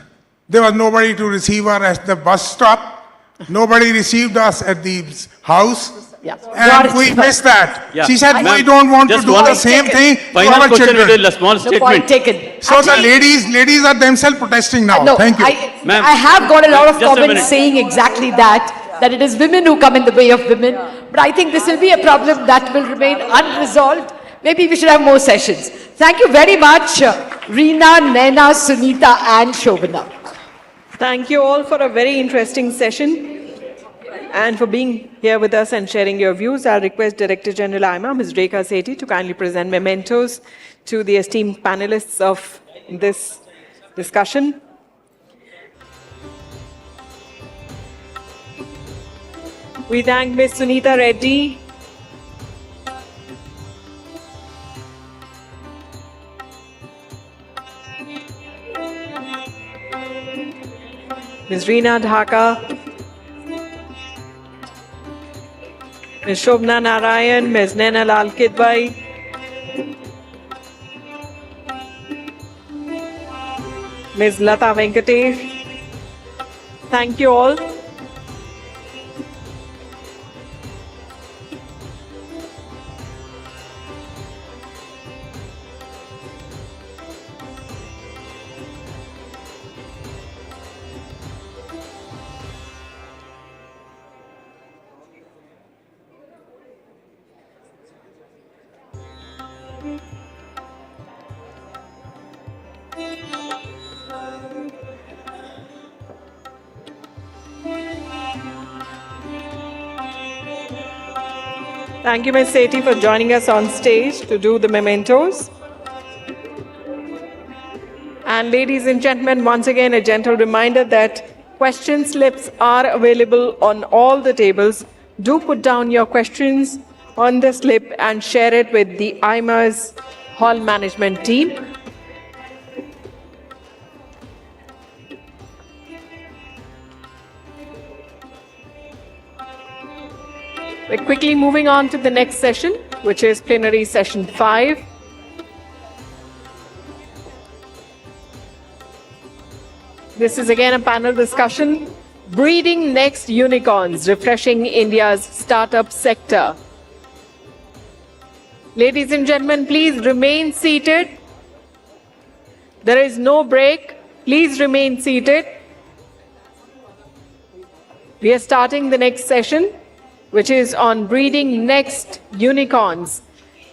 there was nobody to receive her at the bus stop. Nobody received us at the house. Yeah. And we missed that. Yeah. She said, Ma'am, we don't want to just do one the same thing to final our question children. with a small statement. Taken. So the ladies are themselves protesting now. No, Thank you. I have got a lot of Just a minute. comments saying exactly that it is women who come in the way of women. But I think this will be a problem that will remain unresolved. Maybe we should have more sessions. Thank you very much, Rina, Naina, Suneeta and Shovana. Thank you all for a very interesting session and for being here with us and sharing your views. I'll request Director General AIMA, Ms. Rekha Sethi, to kindly present mementos to the esteemed panelists of this discussion. We thank Ms. Suneeta Reddy, Ms. Rina, Dhaka, Ms. Shovana, Narayan, Ms. Naina, Kidwai, Ms. Latha, Venkatesh. Thank you all. Thank you, Ms. Sethi, for joining us on stage to do the mementos. And ladies and gentlemen, once again, a gentle reminder that question slips are available on all the tables. Do put down your questions on the slip and share it with the AIMA's hall management team. We're quickly moving on to the next session, which is plenary session 5. This is again a panel discussion, breeding next unicorns, refreshing India's startup sector. Ladies and gentlemen, please remain seated. There is no break. Please remain seated. We are starting the next session, which is on breeding next unicorns,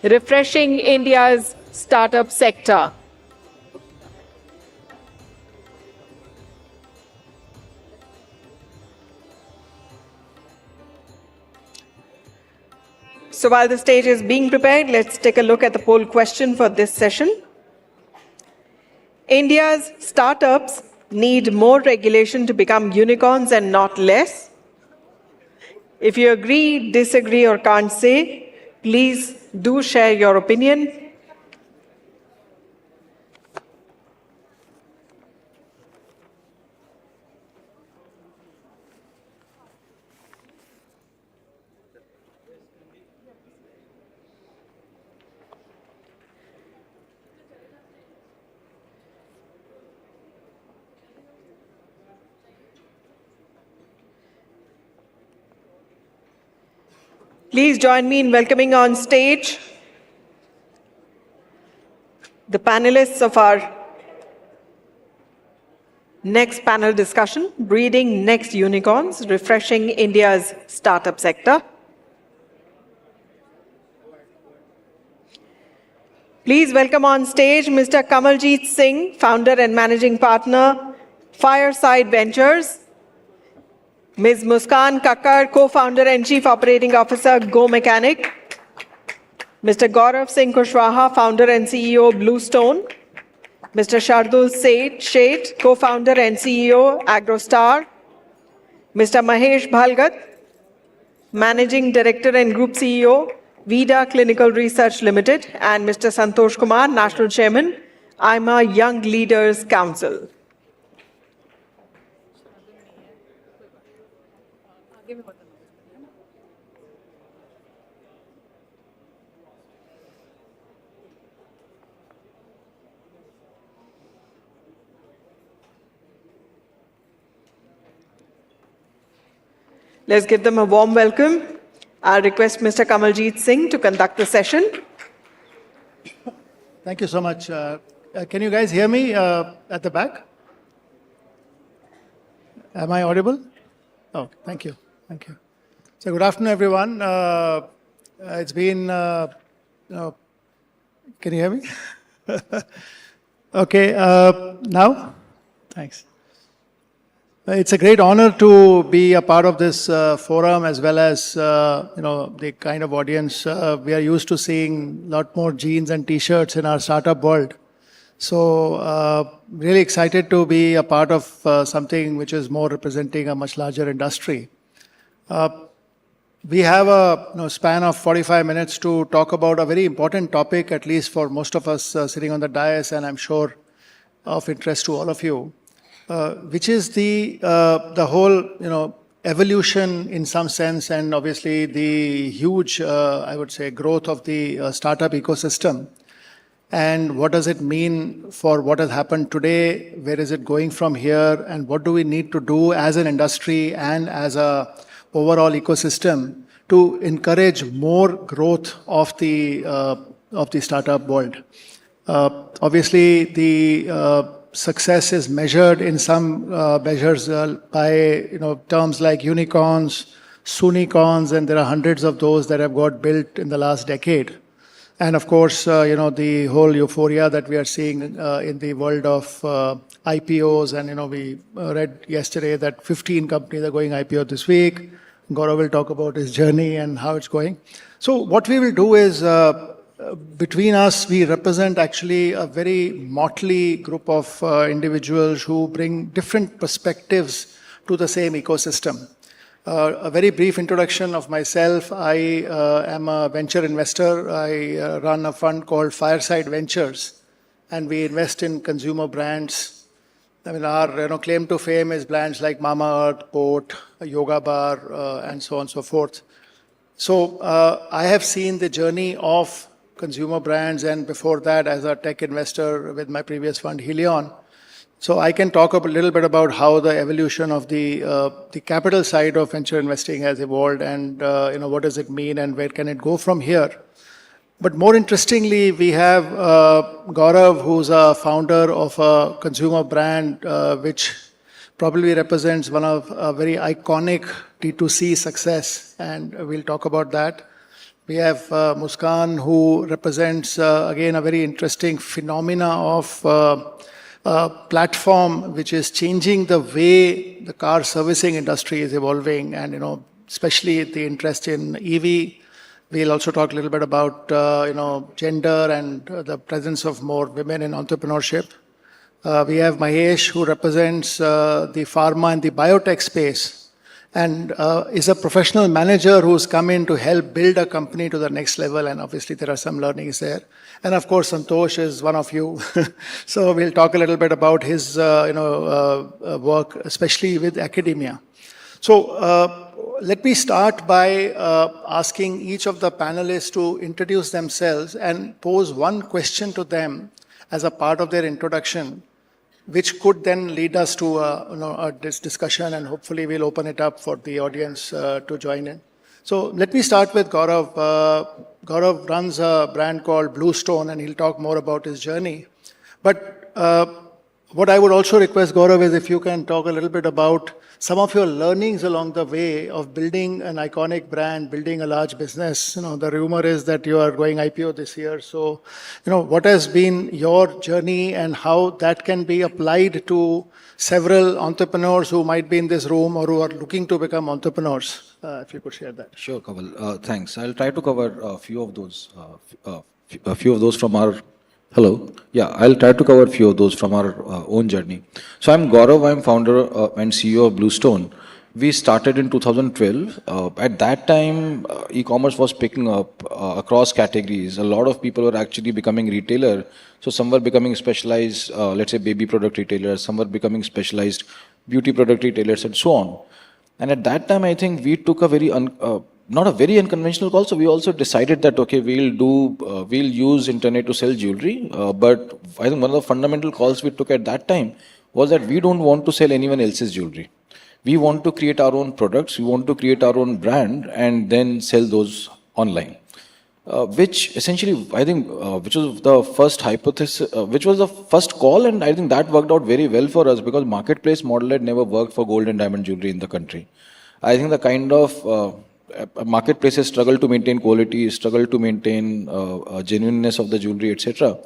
refreshing India's startup sector. So while the stage is being prepared, let's take a look at the poll question for this session. India's startups need more regulation to become unicorns and not less. If you agree, disagree, or can't say, please do share your opinion. Please join me in welcoming on stage the panelists of our next panel discussion, Breeding Next Unicorns, Refreshing India's Startup Sector. Please welcome on stage Mr. Kanwaljit Singh, founder and managing partner, Fireside Ventures. Ms. Muskan Kakkar, co-founder and chief operating officer, Go Mechanic. Mr. Gaurav Singh Kushwaha, founder and CEO, Bluestone. Mr. Shardul Sheth, co-founder and CEO, AgroStar. Mr. Mahesh Bhalgat, Managing Director and Group CEO, Vida Clinical Research Limited, and Mr. Santosh Kumar, National Chairman, AIMA Young Leaders Council. Let's give them a warm welcome. I'll request Mr. Kanwaljit Singh to conduct the session. Thank you so much. Can you guys hear me at the back? Am I audible? Oh, thank you. Thank you. So good afternoon, everyone. It's been, can you hear me? Okay, now? Thanks. It's a great honor to be a part of this forum, as well as the kind of audience we are used to seeing. A lot more jeans and t-shirts in our startup world. So really excited to be a part of something which is more representing a much larger industry. We have a span of 45 minutes to talk about a very important topic, at least for most of us sitting on the dais, and I'm sure of interest to all of you. Which is the whole, evolution in some sense, and obviously the huge, I would say, growth of the startup ecosystem. And what does it mean for what has happened today? Where is it going from here? And what do we need to do as an industry and as a overall ecosystem to encourage more growth of the startup world? Obviously, the success is measured in some measures by terms like unicorns, soonicorns, and there are hundreds of those that have got built in the last decade. And of course, the whole euphoria that we are seeing in the world of IPOs, and we read yesterday that 15 companies are going IPO this week. Gaurav will talk about his journey and how it's going. So what we will do is, between us, we represent actually a very motley group of individuals who bring different perspectives to the same ecosystem. A very brief introduction of myself. I am a venture investor. I run a fund called Fireside Ventures, and we invest in consumer brands. I mean, our claim to fame is brands like Mamaearth, Port, Yoga Bar, and so on and so forth. So I have seen the journey of consumer brands, and before that as a tech investor with my previous fund, Helion. So I can talk a little bit about how the evolution of the capital side of venture investing has evolved, and what does it mean and where can it go from here. But more interestingly, we have Gaurav, who's a founder of a consumer brand which probably represents one of a very iconic D2C success, and we'll talk about that. We have Muskan, who represents, again, a very interesting phenomena of platform which is changing the way the car servicing industry is evolving, and, especially the interest in EV. We'll also talk a little bit about, gender and the presence of more women in entrepreneurship. We have Mahesh, who represents the pharma and the biotech space, and is a professional manager who's come in to help build a company to the next level, and obviously there are some learnings there. And of course, Santosh is one of you. So we'll talk a little bit about his work, especially with academia. So let me start by asking each of the panelists to introduce themselves and pose one question to them as a part of their introduction, which could then lead us to this discussion, and hopefully we'll open it up for the audience to join in. So let me start with Gaurav. Gaurav runs a brand called Bluestone, and he'll talk more about his journey. But what I would also request, Gaurav, is if you can talk a little bit about some of your learnings along the way of building an iconic brand, building a large business. The rumor is that you are going IPO this year. So, what has been your journey and how that can be applied to several entrepreneurs who might be in this room or who are looking to become entrepreneurs? If you could share that. Sure, Kamal. Thanks. I'll try to cover a few of those. From our... Hello. Yeah, I'll try to cover a few of those from our own journey. So I'm Gaurav. I'm founder and CEO of Bluestone. We started in 2012. At that time, e-commerce was picking up across categories. A lot of people were actually becoming retailer. So some were becoming specialized, let's say baby product retailers, some were becoming specialized beauty product retailers and so on. And at that time, I think we took a not a very unconventional call. So we also decided that, okay, we'll use internet to sell jewelry. But I think one of the fundamental calls we took at that time was that we don't want to sell anyone else's jewelry. We want to create our own products, we want to create our own brand and then sell those online. Which essentially, I think, which was the first hypothesis, which was the first call, and I think that worked out very well for us because marketplace model had never worked for gold and diamond jewelry in the country. I think the kind of marketplaces struggle to maintain quality, struggle to maintain genuineness of the jewelry, etc.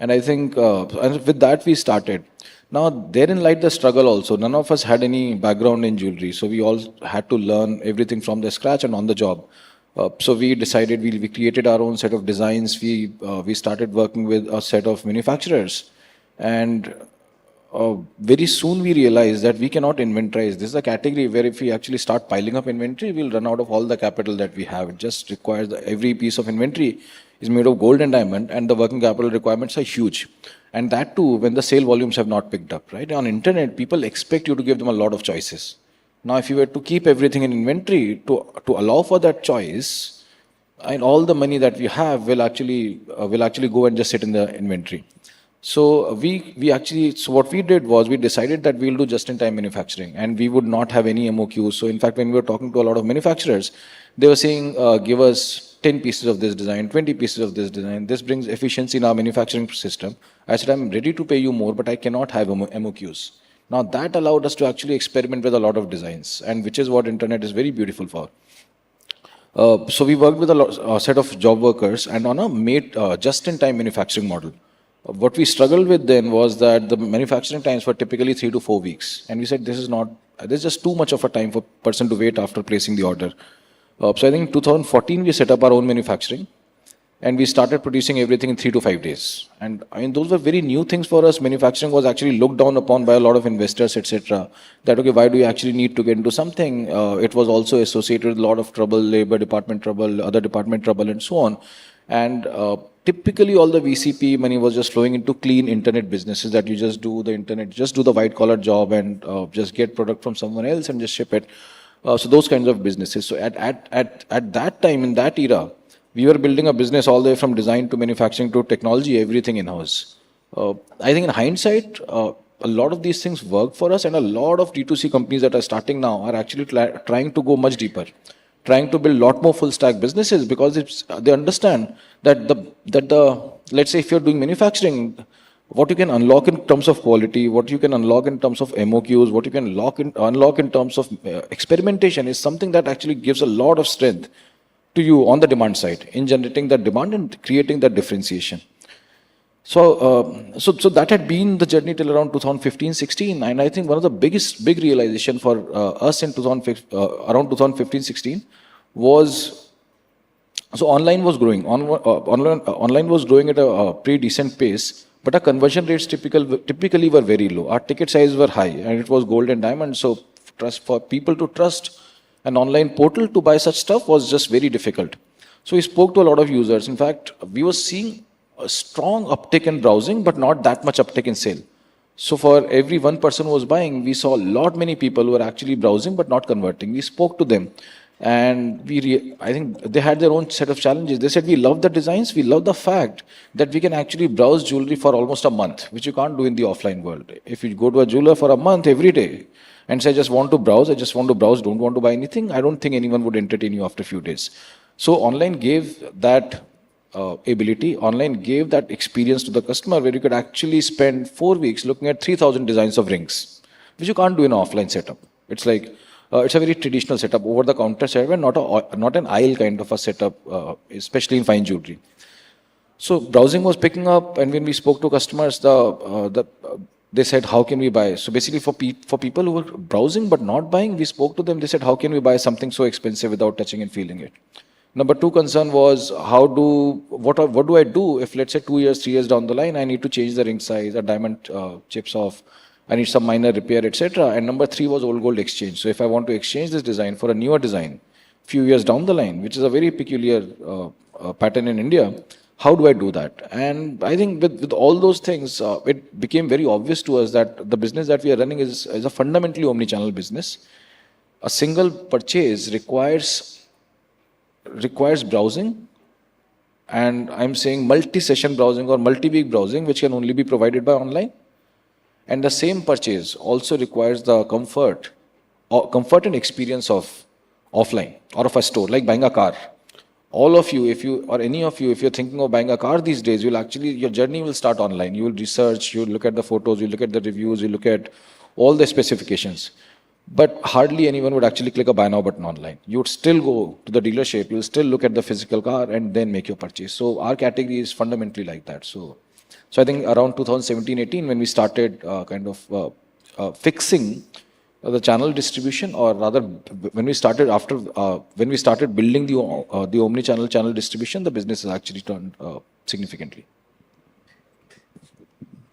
And I think and with that we started. Now, therein lied the struggle also. None of us had any background in jewelry. So we all had to learn everything from the scratch and on the job. So we decided we created our own set of designs. We started working with a set of manufacturers. And very soon we realized that we cannot inventorize. This is a category where if we actually start piling up inventory, we'll run out of all the capital that we have. It just requires every piece of inventory is made of gold and diamond, and the working capital requirements are huge. And that too, when the sale volumes have not picked up, right? On internet, people expect you to give them a lot of choices. Now, if you were to keep everything in inventory to allow for that choice, and all the money that we have will actually go and just sit in the inventory. So so what we did was we decided that we'll do just-in-time manufacturing, and we would not have any MOQs. So in fact, when we were talking to a lot of manufacturers, they were saying, give us 10 pieces of this design, 20 pieces of this design. This brings efficiency in our manufacturing system. I said, I'm ready to pay you more, but I cannot have MOQs. Now that allowed us to actually experiment with a lot of designs, and which is what internet is very beautiful for. So we worked with a set of job workers and on a just-in-time manufacturing model. What we struggled with then was that the manufacturing times were typically 3 to 4 weeks. And we said, there's just too much of a time for a person to wait after placing the order. So I think in 2014, we set up our own manufacturing and we started producing everything in 3 to 5 days. And I mean, those were very new things for us. Manufacturing was actually looked down upon by a lot of investors, etc. That, okay, why do you actually need to get into something? It was also associated with a lot of trouble, labor department trouble, other department trouble, and so on. And typically all the VCP money was just flowing into clean internet businesses that you just do the internet, just do the white collar job and just get product from someone else and just ship it. So those kinds of businesses. So at that time, in that era, we were building a business all the way from design to manufacturing to technology, everything in-house. I think in hindsight, a lot of these things work for us, and a lot of D2C companies that are starting now are actually trying to go much deeper, trying to build a lot more full stack businesses because they understand that let's say if you're doing manufacturing, what you can unlock in terms of quality, what you can unlock in terms of MOQs, what you can unlock in terms of experimentation is something that actually gives a lot of strength to you on the demand side in generating that demand and creating that differentiation. So that had been the journey till around 2015-16, and I think one of the big realization for us in around 2015-16 was, so online was growing. Online was growing at a pretty decent pace, but our conversion rates typically were very low. Our ticket sizes were high, and it was gold and diamond. So for people to trust an online portal to buy such stuff was just very difficult. So we spoke to a lot of users. In fact, we were seeing a strong uptick in browsing, but not that much uptick in sale. So for every one person who was buying, we saw many people who were actually browsing but not converting. We spoke to them, and I think they had their own set of challenges. They said, we love the designs, we love the fact that we can actually browse jewelry for almost a month, which you can't do in the offline world. If you go to a jeweler for a month every day and say, I just want to browse, don't want to buy anything, I don't think anyone would entertain you after a few days. So online gave that ability, online gave that experience to the customer where you could actually spend 4 weeks looking at 3,000 designs of rings, which you can't do in an offline setup. It's like, it's a very traditional setup, over-the-counter setup, and not an aisle kind of a setup, especially in fine jewelry. So browsing was picking up, and when we spoke to customers, they said, how can we buy? So basically for people who were browsing but not buying, we spoke to them, they said, how can we buy something so expensive without touching and feeling it? Number two concern was, what do I do if, let's say, 2 years, 3 years down the line, I need to change the ring size, the diamond chips off, I need some minor repair, etc. And number 3 was old gold exchange. So if I want to exchange this design for a newer design, few years down the line, which is a very peculiar pattern in India, how do I do that? And I think with all those things, it became very obvious to us that the business that we are running is a fundamentally omni-channel business. A single purchase requires browsing, and I'm saying multi-session browsing or multi-week browsing, which can only be provided by online. And the same purchase also requires the comfort and experience of offline or of a store, like buying a car. All of you, if you're thinking of buying a car these days, your journey will start online. You will research, you will look at the photos, you look at the reviews, you look at all the specifications. But hardly anyone would actually click a buy now button online. You would still go to the dealership, you will still look at the physical car and then make your purchase. So our category is fundamentally like that. So I think around 2017-18, when we started fixing the channel distribution, or rather when we started building the omni-channel channel distribution, the business has actually turned significantly.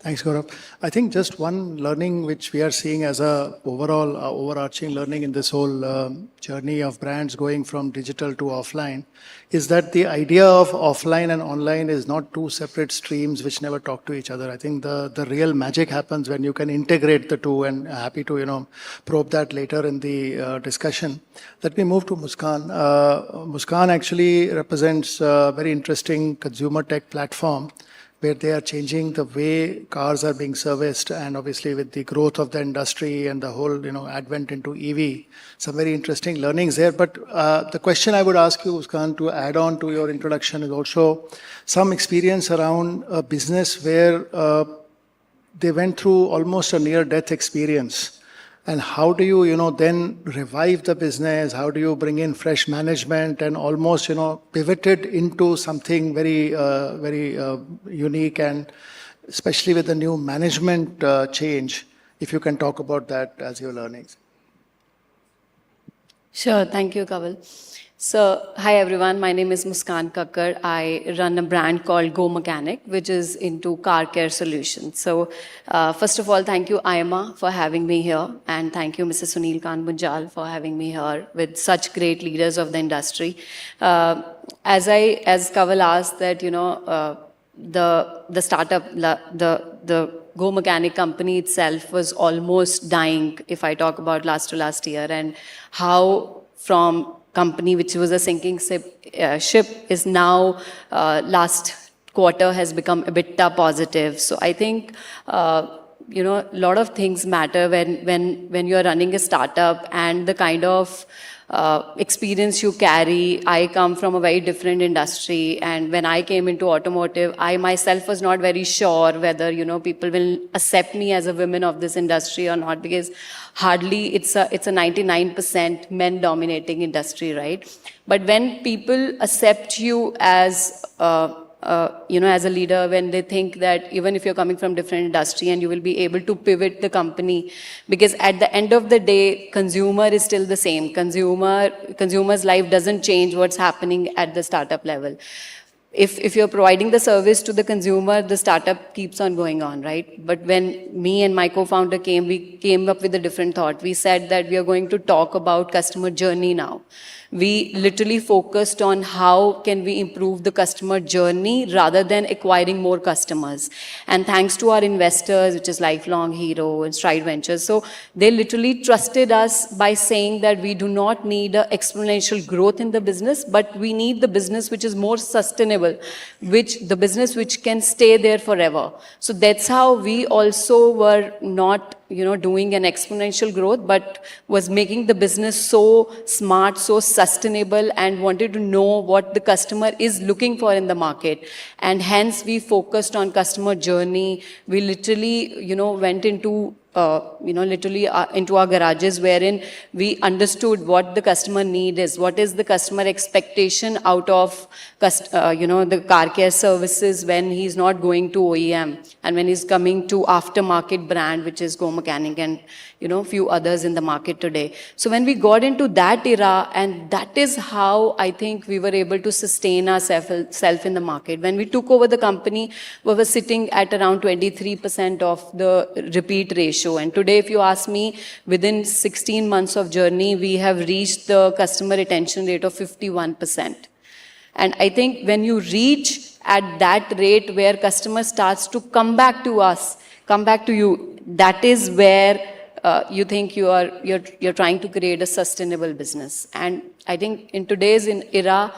Thanks, Gaurav. I think just one learning which we are seeing as a overall overarching learning in this whole journey of brands going from digital to offline is that the idea of offline and online is not two separate streams which never talk to each other. I think the real magic happens when you can integrate the two, and happy to probe that later in the discussion. Let me move to Muskan. Muskan actually represents a very interesting consumer tech platform where they are changing the way cars are being serviced, and obviously with the growth of the industry and the whole advent into EV, some very interesting learnings there. But the question I would ask you, Muskan, to add on to your introduction is also some experience around a business where they went through almost a near-death experience. And how do you, then revive the business? How do you bring in fresh management and almost, pivot it into something very, very unique, and especially with the new management change, if you can talk about that as your learnings. Sure, thank you, Kaval. So, hi everyone, my name is Muskan Kakkar. I run a brand called Go Mechanic, which is into car care solutions. So, first of all, thank you AIMA for having me here, and thank you Mr. Sunil Kanwaljit for having me here with such great leaders of the industry. As Kaval asked that, the startup, the Go Mechanic company itself was almost dying, if I talk about last to last year, and how from company which was a sinking ship is now last quarter has become EBITDA positive. So I think a lot of things matter when you're running a startup, and the kind of experience you carry. I come from a very different industry, and when I came into automotive, I myself was not very sure whether people will accept me as a woman of this industry or not, because hardly it's a 99% men dominating industry, right? But when people accept you as as a leader, when they think that even if you're coming from different industry and you will be able to pivot the company, because at the end of the day, consumer is still the same. Consumer's life doesn't change what's happening at the startup level. If you're providing the service to the consumer, the startup keeps on going on, right? But when me and my co-founder we came up with a different thought. We said that we are going to talk about customer journey now. We literally focused on how can we improve the customer journey rather than acquiring more customers. And thanks to our investors, which is Lifelong Hero and Stride Ventures, so they literally trusted us by saying that we do not need an exponential growth in the business, but we need the business which is more sustainable, the business which can stay there forever. So that's how we also were not doing an exponential growth, but was making the business so smart, so sustainable, and wanted to know what the customer is looking for in the market. And hence we focused on customer journey. We literally, went into into our garages, wherein we understood what the customer need is, what is the customer expectation out of the car care services when he's not going to OEM and when he's coming to aftermarket brand, which is Go Mechanic and, few others in the market today. So when we got into that era, and that is how I think we were able to sustain ourselves in the market. When we took over the company, we were sitting at around 23% of the repeat ratio. And today, if you ask me, within 16 months of journey, we have reached the customer retention rate of 51%. And I think when you reach at that rate where customer starts to come back to us, come back to you, that is where you think you're trying to create a sustainable business. And I think in today's era,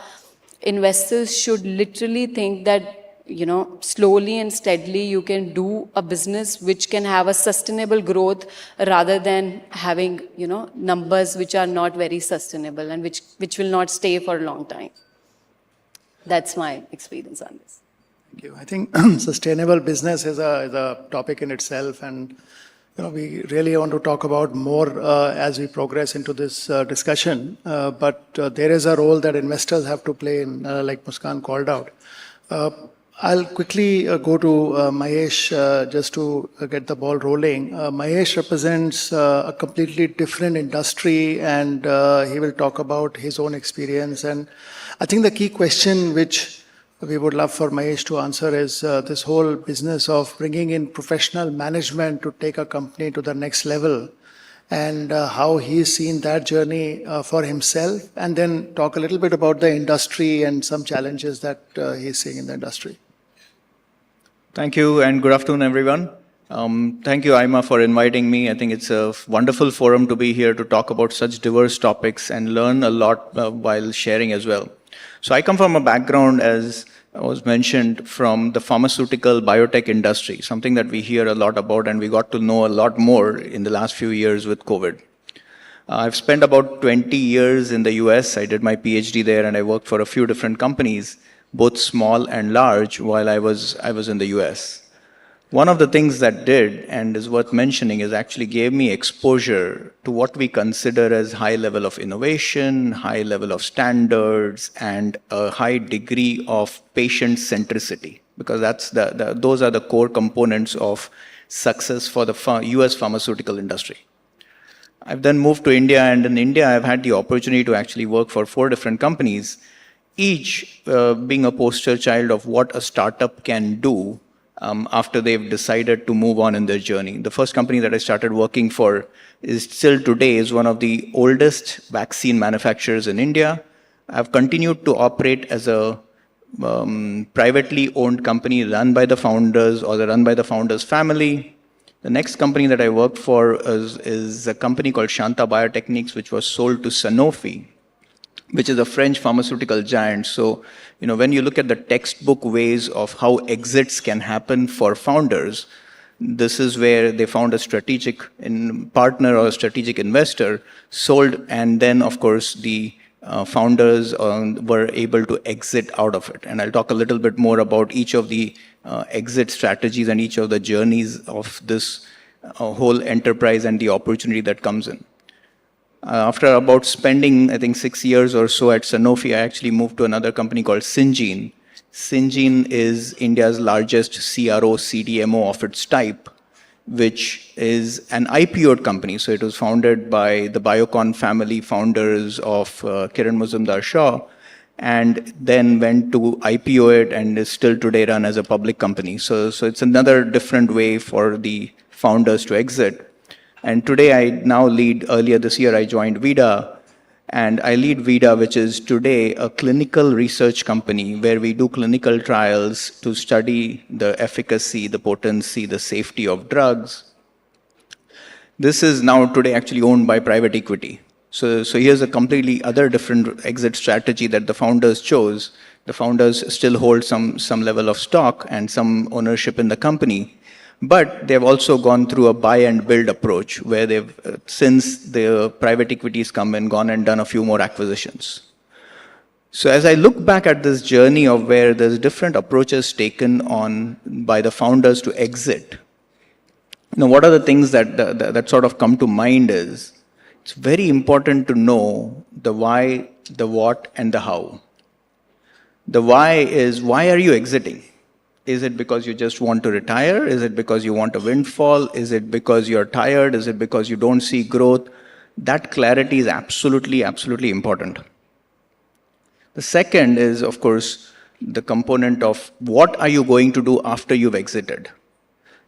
investors should literally think that, slowly and steadily you can do a business which can have a sustainable growth rather than having, numbers which are not very sustainable and which will not stay for a long time. That's my experience on this. Thank you. I think sustainable business is a topic in itself, and we really want to talk about more as we progress into this discussion. But there is a role that investors have to play in, like Muskan called out. I'll quickly go to Mahesh just to get the ball rolling. Mahesh represents a completely different industry, and he will talk about his own experience. And I think the key question which we would love for Mahesh to answer is this whole business of bringing in professional management to take a company to the next level, and how he's seen that journey for himself, and then talk a little bit about the industry and some challenges that he's seeing in the industry. Thank you, and good afternoon, everyone. Thank you, AIMA, for inviting me. I think it's a wonderful forum to be here to talk about such diverse topics and learn a lot while sharing as well. So I come from a background, as was mentioned, from the pharmaceutical biotech industry, something that we hear a lot about and we got to know a lot more in the last few years with COVID. I've spent about 20 years in the US. I did my PhD there and I worked for a few different companies, both small and large, while I was in the US. One of the things that did, and is worth mentioning, is actually gave me exposure to what we consider as high level of innovation, high level of standards, and a high degree of patient centricity, because those are the core components of success for the US pharmaceutical industry. I've then moved to India, and in India I've had the opportunity to actually work for 4 different companies, each being a poster child of what a startup can do after they've decided to move on in their journey. The first company that I started working for is still today is one of the oldest vaccine manufacturers in India. I've continued to operate as a privately owned company run by the founders or run by the founders' family. The next company that I worked for is a company called Shanta Biotechnics, which was sold to Sanofi, which is a French pharmaceutical giant. So, when you look at the textbook ways of how exits can happen for founders, this is where they found a strategic partner or a strategic investor, sold, and then, of course, the founders were able to exit out of it. And I'll talk a little bit more about each of the exit strategies and each of the journeys of this whole enterprise and the opportunity that comes in. After about spending, I think, 6 years or so at Sanofi, I actually moved to another company called Syngene. Syngene is India's largest CRO CDMO of its type, which is an IPO'd company. So it was founded by the Biocon family founders of Kiran Mazumdar-Shaw, and then went to IPO it and is still today run as a public company. So it's another different way for the founders to exit. And today earlier this year, I joined Vida, and I lead Vida, which is today a clinical research company where we do clinical trials to study the efficacy, the potency, the safety of drugs. This is now today actually owned by private equity. So here's a completely other different exit strategy that the founders chose. The founders still hold some level of stock and some ownership in the company. But they've also gone through a buy and build approach where they've, since the private equities come in, gone and done a few more acquisitions. So as I look back at this journey of where there's different approaches taken on by the founders to exit, what are the things that sort of come to mind is, it's very important to know the why, the what, and the how. The why is, why are you exiting? Is it because you just want to retire? Is it because you want a windfall? Is it because you're tired? Is it because you don't see growth? That clarity is absolutely, absolutely important. The second is, of course, the component of what are you going to do after you've exited?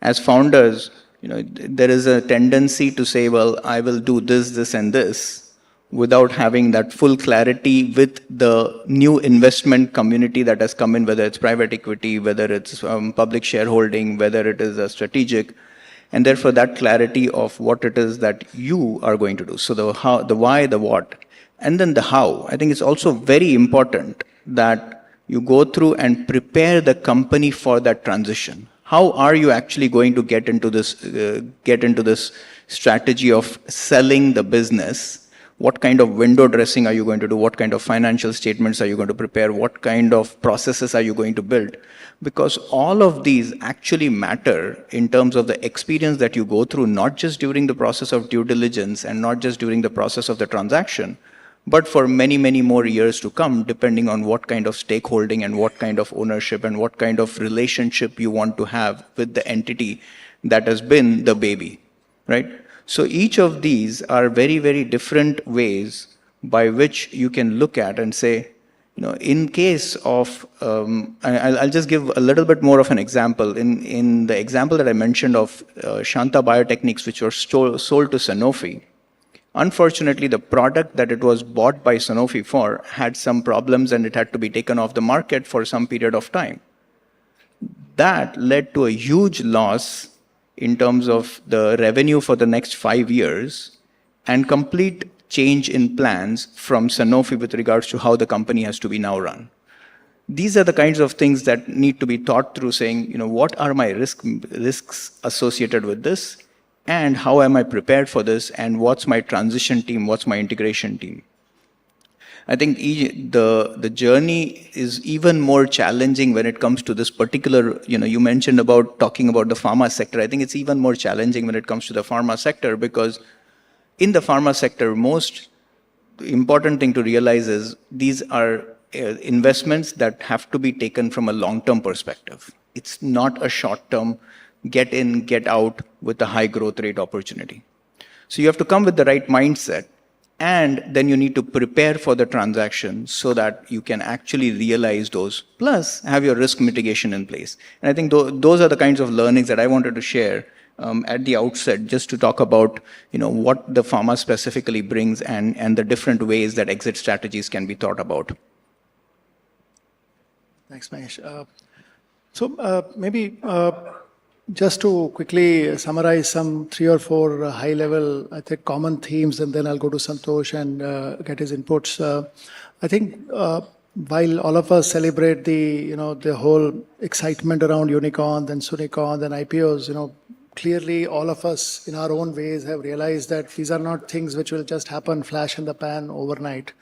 As founders, there is a tendency to say, well, I will do this, this, and this, without having that full clarity with the new investment community that has come in, whether it's private equity, whether it's public shareholding, whether it is a strategic, and therefore that clarity of what it is that you are going to do. So the how, the why, the what, and then the how. I think it's also very important that you go through and prepare the company for that transition. How are you actually going to get into this strategy of selling the business? What kind of window dressing are you going to do? What kind of financial statements are you going to prepare? What kind of processes are you going to build? Because all of these actually matter in terms of the experience that you go through, not just during the process of due diligence and not just during the process of the transaction, but for many, many more years to come, depending on what kind of stakeholding and what kind of ownership and what kind of relationship you want to have with the entity that has been the baby, right? So each of these are very, very different ways by which you can look at and say, in case of, I'll just give a little bit more of an example. In the example that I mentioned of Shanta Biotechnics, which was sold to Sanofi, unfortunately, the product that it was bought by Sanofi for had some problems and it had to be taken off the market for some period of time. That led to a huge loss in terms of the revenue for the next 5 years and complete change in plans from Sanofi with regards to how the company has to be now run. These are the kinds of things that need to be thought through, saying, what are my risks associated with this? And how am I prepared for this? And what's my transition team? What's my integration team? I think the journey is even more challenging when it comes to this particular, you mentioned about talking about the pharma sector. I think it's even more challenging when it comes to the pharma sector, because in the pharma sector, most important thing to realize is these are investments that have to be taken from a long-term perspective. It's not a short-term get in, get out with a high growth rate opportunity. So you have to come with the right mindset, and then you need to prepare for the transaction so that you can actually realize those, plus have your risk mitigation in place. And I think those are the kinds of learnings that I wanted to share at the outset, just to talk about what the pharma specifically brings and the different ways that exit strategies can be thought about. Thanks, Mahesh. Maybe just to quickly summarize some 3 or 4 high-level, I think, common themes, and then I'll go to Santosh and get his inputs. I think while all of us celebrate the whole excitement around unicorn, then Sunicorn, then IPOs, clearly all of us in our own ways have realized that these are not things which will just happen flash in the pan overnight.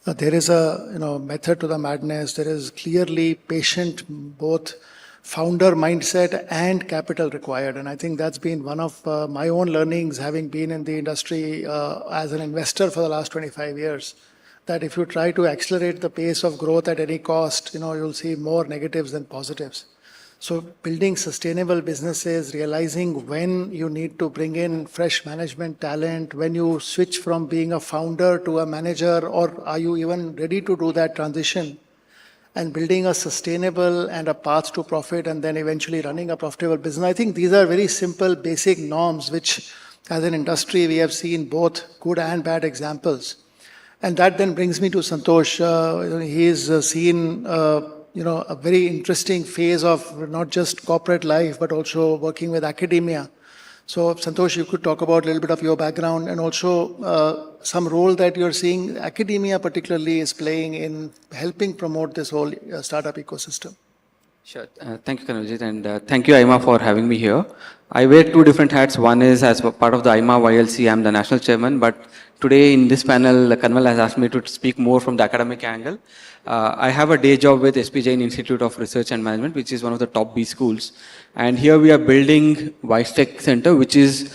There is a method to the madness. There is clearly patient both founder mindset and capital required. And I think that's been one of my own learnings, having been in the industry as an investor for the last 25 years, that if you try to accelerate the pace of growth at any cost, you'll see more negatives than positives. So building sustainable businesses, realizing when you need to bring in fresh management talent, when you switch from being a founder to a manager, or are you even ready to do that transition? And building a sustainable and a path to profit, and then eventually running a profitable business. I think these are very simple, basic norms, which as an industry, we have seen both good and bad examples. And that then brings me to Santosh. He's seen a very interesting phase of not just corporate life, but also working with academia. So Santosh, you could talk about a little bit of your background and also some role that you're seeing academia particularly is playing in helping promote this whole startup ecosystem. Sure. Thank you, Kanwaljit, and thank you, AIMA, for having me here. I wear 2 different hats. One is as part of the AIMA YLC, I'm the national chairman, but today in this panel, Kanwal has asked me to speak more from the academic angle. I have a day job with SP Jain Institute of Research and Management, which is one of the top B schools. And here we are building Vice Tech Center, which is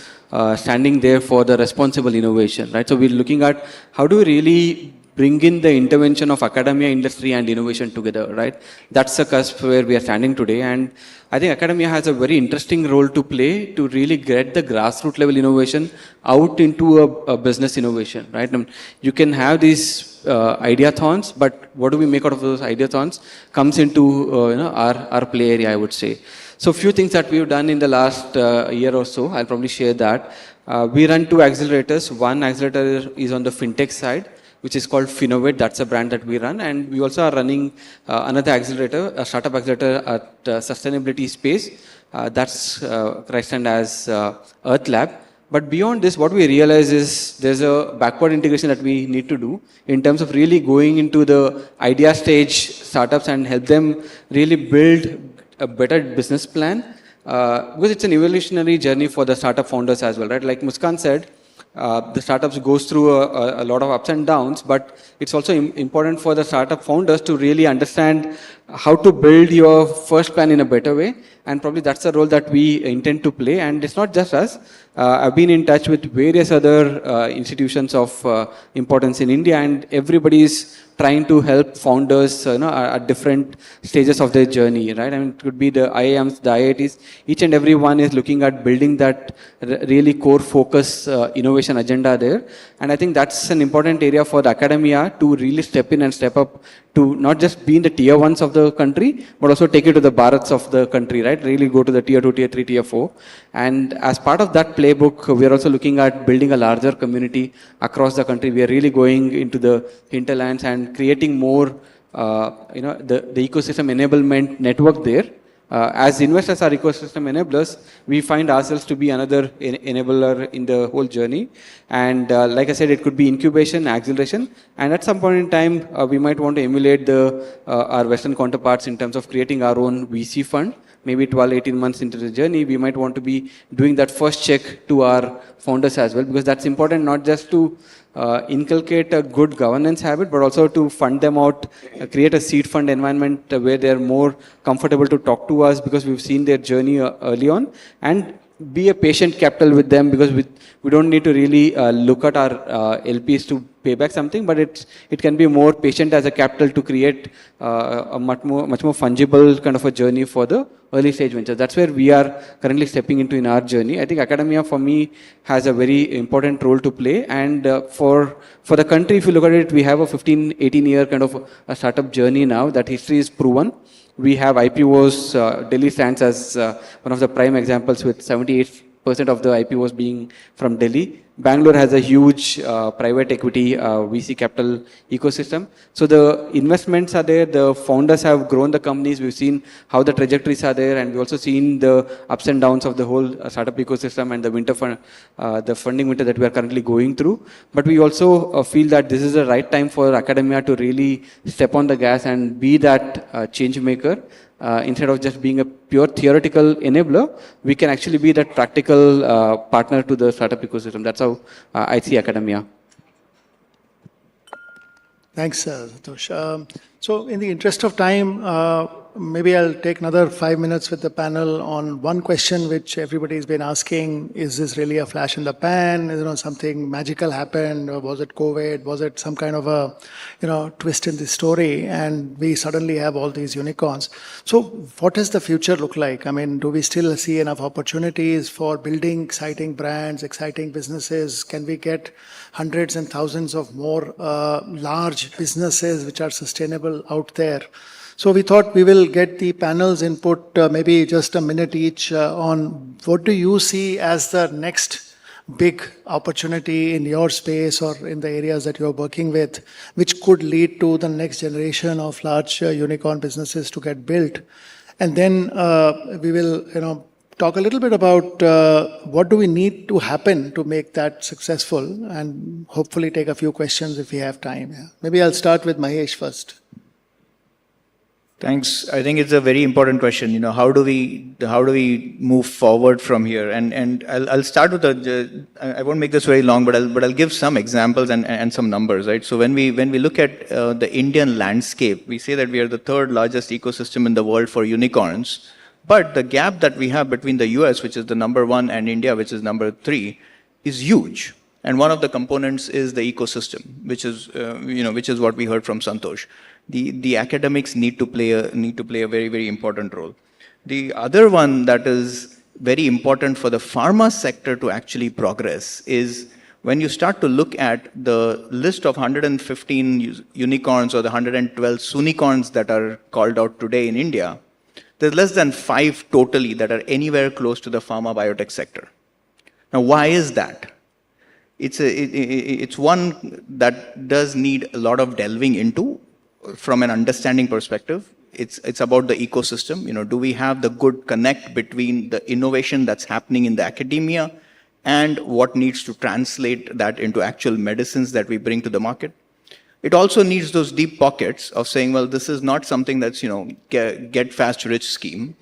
standing there for the responsible innovation, right? So we're looking at how do we really bring in the intervention of academia, industry and innovation together, right? That's the cusp where we are standing today. And I think academia has a very interesting role to play to really get the grassroots level innovation out into a business innovation, right? I mean, you can have these ideathons, but what do we make out of those ideathons comes into our play area, I would say. So a few things that we've done in the last year or so, I'll probably share that. We run 2 accelerators. One accelerator is on the fintech side, which is called Finovate. That's a brand that we run. And we also are running another accelerator, a startup accelerator at sustainability space. That's christened as Earth Lab. But beyond this, what we realize is there's a backward integration that we need to do in terms of really going into the idea stage startups and help them really build a better business plan. Because it's an evolutionary journey for the startup founders as well, right? Like Muskan said, the startups goes through a lot of ups and downs, but it's also important for the startup founders to really understand how to build your first plan in a better way. And probably that's the role that we intend to play. And it's not just us. I've been in touch with various other institutions of importance in India, and everybody is trying to help founders at different stages of their journey, right? I mean, it could be the IIMs, the IITs, each and every one is looking at building that really core focus innovation agenda there. And I think that's an important area for the academia to really step in and step up to not just be in the tier 1s of the country, but also take it to the Bharats of the country, right? Really go to the tier 2, tier 3, tier 4. And as part of that playbook, we are also looking at building a larger community across the country. We are really going into the hinterlands and creating more, the ecosystem enablement network there. As investors are ecosystem enablers, we find ourselves to be another enabler in the whole journey. And like I said, it could be incubation, acceleration, and at some point in time, we might want to emulate our Western counterparts in terms of creating our own VC fund. Maybe 12, 18 months into the journey, we might want to be doing that first check to our founders as well, because that's important not just to inculcate a good governance habit, but also to fund them out, create a seed fund environment where they're more comfortable to talk to us because we've seen their journey early on, and be a patient capital with them, because we don't need to really look at our LPs to pay back something, but it can be more patient as a capital to create a much more fungible kind of a journey for the early stage ventures. That's where we are currently stepping into in our journey. I think academia for me has a very important role to play, and for the country, if you look at it, we have a 15, 18 year kind of a startup journey now. That history is proven. We have IPOs. Delhi stands as one of the prime examples, with 78% of the IPOs being from Delhi. Bangalore has a huge private equity VC capital ecosystem. So the investments are there, the founders have grown the companies, we've seen how the trajectories are there, and we've also seen the ups and downs of the whole startup ecosystem and the funding winter that we are currently going through. But we also feel that this is the right time for academia to really step on the gas and be that change maker. Instead of just being a pure theoretical enabler, we can actually be that practical partner to the startup ecosystem. That's how I see academia. Thanks, Satosh. So in the interest of time, maybe I'll take another 5 minutes with the panel on one question which everybody has been asking. Is this really a flash in the pan? Something magical happened? Or was it COVID? Was it some kind of a twist in the story? And we suddenly have all these unicorns. So what does the future look like? I mean, do we still see enough opportunities for building exciting brands, exciting businesses? Can we get hundreds and thousands of more large businesses which are sustainable out there? So we thought we will get the panel's input, maybe just a minute each, on what do you see as the next big opportunity in your space or in the areas that you're working with, which could lead to the next generation of large unicorn businesses to get built. And then we will, talk a little bit about what do we need to happen to make that successful, and hopefully take a few questions if we have time. Yeah. Maybe I'll start with Mahesh first. Thanks. I think it's a very important question. How do we move forward from here? And I'll start with I won't make this very long, but I'll give some examples and some numbers, right? So when we look at the Indian landscape, we say that we are the third largest ecosystem in the world for unicorns. But the gap that we have between the US, which is the number 1, and India, which is number 3, is huge. And one of the components is the ecosystem, which is what we heard from Santosh. The academics need to play a very, very important role. The other one that is very important for the pharma sector to actually progress is when you start to look at the list of 115 unicorns or the 112 sunicorns that are called out today in India, there's less than 5 totally that are anywhere close to the pharma biotech sector. Now, why is that? It's one that does need a lot of delving into from an understanding perspective. It's about the ecosystem. Do we have the good connect between the innovation that's happening in the academia and what needs to translate that into actual medicines that we bring to the market? It also needs those deep pockets of saying, well, this is not something that's, get fast rich scheme.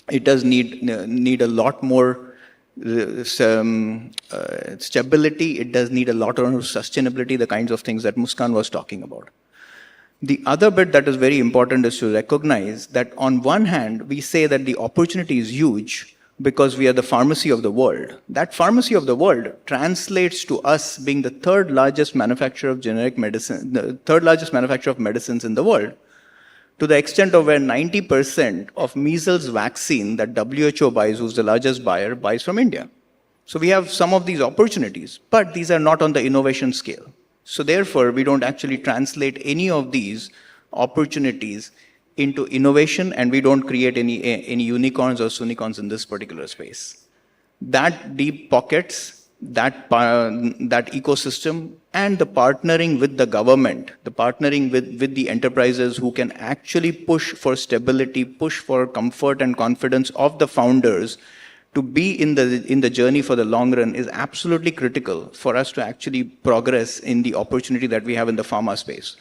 It does need a lot more stability. It does need a lot of sustainability, the kinds of things that Muskan was talking about. The other bit that is very important is to recognize that on one hand, we say that the opportunity is huge because we are the pharmacy of the world. That pharmacy of the world translates to us being the third largest manufacturer of generic medicine, the third largest manufacturer of medicines in the world, to the extent of where 90% of measles vaccine that WHO buys, who's the largest buyer, buys from India. So we have some of these opportunities, but these are not on the innovation scale. So therefore, we don't actually translate any of these opportunities into innovation, and we don't create any unicorns or sunicorns in this particular space. That deep pockets, that ecosystem, and the partnering with the government, the partnering with the enterprises who can actually push for stability, push for comfort and confidence of the founders to be in the journey for the long run is absolutely critical for us to actually progress in the opportunity that we have in the pharma space.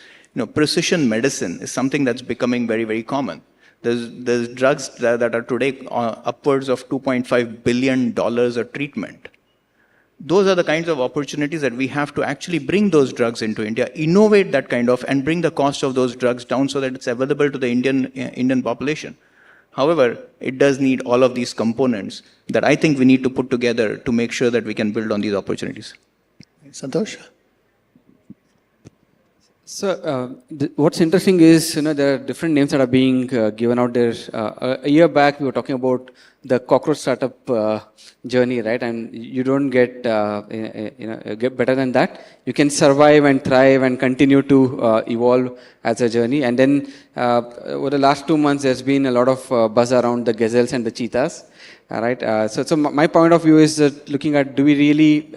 Precision medicine is something that's becoming very, very common. There's drugs that are today upwards of $2.5 billion a treatment. Those are the kinds of opportunities that we have to actually bring those drugs into India, innovate that and bring the cost of those drugs down so that it's available to the Indian population. However, it does need all of these components that I think we need to put together to make sure that we can build on these opportunities. Santosh? So what's interesting is, there are different names that are being given out there. A year back, we were talking about the cockroach startup journey, right? And you don't get better than that. You can survive and thrive and continue to evolve as a journey. And then over the last 2 months, there's been a lot of buzz around the gazelles and the cheetahs. Right? So my point of view is that looking at, do we really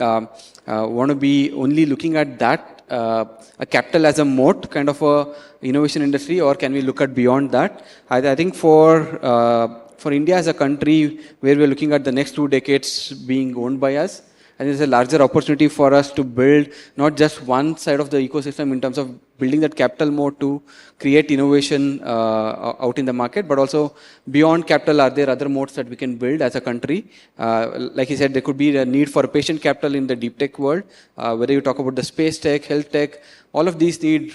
want to be only looking at that, a capital as a moat kind of a innovation industry, or can we look at beyond that? I think for India as a country where we're looking at the next 2 decades being owned by us, and there's a larger opportunity for us to build not just one side of the ecosystem in terms of building that capital moat to create innovation out in the market, but also beyond capital, are there other moats that we can build as a country? Like he said, there could be a need for patient capital in the deep tech world, whether you talk about the space tech, health tech, all of these need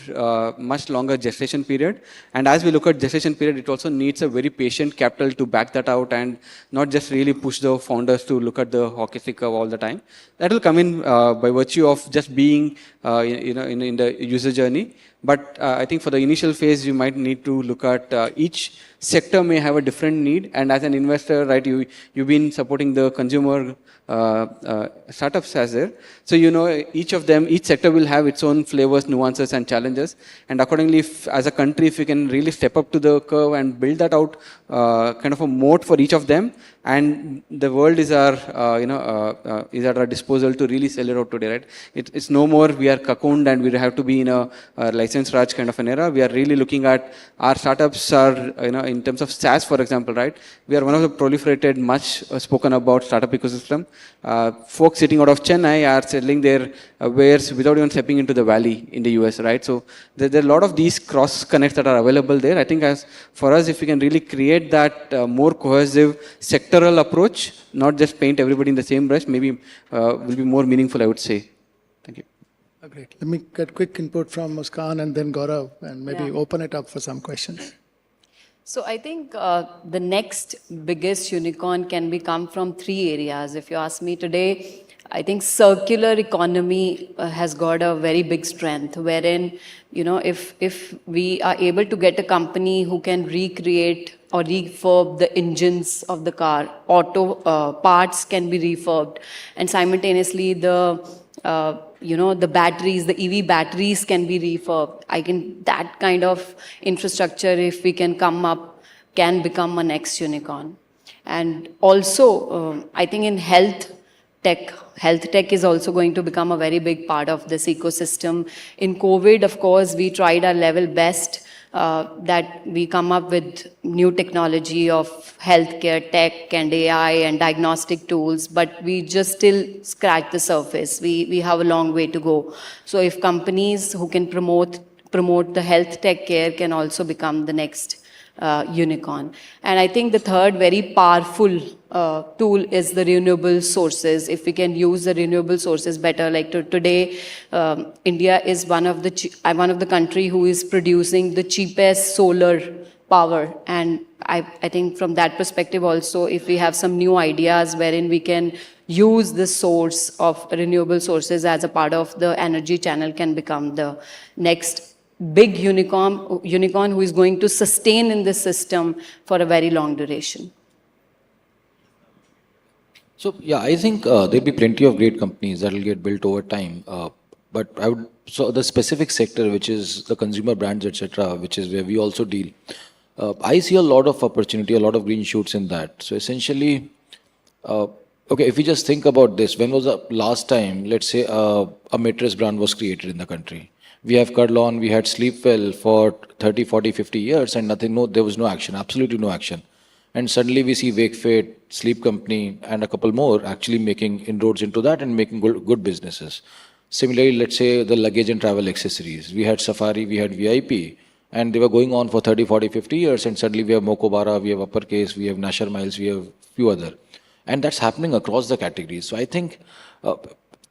much longer gestation period. And as we look at gestation period, it also needs a very patient capital to back that out and not just really push the founders to look at the hockey stick curve all the time. That will come in by virtue of just being in the user journey. But I think for the initial phase, you might need to look at each sector may have a different need. And as an investor, right, you've been supporting the consumer startups as there. So, each of them, each sector will have its own flavors, nuances, and challenges. And accordingly, as a country, if we can really step up to the curve and build that out, kind of a moat for each of them, and the world is at our disposal to really sell it out today, right? It's no more we are cocooned and we have to be in a license Raj kind of an era. We are really looking at our startups are, in terms of SaaS, for example, right? We are one of the proliferated, much spoken about startup ecosystem. Folks sitting out of Chennai are selling their wares without even stepping into the valley in the US, right? So there are a lot of these cross connects that are available there. I think for us, if we can really create that more cohesive sectoral approach, not just paint everybody in the same brush, maybe will be more meaningful, I would say. Thank you. Great. Let me get quick input from Muskan and then Gaurav, and maybe open it up for some questions. So I think the next biggest unicorn can come from 3 areas. If you ask me today, I think circular economy has got a very big strength, wherein, if we are able to get a company who can recreate or refurb the engines of the car, auto parts can be refurbed, and simultaneously the batteries, the EV batteries can be refurbed. That kind of infrastructure, if we can come up, can become a next unicorn. And also, I think in health tech is also going to become a very big part of this ecosystem. In COVID, of course, we tried our level best that we come up with new technology of healthcare tech and AI and diagnostic tools, but we just still scratch the surface. We have a long way to go. So if companies who can promote the health tech care can also become the next unicorn. And I think the third very powerful tool is the renewable sources. If we can use the renewable sources better, like today, India is one of the country who is producing the cheapest solar power. And I think from that perspective also, if we have some new ideas wherein we can use the source of renewable sources as a part of the energy channel, can become the next big unicorn who is going to sustain in this system for a very long duration. So yeah, I think there'll be plenty of great companies that will get built over time. But so the specific sector, which is the consumer brands, etc., which is where we also deal, I see a lot of opportunity, a lot of green shoots in that. So essentially, okay, if we just think about this, when was the last time, let's say, a mattress brand was created in the country? We have Kurlon, we had Sleepwell for 30, 40, 50 years and there was no action, absolutely no action. And suddenly we see Wakefit, Sleep Company and a couple more actually making inroads into that and making good businesses. Similarly, let's say the luggage and travel accessories. We had Safari, we had VIP and they were going on for 30, 40, 50 years and suddenly we have Mokobara, we have Uppercase, we have Nasher Miles, we have few other. And that's happening across the categories. So I think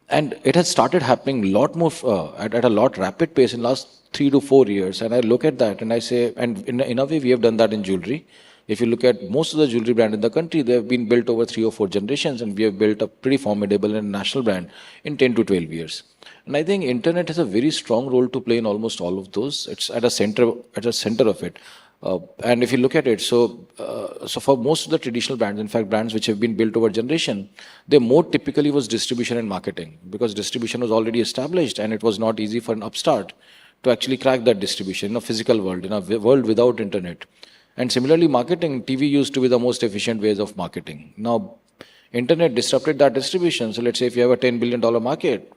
and it has started happening a lot more at a lot rapid pace in the last 3 to 4 years. And I look at that and I say, and in a way we have done that in jewelry. If you look at most of the jewelry brand in the country, they have been built over 3 or 4 generations and we have built a pretty formidable and national brand in 10 to 12 years. And I think internet has a very strong role to play in almost all of those. It's at a center of it. And if you look at it, so for most of the traditional brands, in fact, brands which have been built over generation, they more typically was distribution and marketing because distribution was already established and it was not easy for an upstart to actually crack that distribution in a physical world, in a world without internet. And similarly, marketing, TV used to be the most efficient ways of marketing. Now, internet disrupted that distribution. So let's say if you have a $10 billion market,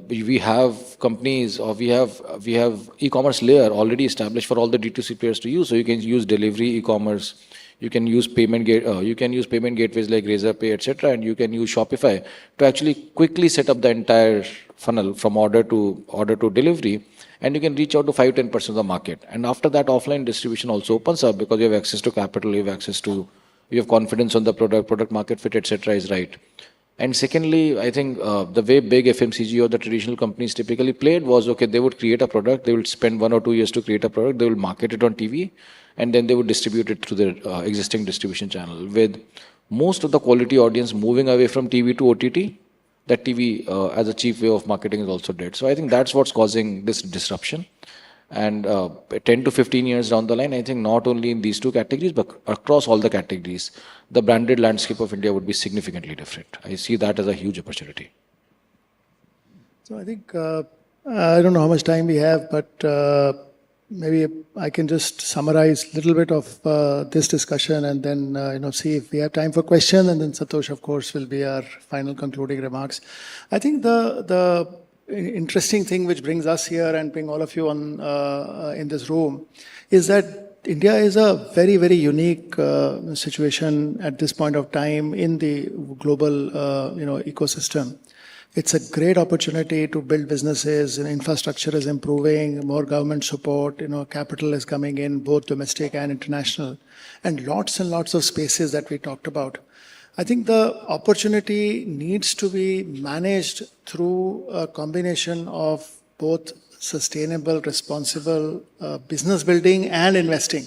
we have companies or we have e-commerce layer already established for all the D2C players to use. So you can use delivery e-commerce, you can use payment gateways like Razorpay, etc., and you can use Shopify to actually quickly set up the entire funnel from order to delivery, and you can reach out to 5-10% of the market. And after that, offline distribution also opens up because you have access to capital, you have confidence on the product market fit, etc. is right. And secondly, I think the way big FMCG or the traditional companies typically played was, okay, they would create a product, they would spend 1 or 2 years to create a product, they will market it on TV, and then they would distribute it through their existing distribution channel. With most of the quality audience moving away from TV to OTT, that TV as a cheap way of marketing is also dead. So I think that's what's causing this disruption. And 10 to 15 years down the line, I think not only in these two categories, but across all the categories, the branded landscape of India would be significantly different. I see that as a huge opportunity. So I think, I don't know how much time we have, but maybe I can just summarize a little bit of this discussion and then see if we have time for questions, and then Satosh, of course, will be our final concluding remarks. I think the interesting thing which brings us here and bring all of you on in this room is that India is a very, very unique situation at this point of time in the global ecosystem. It's a great opportunity to build businesses, and infrastructure is improving, more government support, capital is coming in, both domestic and international, and lots of spaces that we talked about. I think the opportunity needs to be managed through a combination of both sustainable, responsible business building and investing.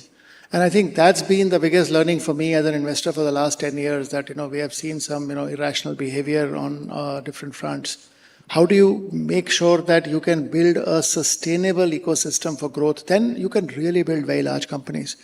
And I think that's been the biggest learning for me as an investor for the last 10 years, that, we have seen some, irrational behavior on different fronts. How do you make sure that you can build a sustainable ecosystem for growth? Then you can really build very large companies.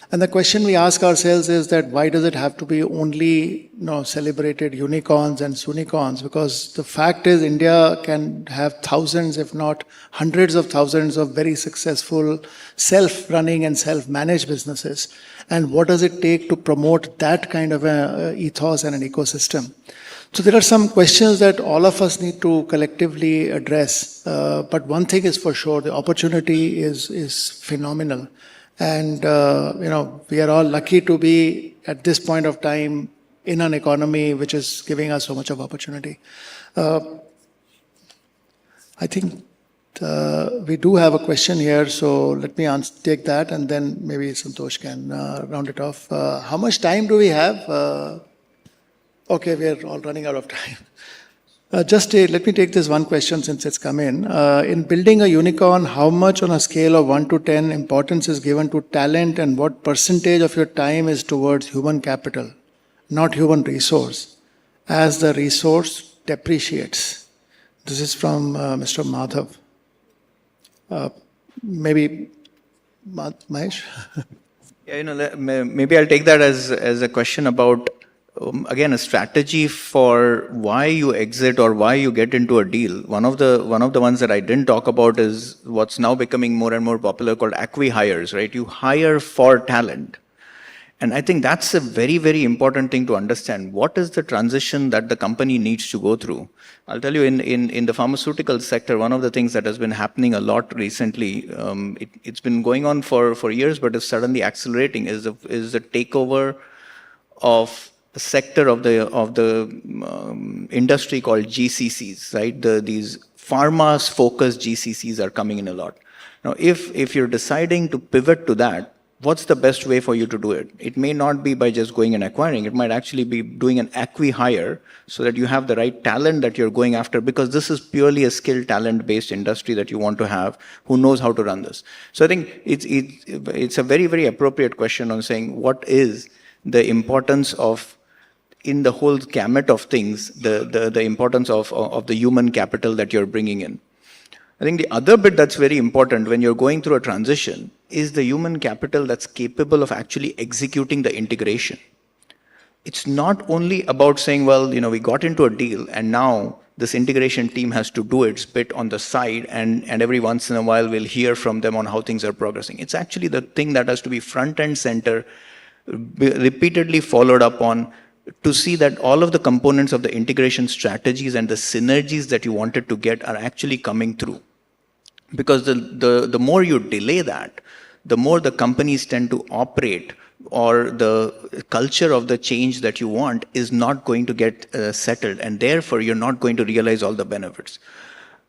And the question we ask ourselves is that why does it have to be only, celebrated unicorns and sunicorns? Because the fact is India can have thousands, if not hundreds of thousands of very successful self-running and self-managed businesses. And what does it take to promote that kind of a ethos and an ecosystem? So there are some questions that all of us need to collectively address. But one thing is for sure, the opportunity is phenomenal. And, we are all lucky to be at this point of time in an economy which is giving us so much of opportunity. I think we do have a question here, so let me take that and then maybe Santosh can round it off. How much time do we have? Okay, we are all running out of time. Let me take this one question since it's come in. In building a unicorn, how much on a scale of 1 to 10 importance is given to talent, and what percentage of your time is towards human capital, not human resource, as the resource depreciates? This is from Mr. Madhav. Maybe Mahesh? Yeah, maybe I'll take that as a question about again, a strategy for why you exit or why you get into a deal. One of the ones that I didn't talk about is what's now becoming more and more popular, called acqui-hires, right? You hire for talent. And I think that's a very, very important thing to understand. What is the transition that the company needs to go through? I'll tell you, in the pharmaceutical sector, one of the things that has been happening a lot recently, it's been going on for years, but is suddenly accelerating, is the takeover of a sector of the industry called GCCs, right? These pharma-focused GCCs are coming in a lot. Now, if you're deciding to pivot to that, what's the best way for you to do it? It may not be by just going and acquiring. It might actually be doing an acqui-hire so that you have the right talent that you're going after, because this is purely a skilled talent-based industry that you want to have who knows how to run this. So I think it's a very, very appropriate question on saying what is the importance of, in the whole gamut of things, the importance of the human capital that you're bringing in. I think the other bit that's very important when you're going through a transition is the human capital that's capable of actually executing the integration. It's not only about saying, well, we got into a deal and now this integration team has to do its bit on the side, and every once in a while we'll hear from them on how things are progressing. It's actually the thing that has to be front and center, repeatedly followed up on, to see that all of the components of the integration strategies and the synergies that you wanted to get are actually coming through. Because the more you delay that, the more the companies tend to operate, or the culture of the change that you want is not going to get settled, and therefore you're not going to realize all the benefits.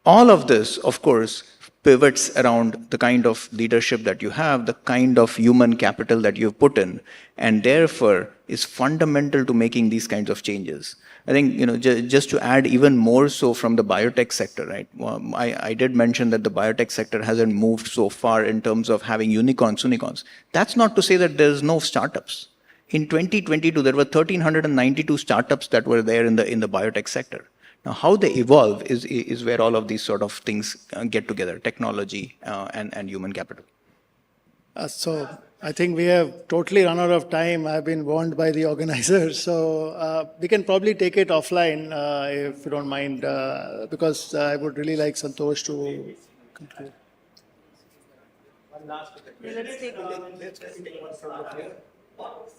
All of this, of course, pivots around the kind of leadership that you have, the kind of human capital that you've put in, and therefore is fundamental to making these kinds of changes. I think, just to add even more so from the biotech sector, right? Well, I did mention that the biotech sector hasn't moved so far in terms of having unicorns. That's not to say that there's no startups. In 2022, there were 1,392 startups that were there in the biotech sector. Now, how they evolve is where all of these sort of things get together, technology and human capital. So I think we have totally run out of time. I've been warned by the organizers. So we can probably take it offline if you don't mind, because I would really like Santosh to conclude. Let's take one from here. What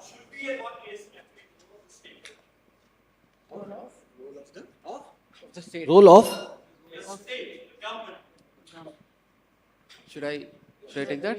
should be and what is Role of? Should I take that?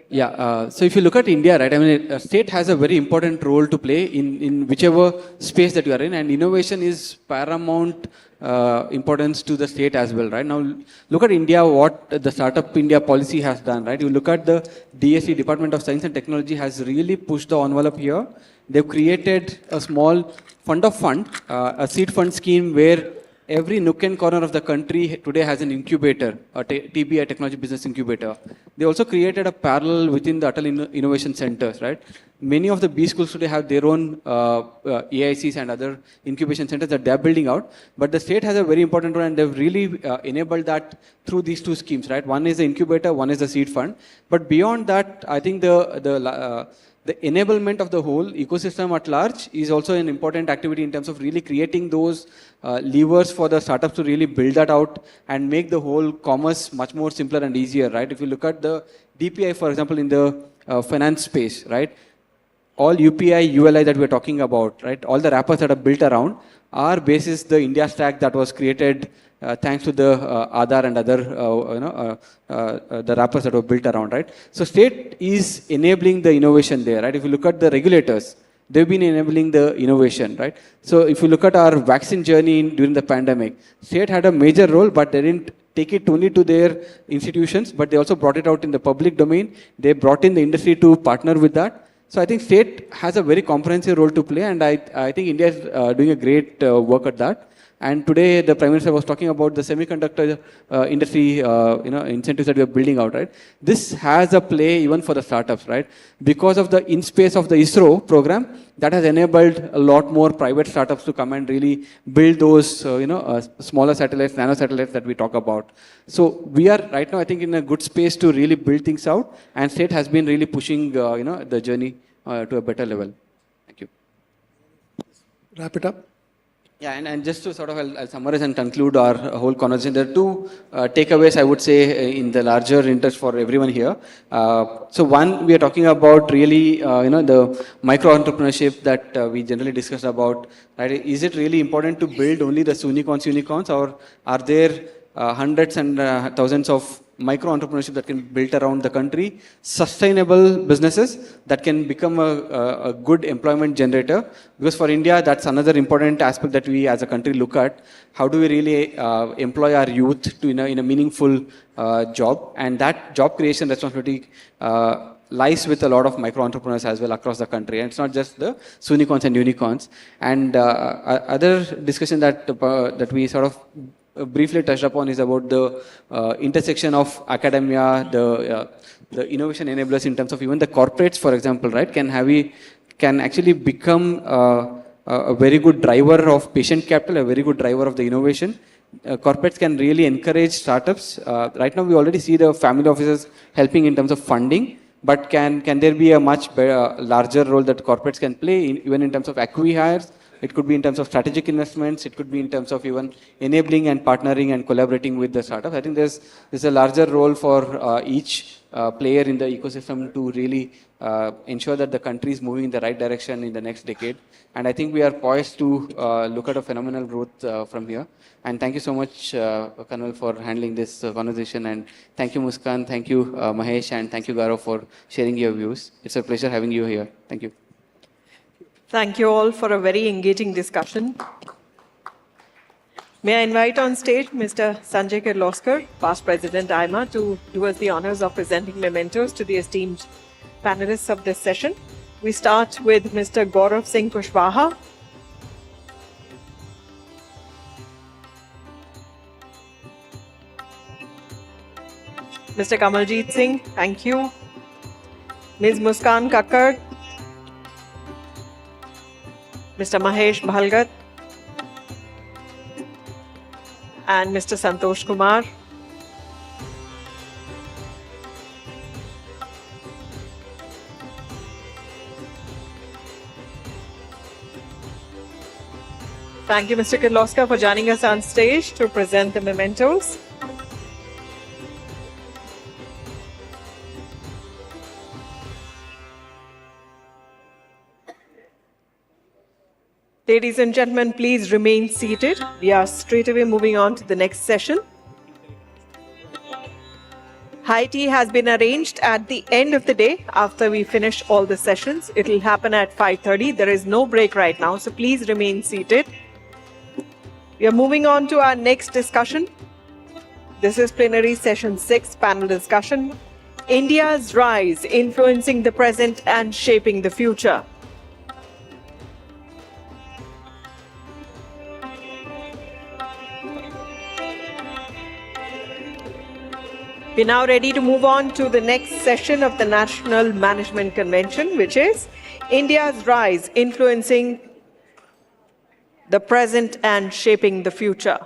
Yeah. So if you look at India, right, I mean, a state has a very important role to play in whichever space that you are in, and innovation is paramount importance to the state as well, right? Now, look at India, what the Startup India policy has done, right? You look at the DSC, Department of Science and Technology, has really pushed the envelope here. They've created a small fund of fund, a seed fund scheme where every nook and corner of the country today has an incubator, a TBI, Technology Business Incubator. They also created a parallel within the Atal Innovation Centers, right? Many of the B schools today have their own AICs and other incubation centers that they're building out. But the state has a very important role, and they've really enabled that through these two schemes, right? One is the incubator, one is the seed fund. But beyond that, I think the enablement of the whole ecosystem at large is also an important activity in terms of really creating those levers for the startups to really build that out and make the whole commerce much more simpler and easier, right? If you look at the DPI, for example, in the finance space, right? All UPI, ULI that we're talking about, right? All the wrappers that are built around are basis the India stack that was created thanks to the Aadhaar and other, the wrappers that were built around, right? So state is enabling the innovation there, right? If you look at the regulators, they've been enabling the innovation, right? So if you look at our vaccine journey during the pandemic, state had a major role, but they didn't take it only to their institutions, but they also brought it out in the public domain. They brought in the industry to partner with that. So I think state has a very comprehensive role to play, and I think India is doing a great work at that. And today the Prime Minister was talking about the semiconductor industry, incentives that we are building out, right? This has a play even for the startups, right? Because of the in-space of the ISRO program, that has enabled a lot more private startups to come and really build those, smaller satellites, nano satellites that we talk about. So we are right now, I think, in a good space to really build things out, and state has been really pushing, the journey to a better level. Thank you. Wrap it up. Yeah, and just to sort of, I'll summarize and conclude our whole conversation. There are two takeaways, I would say, in the larger interest for everyone here. So one, we are talking about really, the micro-entrepreneurship that we generally discussed about, right? Is it really important to build only the unicorns, or are there hundreds and thousands of micro-entrepreneurship that can be built around the country, sustainable businesses that can become a good employment generator? Because for India, that's another important aspect that we as a country look at. How do we really employ our youth to in a meaningful job? And that job creation responsibility lies with a lot of micro-entrepreneurs as well across the country. And it's not just the unicorns and unicorns. And other discussion that we sort of briefly touched upon is about the intersection of academia, the innovation enablers in terms of even the corporates, for example, right, can actually become a very good driver of patient capital, a very good driver of the innovation. Corporates can really encourage startups. Right now, we already see the family offices helping in terms of funding, but can there be a much better, larger role that corporates can play even in terms of acqui-hires? It could be in terms of strategic investments. It could be in terms of even enabling and partnering and collaborating with the startups. I think there's a larger role for each player in the ecosystem to really ensure that the country is moving in the right direction in the next decade. And I think we are poised to look at a phenomenal growth from here. And thank you so much, Kanwal, for handling this conversation. And thank you, Muskan. Thank you, Mahesh. And thank you, Gaurav, for sharing your views. It's a pleasure having you here. Thank you. Thank you all for a very engaging discussion. May I invite on stage Mr. Sanjay Kirloskar, past President AIMA, to do us the honors of presenting mementos to the esteemed panelists of this session. We start with Mr. Gaurav Singh Kushwaha. Mr. Kanwaljit Singh, thank you. Ms. Muskan Kakkar. Mr. Mahesh Bhalgat and Mr. Santosh Kumar. Thank you, Mr. Kirloskar, for joining us on stage to present the mementos. Ladies and gentlemen, please remain seated. We are straight away moving on to the next session. High tea has been arranged at the end of the day after we finish all the sessions. It will happen at 5:30. There is no break right now, so please remain seated. We are moving on to our next discussion. This is plenary session 6, panel discussion. India's rise, influencing the present and shaping the future. We're now ready to move on to the next session of the National Management Convention, which is India's Rise, Influencing the Present and Shaping the Future.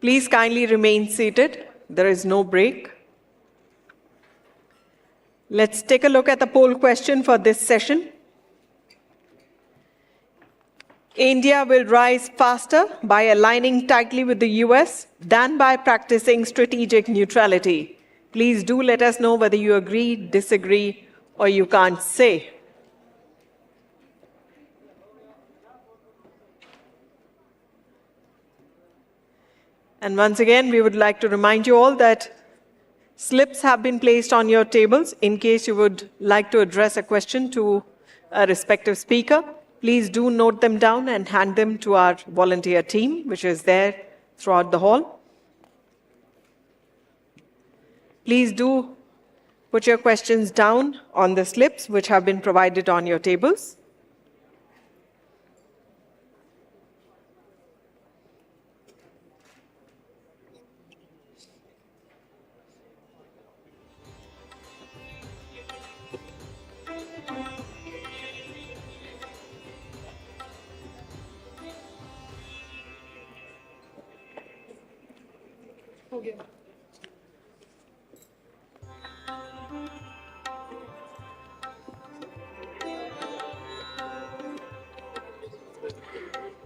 Please kindly remain seated. There is no break. Let's take a look at the poll question for this session. India will rise faster by aligning tightly with the US than by practicing strategic neutrality. Please do let us know whether you agree, disagree, or you can't say. And once again, we would like to remind you all that slips have been placed on your tables in case you would like to address a question to a respective speaker. Please do note them down and hand them to our volunteer team, which is there throughout the hall. Please do put your questions down on the slips which have been provided on your tables.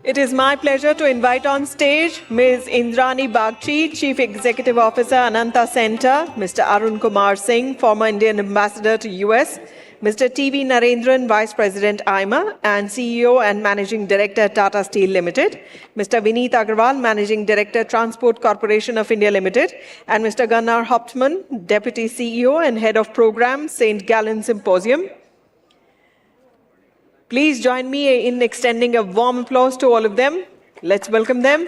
It is my pleasure to invite on stage Ms. Indrani Bagchi, Chief Executive Officer, Anantha Center, Mr. Arun Kumar Singh, former Indian Ambassador to US, Mr. TV Narendran, Vice President AIMA and CEO and Managing Director, Tata Steel Limited, Mr. Vineet Agarwal, Managing Director, Transport Corporation of India Limited, and Mr. Gunnar Hauptmann, Deputy CEO and Head of Program, St. Gallen Symposium. Please join me in extending a warm applause to all of them. Let's welcome them.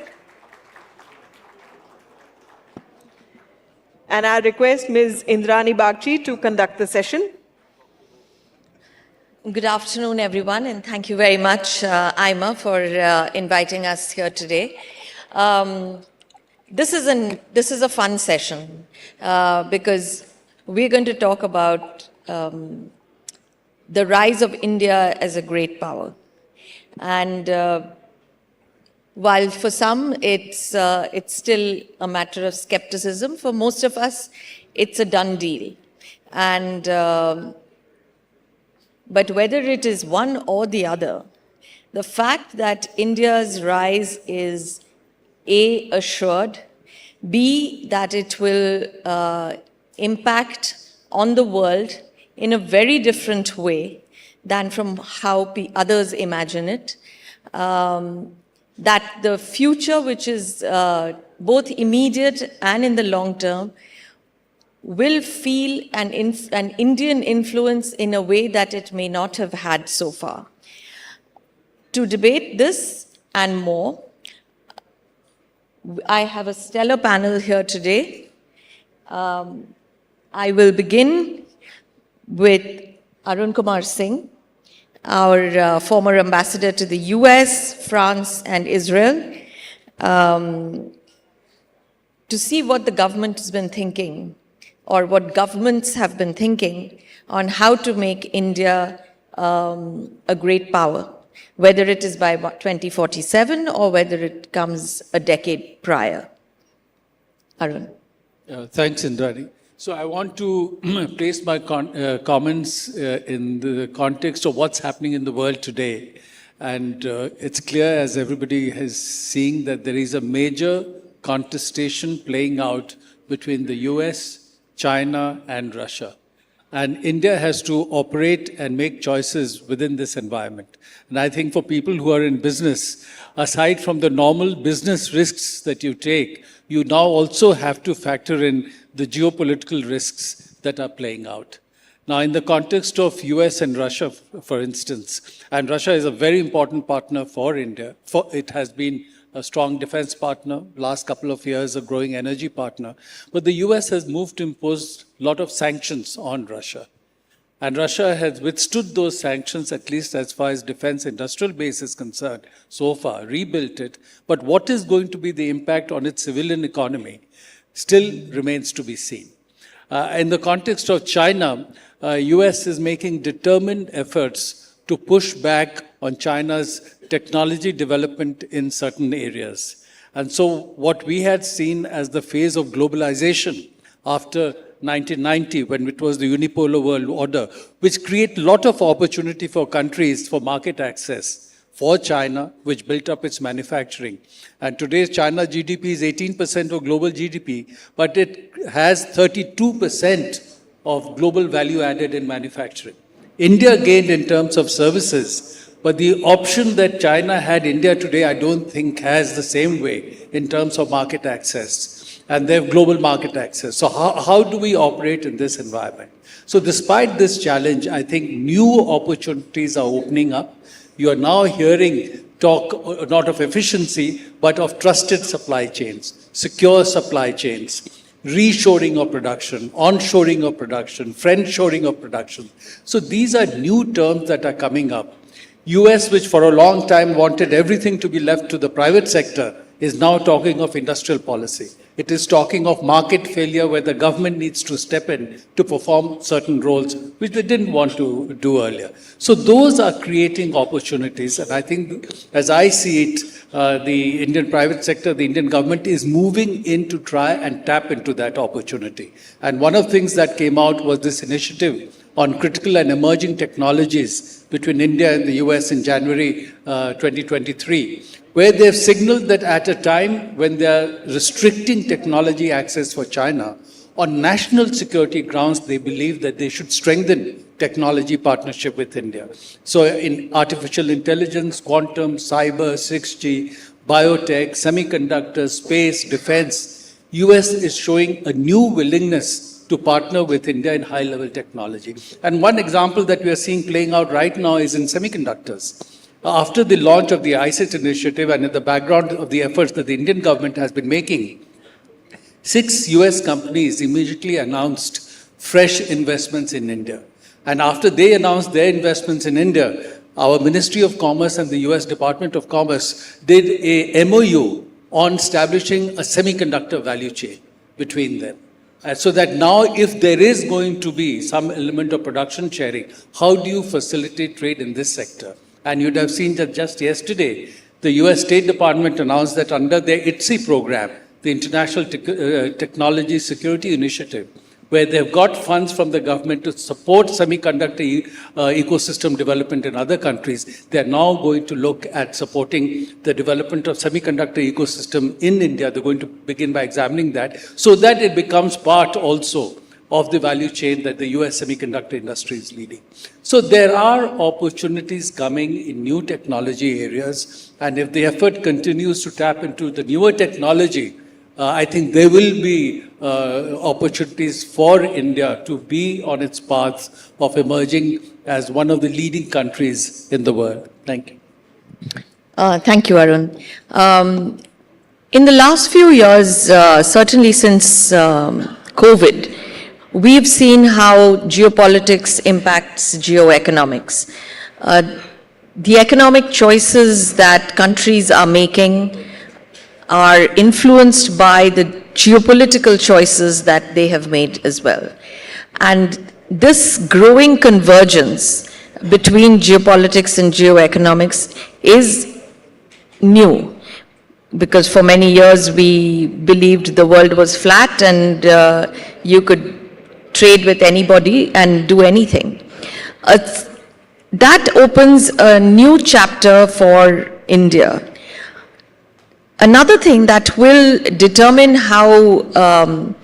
And I request Ms. Indrani Bagchi to conduct the session. Good afternoon, everyone, and thank you very much, AIMA, for inviting us here today. This is a fun session because we're going to talk about the rise of India as a great power. And while for some it's still a matter of skepticism, for most of us it's a done deal. And but whether it is one or the other, the fact that India's rise is A, assured, B, that it will impact on the world in a very different way than from how others imagine it, that the future, which is both immediate and in the long term, will feel an Indian influence in a way that it may not have had so far. To debate this and more, I have a stellar panel here today. I will begin with Arun Kumar Singh, our former ambassador to the US, France, and Israel, to see what the government has been thinking, or what governments have been thinking on how to make India a great power, whether it is by 2047 or whether it comes a decade prior. Arun. Thanks, Indrani. So I want to place my comments in the context of what's happening in the world today. And it's clear, as everybody is seeing, that there is a major contestation playing out between the US, China, and Russia. And India has to operate and make choices within this environment. And I think for people who are in business, aside from the normal business risks that you take, you now also have to factor in the geopolitical risks that are playing out. Now, in the context of US and Russia, for instance, and Russia is a very important partner for India. It has been a strong defense partner, last couple of years a growing energy partner. But the US has moved to impose a lot of sanctions on Russia. And Russia has withstood those sanctions, at least as far as defense industrial base is concerned, so far, rebuilt it. But what is going to be the impact on its civilian economy still remains to be seen. In the context of China, US is making determined efforts to push back on China's technology development in certain areas. And so what we had seen as the phase of globalization after 1990, when it was the unipolar world order, which created a lot of opportunity for countries for market access for China, which built up its manufacturing. And today, China's GDP is 18% of global GDP, but it has 32% of global value added in manufacturing. India gained in terms of services, but the option that China had India today, I don't think has the same way in terms of market access. And they have global market access. So how do we operate in this environment? So despite this challenge, I think new opportunities are opening up. You are now hearing talk not of efficiency, but of trusted supply chains, secure supply chains, reshoring of production, onshoring of production, friendshoring of production. So these are new terms that are coming up. US, which for a long time wanted everything to be left to the private sector, is now talking of industrial policy. It is talking of market failure where the government needs to step in to perform certain roles which they didn't want to do earlier. So those are creating opportunities. And I think, as I see it, the Indian private sector, the Indian government is moving in to try and tap into that opportunity. And one of the things that came out was this initiative on critical and emerging technologies between India and the US in January 2023, where they've signaled that at a time when they're restricting technology access for China, on national security grounds, they believe that they should strengthen technology partnership with India. So in artificial intelligence, quantum, cyber, 6G, biotech, semiconductors, space, defense, US is showing a new willingness to partner with India in high-level technology. And one example that we are seeing playing out right now is in semiconductors. After the launch of the ICET initiative and in the background of the efforts that the Indian government has been making, 6 US companies immediately announced fresh investments in India. And after they announced their investments in India, our Ministry of Commerce and the US Department of Commerce did a MOU on establishing a semiconductor value chain between them. So that now if there is going to be some element of production sharing, how do you facilitate trade in this sector? And you'd have seen that just yesterday, the US State Department announced that under their ITSI program, the International Technology Security Initiative, where they've got funds from the government to support semiconductor ecosystem development in other countries, they're now going to look at supporting the development of semiconductor ecosystem in India. They're going to begin by examining that so that it becomes part also of the value chain that the US semiconductor industry is leading. So there are opportunities coming in new technology areas, and if the effort continues to tap into the newer technology, I think there will be opportunities for India to be on its path of emerging as one of the leading countries in the world. Thank you. Thank you, Arun. In the last few years, certainly since COVID, we've seen how geopolitics impacts geoeconomics. The economic choices that countries are making are influenced by the geopolitical choices that they have made as well. And this growing convergence between geopolitics and geoeconomics is new, because for many years we believed the world was flat and you could trade with anybody and do anything. That opens a new chapter for India. Another thing that will determine how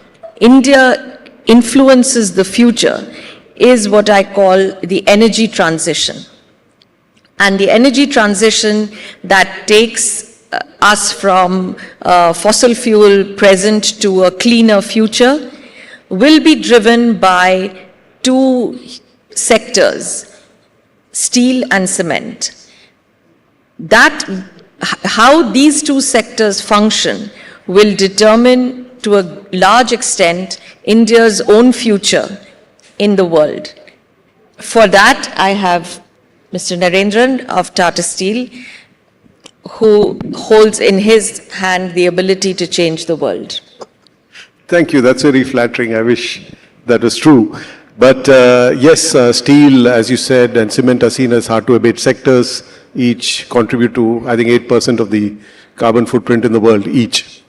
India influences the future is what I call the energy transition. And the energy transition that takes us from fossil fuel present to a cleaner future will be driven by two sectors, steel and cement. How these two sectors function will determine to a large extent India's own future in the world. for that, I have Mr. Narendran of Tata Steel, who holds in his hand the ability to change the world. Thank you. That's very flattering. I wish that was true. But yes, steel, as you said, and cement are seen as hard to abate sectors. Each contribute to, I think, 8% of the carbon footprint in the world each.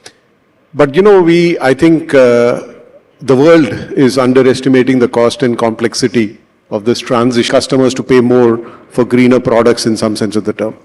But you know, I think the world is underestimating the cost and complexity of this transition. Customers to pay more for greener products in some sense of the term.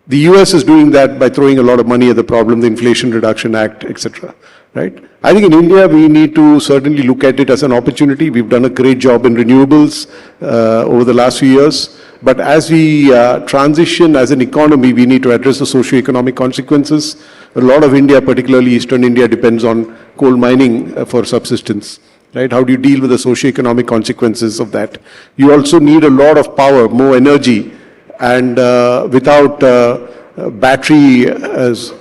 The US is doing that by throwing a lot of money at the problem, the Inflation Reduction Act, etc. Right? I think in India, we need to certainly look at it as an opportunity. We've done a great job in renewables over the last few years. But as we transition as an economy, we need to address the socio-economic consequences. A lot of India, particularly Eastern India, depends on coal mining for subsistence. Right? How do you deal with the socio-economic consequences of that? You also need a lot of power, more energy, and without battery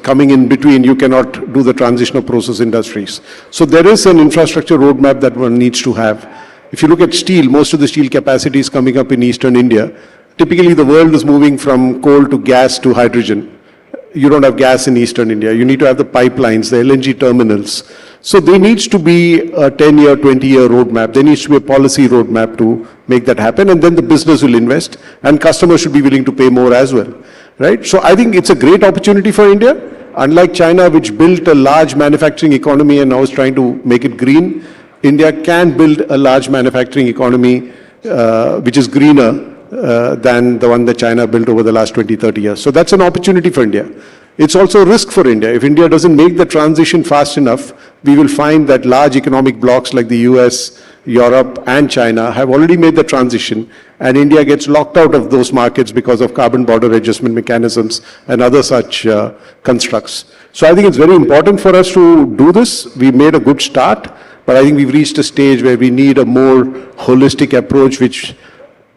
coming in between, you cannot do the transition of process industries. So there is an infrastructure roadmap that one needs to have. If you look at steel, most of the steel capacity is coming up in Eastern India. Typically, the world is moving from coal to gas to hydrogen. You don't have gas in Eastern India. You need to have the pipelines, the LNG terminals. So there needs to be a 10-year, 20-year roadmap. There needs to be a policy roadmap to make that happen. And then the business will invest and customers should be willing to pay more as well. Right? So I think it's a great opportunity for India. Unlike China, which built a large manufacturing economy and now is trying to make it green, India can build a large manufacturing economy which is greener than the one that China built over the last 20, 30 years. So that's an opportunity for India. It's also a risk for India. If India doesn't make the transition fast enough, we will find that large economic blocs like the US, Europe and China have already made the transition, and India gets locked out of those markets because of carbon border adjustment mechanisms and other such constructs. So I think it's very important for us to do this. We made a good start, but I think we've reached a stage where we need a more holistic approach which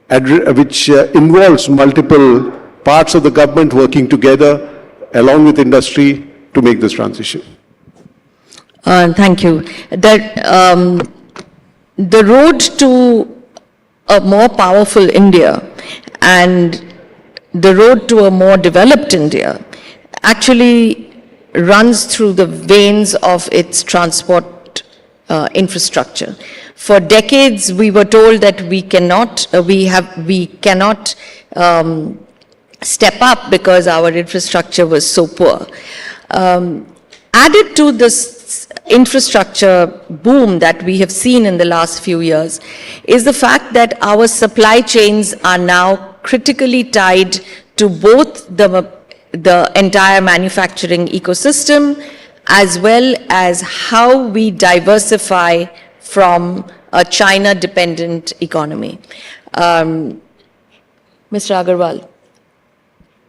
involves multiple parts of the government working together along with industry to make this transition. Thank you. The road to a more powerful India and the road to a more developed India actually runs through the veins of its transport infrastructure. For decades, we were told that we cannot step up because our infrastructure was so poor. Added to this infrastructure boom that we have seen in the last few years is the fact that our supply chains are now critically tied to both the entire manufacturing ecosystem as well as how we diversify from a China-dependent economy. Mr. Agarwal,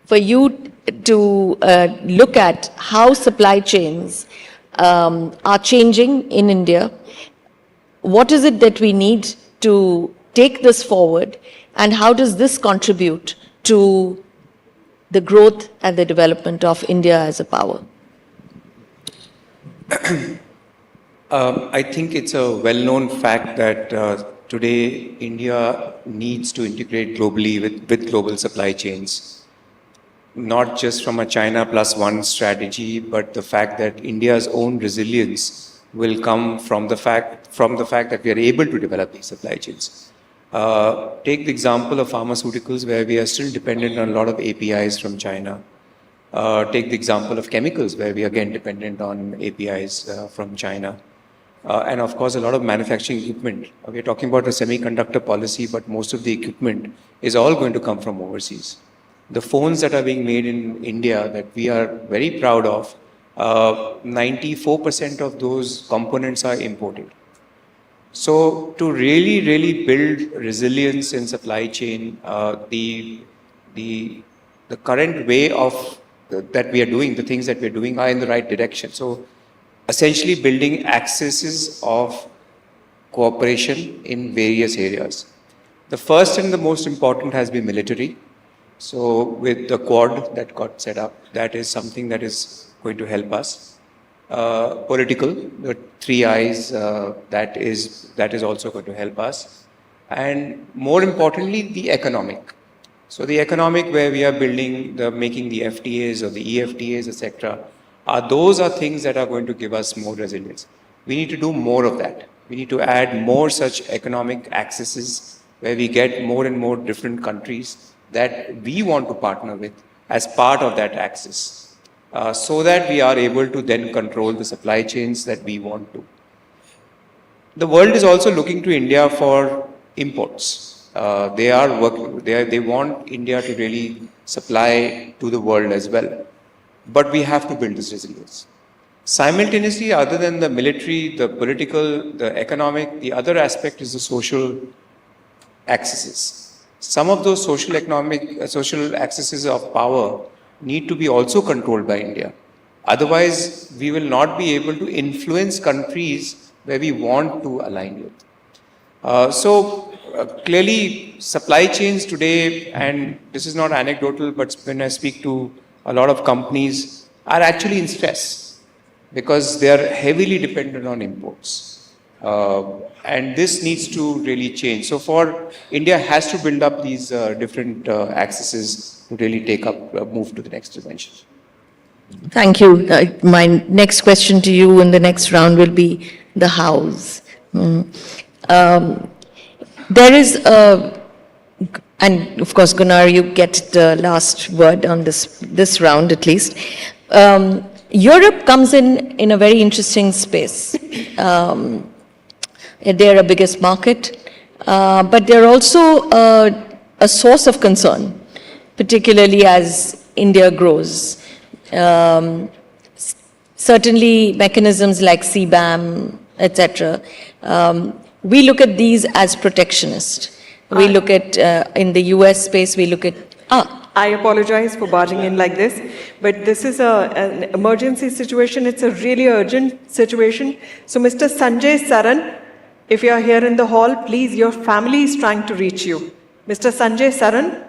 for you to look at how supply chains are changing in India, what is it that we need to take this forward, and how does this contribute to the growth and the development of India as a power? I think it's a well-known fact that today India needs to integrate globally with global supply chains. Not just from a China plus one strategy, but the fact that India's own resilience will come from the fact that we are able to develop these supply chains. Take the example of pharmaceuticals, where we are still dependent on a lot of APIs from China. Take the example of chemicals, where we are again dependent on APIs from China. And of course, a lot of manufacturing equipment. We're talking about a semiconductor policy, but most of the equipment is all going to come from overseas. The phones that are being made in India that we are very proud of, 94% of those components are imported. So to really build resilience in supply chain, the current way of that we are doing, the things that we are doing are in the right direction. So essentially building accesses of cooperation in various areas. The first and the most important has been military. So with the Quad that got set up, that is something that is going to help us. Political, the 3 I's, that is also going to help us. and more importantly, the economic. So the economic where we are making the FTAs or the EFTAs, etc. Those are things that are going to give us more resilience. We need to do more of that. We need to add more such economic accesses where we get more and more different countries that we want to partner with as part of that access, so that we are able to then control the supply chains that we want to. The world is also looking to India for imports. They want India to really supply to the world as well. But we have to build this resilience. Simultaneously, other than the military, the political, the economic, the other aspect is the social accesses. Some of those social accesses of power need to be also controlled by India. Otherwise, we will not be able to influence countries where we want to align with. Clearly, supply chains today, and this is not anecdotal, but when I speak to a lot of companies, are actually in stress because they are heavily dependent on imports. And this needs to really change. So India has to build up these different accesses to really move to the next dimension. Thank you. My next question to you in the next round will be the hows. There is and of course, Gunnar, you get the last word on this round at least. Europe comes in a very interesting space. They're a biggest market, but they're also a source of concern, particularly as India grows. Certainly mechanisms like CBAM, etc. We look at these as protectionist. We look at, in the US space, we look at... I apologize for barging in like this, but this is an emergency situation. It's a really urgent situation. So Mr. Sanjay Saran, if you are here in the hall, please, your family is trying to reach you. Mr. Sanjay Saran,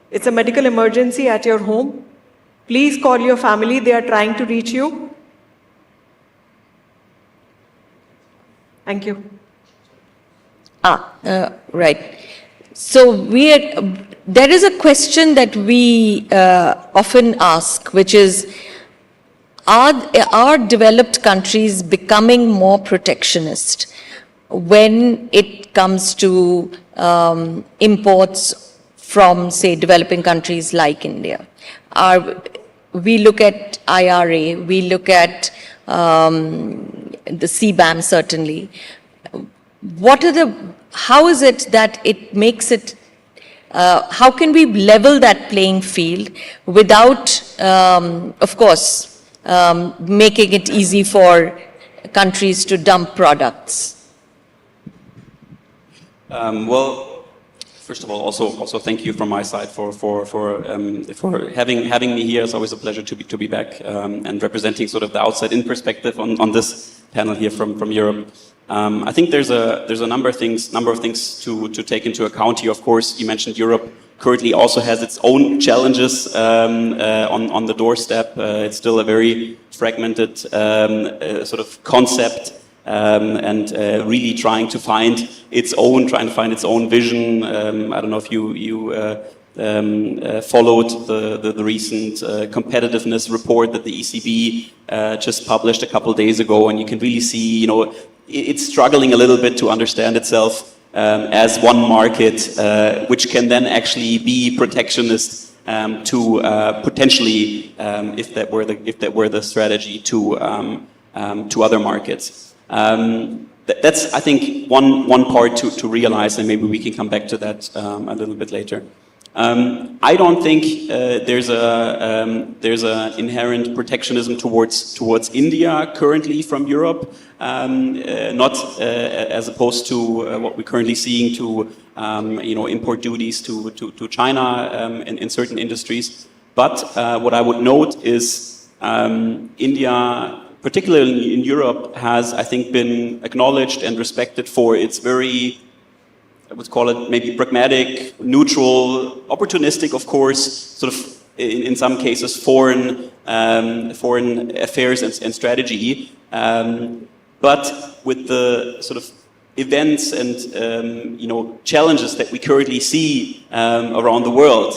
it's a medical emergency at your home. Please call your family. They are trying to reach you. Thank you. Right. So there is a question that we often ask, which is, are developed countries becoming more protectionist when it comes to imports from, say, developing countries like India? We look at IRA, we look at the CBAM certainly. How is it that it makes it, how can we level that playing field without, of course, making it easy for countries to dump products? Well, first of all, also thank you from my side for having me here. It's always a pleasure to be back and representing sort of the outside-in perspective on this panel here from Europe. I think there's a number of things to take into account here. Of course, you mentioned Europe currently also has its own challenges on the doorstep. It's still a very fragmented sort of concept. And really trying to find its own vision. I don't know if you followed the recent competitiveness report that the ECB just published a couple of days ago, and you can really see, it's struggling a little bit to understand itself as one market, which can then actually be protectionist to potentially, if that were the strategy, to other markets. That's, I think, one part to realize, and maybe we can come back to that a little bit later. I don't think there's an inherent protectionism towards India currently from Europe, not as opposed to what we're currently seeing to import duties to China in certain industries. But what I would note is India, particularly in Europe, has, I think, been acknowledged and respected for its very, I would call it maybe pragmatic, neutral, opportunistic, of course, sort of in some cases foreign affairs and strategy. But with the sort of events and challenges that we currently see around the world.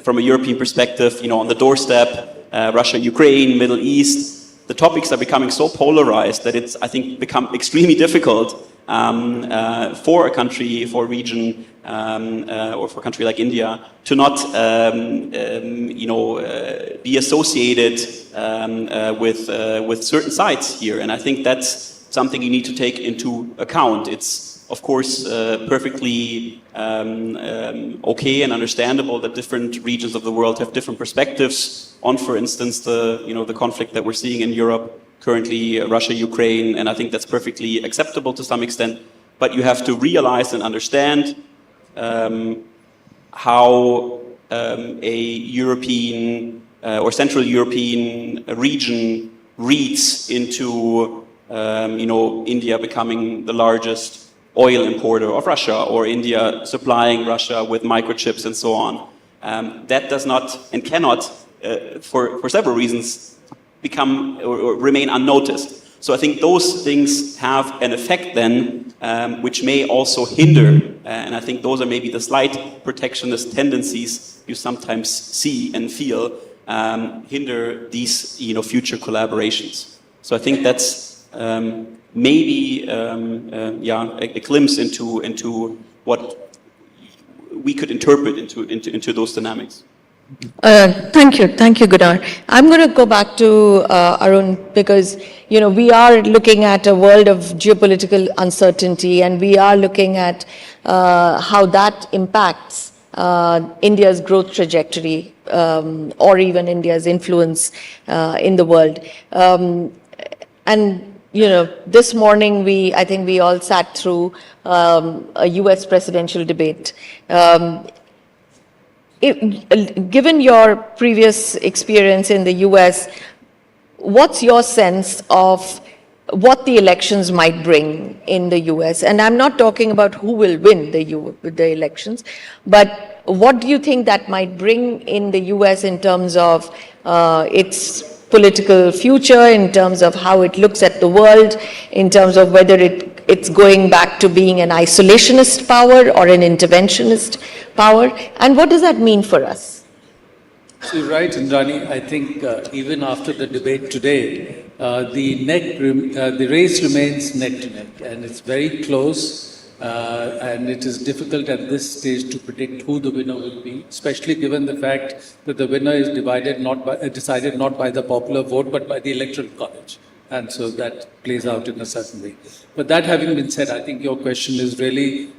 From a European perspective, on the doorstep, Russia, Ukraine, Middle East, the topics are becoming so polarized that it's, I think, become extremely difficult for a country, for a region, or for a country like India to not, be associated with certain sides here. And I think that's something you need to take into account. It's, of course, perfectly okay and understandable that different regions of the world have different perspectives on, for instance, the conflict that we're seeing in Europe currently, Russia, Ukraine, and I think that's perfectly acceptable to some extent. But you have to realize and understand how a European or Central European region reads into India becoming the largest oil importer of Russia, or India supplying Russia with microchips and so on. That does not and cannot, for several reasons, become or remain unnoticed. So I think those things have an effect then, which may also hinder, and I think those are maybe the slight protectionist tendencies you sometimes see and feel, hinder these future collaborations. So I think that's maybe a glimpse into what we could interpret into those dynamics. Thank you, Gunnar. I'm going to go back to Arun, because we are looking at a world of geopolitical uncertainty, and we are looking at how that impacts India's growth trajectory, or even India's influence in the world. And this morning I think we all sat through a US presidential debate. Given your previous experience in the US, what's your sense of what the elections might bring in the US? And I'm not talking about who will win the elections, but what do you think that might bring in the US in terms of its political future, in terms of how it looks at the world, in terms of whether it's going back to being an isolationist power or an interventionist power, and what does that mean for us? So you're right, Indrani. I think even after the debate today, the race remains neck to neck, and it's very close, and it is difficult at this stage to predict who the winner will be, especially given the fact that the winner is decided not by the popular vote, but by the Electoral College. And so that plays out in a certain way. But that having been said, I think your question is really,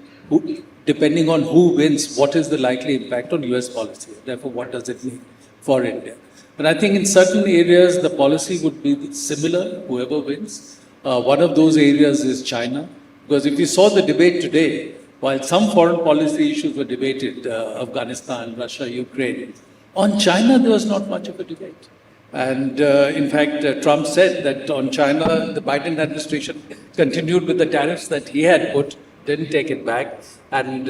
depending on who wins, what is the likely impact on US policy? Therefore, what does it mean for India? But I think in certain areas, the policy would be similar, whoever wins. One of those areas is China. Because if you saw the debate today, while some foreign policy issues were debated, Afghanistan, Russia, Ukraine, on China, there was not much of a debate. And in fact, Trump said that on China, the Biden administration continued with the tariffs that he had put, didn't take it back. And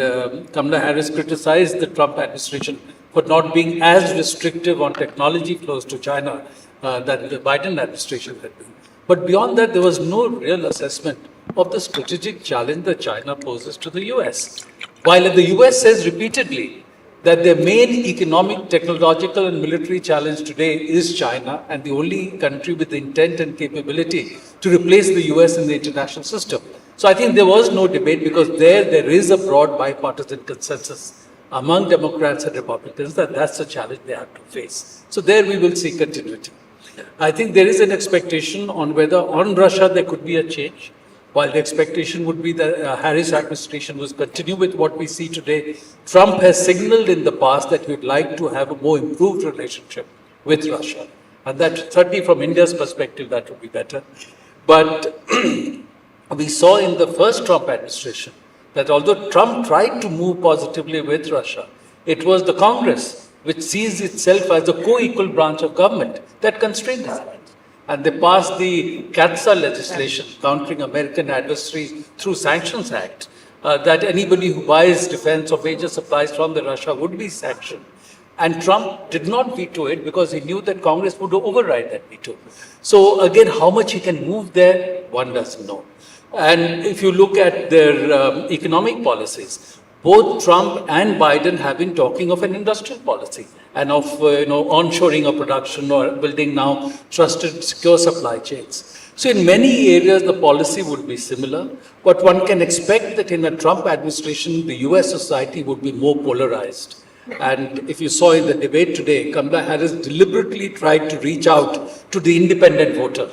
Kamala Harris criticized the Trump administration for not being as restrictive on technology flows to China that the Biden administration had been. But beyond that, there was no real assessment of the strategic challenge that China poses to the US. While the US says repeatedly that their main economic, technological and military challenge today is China, and the only country with the intent and capability to replace the US in the international system. So I think there was no debate, because there is a broad bipartisan consensus among Democrats and Republicans that that's a challenge they have to face. So there we will see continuity. I think there is an expectation on whether on Russia there could be a change. While the expectation would be that Harris administration will continue with what we see today, Trump has signaled in the past that he would like to have a more improved relationship with Russia. And that certainly from India's perspective, that would be better. But we saw in the first Trump administration that although Trump tried to move positively with Russia, it was the Congress which sees itself as a co-equal branch of government that constrained his. And they passed the CATSA legislation, countering American adversaries through Sanctions Act, that anybody who buys defense or major supplies from Russia would be sanctioned. And Trump did not veto it because he knew that Congress would override that veto. So again, how much he can move there, one doesn't know. And if you look at their economic policies, both Trump and Biden have been talking of an industrial policy and of onshoring of production or building now trusted, secure supply chains. So in many areas, the policy would be similar, but one can expect that in a Trump administration, the US society would be more polarized. And if you saw in the debate today, Kamala Harris deliberately tried to reach out to the independent voter,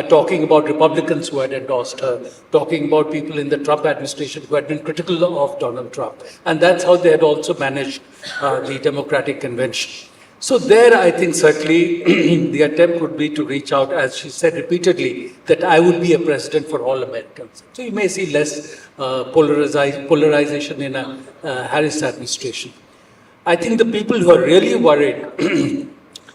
talking about Republicans who had endorsed her, talking about people in the Trump administration who had been critical of Donald Trump. And that's how they had also managed the Democratic convention. So there, I think certainly the attempt would be to reach out, as she said repeatedly, that I would be a president for all Americans. So you may see less polarization in a Harris administration. I think the people who are really worried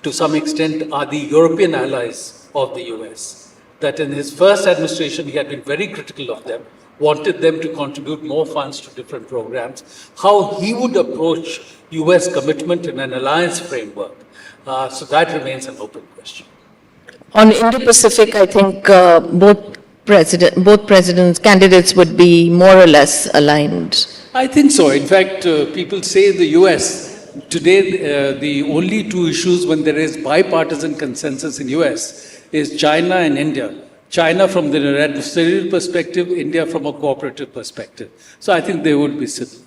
to some extent are the European allies of the US. That in his first administration, he had been very critical of them, wanted them to contribute more funds to different programs, how he would approach US commitment in an alliance framework. So that remains an open question. On Indo-Pacific, I think both presidents, candidates would be more or less aligned. I think so. In fact, people say in the US, today the only two issues when there is bipartisan consensus in US is China and India. China from the adversarial perspective, India from a cooperative perspective. So I think they would be similar.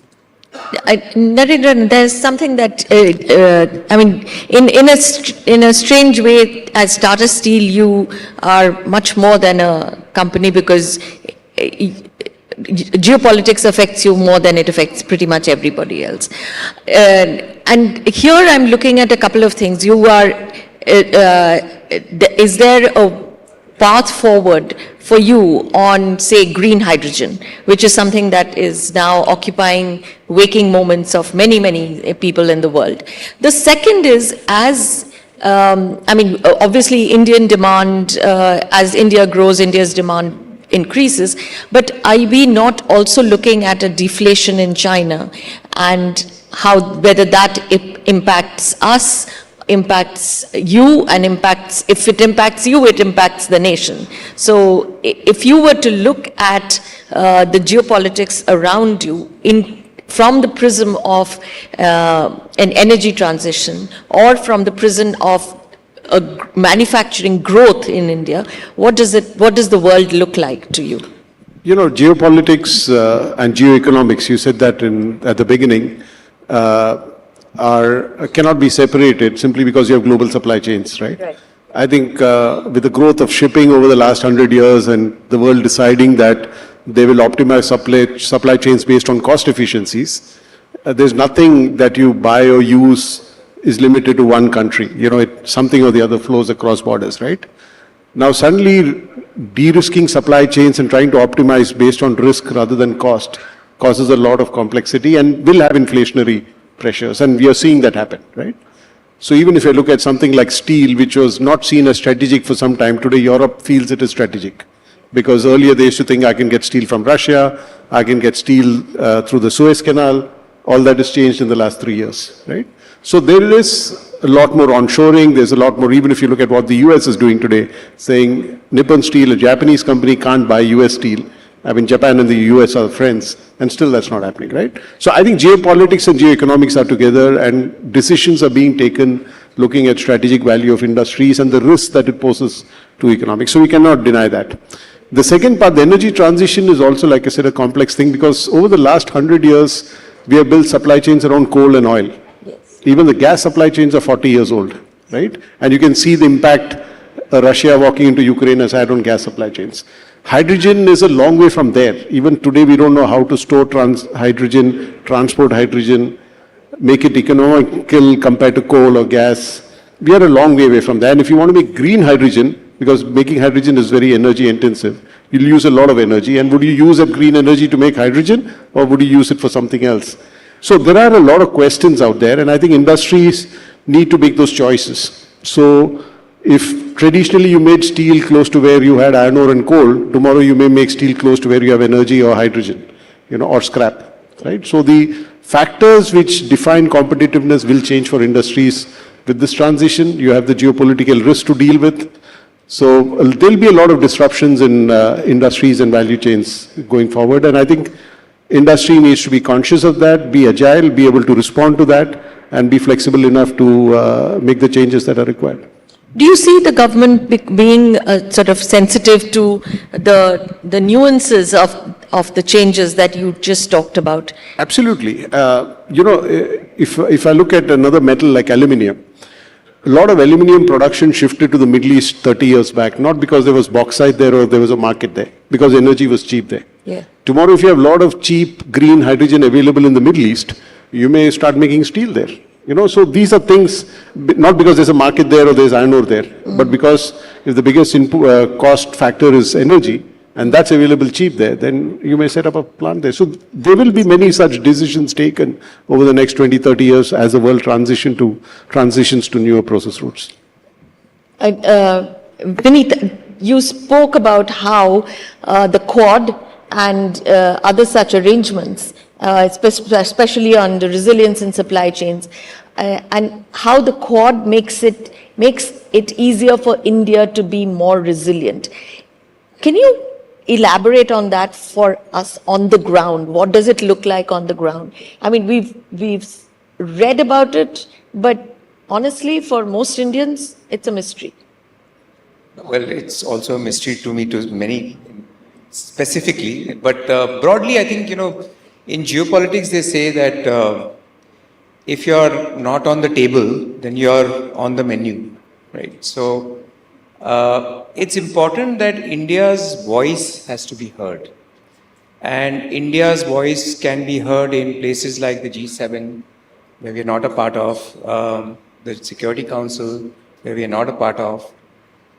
Narendran, there's something that, I mean, in a strange way, as Tata Steel, you are much more than a company because geopolitics affects you more than it affects pretty much everybody else. And here I'm looking at a couple of things. You are, is there a path forward for you on, say, green hydrogen, which is something that is now occupying waking moments of many, many people in the world? The second is, as I mean, obviously Indian demand, as India grows, India's demand increases, but are we not also looking at a deflation in China and how, whether that impacts us, impacts you, and impacts, if it impacts you, it impacts the nation. So if you were to look at the geopolitics around you from the prism of an energy transition or from the prism of manufacturing growth in India, what does the world look like to you? You know, geopolitics and geoeconomics, you said that at the beginning, cannot be separated simply because you have global supply chains, right? Right. I think with the growth of shipping over the last 100 years and the world deciding that they will optimize supply chains based on cost efficiencies, there's nothing that you buy or use is limited to one country. You know, something or the other flows across borders, right? Now suddenly de-risking supply chains and trying to optimize based on risk rather than cost causes a lot of complexity and will have inflationary pressures, and we are seeing that happen, right? So even if you look at something like steel, which was not seen as strategic for some time, today Europe feels it is strategic. Because earlier they used to think I can get steel from Russia, I can get steel through the Suez Canal. All that has changed in the last 3 years, right? So there is a lot more onshoring, there's a lot more, even if you look at what the US is doing today, saying Nippon Steel, a Japanese company, can't buy US steel. I mean, Japan and the US are friends, and still that's not happening, right? So I think geopolitics and geoeconomics are together, and decisions are being taken looking at strategic value of industries and the risks that it poses to economics. So we cannot deny that. The second part, the energy transition, is also, like I said, a complex thing, because over the last 100 years, we have built supply chains around coal and oil. Yes. Even the gas supply chains are 40 years old, right? And you can see the impact Russia walking into Ukraine has had on gas supply chains. Hydrogen is a long way from there. Even today, we don't know how to store hydrogen, transport hydrogen, make it economical compared to coal or gas. We are a long way away from that. And if you want to make green hydrogen, because making hydrogen is very energy intensive, you'll use a lot of energy. And would you use that green energy to make hydrogen, or would you use it for something else? So there are a lot of questions out there, and I think industries need to make those choices. So if traditionally you made steel close to where you had iron ore and coal, tomorrow you may make steel close to where you have energy or hydrogen, you know, or scrap, right? So the factors which define competitiveness will change for industries with this transition. You have the geopolitical risk to deal with. So there'll be a lot of disruptions in industries and value chains going forward. And I think industry needs to be conscious of that, be agile, be able to respond to that, and be flexible enough to make the changes that are required. Do you see the government being sort of sensitive to the nuances of the changes that you just talked about? Absolutely. If I look at another metal like aluminium, a lot of aluminium production shifted to the Middle East 30 years back, not because there was bauxite there or there was a market there, because energy was cheap there. Yeah. Tomorrow, if you have a lot of cheap green hydrogen available in the Middle East, you may start making steel there. So these are things, not because there's a market there or there's iron ore there, but because if the biggest input, cost factor is energy, and that's available cheap there, then you may set up a plant there. So there will be many such decisions taken over the next 20, 30 years as the world transitions to newer process routes. Vineet, you spoke about how the Quad and other such arrangements, especially on the resilience in supply chains, and how the Quad makes it easier for India to be more resilient. Can you elaborate on that for us on the ground? What does it look like on the ground? I mean, we've read about it, but honestly, for most Indians, it's a mystery. Well, it's also a mystery to me, to many specifically, but broadly, I think, in geopolitics, they say that if you're not on the table, then you're on the menu, right? So it's important that India's voice has to be heard. And India's voice can be heard in places like the G7, where we are not a part of, the Security Council, where we are not a part of,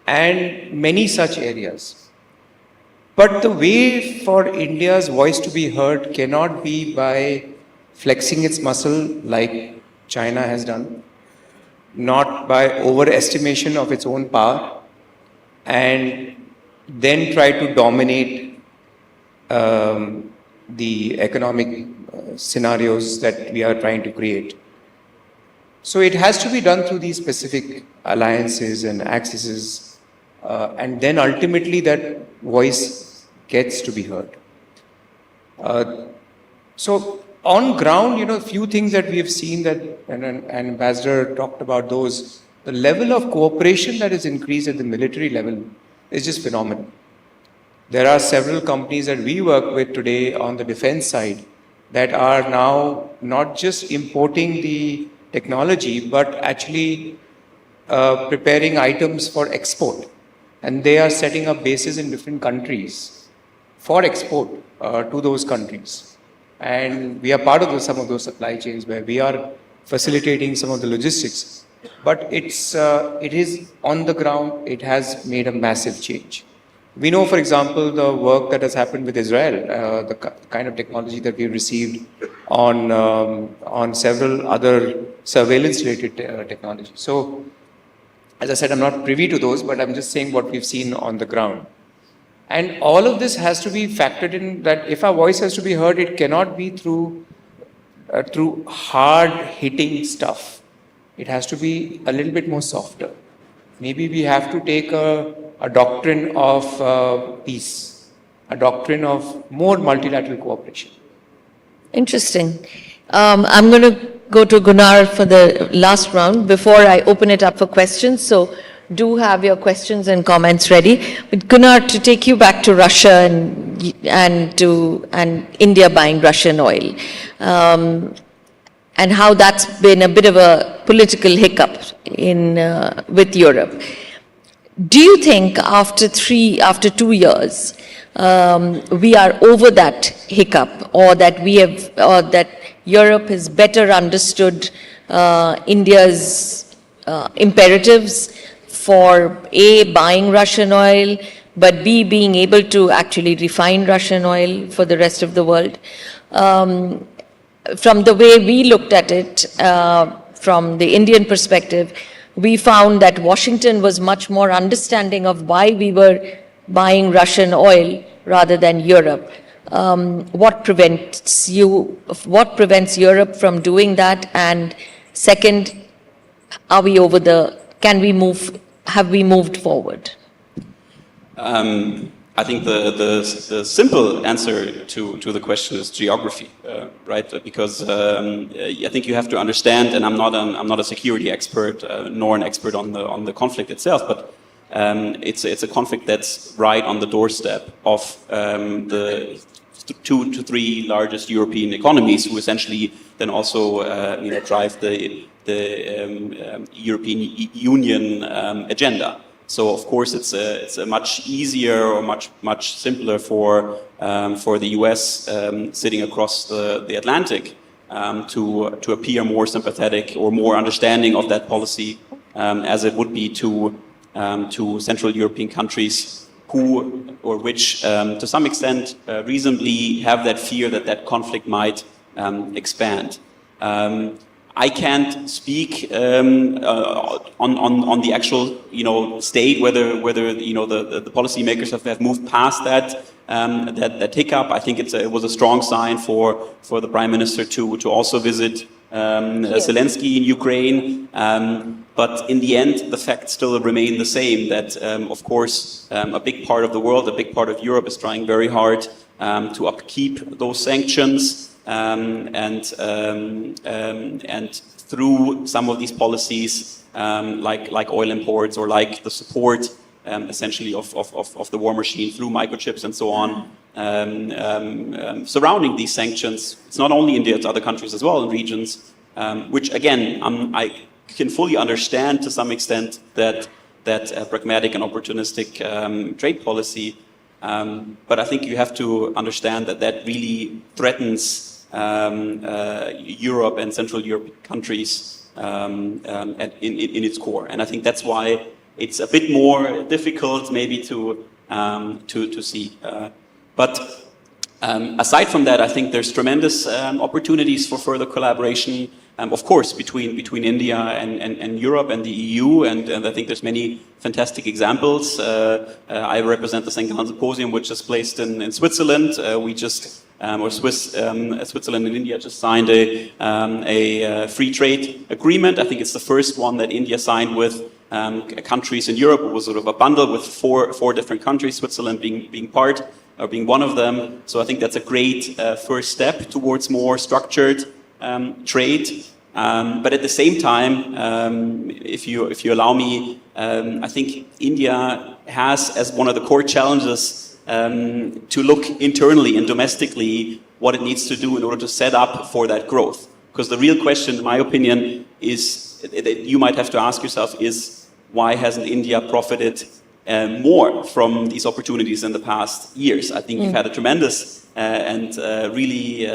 and many such areas. But the way for India's voice to be heard cannot be by flexing its muscle like China has done, not by overestimation of its own power, and then try to dominate the economic scenarios that we are trying to create. So it has to be done through these specific alliances and axes, and then ultimately that voice gets to be heard. So on ground, a few things that we have seen that, and an ambassador talked about those, the level of cooperation that is increased at the military level is just phenomenal. There are several companies that we work with today on the defense side that are now not just importing the technology, but actually preparing items for export. And they are setting up bases in different countries for export to those countries. And we are part of some of those supply chains where we are facilitating some of the logistics. But it is on the ground, it has made a massive change. We know, for example, the work that has happened with Israel, the kind of technology that we received on several other surveillance-related technologies. So, as I said, I'm not privy to those, but I'm just saying what we've seen on the ground. And all of this has to be factored in, that if our voice has to be heard, it cannot be through hard-hitting stuff. It has to be a little bit more softer. Maybe we have to take a doctrine of peace, a doctrine of more multilateral cooperation. Interesting. I'm going to go to Gunnar for the last round before I open it up for questions. So do have your questions and comments ready. But Gunnar, to take you back to Russia and India buying Russian oil, and how that's been a bit of a political hiccup with Europe. Do you think after 2 years, we are over that hiccup, or that Europe has better understood India's imperatives for A, buying Russian oil, but B, being able to actually refine Russian oil for the rest of the world? From the way we looked at it, from the Indian perspective, we found that Washington was much more understanding of why we were buying Russian oil rather than Europe. What prevents Europe from doing that? And second, have we moved forward? I think the simple answer to the question is geography, right? Because I think you have to understand, and I'm not a security expert nor an expert on the conflict itself, but it's a conflict that's right on the doorstep of the 2 to 3 largest European economies, who essentially then also drive the European Union agenda. So of course it's a much easier or much simpler for the US sitting across the Atlantic to appear more sympathetic or more understanding of that policy as it would be to Central European countries which to some extent reasonably have that fear that conflict might expand. I can't speak on the actual state whether the policymakers have moved past that hiccup. I think it was a strong sign for the Prime Minister to also visit Zelensky in Ukraine. But in the end, the facts still remain the same, that of course a big part of the world, a big part of Europe is trying very hard to upkeep those sanctions. And through some of these policies, like oil imports or like the support, essentially of the war machine through microchips and so on, surrounding these sanctions, it's not only India, it's other countries as well in regions, which again, I can fully understand to some extent that pragmatic and opportunistic trade policy. But I think you have to understand that really threatens Europe and Central European countries in its core, and I think that's why it's a bit more difficult maybe to see. But aside from that, I think there's tremendous opportunities for further collaboration. Of course, between India and Europe and the EU, and I think there's many fantastic examples. I represent the Scindia Symposium, which is placed in Switzerland. We just Switzerland and India just signed a free trade agreement. I think it's the first one that India signed with countries in Europe. It was sort of a bundle with four different countries, Switzerland being one of them. So I think that's a great first step towards more structured trade. But at the same time, if you allow me, I think India has as one of the core challenges to look internally and domestically what it needs to do in order to set up for that growth. Because the real question, in my opinion, is that you might have to ask yourself is why hasn't India profited more from these opportunities in the past years? I think you've had a tremendous and really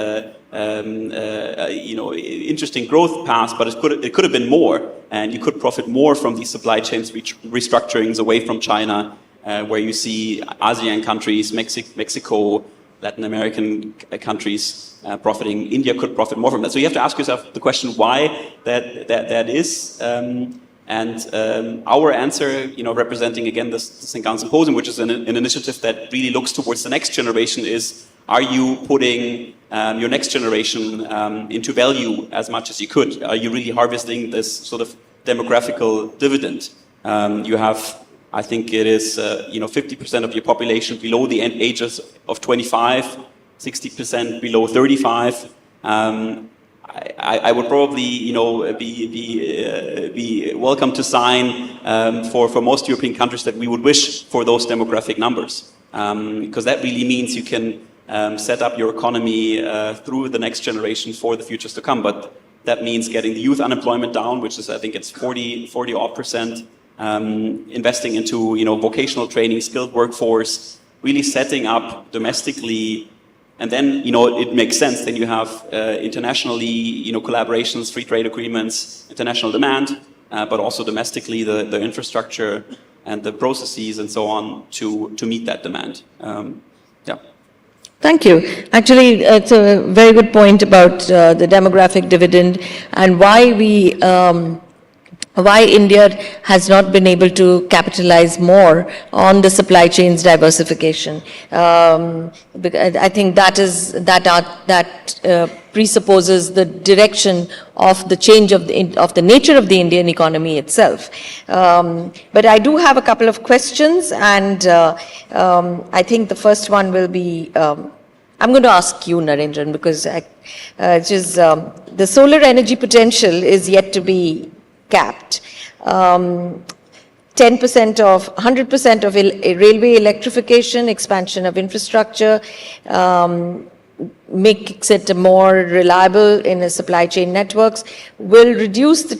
interesting growth path, but it could have been more, and you could profit more from these supply chains restructurings away from China, where you see ASEAN countries, Mexico, Latin American countries profiting. India could profit more from that. So you have to ask yourself the question why that is. And our answer, representing again the Scindia Symposium, which is an initiative that really looks towards the next generation, is: are you putting your next generation into value as much as you could? Are you really harvesting this sort of demographical dividend? You have, I think it is, 50% of your population below the ages of 25, 60% below 35. I would probably, be welcome to sign for most European countries that we would wish for those demographic numbers, because that really means you can set up your economy through the next generation for the futures to come. But that means getting the youth unemployment down, which is, I think it's 40%, investing into, vocational training, skilled workforce, really setting up domestically. And then, it makes sense. Then you have internationally, collaborations, free trade agreements, international demand, but also domestically the infrastructure and the processes and so on to meet that demand. Yeah. Thank you. Actually, it's a very good point about the demographic dividend and why we why India has not been able to capitalize more on the supply chains diversification. Because I think that presupposes the direction of the change of the nature of the Indian economy itself. But I do have a couple of questions, and I think the first one will be, I'm going to ask you, Narendran, because the solar energy potential is yet to be capped. 100% of railway electrification, expansion of infrastructure, makes it more reliable in the supply chain networks, will reduce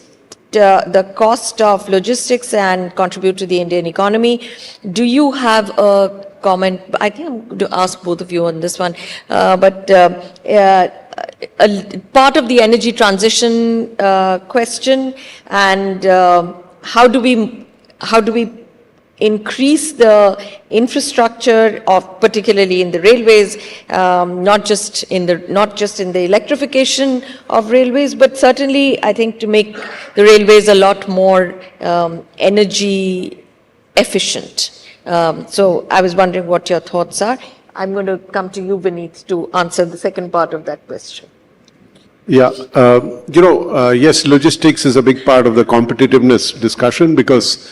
the cost of logistics and contribute to the Indian economy. Do you have a comment? I think I'm going to ask both of you on this one, but a part of the energy transition question, and how do we increase the infrastructure of, particularly in the railways, not just in the electrification of railways, but certainly I think to make the railways a lot more energy efficient. So I was wondering what your thoughts are. I'm going to come to you, Vineet, to answer the second part of that question. Yeah, yes, logistics is a big part of the competitiveness discussion, because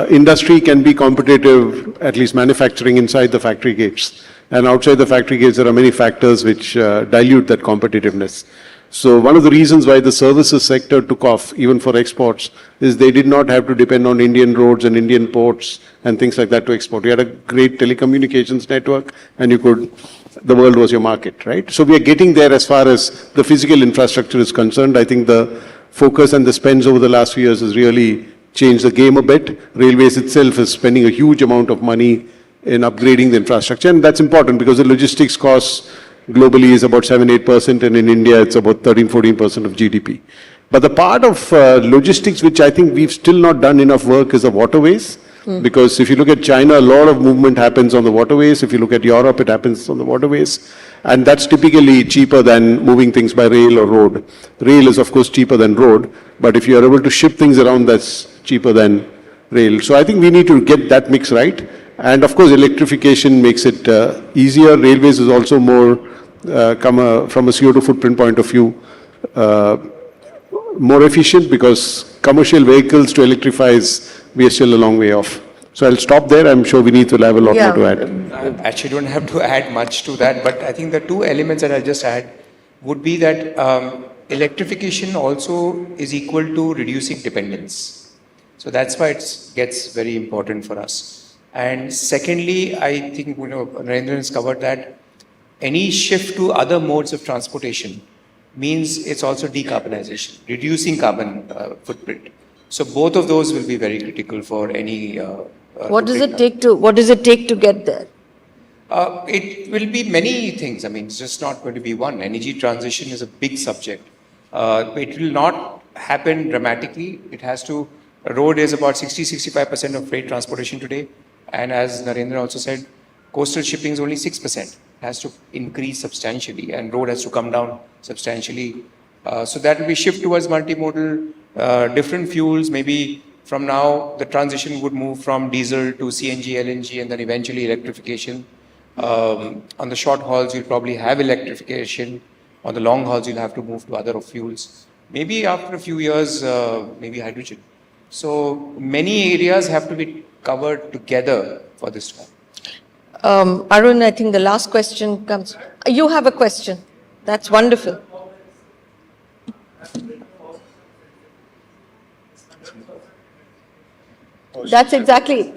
industry can be competitive, at least manufacturing, inside the factory gates. And outside the factory gates, there are many factors which dilute that competitiveness. So one of the reasons why the services sector took off, even for exports, is they did not have to depend on Indian roads and Indian ports and things like that to export. You had a great telecommunications network, and the world was your market, right? So we are getting there as far as the physical infrastructure is concerned. I think the focus and the spends over the last few years has really changed the game a bit. Railways itself is spending a huge amount of money in upgrading the infrastructure, and that's important because the logistics costs globally is about 7-8%, and in India it's about 13-14% of GDP. But the part of logistics which I think we've still not done enough work is the waterways. Because if you look at China, a lot of movement happens on the waterways. If you look at Europe, it happens on the waterways. And that's typically cheaper than moving things by rail or road. Rail is, of course, cheaper than road. But if you're able to ship things around, that's cheaper than rail. So I think we need to get that mix right. And of course, electrification makes it easier. Railways is also more, from a CO2 footprint point of view, more efficient, because commercial vehicles to electrify we are still a long way off. So I'll stop there. I'm sure Vineet will have a lot more to add. I actually don't have to add much to that, but I think the two elements that I just add would be that electrification also is equal to reducing dependence. So that's why it gets very important for us. And secondly, I think Narendran has covered that any shift to other modes of transportation means it's also decarbonization, reducing carbon footprint. So both of those will be very critical for any. What does it take to get there? It will be many things. I mean, it's just not going to be one. Energy transition is a big subject. It will not happen dramatically. It has to. Road is about 60-65% of freight transportation today, and as Narendran also said, coastal shipping is only 6%. It has to increase substantially, and road has to come down substantially. So that will be shift towards multimodal. Different fuels, maybe from now the transition would move from diesel to CNG, LNG, and then eventually electrification. On the short hauls, you'll probably have electrification. On the long hauls, you'll have to move to other fuels. Maybe after a few years, maybe hydrogen. So many areas have to be covered together for this one. Arun, I think the last question comes. You have a question. That's wonderful. That's exactly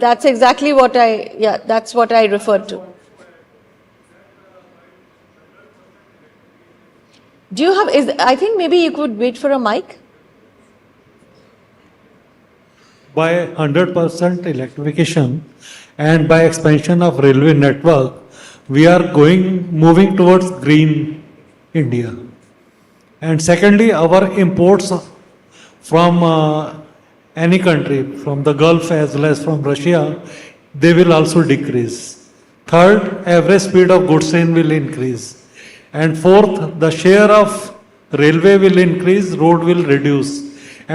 what that's what I referred to. Do you have, I think maybe you could wait for a mic. By 100% electrification and by expansion of railway network, we are moving towards green India. And secondly, our imports from any country, from the Gulf as well as from Russia, they will also decrease. Third, average speed of goods train will increase. And fourth, the share of railway will increase, road will reduce.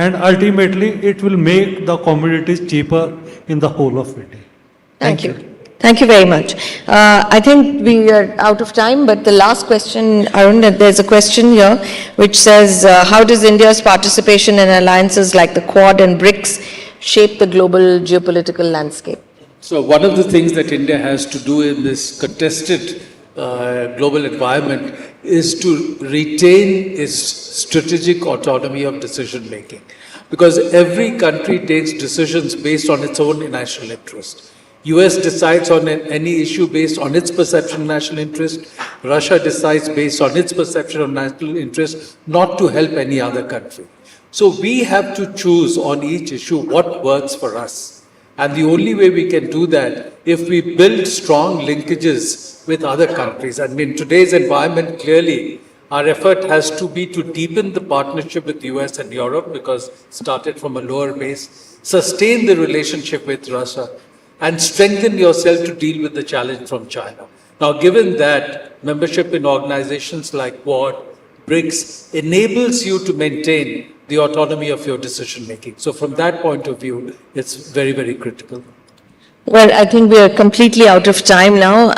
and ultimately it will make the commodities cheaper in the whole of India. Thank you. Thank you very much. I think we are out of time, but the last question, Arun, there's a question here which says, how does India's participation in alliances like the Quad and BRICS shape the global geopolitical landscape? So one of the things that India has to do in this contested global environment is to retain its strategic autonomy of decision making. Because every country takes decisions based on its own national interest. US decides on any issue based on its perception of national interest. Russia decides based on its perception of national interest, not to help any other country. So we have to choose on each issue what works for us. And the only way we can do that if we build strong linkages with other countries. And in today's environment, clearly, our effort has to be to deepen the partnership with the US and Europe, because it started from a lower base, sustain the relationship with Russia, and strengthen yourself to deal with the challenge from China. Now, given that membership in organizations like Quad, BRICS enables you to maintain the autonomy of your decision making. So from that point of view, it's very, very critical. Well, I think we are completely out of time now.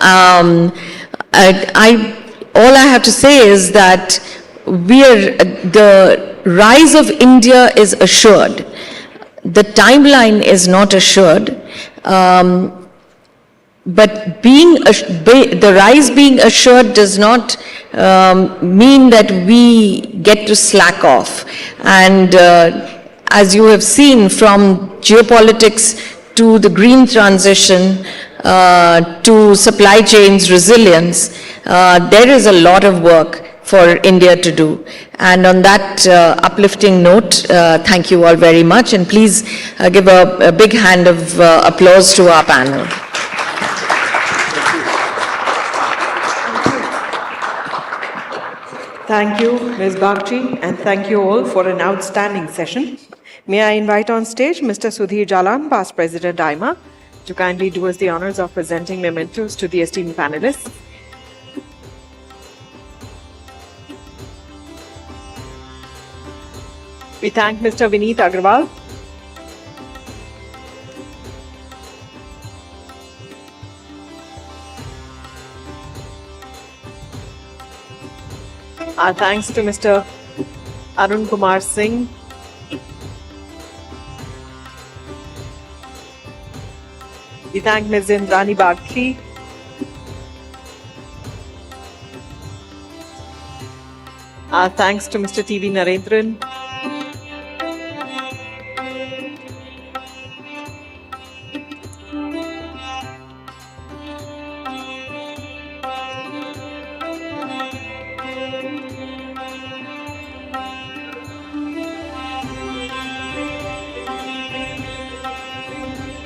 All I have to say is that the rise of India is assured. The timeline is not assured. But the rise being assured does not mean that we get to slack off. And as you have seen, from geopolitics to the green transition to supply chains resilience, there is a lot of work for India to do. And on that uplifting note, thank you all very much. And please give a big hand of applause to our panel. Thank you, Ms. Bagchi, and thank you all for an outstanding session. May I invite on stage Mr. Sudhir Jalan, Past President AIMA, to kindly do us the honors of presenting mementos to the esteemed panelists. We thank Mr. Vineet Agrawal. Our thanks to Mr. Arun Kumar Singh. We thank Ms. Indrani Bagchi. Our thanks to Mr. TV Narendran.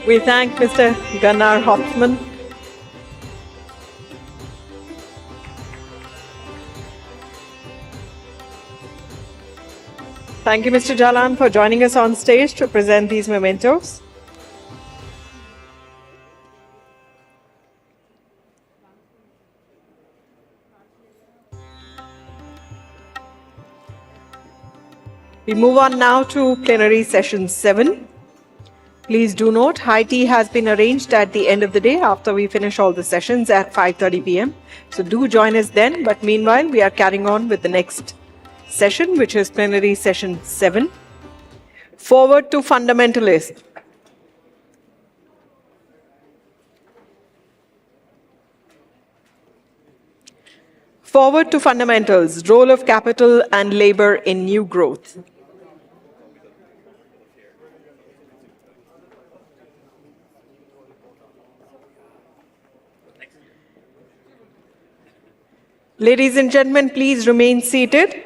We thank Mr. Gunnar Hoffman. Thank you, Mr. Jalan, for joining us on stage to present these mementos. We move on now to plenary session 7. Please do note, high tea has been arranged at the end of the day after we finish all the sessions at 5:30 p.m. So do join us then. But meanwhile, we are carrying on with the next session, which is plenary session 7. Forward to fundamentalist. Forward to fundamentals, role of capital and labor in new growth. Ladies and gentlemen, please remain seated.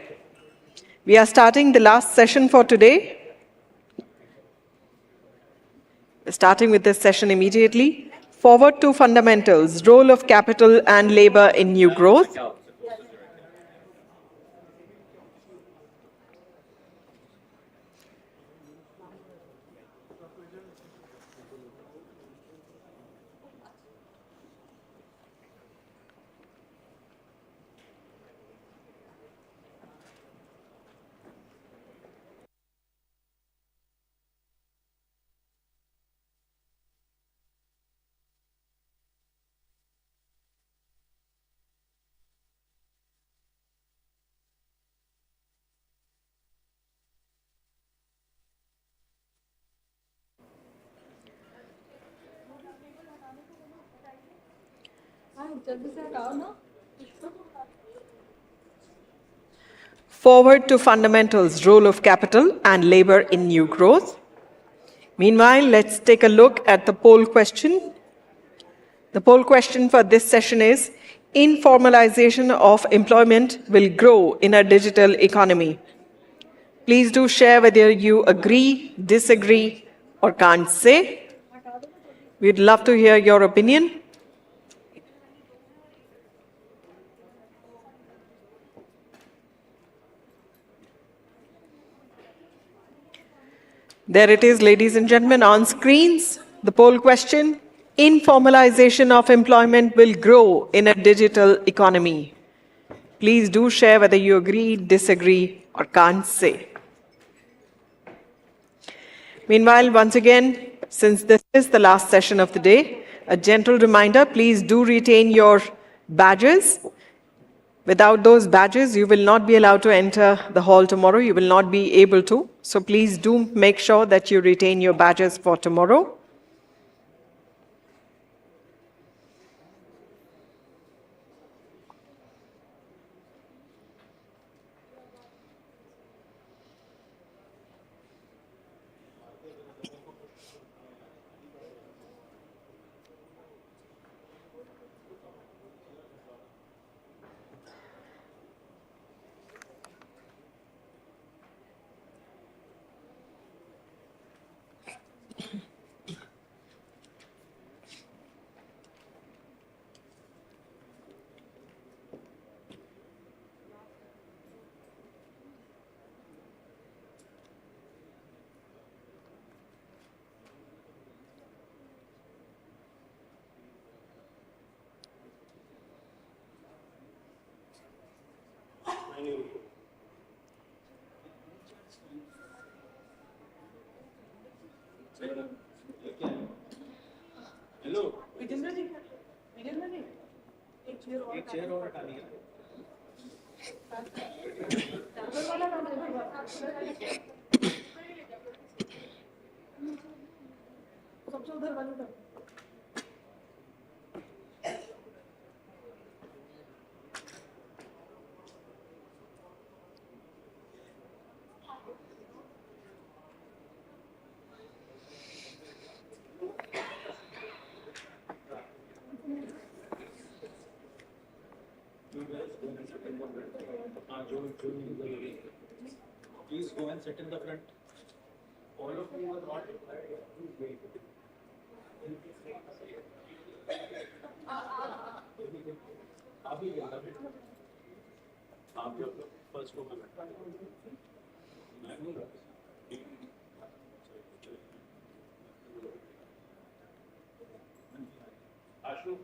We are starting the last session for today. Starting with this session immediately. Forward to fundamentals, role of capital and labor in new growth. Forward to fundamentals, role of capital and labor in new growth. Meanwhile, let's take a look at the poll question. The poll question for this session is, informalization of employment will grow in a digital economy. Please do share whether you agree, disagree, or can't say. We'd love to hear your opinion. There it is, ladies and gentlemen, on screens. The poll question, informalization of employment will grow in a digital economy. Please do share whether you agree, disagree, or can't say. Meanwhile, once again, since this is the last session of the day, a gentle reminder, please do retain your badges. Without those badges, you will not be allowed to enter the hall tomorrow. You will not be able to. So please do make sure that you retain your badges for tomorrow. Please go and sit in the front. All of you are not required. Please wait. आप लोग first को आशु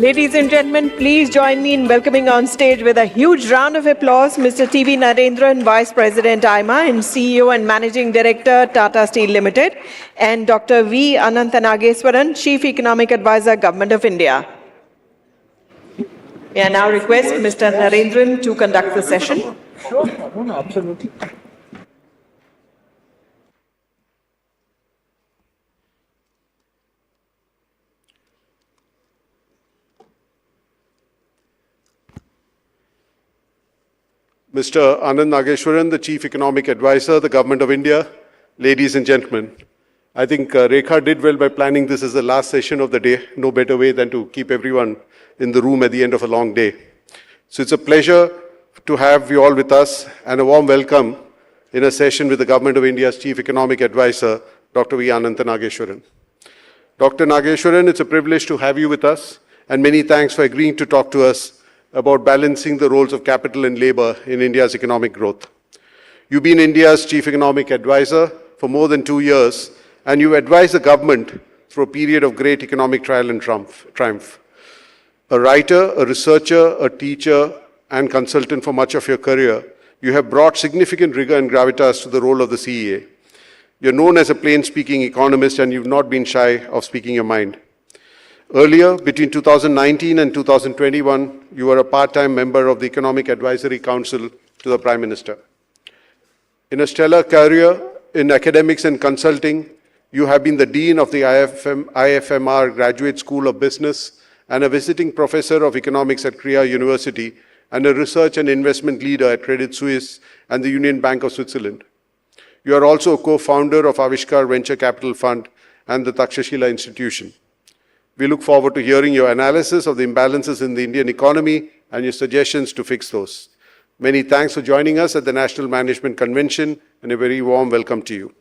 Ladies and gentlemen, please join me in welcoming on stage with a huge round of applause Mr. TV Narendran, Vice President AIMA and CEO and Managing Director Tata Steel Limited, and Dr. V. Anantha Nageswaran, Chief Economic Advisor, Government of India. May I now request Mr. Narendran to conduct the session. Sure, no, absolutely. Mr. Anand Nageswaran, the Chief Economic Advisor, the Government of India, ladies and gentlemen. I think Rekha did well by planning this as the last session of the day. No better way than to keep everyone in the room at the end of a long day. So it's a pleasure to have you all with us and a warm welcome in a session with the Government of India's Chief Economic Advisor, Dr. V. Anantha Nageswaran. Dr. Nageswaran, it's a privilege to have you with us, and many thanks for agreeing to talk to us about balancing the roles of capital and labor in India's economic growth. You've been India's Chief Economic Advisor for more than 2 years, and you advised the government through a period of great economic trial and triumph. A writer, a researcher, a teacher, and consultant for much of your career, you have brought significant rigor and gravitas to the role of the CEA. You're known as a plain-speaking economist, and you've not been shy of speaking your mind. Earlier, between 2019 and 2021, you were a part-time member of the Economic Advisory Council to the Prime Minister. In a stellar career in academics and consulting, you have been the Dean of the IFMR Graduate School of Business and a visiting professor of economics at Korea University and a research and investment leader at Credit Suisse and the Union Bank of Switzerland. You are also a co-founder of Avishkar Venture Capital Fund and the Takshashila Institution. We look forward to hearing your analysis of the imbalances in the Indian economy and your suggestions to fix those. Many thanks for joining us at the National Management Convention, and a very warm welcome to you.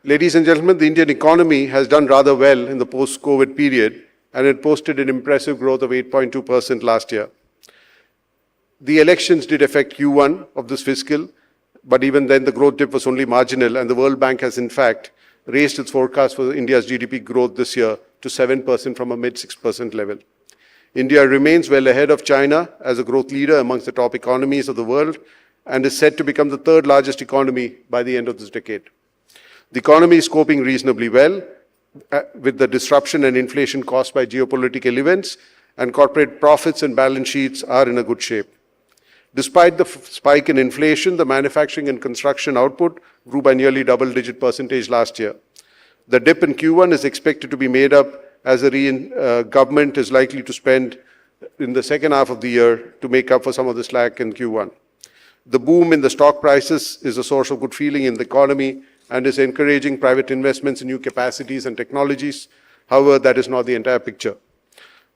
Ladies and gentlemen, the Indian economy has done rather well in the post-COVID period, and it posted an impressive growth of 8.2% last year. The elections did affect Q1 of this fiscal, but even then the growth dip was only marginal, and the World Bank has in fact raised its forecast for India's GDP growth this year to 7% from a mid-6% level. India remains well ahead of China as a growth leader amongst the top economies of the world and is set to become the third largest economy by the end of this decade. The economy is coping reasonably well with the disruption and inflation caused by geopolitical events, and corporate profits and balance sheets are in a good shape. Despite the spike in inflation, the manufacturing and construction output grew by nearly double-digit percentage last year. The dip in Q1 is expected to be made up as the government is likely to spend in the second half of the year to make up for some of the slack in Q1. The boom in the stock prices is a source of good feeling in the economy and is encouraging private investments in new capacities and technologies. However, that is not the entire picture.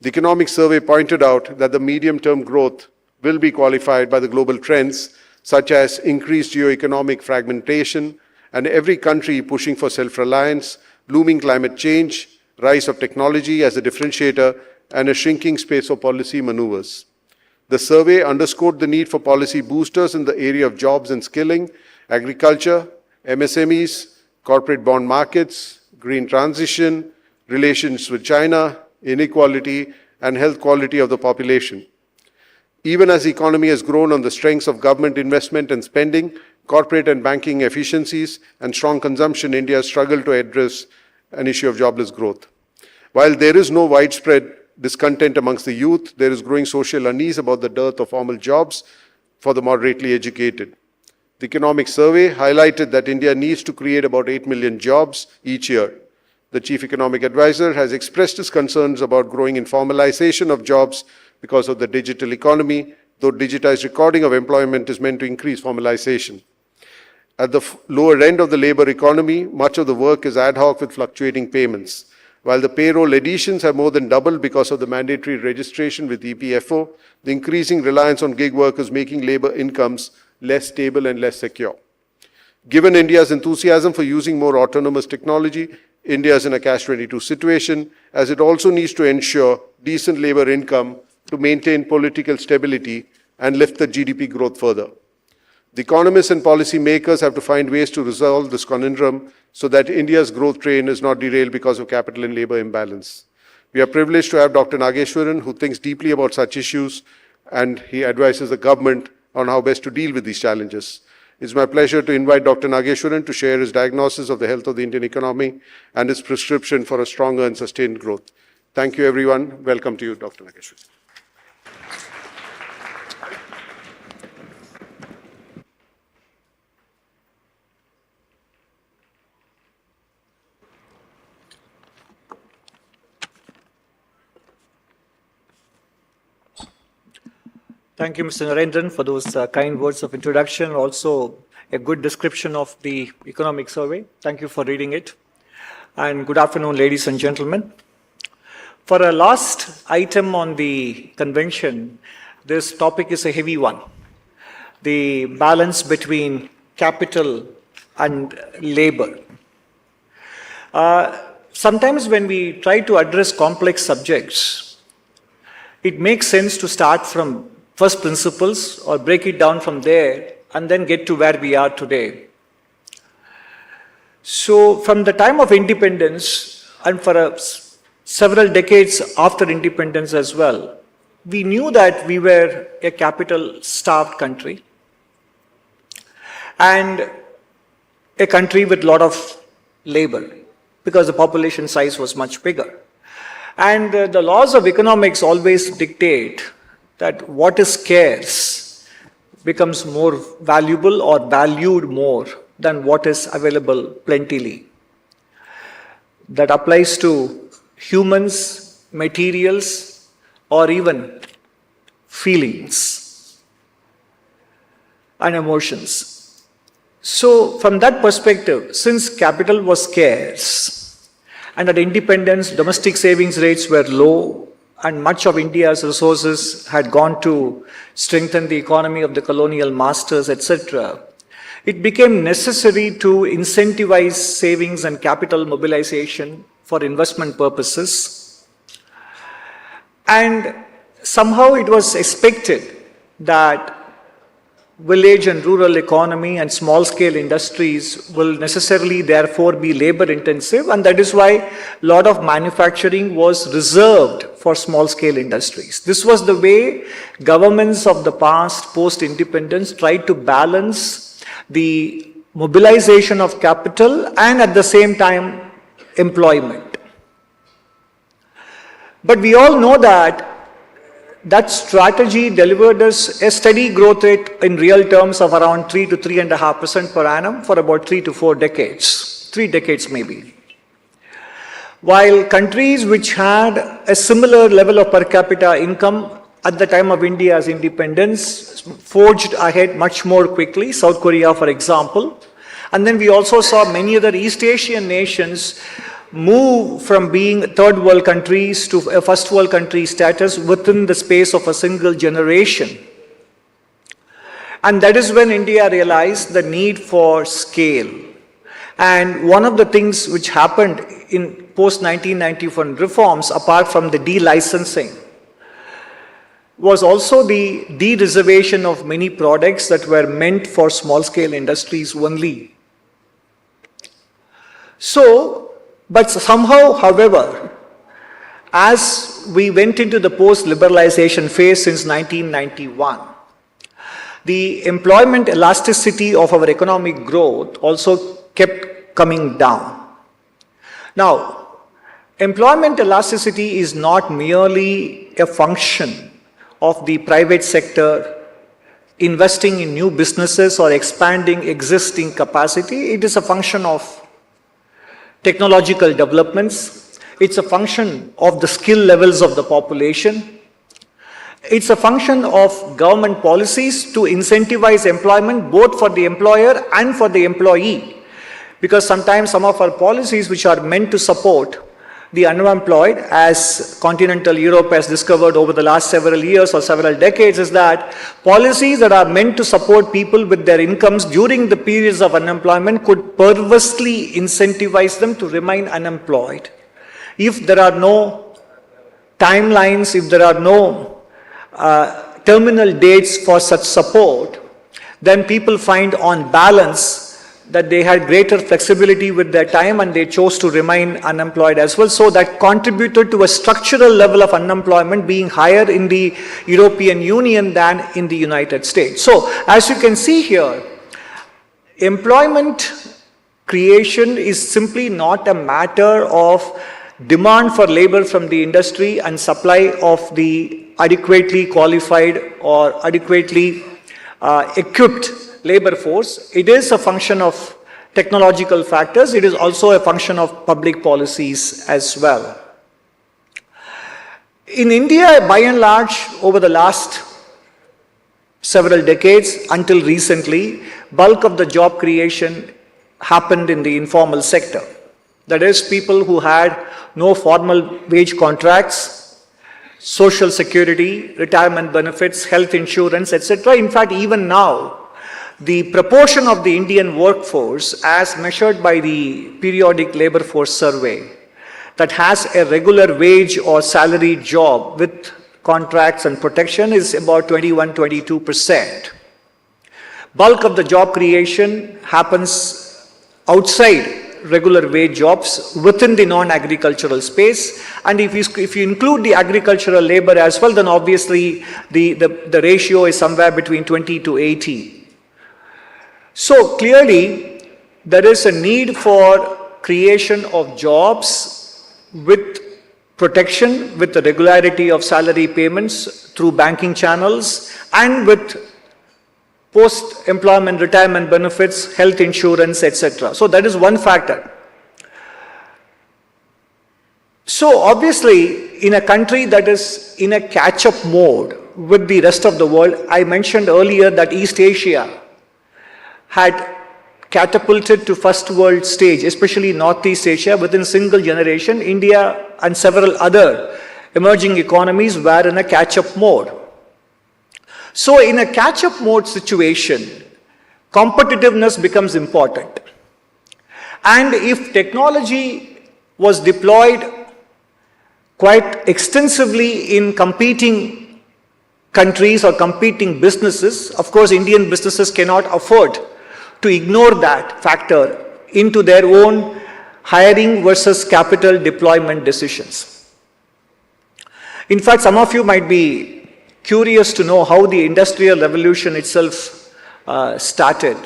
The economic survey pointed out that the medium-term growth will be qualified by the global trends such as increased geo-economic fragmentation and every country pushing for self-reliance, looming climate change, rise of technology as a differentiator, and a shrinking space for policy maneuvers. The survey underscored the need for policy boosters in the area of jobs and skilling, agriculture, MSMEs, corporate bond markets, green transition, relations with China, inequality, and health quality of the population. Even as the economy has grown on the strengths of government investment and spending, corporate and banking efficiencies, and strong consumption, India has struggled to address an issue of jobless growth. While there is no widespread discontent amongst the youth, there is growing social unease about the dearth of formal jobs for the moderately educated. The economic survey highlighted that India needs to create about 8 million jobs each year. The Chief Economic Advisor has expressed his concerns about growing informalization of jobs because of the digital economy, though digitized recording of employment is meant to increase formalization. At the lower end of the labor economy, much of the work is ad hoc with fluctuating payments. While the payroll additions have more than doubled because of the mandatory registration with EPFO, the increasing reliance on gig workers making labor incomes less stable and less secure. Given India's enthusiasm for using more autonomous technology, India is in a catch-22 situation, as it also needs to ensure decent labor income to maintain political stability and lift the GDP growth further. The economists and policy makers have to find ways to resolve this conundrum so that India's growth train is not derailed because of capital and labor imbalance. We are privileged to have Dr. Nageswaran, who thinks deeply about such issues, and he advises the government on how best to deal with these challenges. It's my pleasure to invite Dr. Nageswaran to share his diagnosis of the health of the Indian economy and his prescription for a stronger and sustained growth. Thank you, everyone. Welcome to you, Dr. Nageswaran. Thank you, Mr. Narendran, for those kind words of introduction, also a good description of the economic survey. Thank you for reading it. And good afternoon, ladies and gentlemen. For a last item on the convention, this topic is a heavy one. The balance between capital and labor. Sometimes when we try to address complex subjects, it makes sense to start from first principles or break it down from there and then get to where we are today. So from the time of independence and for several decades after independence as well, we knew that we were a capital-starved country and a country with a lot of labor because the population size was much bigger. And the laws of economics always dictate that what is scarce becomes more valuable or valued more than what is available plentifully. That applies to humans, materials, or even feelings and emotions. So from that perspective, since capital was scarce and at independence domestic savings rates were low, and much of India's resources had gone to strengthen the economy of the colonial masters, etc., it became necessary to incentivize savings and capital mobilization for investment purposes. And somehow it was expected that village and rural economy and small-scale industries will necessarily therefore be labor-intensive, and that is why a lot of manufacturing was reserved for small-scale industries. This was the way governments of the past, post-independence, tried to balance the mobilization of capital and at the same time employment. But we all know that that strategy delivered us a steady growth rate in real terms of around 3 to 3.5% per annum for about 3 to 4 decades, 3 decades maybe. While countries which had a similar level of per capita income at the time of India's independence forged ahead much more quickly, South Korea for example, and then we also saw many other East Asian nations move from being third world countries to a first world country status within the space of a single generation. And that is when India realized the need for scale. And one of the things which happened in post-1991 reforms, apart from the de-licensing, was also the de-reservation of many products that were meant for small-scale industries only. But somehow, however, as we went into the post-liberalization phase since 1991, the employment elasticity of our economic growth also kept coming down. Now, employment elasticity is not merely a function of the private sector investing in new businesses or expanding existing capacity. It is a function of technological developments. It's a function of the skill levels of the population. It's a function of government policies to incentivize employment both for the employer and for the employee. Because sometimes some of our policies which are meant to support the unemployed, as continental Europe has discovered over the last several years or several decades, is that policies that are meant to support people with their incomes during the periods of unemployment could perversely incentivize them to remain unemployed. If there are no timelines, if there are no terminal dates for such support, then people find on balance that they had greater flexibility with their time and they chose to remain unemployed as well. So that contributed to a structural level of unemployment being higher in the European Union than in the United States. So as you can see here, employment creation is simply not a matter of demand for labor from the industry and supply of the adequately qualified or adequately equipped labor force. It is a function of technological factors. It is also a function of public policies as well. In India, by and large, over the last several decades until recently, bulk of the job creation happened in the informal sector. That is, people who had no formal wage contracts, social security, retirement benefits, health insurance, etc. In fact, even now, the proportion of the Indian workforce as measured by the periodic labor force survey that has a regular wage or salaried job with contracts and protection is about 21-22%. Bulk of the job creation happens outside regular wage jobs within the non-agricultural space, and if you include the agricultural labor as well, then obviously the ratio is somewhere between 20 to 80. So clearly there is a need for creation of jobs with protection, with the regularity of salary payments through banking channels, and with post-employment retirement benefits, health insurance, etc. So that is one factor. So obviously, in a country that is in a catch-up mode with the rest of the world, I mentioned earlier that East Asia had catapulted to first world stage, especially Northeast Asia, within single generation. India and several other emerging economies were in a catch-up mode. So in a catch-up mode situation, competitiveness becomes important. And if technology was deployed quite extensively in competing countries or competing businesses, of course Indian businesses cannot afford to ignore that factor into their own hiring versus capital deployment decisions. In fact, some of you might be curious to know how the Industrial Revolution itself started.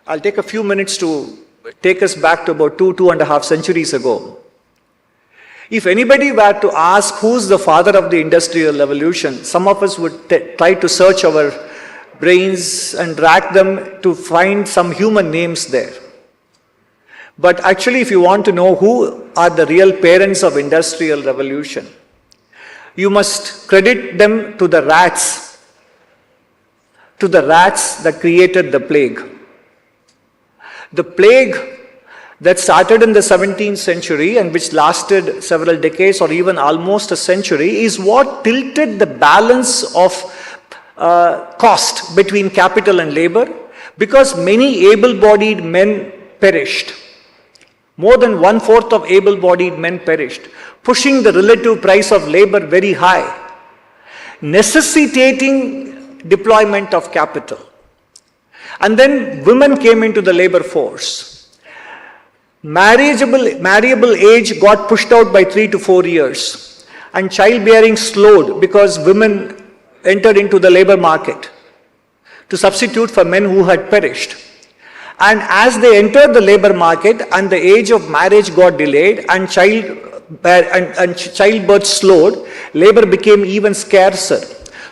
I'll take a few minutes to take us back to about 2.5 centuries ago. If anybody were to ask who's the father of the Industrial Revolution, some of us would try to search our brains and rack them to find some human names there. But actually, if you want to know who are the real parents of Industrial Revolution, you must credit them to the rats that created the plague. The plague that started in the 17th century and which lasted several decades or even almost a century is what tilted the balance of cost between capital and labor, because many able-bodied men perished. More than 1/4 of able-bodied men perished, pushing the relative price of labor very high, necessitating deployment of capital. And then women came into the labor force. Marriable age got pushed out by 3 to 4 years, and childbearing slowed because women entered into the labor market to substitute for men who had perished. And as they entered the labor market and the age of marriage got delayed and childbirth slowed, labor became even scarcer.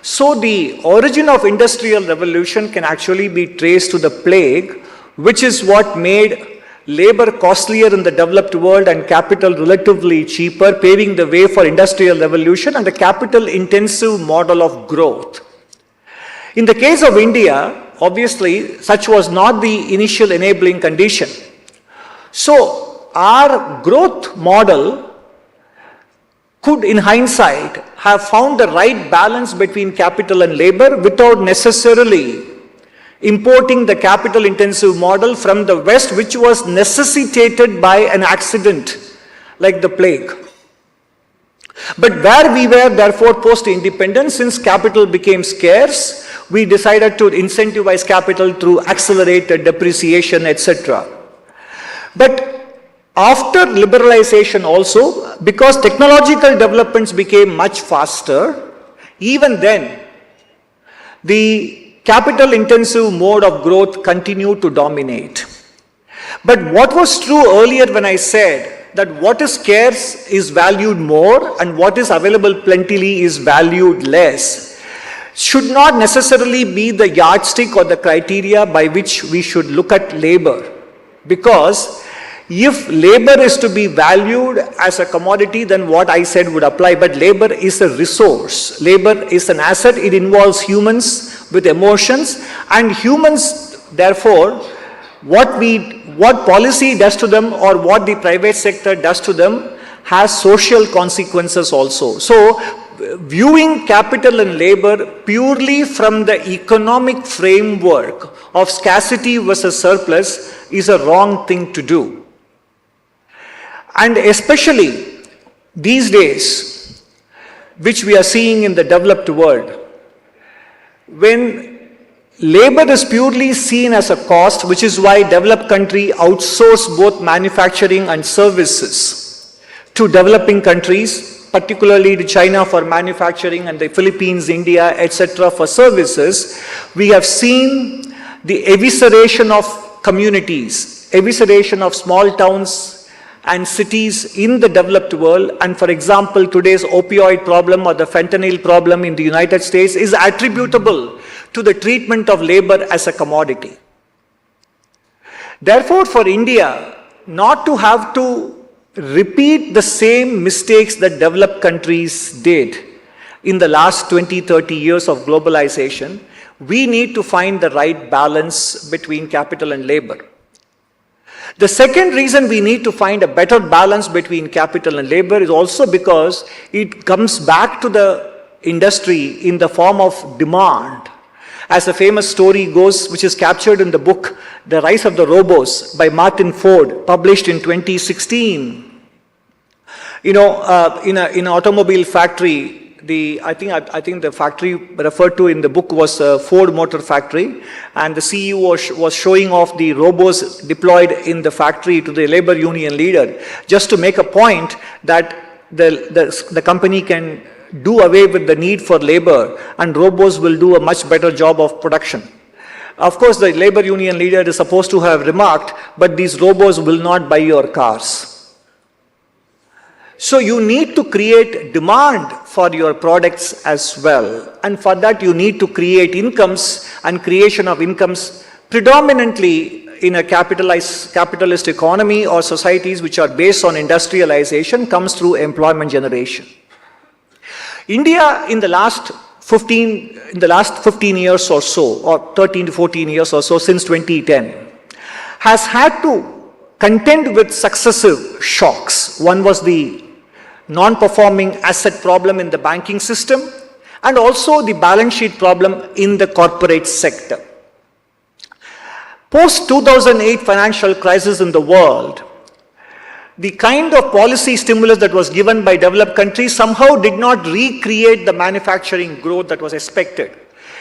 So the origin of Industrial Revolution can actually be traced to the plague, which is what made labor costlier in the developed world and capital relatively cheaper, paving the way for Industrial Revolution and a capital-intensive model of growth. In the case of India, obviously, such was not the initial enabling condition. So our growth model could, in hindsight, have found the right balance between capital and labor without necessarily importing the capital-intensive model from the West, which was necessitated by an accident like the plague. But where we were, therefore, post-independence, since capital became scarce, we decided to incentivize capital through accelerated depreciation, etc. But after liberalization also, because technological developments became much faster, even then, the capital intensive mode of growth continued to dominate. But what was true earlier when I said that what is scarce is valued more and what is available plentifully is valued less, should not necessarily be the yardstick or the criteria by which we should look at labor. Because if labor is to be valued as a commodity, then what I said would apply. But labor is a resource. Labor is an asset. It involves humans with emotions. And humans, therefore, what policy does to them or what the private sector does to them has social consequences also. So, viewing capital and labor purely from the economic framework of scarcity versus surplus is a wrong thing to do. And especially these days, which we are seeing in the developed world, when labor is purely seen as a cost, which is why developed countries outsource both manufacturing and services to developing countries, particularly to China for manufacturing and the Philippines, India, etc. for services, we have seen the evisceration of communities, evisceration of small towns and cities in the developed world. And for example, today's opioid problem or the fentanyl problem in the United States is attributable to the treatment of labor as a commodity. Therefore, for India not to have to repeat the same mistakes that developed countries did in the last 20-30 years of globalization, we need to find the right balance between capital and labor. The second reason we need to find a better balance between capital and labor is also because it comes back to the industry in the form of demand. As the famous story goes, which is captured in the book, The Rise of the Robos by Martin Ford, published in 2016. In an automobile factory, I think the factory referred to in the book was Ford Motor Factory, and the CEO was showing off the robots deployed in the factory to the labor union leader, just to make a point that the company can do away with the need for labor and robots will do a much better job of production. Of course, the labor union leader is supposed to have remarked, but these robots will not buy your cars. So you need to create demand for your products as well. And for that you need to create incomes, and creation of incomes predominantly in a capitalist economy or societies which are based on industrialization comes through employment generation. India in the last 15 years or so, or 13 to 14 years or so since 2010, has had to contend with successive shocks. One was the non-performing asset problem in the banking system, and also the balance sheet problem in the corporate sector. Post-2008 financial crisis in the world, the kind of policy stimulus that was given by developed countries somehow did not recreate the manufacturing growth that was expected.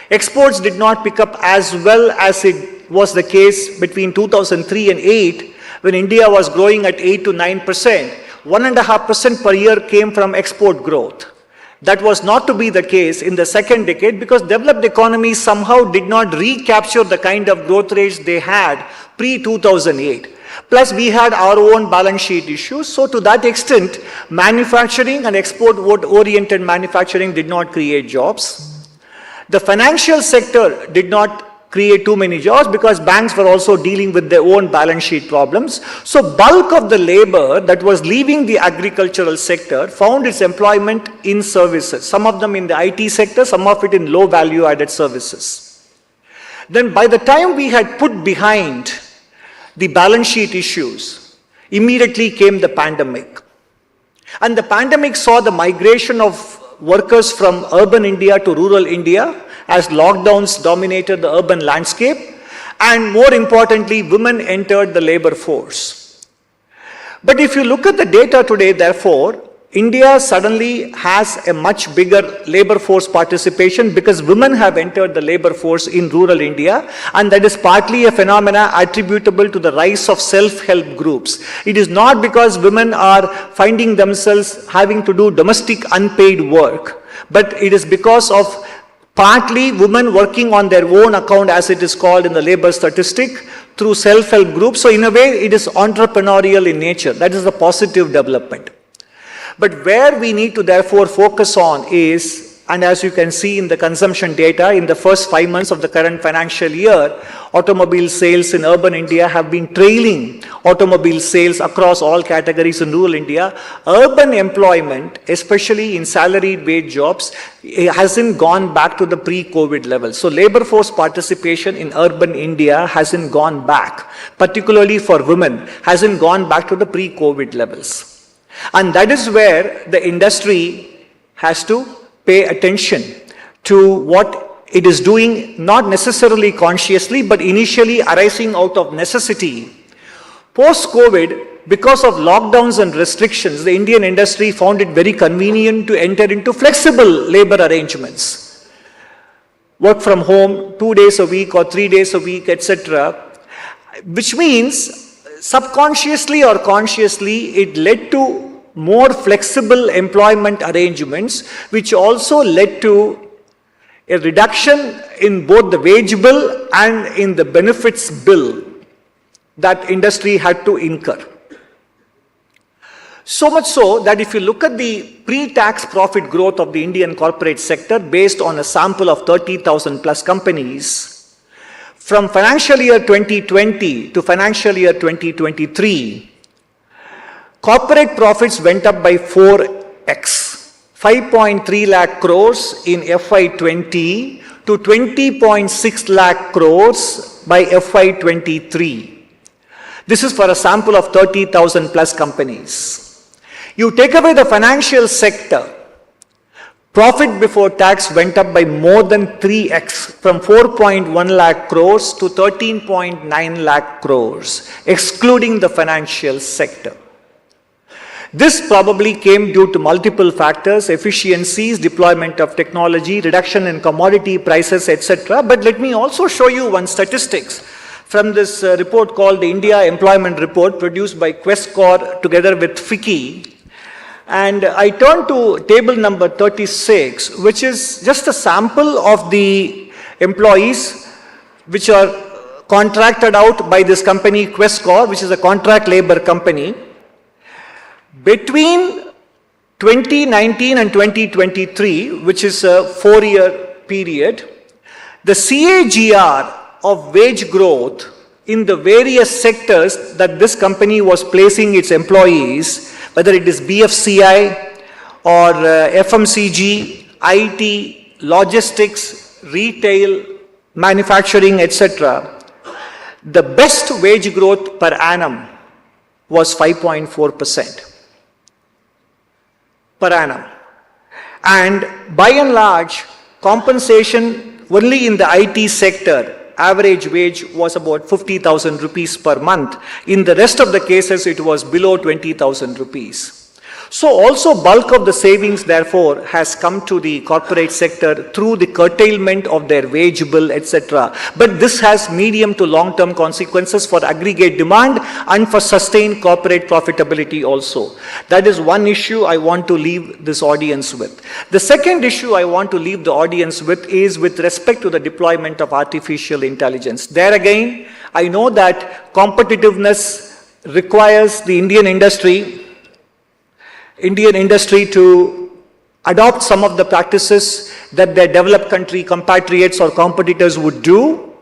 Exports did not pick up as well as it was the case between 2003 and 2008, when India was growing at 8 to 9%. 1.5% per year came from export growth. That was not to be the case in the second decade because developed economies somehow did not recapture the kind of growth rates they had pre-2008. Plus, we had our own balance sheet issues. So to that extent, manufacturing and export-oriented manufacturing did not create jobs. The financial sector did not create too many jobs because banks were also dealing with their own balance sheet problems. So bulk of the labor that was leaving the agricultural sector found its employment in services, some of them in the IT sector, some of it in low value added services. Then by the time we had put behind the balance sheet issues, immediately came the pandemic. And the pandemic saw the migration of workers from urban India to rural India as lockdowns dominated the urban landscape, and more importantly, women entered the labor force. But if you look at the data today, therefore, India suddenly has a much bigger labor force participation because women have entered the labor force in rural India, and that is partly a phenomena attributable to the rise of self-help groups. It is not because women are finding themselves having to do domestic unpaid work, but it is because of partly women working on their own account, as it is called in the labor statistic, through self-help groups. So in a way, it is entrepreneurial in nature. That is the positive development. But where we need to therefore focus on is, and as you can see in the consumption data, in the first 5 months of the current financial year, automobile sales in urban India have been trailing automobile sales across all categories in rural India. Urban employment, especially in salaried wage jobs, hasn't gone back to the pre-COVID levels. So labor force participation in urban India hasn't gone back, particularly for women, hasn't gone back to the pre-COVID levels. And that is where the industry has to pay attention to what it is doing, not necessarily consciously, but initially arising out of necessity. Post-COVID, because of lockdowns and restrictions, the Indian industry found it very convenient to enter into flexible labor arrangements. Work from home 2 days a week or 3 days a week, etc. Which means subconsciously or consciously, it led to more flexible employment arrangements, which also led to a reduction in both the wage bill and in the benefits bill that industry had to incur. So much so that if you look at the pre-tax profit growth of the Indian corporate sector based on a sample of 30,000 plus companies, from financial year 2020 to financial year 2023, corporate profits went up by 4x, 5.3 lakh crores in FY20 to 20.6 lakh crores by FY23. This is for a sample of 30,000 plus companies. You take away the financial sector, profit before tax went up by more than 3x, from 4.1 lakh crores to 13.9 lakh crores, excluding the financial sector. This probably came due to multiple factors: efficiencies, deployment of technology, reduction in commodity prices, etc. But let me also show you one statistics from this report called the India Employment Report, produced by Questcore together with FICCI. And I turn to table number 36, which is just a sample of the employees which are contracted out by this company Questcore, which is a contract labor company. Between 2019 and 2023, which is a 4-year period, the CAGR of wage growth in the various sectors that this company was placing its employees, whether it is BFCI or FMCG, IT, logistics, retail, manufacturing, etc., the best wage growth per annum was 5.4%. per annum. And by and large, compensation only in the IT sector, average wage was about 50,000 rupees per month. In the rest of the cases, it was below 20,000 rupees. So also bulk of the savings, therefore, has come to the corporate sector through the curtailment of their wage bill, etc. But this has medium to long-term consequences for aggregate demand and for sustained corporate profitability also. That is one issue I want to leave this audience with. The second issue I want to leave the audience with is with respect to the deployment of artificial intelligence. There again, I know that competitiveness requires the Indian industry to adopt some of the practices that their developed country compatriots or competitors would do.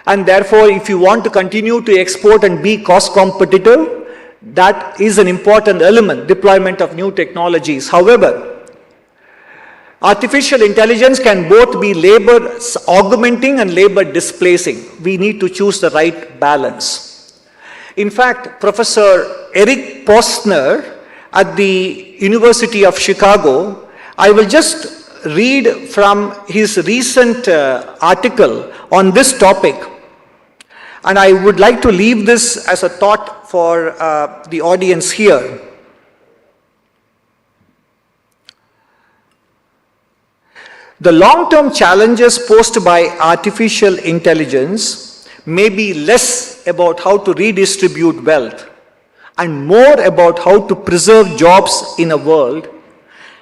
And therefore, if you want to continue to export and be cost competitive, that is an important element, deployment of new technologies. However, artificial intelligence can both be labor augmenting and labor displacing. We need to choose the right balance. In fact, Professor Eric Posner at the University of Chicago, I will just read from his recent article on this topic. And I would like to leave this as a thought for the audience here. The long-term challenges posed by artificial intelligence may be less about how to redistribute wealth and more about how to preserve jobs in a world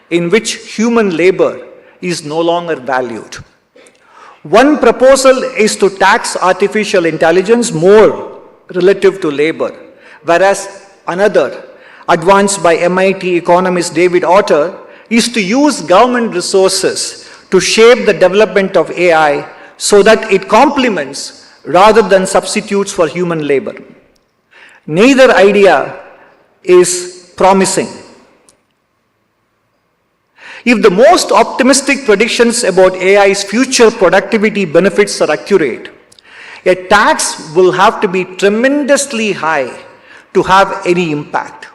in which human labor is no longer valued. One proposal is to tax artificial intelligence more relative to labor, whereas another, advanced by MIT economist David Autor, is to use government resources to shape the development of AI so that it complements rather than substitutes for human labor. Neither idea is promising. If the most optimistic predictions about AI's future productivity benefits are accurate, a tax will have to be tremendously high to have any impact.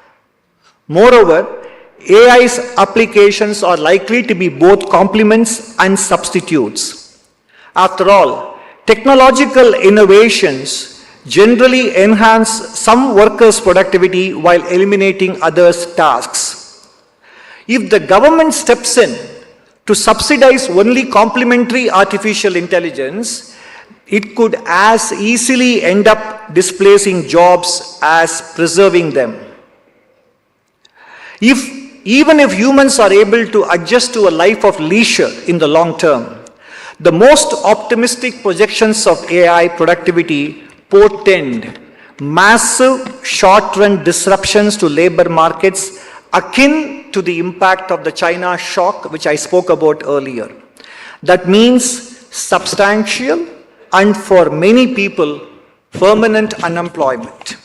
Moreover, AI's applications are likely to be both complements and substitutes. After all, technological innovations generally enhance some workers' productivity while eliminating others' tasks. If the government steps in to subsidize only complementary artificial intelligence, it could as easily end up displacing jobs as preserving them. Even if humans are able to adjust to a life of leisure in the long term, the most optimistic projections of AI productivity portend massive short-run disruptions to labor markets akin to the impact of the China shock, which I spoke about earlier. That means substantial and for many people, permanent unemployment.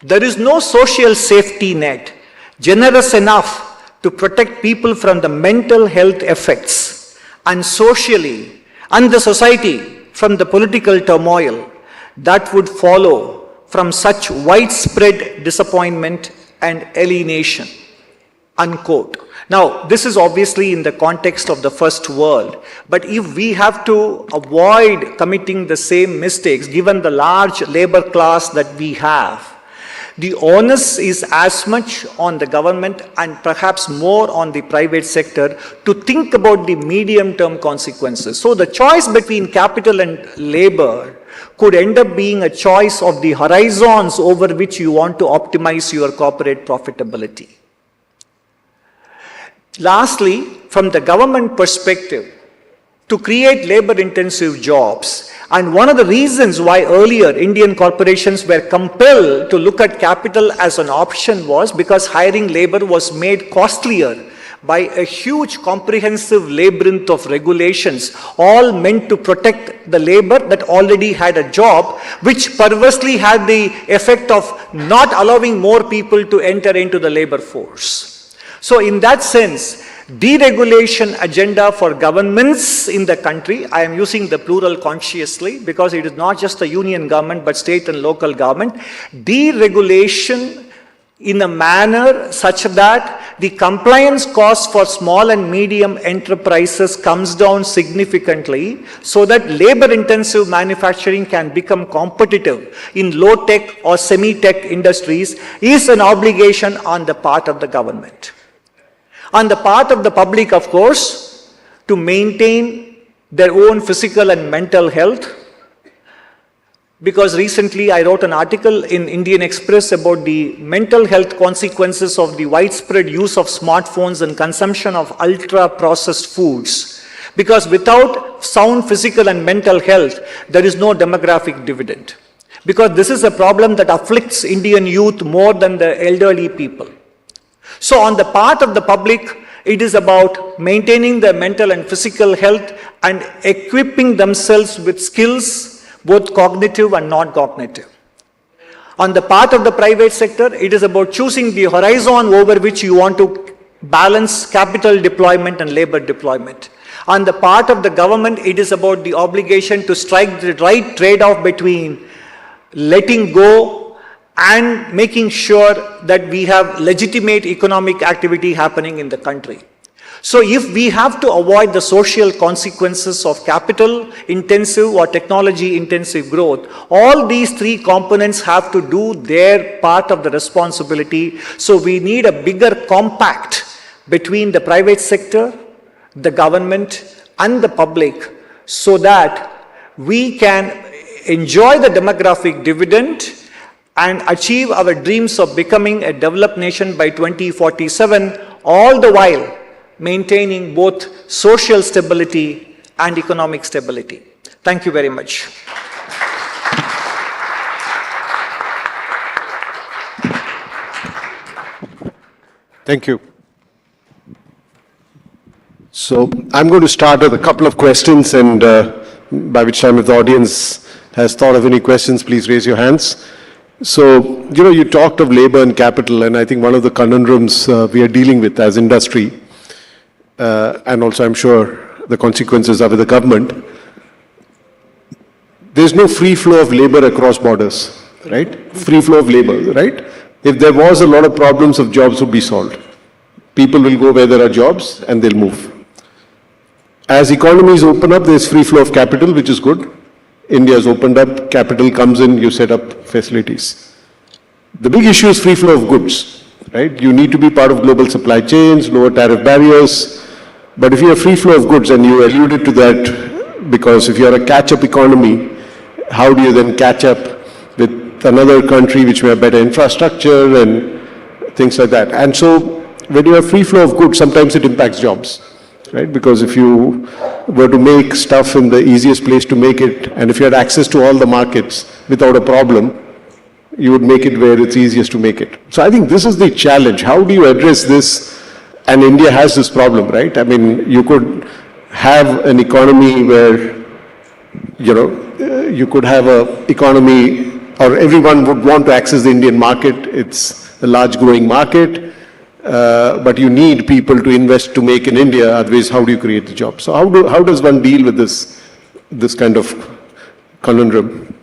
There is no social safety net generous enough to protect people from the mental health effects and socially and the society from the political turmoil that would follow from such widespread disappointment and alienation, unquote. Now, this is obviously in the context of the first world, but if we have to avoid committing the same mistakes, given the large labor class that we have, the onus is as much on the government and perhaps more on the private sector to think about the medium-term consequences. So the choice between capital and labor could end up being a choice of the horizons over which you want to optimize your corporate profitability. Lastly, from the government perspective, to create labor-intensive jobs, and one of the reasons why earlier Indian corporations were compelled to look at capital as an option was because hiring labor was made costlier by a huge comprehensive labyrinth of regulations, all meant to protect the labor that already had a job, which perversely had the effect of not allowing more people to enter into the labor force. So in that sense, deregulation agenda for governments in the country, I am using the plural consciously because it is not just the union government but state and local government, deregulation in a manner such that the compliance cost for small and medium enterprises comes down significantly so that labor-intensive manufacturing can become competitive in low-tech or semi-tech industries is an obligation on the part of the government. On the part of the public, of course, to maintain their own physical and mental health. Because recently I wrote an article in Indian Express about the mental health consequences of the widespread use of smartphones and consumption of ultra-processed foods. Because without sound physical and mental health, there is no demographic dividend. Because this is a problem that afflicts Indian youth more than the elderly people. So on the part of the public, it is about maintaining their mental and physical health and equipping themselves with skills, both cognitive and non-cognitive. On the part of the private sector, it is about choosing the horizon over which you want to balance capital deployment and labor deployment. On the part of the government, it is about the obligation to strike the right trade-off between letting go and making sure that we have legitimate economic activity happening in the country. So if we have to avoid the social consequences of capital-intensive or technology-intensive growth, all these three components have to do their part of the responsibility. So we need a bigger compact between the private sector, the government, and the public so that we can enjoy the demographic dividend and achieve our dreams of becoming a developed nation by 2047, all the while maintaining both social stability and economic stability. Thank you very much. Thank you. So I'm going to start with a couple of questions, and by which time if the audience has thought of any questions, please raise your hands. So, you talked of labor and capital, and I think one of the conundrums we are dealing with as industry, and also I'm sure the consequences are with the government, there's no free flow of labor across borders, right? Free flow of labor, right? If there was, a lot of problems of jobs would be solved. People will go where there are jobs and they'll move. As economies open up, there's free flow of capital, which is good. India's opened up, capital comes in, you set up facilities. The big issue is free flow of goods, right? You need to be part of global supply chains, lower tariff barriers. But if you have free flow of goods, and you alluded to that, because if you're a catch-up economy, how do you then catch up with another country which may have better infrastructure and things like that? And so when you have free flow of goods, sometimes it impacts jobs, right? Because if you were to make stuff in the easiest place to make it, and if you had access to all the markets without a problem, you would make it where it's easiest to make it. So I think this is the challenge. How do you address this? And India has this problem, right? I mean, you could have an economy where, you could have an economy, or everyone would want to access the Indian market. It's a large growing market. But you need people to invest to make in India, otherwise how do you create the job? So how does one deal with this kind of conundrum?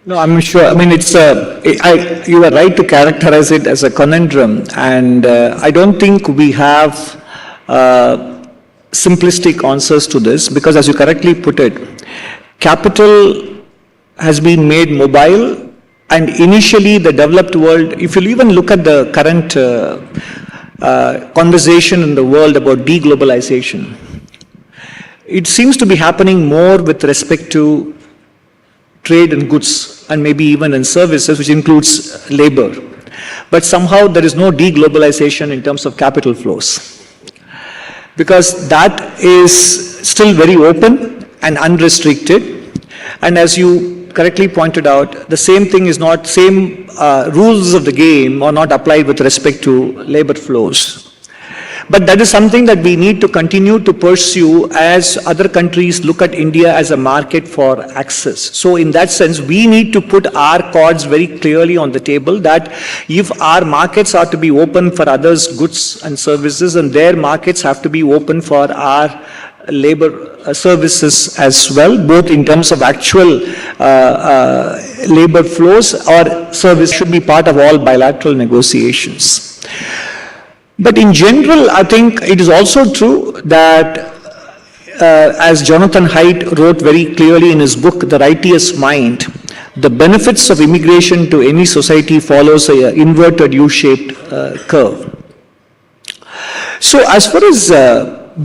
No, I'm sure. I mean, you are right to characterize it as a conundrum, and I don't think we have simplistic answers to this, because as you correctly put it, capital has been made mobile. And initially, the developed world, if you even look at the current conversation in the world about deglobalization, it seems to be happening more with respect to trade in goods and maybe even in services, which includes labor. But somehow there is no deglobalization in terms of capital flows, because that is still very open and unrestricted. And as you correctly pointed out, the same thing is not, rules of the game are not applied with respect to labor flows. But that is something that we need to continue to pursue as other countries look at India as a market for access. So in that sense, we need to put our cards very clearly on the table that if our markets are to be open for others' goods and services, and their markets have to be open for our labor services as well, both in terms of actual labor flows or service, should be part of all bilateral negotiations. But in general, I think it is also true that as Jonathan Haidt wrote very clearly in his book, The Righteous Mind, the benefits of immigration to any society follows an inverted U-shaped curve. So as far as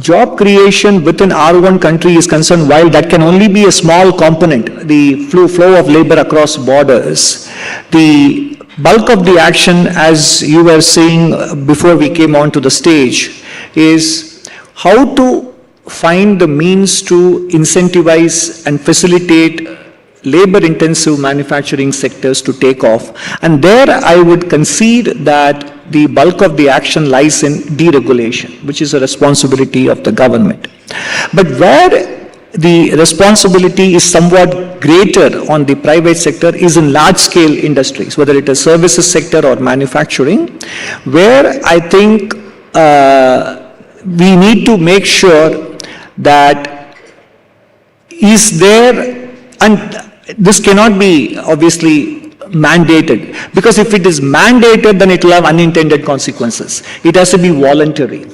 job creation within our own country is concerned, while that can only be a small component, the flow of labor across borders, the bulk of the action, as you were saying before we came onto the stage, is how to find the means to incentivize and facilitate labor-intensive manufacturing sectors to take off. And there I would concede that the bulk of the action lies in deregulation, which is a responsibility of the government. But where the responsibility is somewhat greater on the private sector is in large-scale industries, whether it is services sector or manufacturing, where I think we need to make sure that is there, and this cannot be obviously mandated, because if it is mandated, then it will have unintended consequences. It has to be voluntary.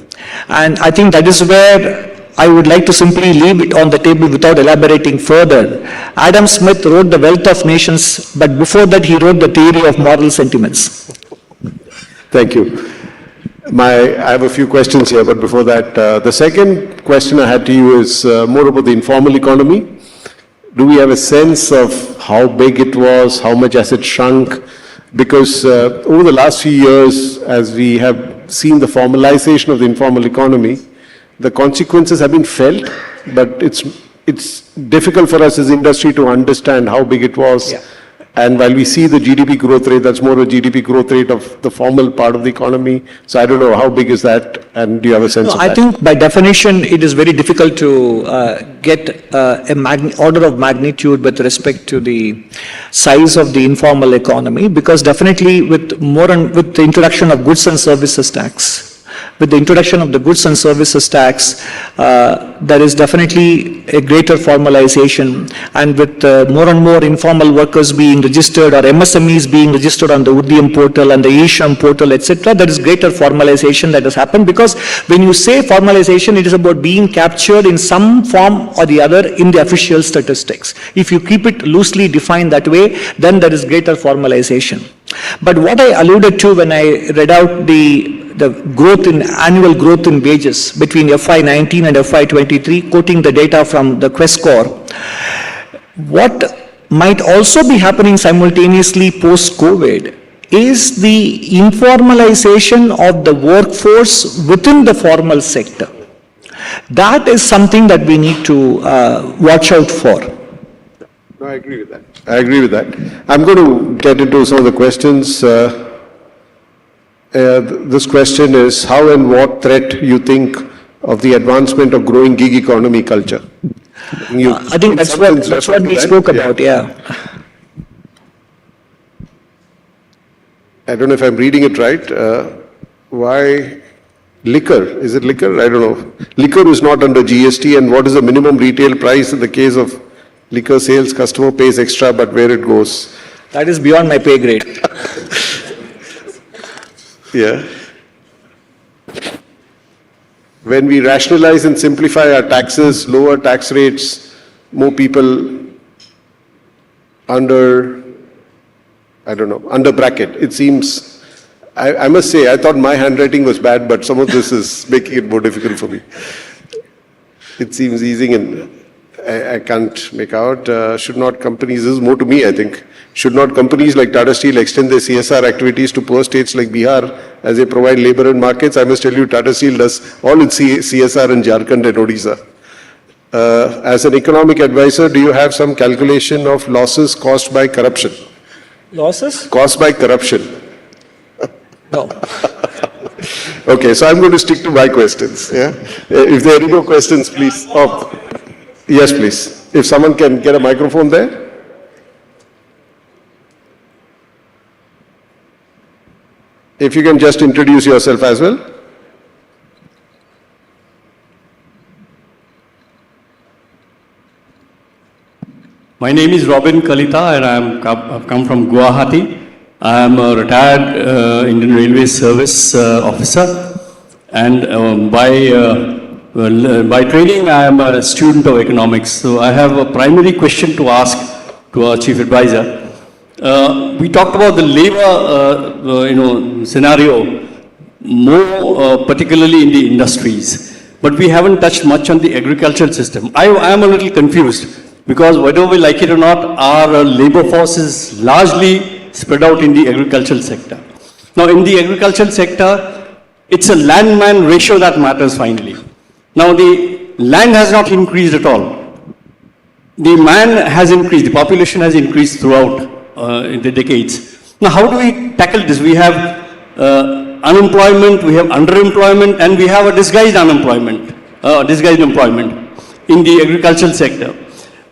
And I think that is where I would like to simply leave it on the table without elaborating further. Adam Smith wrote The Wealth of Nations, but before that he wrote The Theory of Moral Sentiments. Thank you. I have a few questions here, but before that, the second question I had to you is more about the informal economy. Do we have a sense of how big it was, how much has it shrunk? Because over the last few years, as we have seen the formalization of the informal economy, the consequences have been felt, but it's difficult for us as industry to understand how big it was. Yeah. And while we see the GDP growth rate, that's more a GDP growth rate of the formal part of the economy. So I don't know, how big is that? And do you have a sense of that? I think by definition, it is very difficult to get order of magnitude with respect to the size of the informal economy, because definitely with the introduction of goods and services tax, with the introduction of the goods and services tax, there is definitely a greater formalization, and with more and more informal workers being registered or MSMEs being registered on the Udyam portal and the eShram portal, etc., there is greater formalization that has happened, because when you say formalization, it is about being captured in some form or the other in the official statistics. If you keep it loosely defined that way, then there is greater formalization. But what I alluded to when I read out the annual growth in wages between FY19 and FY23, quoting the data from the Quest Score, what might also be happening simultaneously post-COVID is the informalization of the workforce within the formal sector. That is something that we need to watch out for. No, I agree with that. I'm going to get into some of the questions. This question is, how and what threat you think of the advancement of growing gig economy culture? I think that's what we spoke about, yeah. I don't know if I'm reading it right. Why liquor? Is it liquor? I don't know. Liquor is not under GST, and what is the minimum retail price in the case of liquor sales? Customer pays extra, but where it goes? That is beyond my pay grade. Yeah. When we rationalize and simplify our taxes, lower tax rates, more people under bracket. It seems, I must say, I thought my handwriting was bad, but some of this is making it more difficult for me. It seems easing, and I can't make out. Should not companies, this is more to me, I think, should not companies like Tata Steel extend their CSR activities to poor states like Bihar as they provide labor and markets? I must tell you, Tata Steel does all its CSR in Jharkhand and Odisha. As an economic advisor, do you have some calculation of losses caused by corruption? Losses? Caused by corruption. No. Okay, so I'm going to stick to my questions. Yeah. If there are any more questions, please. Oh, yes, please. If someone can get a microphone there. If you can just introduce yourself as well. My name is Robin Kalita, and I've come from Guwahati. I am a retired Indian Railways Service officer, and by training I am a student of economics. So I have a primary question to ask to our chief advisor. We talked about the labor scenario more particularly in the industries, but we haven't touched much on the agricultural system. I am a little confused, because whether we like it or not, our labor force is largely spread out in the agricultural sector. Now, in the agricultural sector, it's a land-man ratio that matters finally. Now, the land has not increased at all. The man has increased, the population has increased throughout in the decades. Now, how do we tackle this? We have unemployment, we have underemployment, and we have a disguised unemployment, disguised employment in the agricultural sector.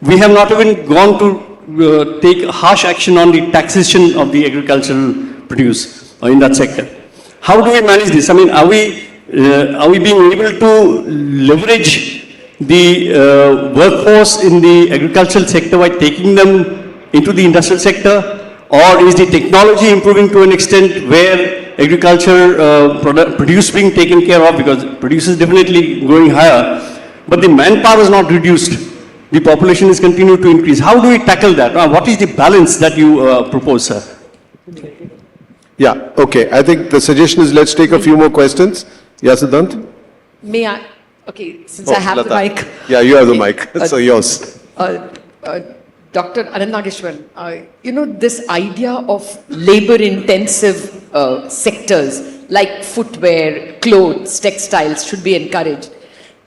We have not even gone to take harsh action on the taxation of the agricultural produce in that sector. How do we manage this? I mean, are we being able to leverage the workforce in the agricultural sector by taking them into the industrial sector? Or is the technology improving to an extent where agriculture produce being taken care of, because produce is definitely going higher, but the manpower is not reduced? The population is continuing to increase. How do we tackle that? What is the balance that you propose, sir? Yeah, okay. I think the suggestion is let's take a few more questions. Yeah, Siddhant? May I? Okay, since I have the Latha. mic. Yeah, you have the mic. So yours. Dr. Nageswaran, this idea of labor-intensive sectors like footwear, clothes, textiles should be encouraged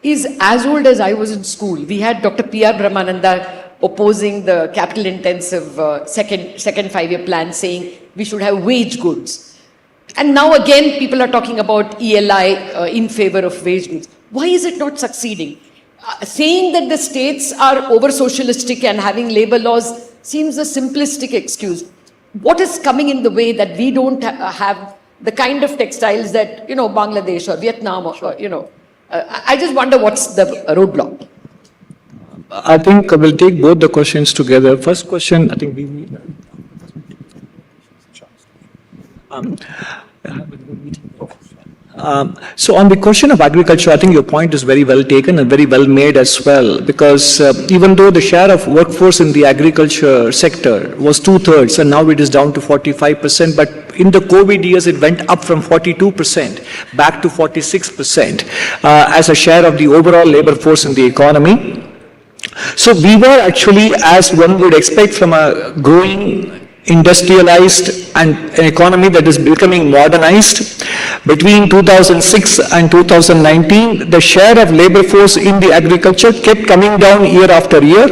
is as old as I was in school. We had Dr. P.R. Brahmananda opposing the capital-intensive second 5-year plan, saying we should have wage goods. And now again, people are talking about ELI in favor of wage goods. Why is it not succeeding? Saying that the states are over-socialistic and having labor laws seems a simplistic excuse. What is coming in the way that we don't have the kind of textiles that, Bangladesh or Vietnam or, I just wonder what's the roadblock. I think we'll take both the questions together. First question, I think we need. So on the question of agriculture, I think your point is very well taken and very well made as well, because even though the share of workforce in the agriculture sector was 2/3 and now it is down to 45%, but in the COVID years it went up from 42% back to 46% as a share of the overall labor force in the economy. So we were actually, as one would expect from a growing industrialized and an economy that is becoming modernized, between 2006 and 2019, the share of labor force in the agriculture kept coming down year after year.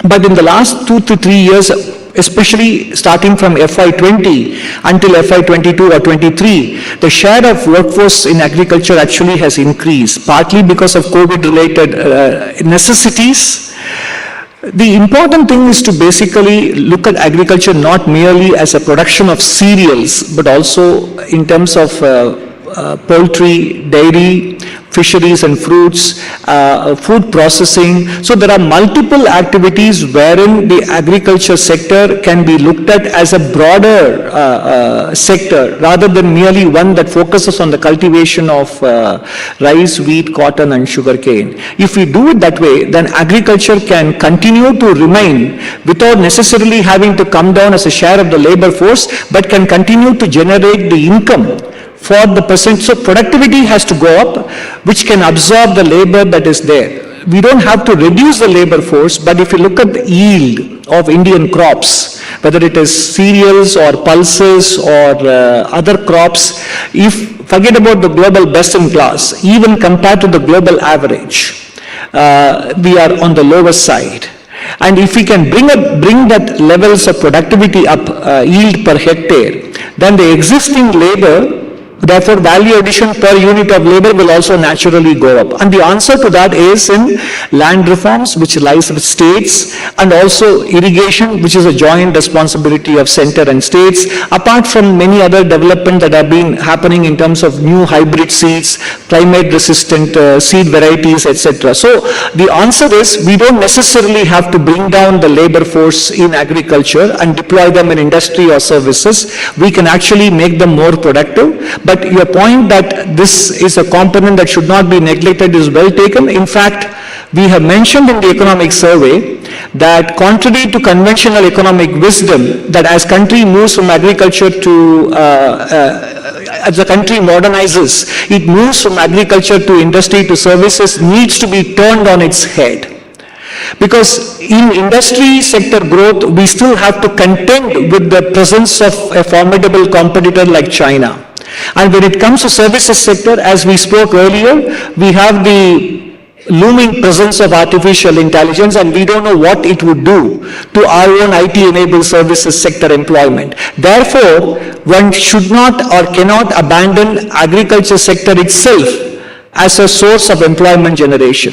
But in the last 2 to 3 years, especially starting from FY20 until FY22 or 23, the share of workforce in agriculture actually has increased, partly because of COVID-related necessities. The important thing is to basically look at agriculture not merely as a production of cereals, but also in terms of poultry, dairy, fisheries and fruits, food processing. So there are multiple activities wherein the agriculture sector can be looked at as a broader sector rather than merely one that focuses on the cultivation of rice, wheat, cotton and sugarcane. If we do it that way, then agriculture can continue to remain without necessarily having to come down as a share of the labor force, but can continue to generate the income for the percent. So productivity has to go up, which can absorb the labor that is there. We don't have to reduce the labor force, but if you look at the yield of Indian crops, whether it is cereals or pulses or other crops, forget about the global best in class, even compared to the global average, we are on the lower side. And if we can bring that levels of productivity up, yield per hectare, then the existing labor, therefore, value addition per unit of labor will also naturally go up. And the answer to that is in land reforms, which lies with states, and also irrigation, which is a joint responsibility of center and states, apart from many other developments that have been happening in terms of new hybrid seeds, climate-resistant seed varieties, etc. So the answer is we don't necessarily have to bring down the labor force in agriculture and deploy them in industry or services. We can actually make them more productive. But your point that this is a component that should not be neglected is well taken. In fact, we have mentioned in the economic survey that contrary to conventional economic wisdom, that as country moves from agriculture to, as the country modernizes, it moves from agriculture to industry to services, needs to be turned on its head. Because in industry sector growth, we still have to contend with the presence of a formidable competitor like China. And when it comes to services sector, as we spoke earlier, we have the looming presence of artificial intelligence, and we don't know what it would do to our own IT-enabled services sector employment. Therefore, one should not or cannot abandon agriculture sector itself as a source of employment generation.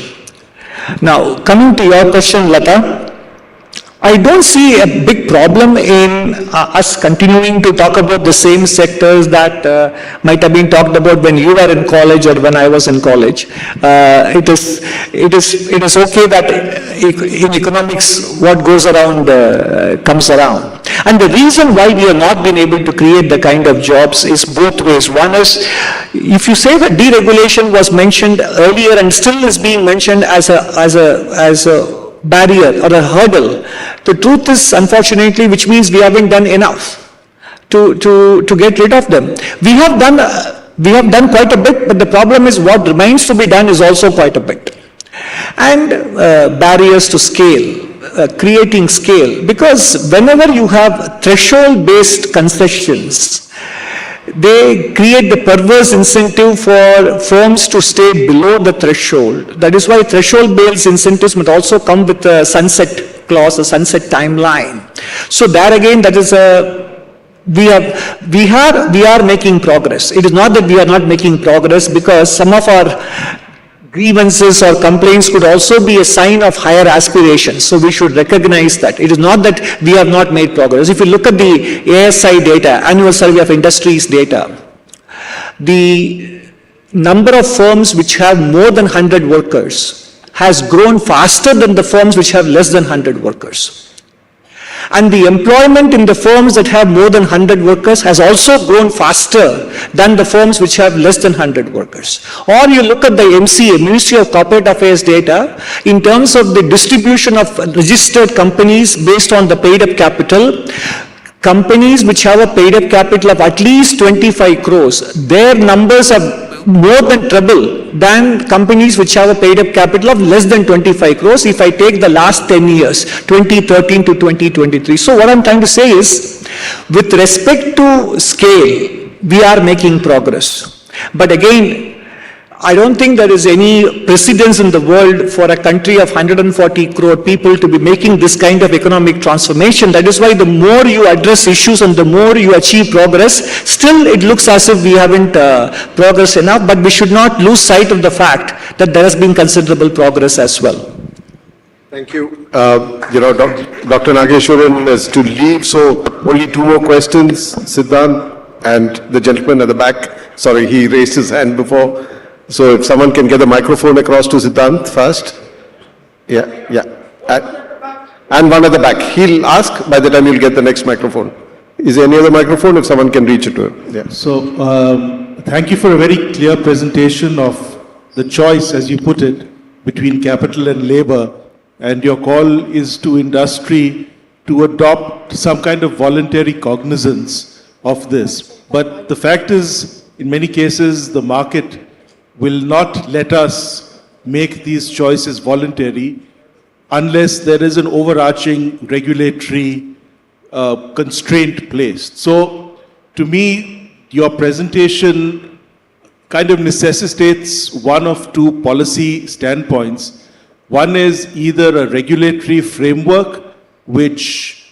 Now, coming to your question, Latha, I don't see a big problem in us continuing to talk about the same sectors that might have been talked about when you were in college or when I was in college. It is okay that in economics what goes around comes around. And the reason why we have not been able to create the kind of jobs is both ways. One is, if you say that deregulation was mentioned earlier and still is being mentioned as a barrier or a hurdle, the truth is, unfortunately, which means we haven't done enough to get rid of them. We have done quite a bit, but the problem is what remains to be done is also quite a bit. And barriers to scale, creating scale, because whenever you have threshold-based concessions, they create the perverse incentive for firms to stay below the threshold. That is why threshold-based incentives must also come with a sunset clause, a sunset timeline. So there again, that is we are making progress. It is not that we are not making progress, because some of our grievances or complaints could also be a sign of higher aspirations. So we should recognize that. It is not that we have not made progress. If you look at the ASI data, Annual Survey of Industries data, the number of firms which have more than 100 workers has grown faster than the firms which have less than 100 workers. And the employment in the firms that have more than 100 workers has also grown faster than the firms which have less than 100 workers. Or you look at the MCA, Ministry of Corporate Affairs data, in terms of the distribution of registered companies based on the paid-up capital, companies which have a paid-up capital of at least 25 crores, their numbers are more than treble than companies which have a paid-up capital of less than 25 crores if I take the last 10 years, 2013 to 2023. So what I'm trying to say is, with respect to scale, we are making progress. But again, I don't think there is any precedence in the world for a country of 140 crore people to be making this kind of economic transformation. That is why the more you address issues and the more you achieve progress, still it looks as if we haven't progressed enough, but we should not lose sight of the fact that there has been considerable progress as well. Thank you. Dr. Nageswaran is to leave, so only two more questions. Siddhant and the gentleman at the back. Sorry, he raised his hand before. So if someone can get the microphone across to Siddhant first. Yeah. And one at the back. He'll ask, by the time you'll get the next microphone. Is there any other microphone if someone can reach it to him? Yeah. So, thank you for a very clear presentation of the choice, as you put it, between capital and labor. And your call is to industry to adopt some kind of voluntary cognizance of this. But the fact is, in many cases, the market will not let us make these choices voluntary unless there is an overarching regulatory constraint placed. So, to me, your presentation kind of necessitates one of two policy standpoints. One is either a regulatory framework which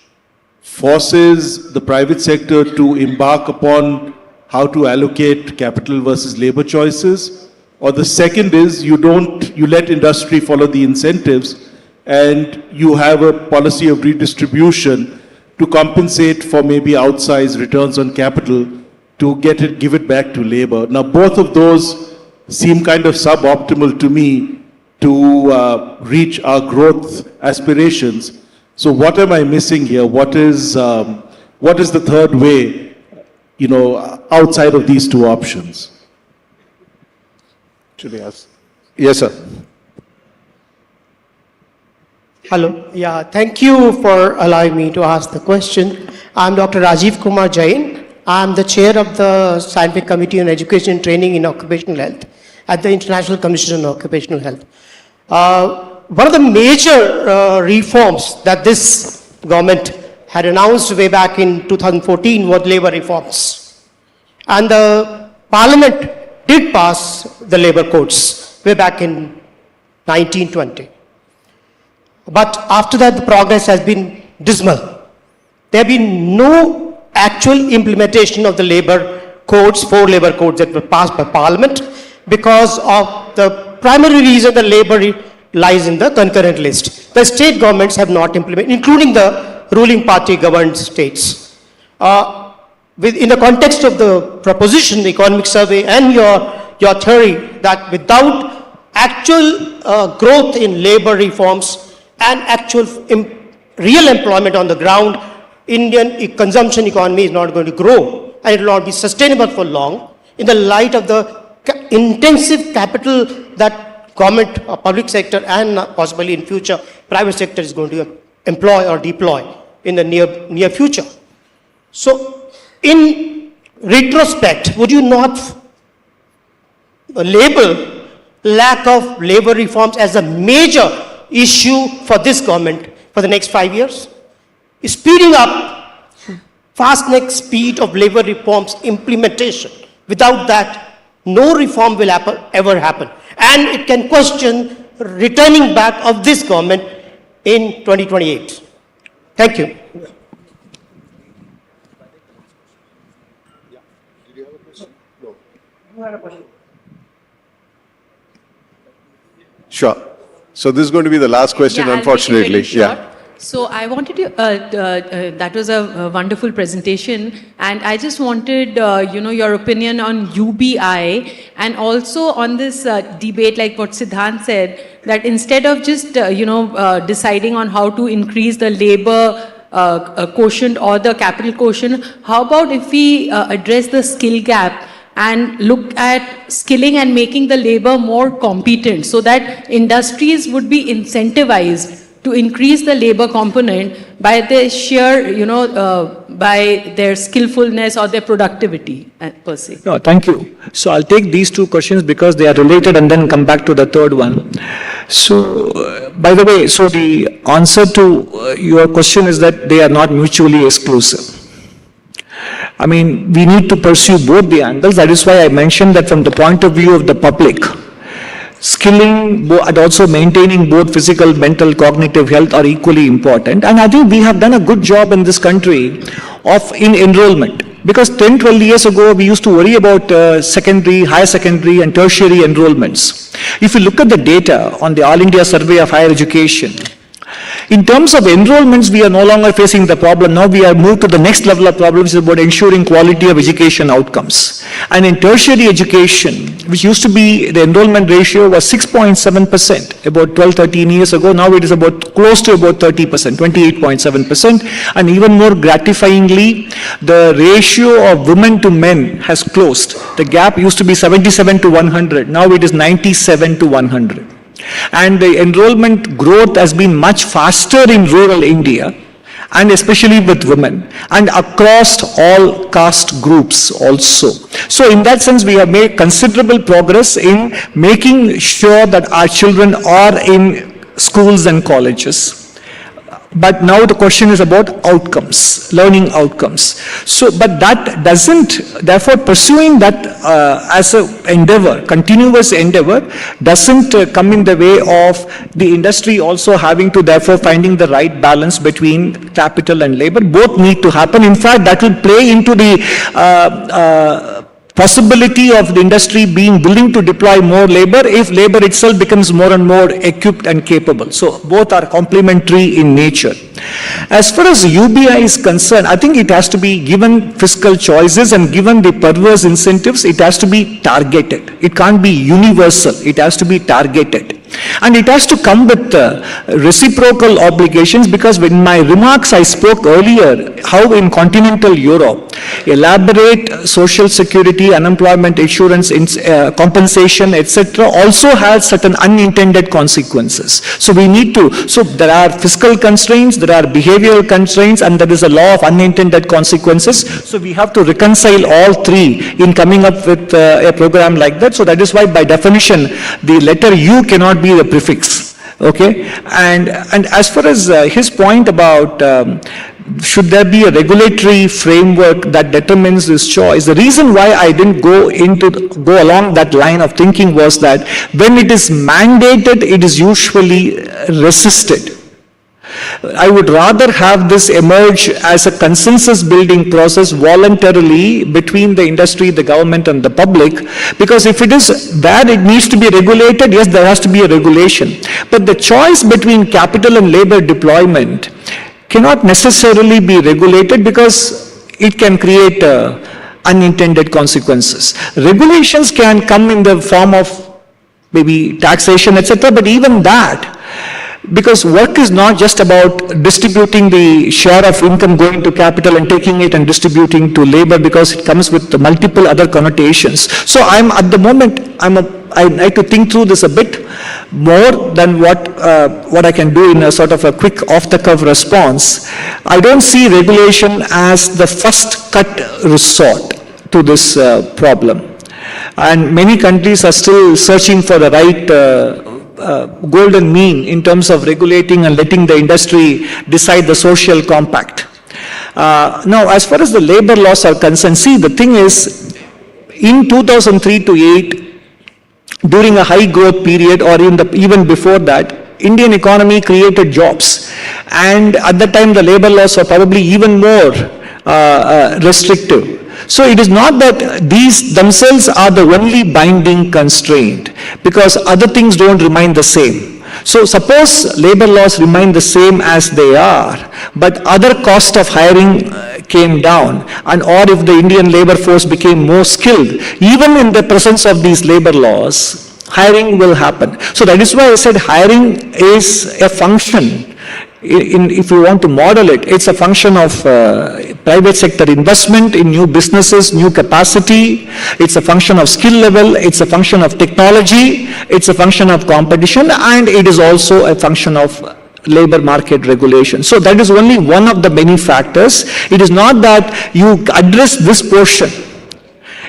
forces the private sector to embark upon how to allocate capital versus labor choices, or the second is you let industry follow the incentives and you have a policy of redistribution to compensate for maybe outsized returns on capital to give it back to labor. Now both of those seem kind of suboptimal to me to reach our growth aspirations. So what am I missing here? What is the third way, outside of these two options? Should we ask? Yes, sir. Hello. Yeah, thank you for allowing me to ask the question. I'm Dr. Rajiv Kumar Jain. I'm the chair of the Scientific Committee on Education and Training in Occupational Health at the International Commission on Occupational Health. One of the major reforms that this government had announced way back in 2014 was labor reforms. And the Parliament did pass the labor codes way back in 1920. But after that, the progress has been dismal. There have been no actual implementation of the labor codes, 4 labor codes that were passed by Parliament, because of the primary reason the labor lies in the concurrent list. The state governments have not implemented, including the ruling party governed states. In the context of the proposition, the economic survey, and your theory that without actual growth in labor reforms and actual real employment on the ground, Indian consumption economy is not going to grow and it will not be sustainable for long in the light of the intensive capital that government or public sector and possibly in future private sector is going to employ or deploy in the near future. So In retrospect, would you not label lack of labor reforms as a major issue for this government for the next 5 years? Speeding up fast next speed of labor reforms implementation. Without that, no reform will ever happen. And it can question returning back of this government in 2028. Thank you. Sure. So this is going to be the last question, unfortunately. Yeah. So I wanted to, that was a wonderful presentation, and I just wanted, your opinion on UBI and also on this debate, like what Siddhant said, that instead of just, deciding on how to increase the labor quotient or the capital quotient, how about if we address the skill gap and look at skilling and making the labor more competent so that industries would be incentivized to increase the labor component by their sheer, by their skillfulness or their productivity per se. No, thank you. So I'll take these two questions because they are related and then come back to the third one. So, by the way, so the answer to your question is that they are not mutually exclusive. I mean, we need to pursue both the angles. That is why I mentioned that from the point of view of the public, skilling and also maintaining both physical, mental, cognitive health are equally important. And I think we have done a good job in this country in enrollment. Because 10, 12 years ago, we used to worry about secondary, higher secondary and tertiary enrollments. If you look at the data on the All India Survey of Higher Education, in terms of enrollments, we are no longer facing the problem. Now we are moved to the next level of problems about ensuring quality of education outcomes. And in tertiary education, which used to be, the enrollment ratio was 6.7% about 12, 13 years ago. Now it is about close to about 30%, 28.7%. And even more gratifyingly, the ratio of women to men has closed. The gap used to be 77 to 100. Now it is 97 to 100. And the enrollment growth has been much faster in rural India, and especially with women, and across all caste groups also. So in that sense, we have made considerable progress in making sure that our children are in schools and colleges. But now the question is about outcomes, learning outcomes. So, but that doesn't, therefore pursuing that as an endeavor, continuous endeavor, doesn't come in the way of the industry also having to therefore finding the right balance between capital and labor. Both need to happen. In fact, that will play into the possibility of the industry being willing to deploy more labor if labor itself becomes more and more equipped and capable. So both are complementary in nature. As far as UBI is concerned, I think it has to be given fiscal choices and given the perverse incentives, it has to be targeted. It can't be universal. It has to be targeted. And it has to come with reciprocal obligations, because in my remarks I spoke earlier how in continental Europe, elaborate social security, unemployment insurance, compensation, etc. also has certain unintended consequences. So we need to, so there are fiscal constraints, there are behavioral constraints, and there is a law of unintended consequences. So we have to reconcile all three in coming up with a program like that. So that is why by definition the letter U cannot be the prefix. Okay, and as far as his point about should there be a regulatory framework that determines this choice, the reason why I didn't go along that line of thinking was that when it is mandated, it is usually resisted. I would rather have this emerge as a consensus building process voluntarily between the industry, the government and the public, because if it is that it needs to be regulated, yes, there has to be a regulation. But the choice between capital and labor deployment cannot necessarily be regulated because it can create unintended consequences. Regulations can come in the form of maybe taxation, etc., but even that, because work is not just about distributing the share of income going to capital and taking it and distributing to labor, because it comes with multiple other connotations. So at the moment, I like to think through this a bit more than what I can do in a sort of a quick off-the-cuff response. I don't see regulation as the first cut resort to this problem. And many countries are still searching for the right golden mean in terms of regulating and letting the industry decide the social compact. Now, as far as the labor laws are concerned, see, the thing is, in 2003 to 8, during a high growth period or even before that, Indian economy created jobs. And at that time, the labor laws were probably even more restrictive. So it is not that these themselves are the only binding constraint, because other things don't remain the same. So suppose labor laws remain the same as they are, but other cost of hiring came down, and or if the Indian labor force became more skilled, even in the presence of these labor laws, hiring will happen. So that is why I said hiring is a function. If you want to model it, it's a function of private sector investment in new businesses, new capacity. It's a function of skill level. It's a function of technology. It's a function of competition, and it is also a function of labor market regulation. So that is only one of the many factors. It is not that you address this portion,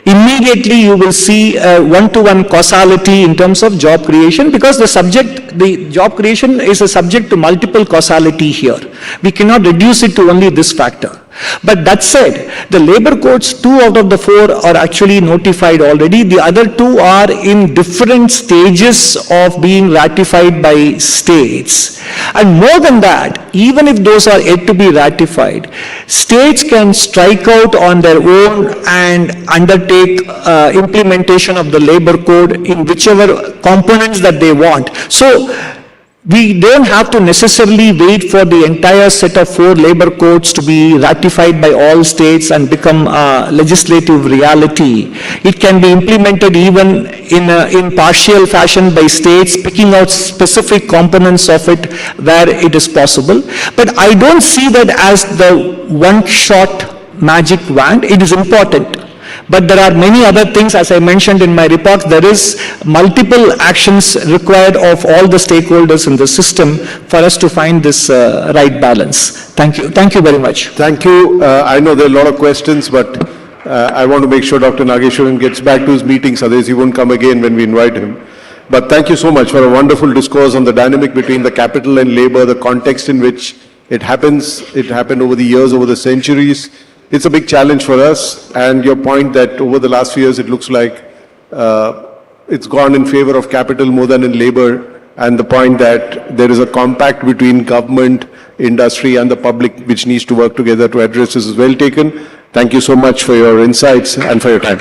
immediately you will see a one-to-one causality in terms of job creation, because the job creation is a subject to multiple causality here. We cannot reduce it to only this factor. But that said, the labor codes, 2 out of the 4 are actually notified already. The other 2 are in different stages of being ratified by states. And more than that, even if those are yet to be ratified, states can strike out on their own and undertake implementation of the labor code in whichever components that they want. So we don't have to necessarily wait for the entire set of 4 labor codes to be ratified by all states and become a legislative reality. It can be implemented even in partial fashion by states, picking out specific components of it where it is possible. But I don't see that as the one-shot magic wand. It is important. But there are many other things, as I mentioned in my report. There is multiple actions required of all the stakeholders in the system for us to find this right balance. Thank you. Thank you very much. Thank you. I know there are a lot of questions, but I want to make sure Dr. Nageswaran gets back to his meetings, otherwise he won't come again when we invite him. But thank you so much for a wonderful discourse on the dynamic between the capital and labor, the context in which it happens. It happened over the years, over the centuries. It's a big challenge for us, and your point that over the last few years it looks like it's gone in favor of capital more than in labor, and the point that there is a compact between government, industry and the public which needs to work together to address this is well taken. Thank you so much for your insights and for your time.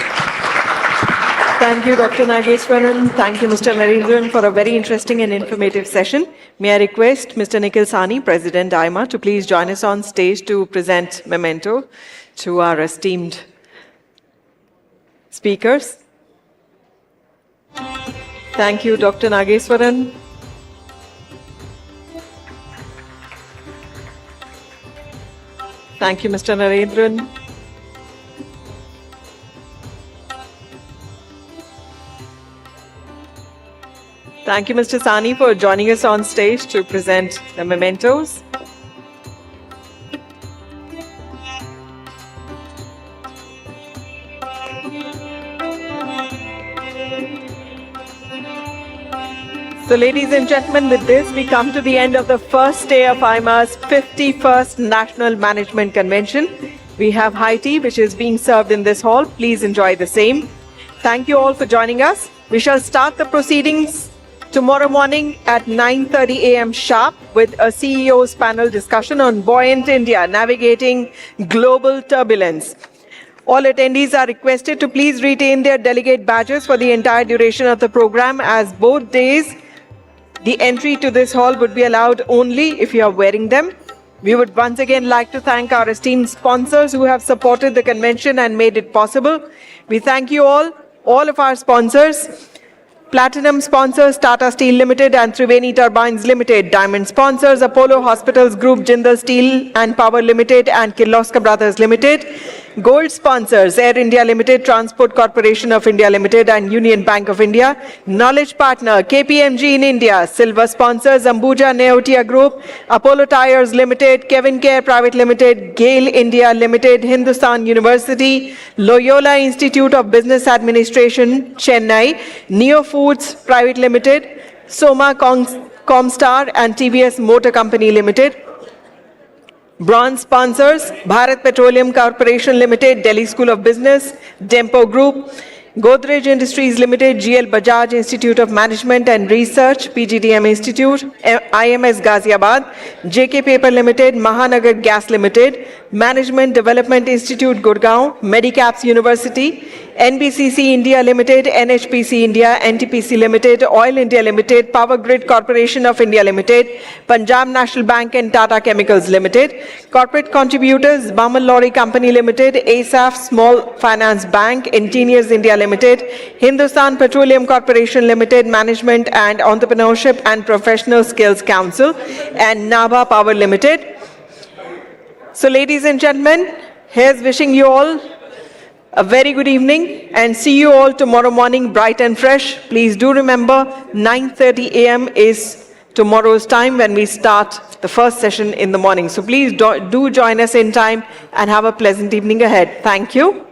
Thank you, Dr. Nageswaran. Thank you, Mr. Narendran, for a very interesting and informative session. May I request Mr. Nikhil Sawhney, President AIMA, to please join us on stage to present memento to our esteemed speakers. Thank you, Dr. Nageswaran. Thank you, Mr. Narendran. Thank you, Mr. Sawhney, for joining us on stage to present the mementos. So, ladies and gentlemen, with this, we come to the end of the first day of AIMA's 51st National Management Convention. We have high tea, which is being served in this hall. Please enjoy the same. Thank you all for joining us. We shall start the proceedings tomorrow morning at 9:30 a.m. sharp with a CEO's panel discussion on Buoyant India, Navigating Global Turbulence. All attendees are requested to please retain their delegate badges for the entire duration of the program, as both days the entry to this hall would be allowed only if you are wearing them. We would once again like to thank our esteemed sponsors who have supported the convention and made it possible. We thank you all of our sponsors. Platinum sponsors Tata Steel Limited and Triveni Turbines Limited. Diamond sponsors Apollo Hospitals Group, Jindal Steel and Power Limited and Kirloskar Brothers Limited. Gold sponsors Air India Limited, Transport Corporation of India Limited and Union Bank of India. Knowledge partner KPMG in India. Silver sponsors Ambuja Neotia Group, Apollo Tyres Limited, Kevin Care Private Limited, GAIL India Limited, Hindustan University, Loyola Institute of Business Administration, Chennai, Neo Foods Private Limited, Soma Comstar and TVS Motor Company Limited. Bronze sponsors Bharat Petroleum Corporation Limited, Delhi School of Business, Dempo Group, Godrej Industries Limited, GL Bajaj Institute of Management and Research, PGDM Institute, IMS Ghaziabad, JK Paper Limited, Mahanagar Gas Limited, Management Development Institute Gurgaon, Medicaps University, NBCC India Limited, NHPC India, NTPC Limited, Oil India Limited, Power Grid Corporation of India Limited, Punjab National Bank and Tata Chemicals Limited. Corporate contributors, Bamal Lorry Company Limited, ASAF Small Finance Bank, Engineers India Limited, Hindustan Petroleum Corporation Limited, Management and Entrepreneurship and Professional Skills Council, and Nabha Power Limited. So ladies and gentlemen, here's wishing you all a very good evening and see you all tomorrow morning bright and fresh. Please do remember 9:30 a.m. is tomorrow's time when we start the first session in the morning. So please do join us in time and have a pleasant evening ahead. Thank you.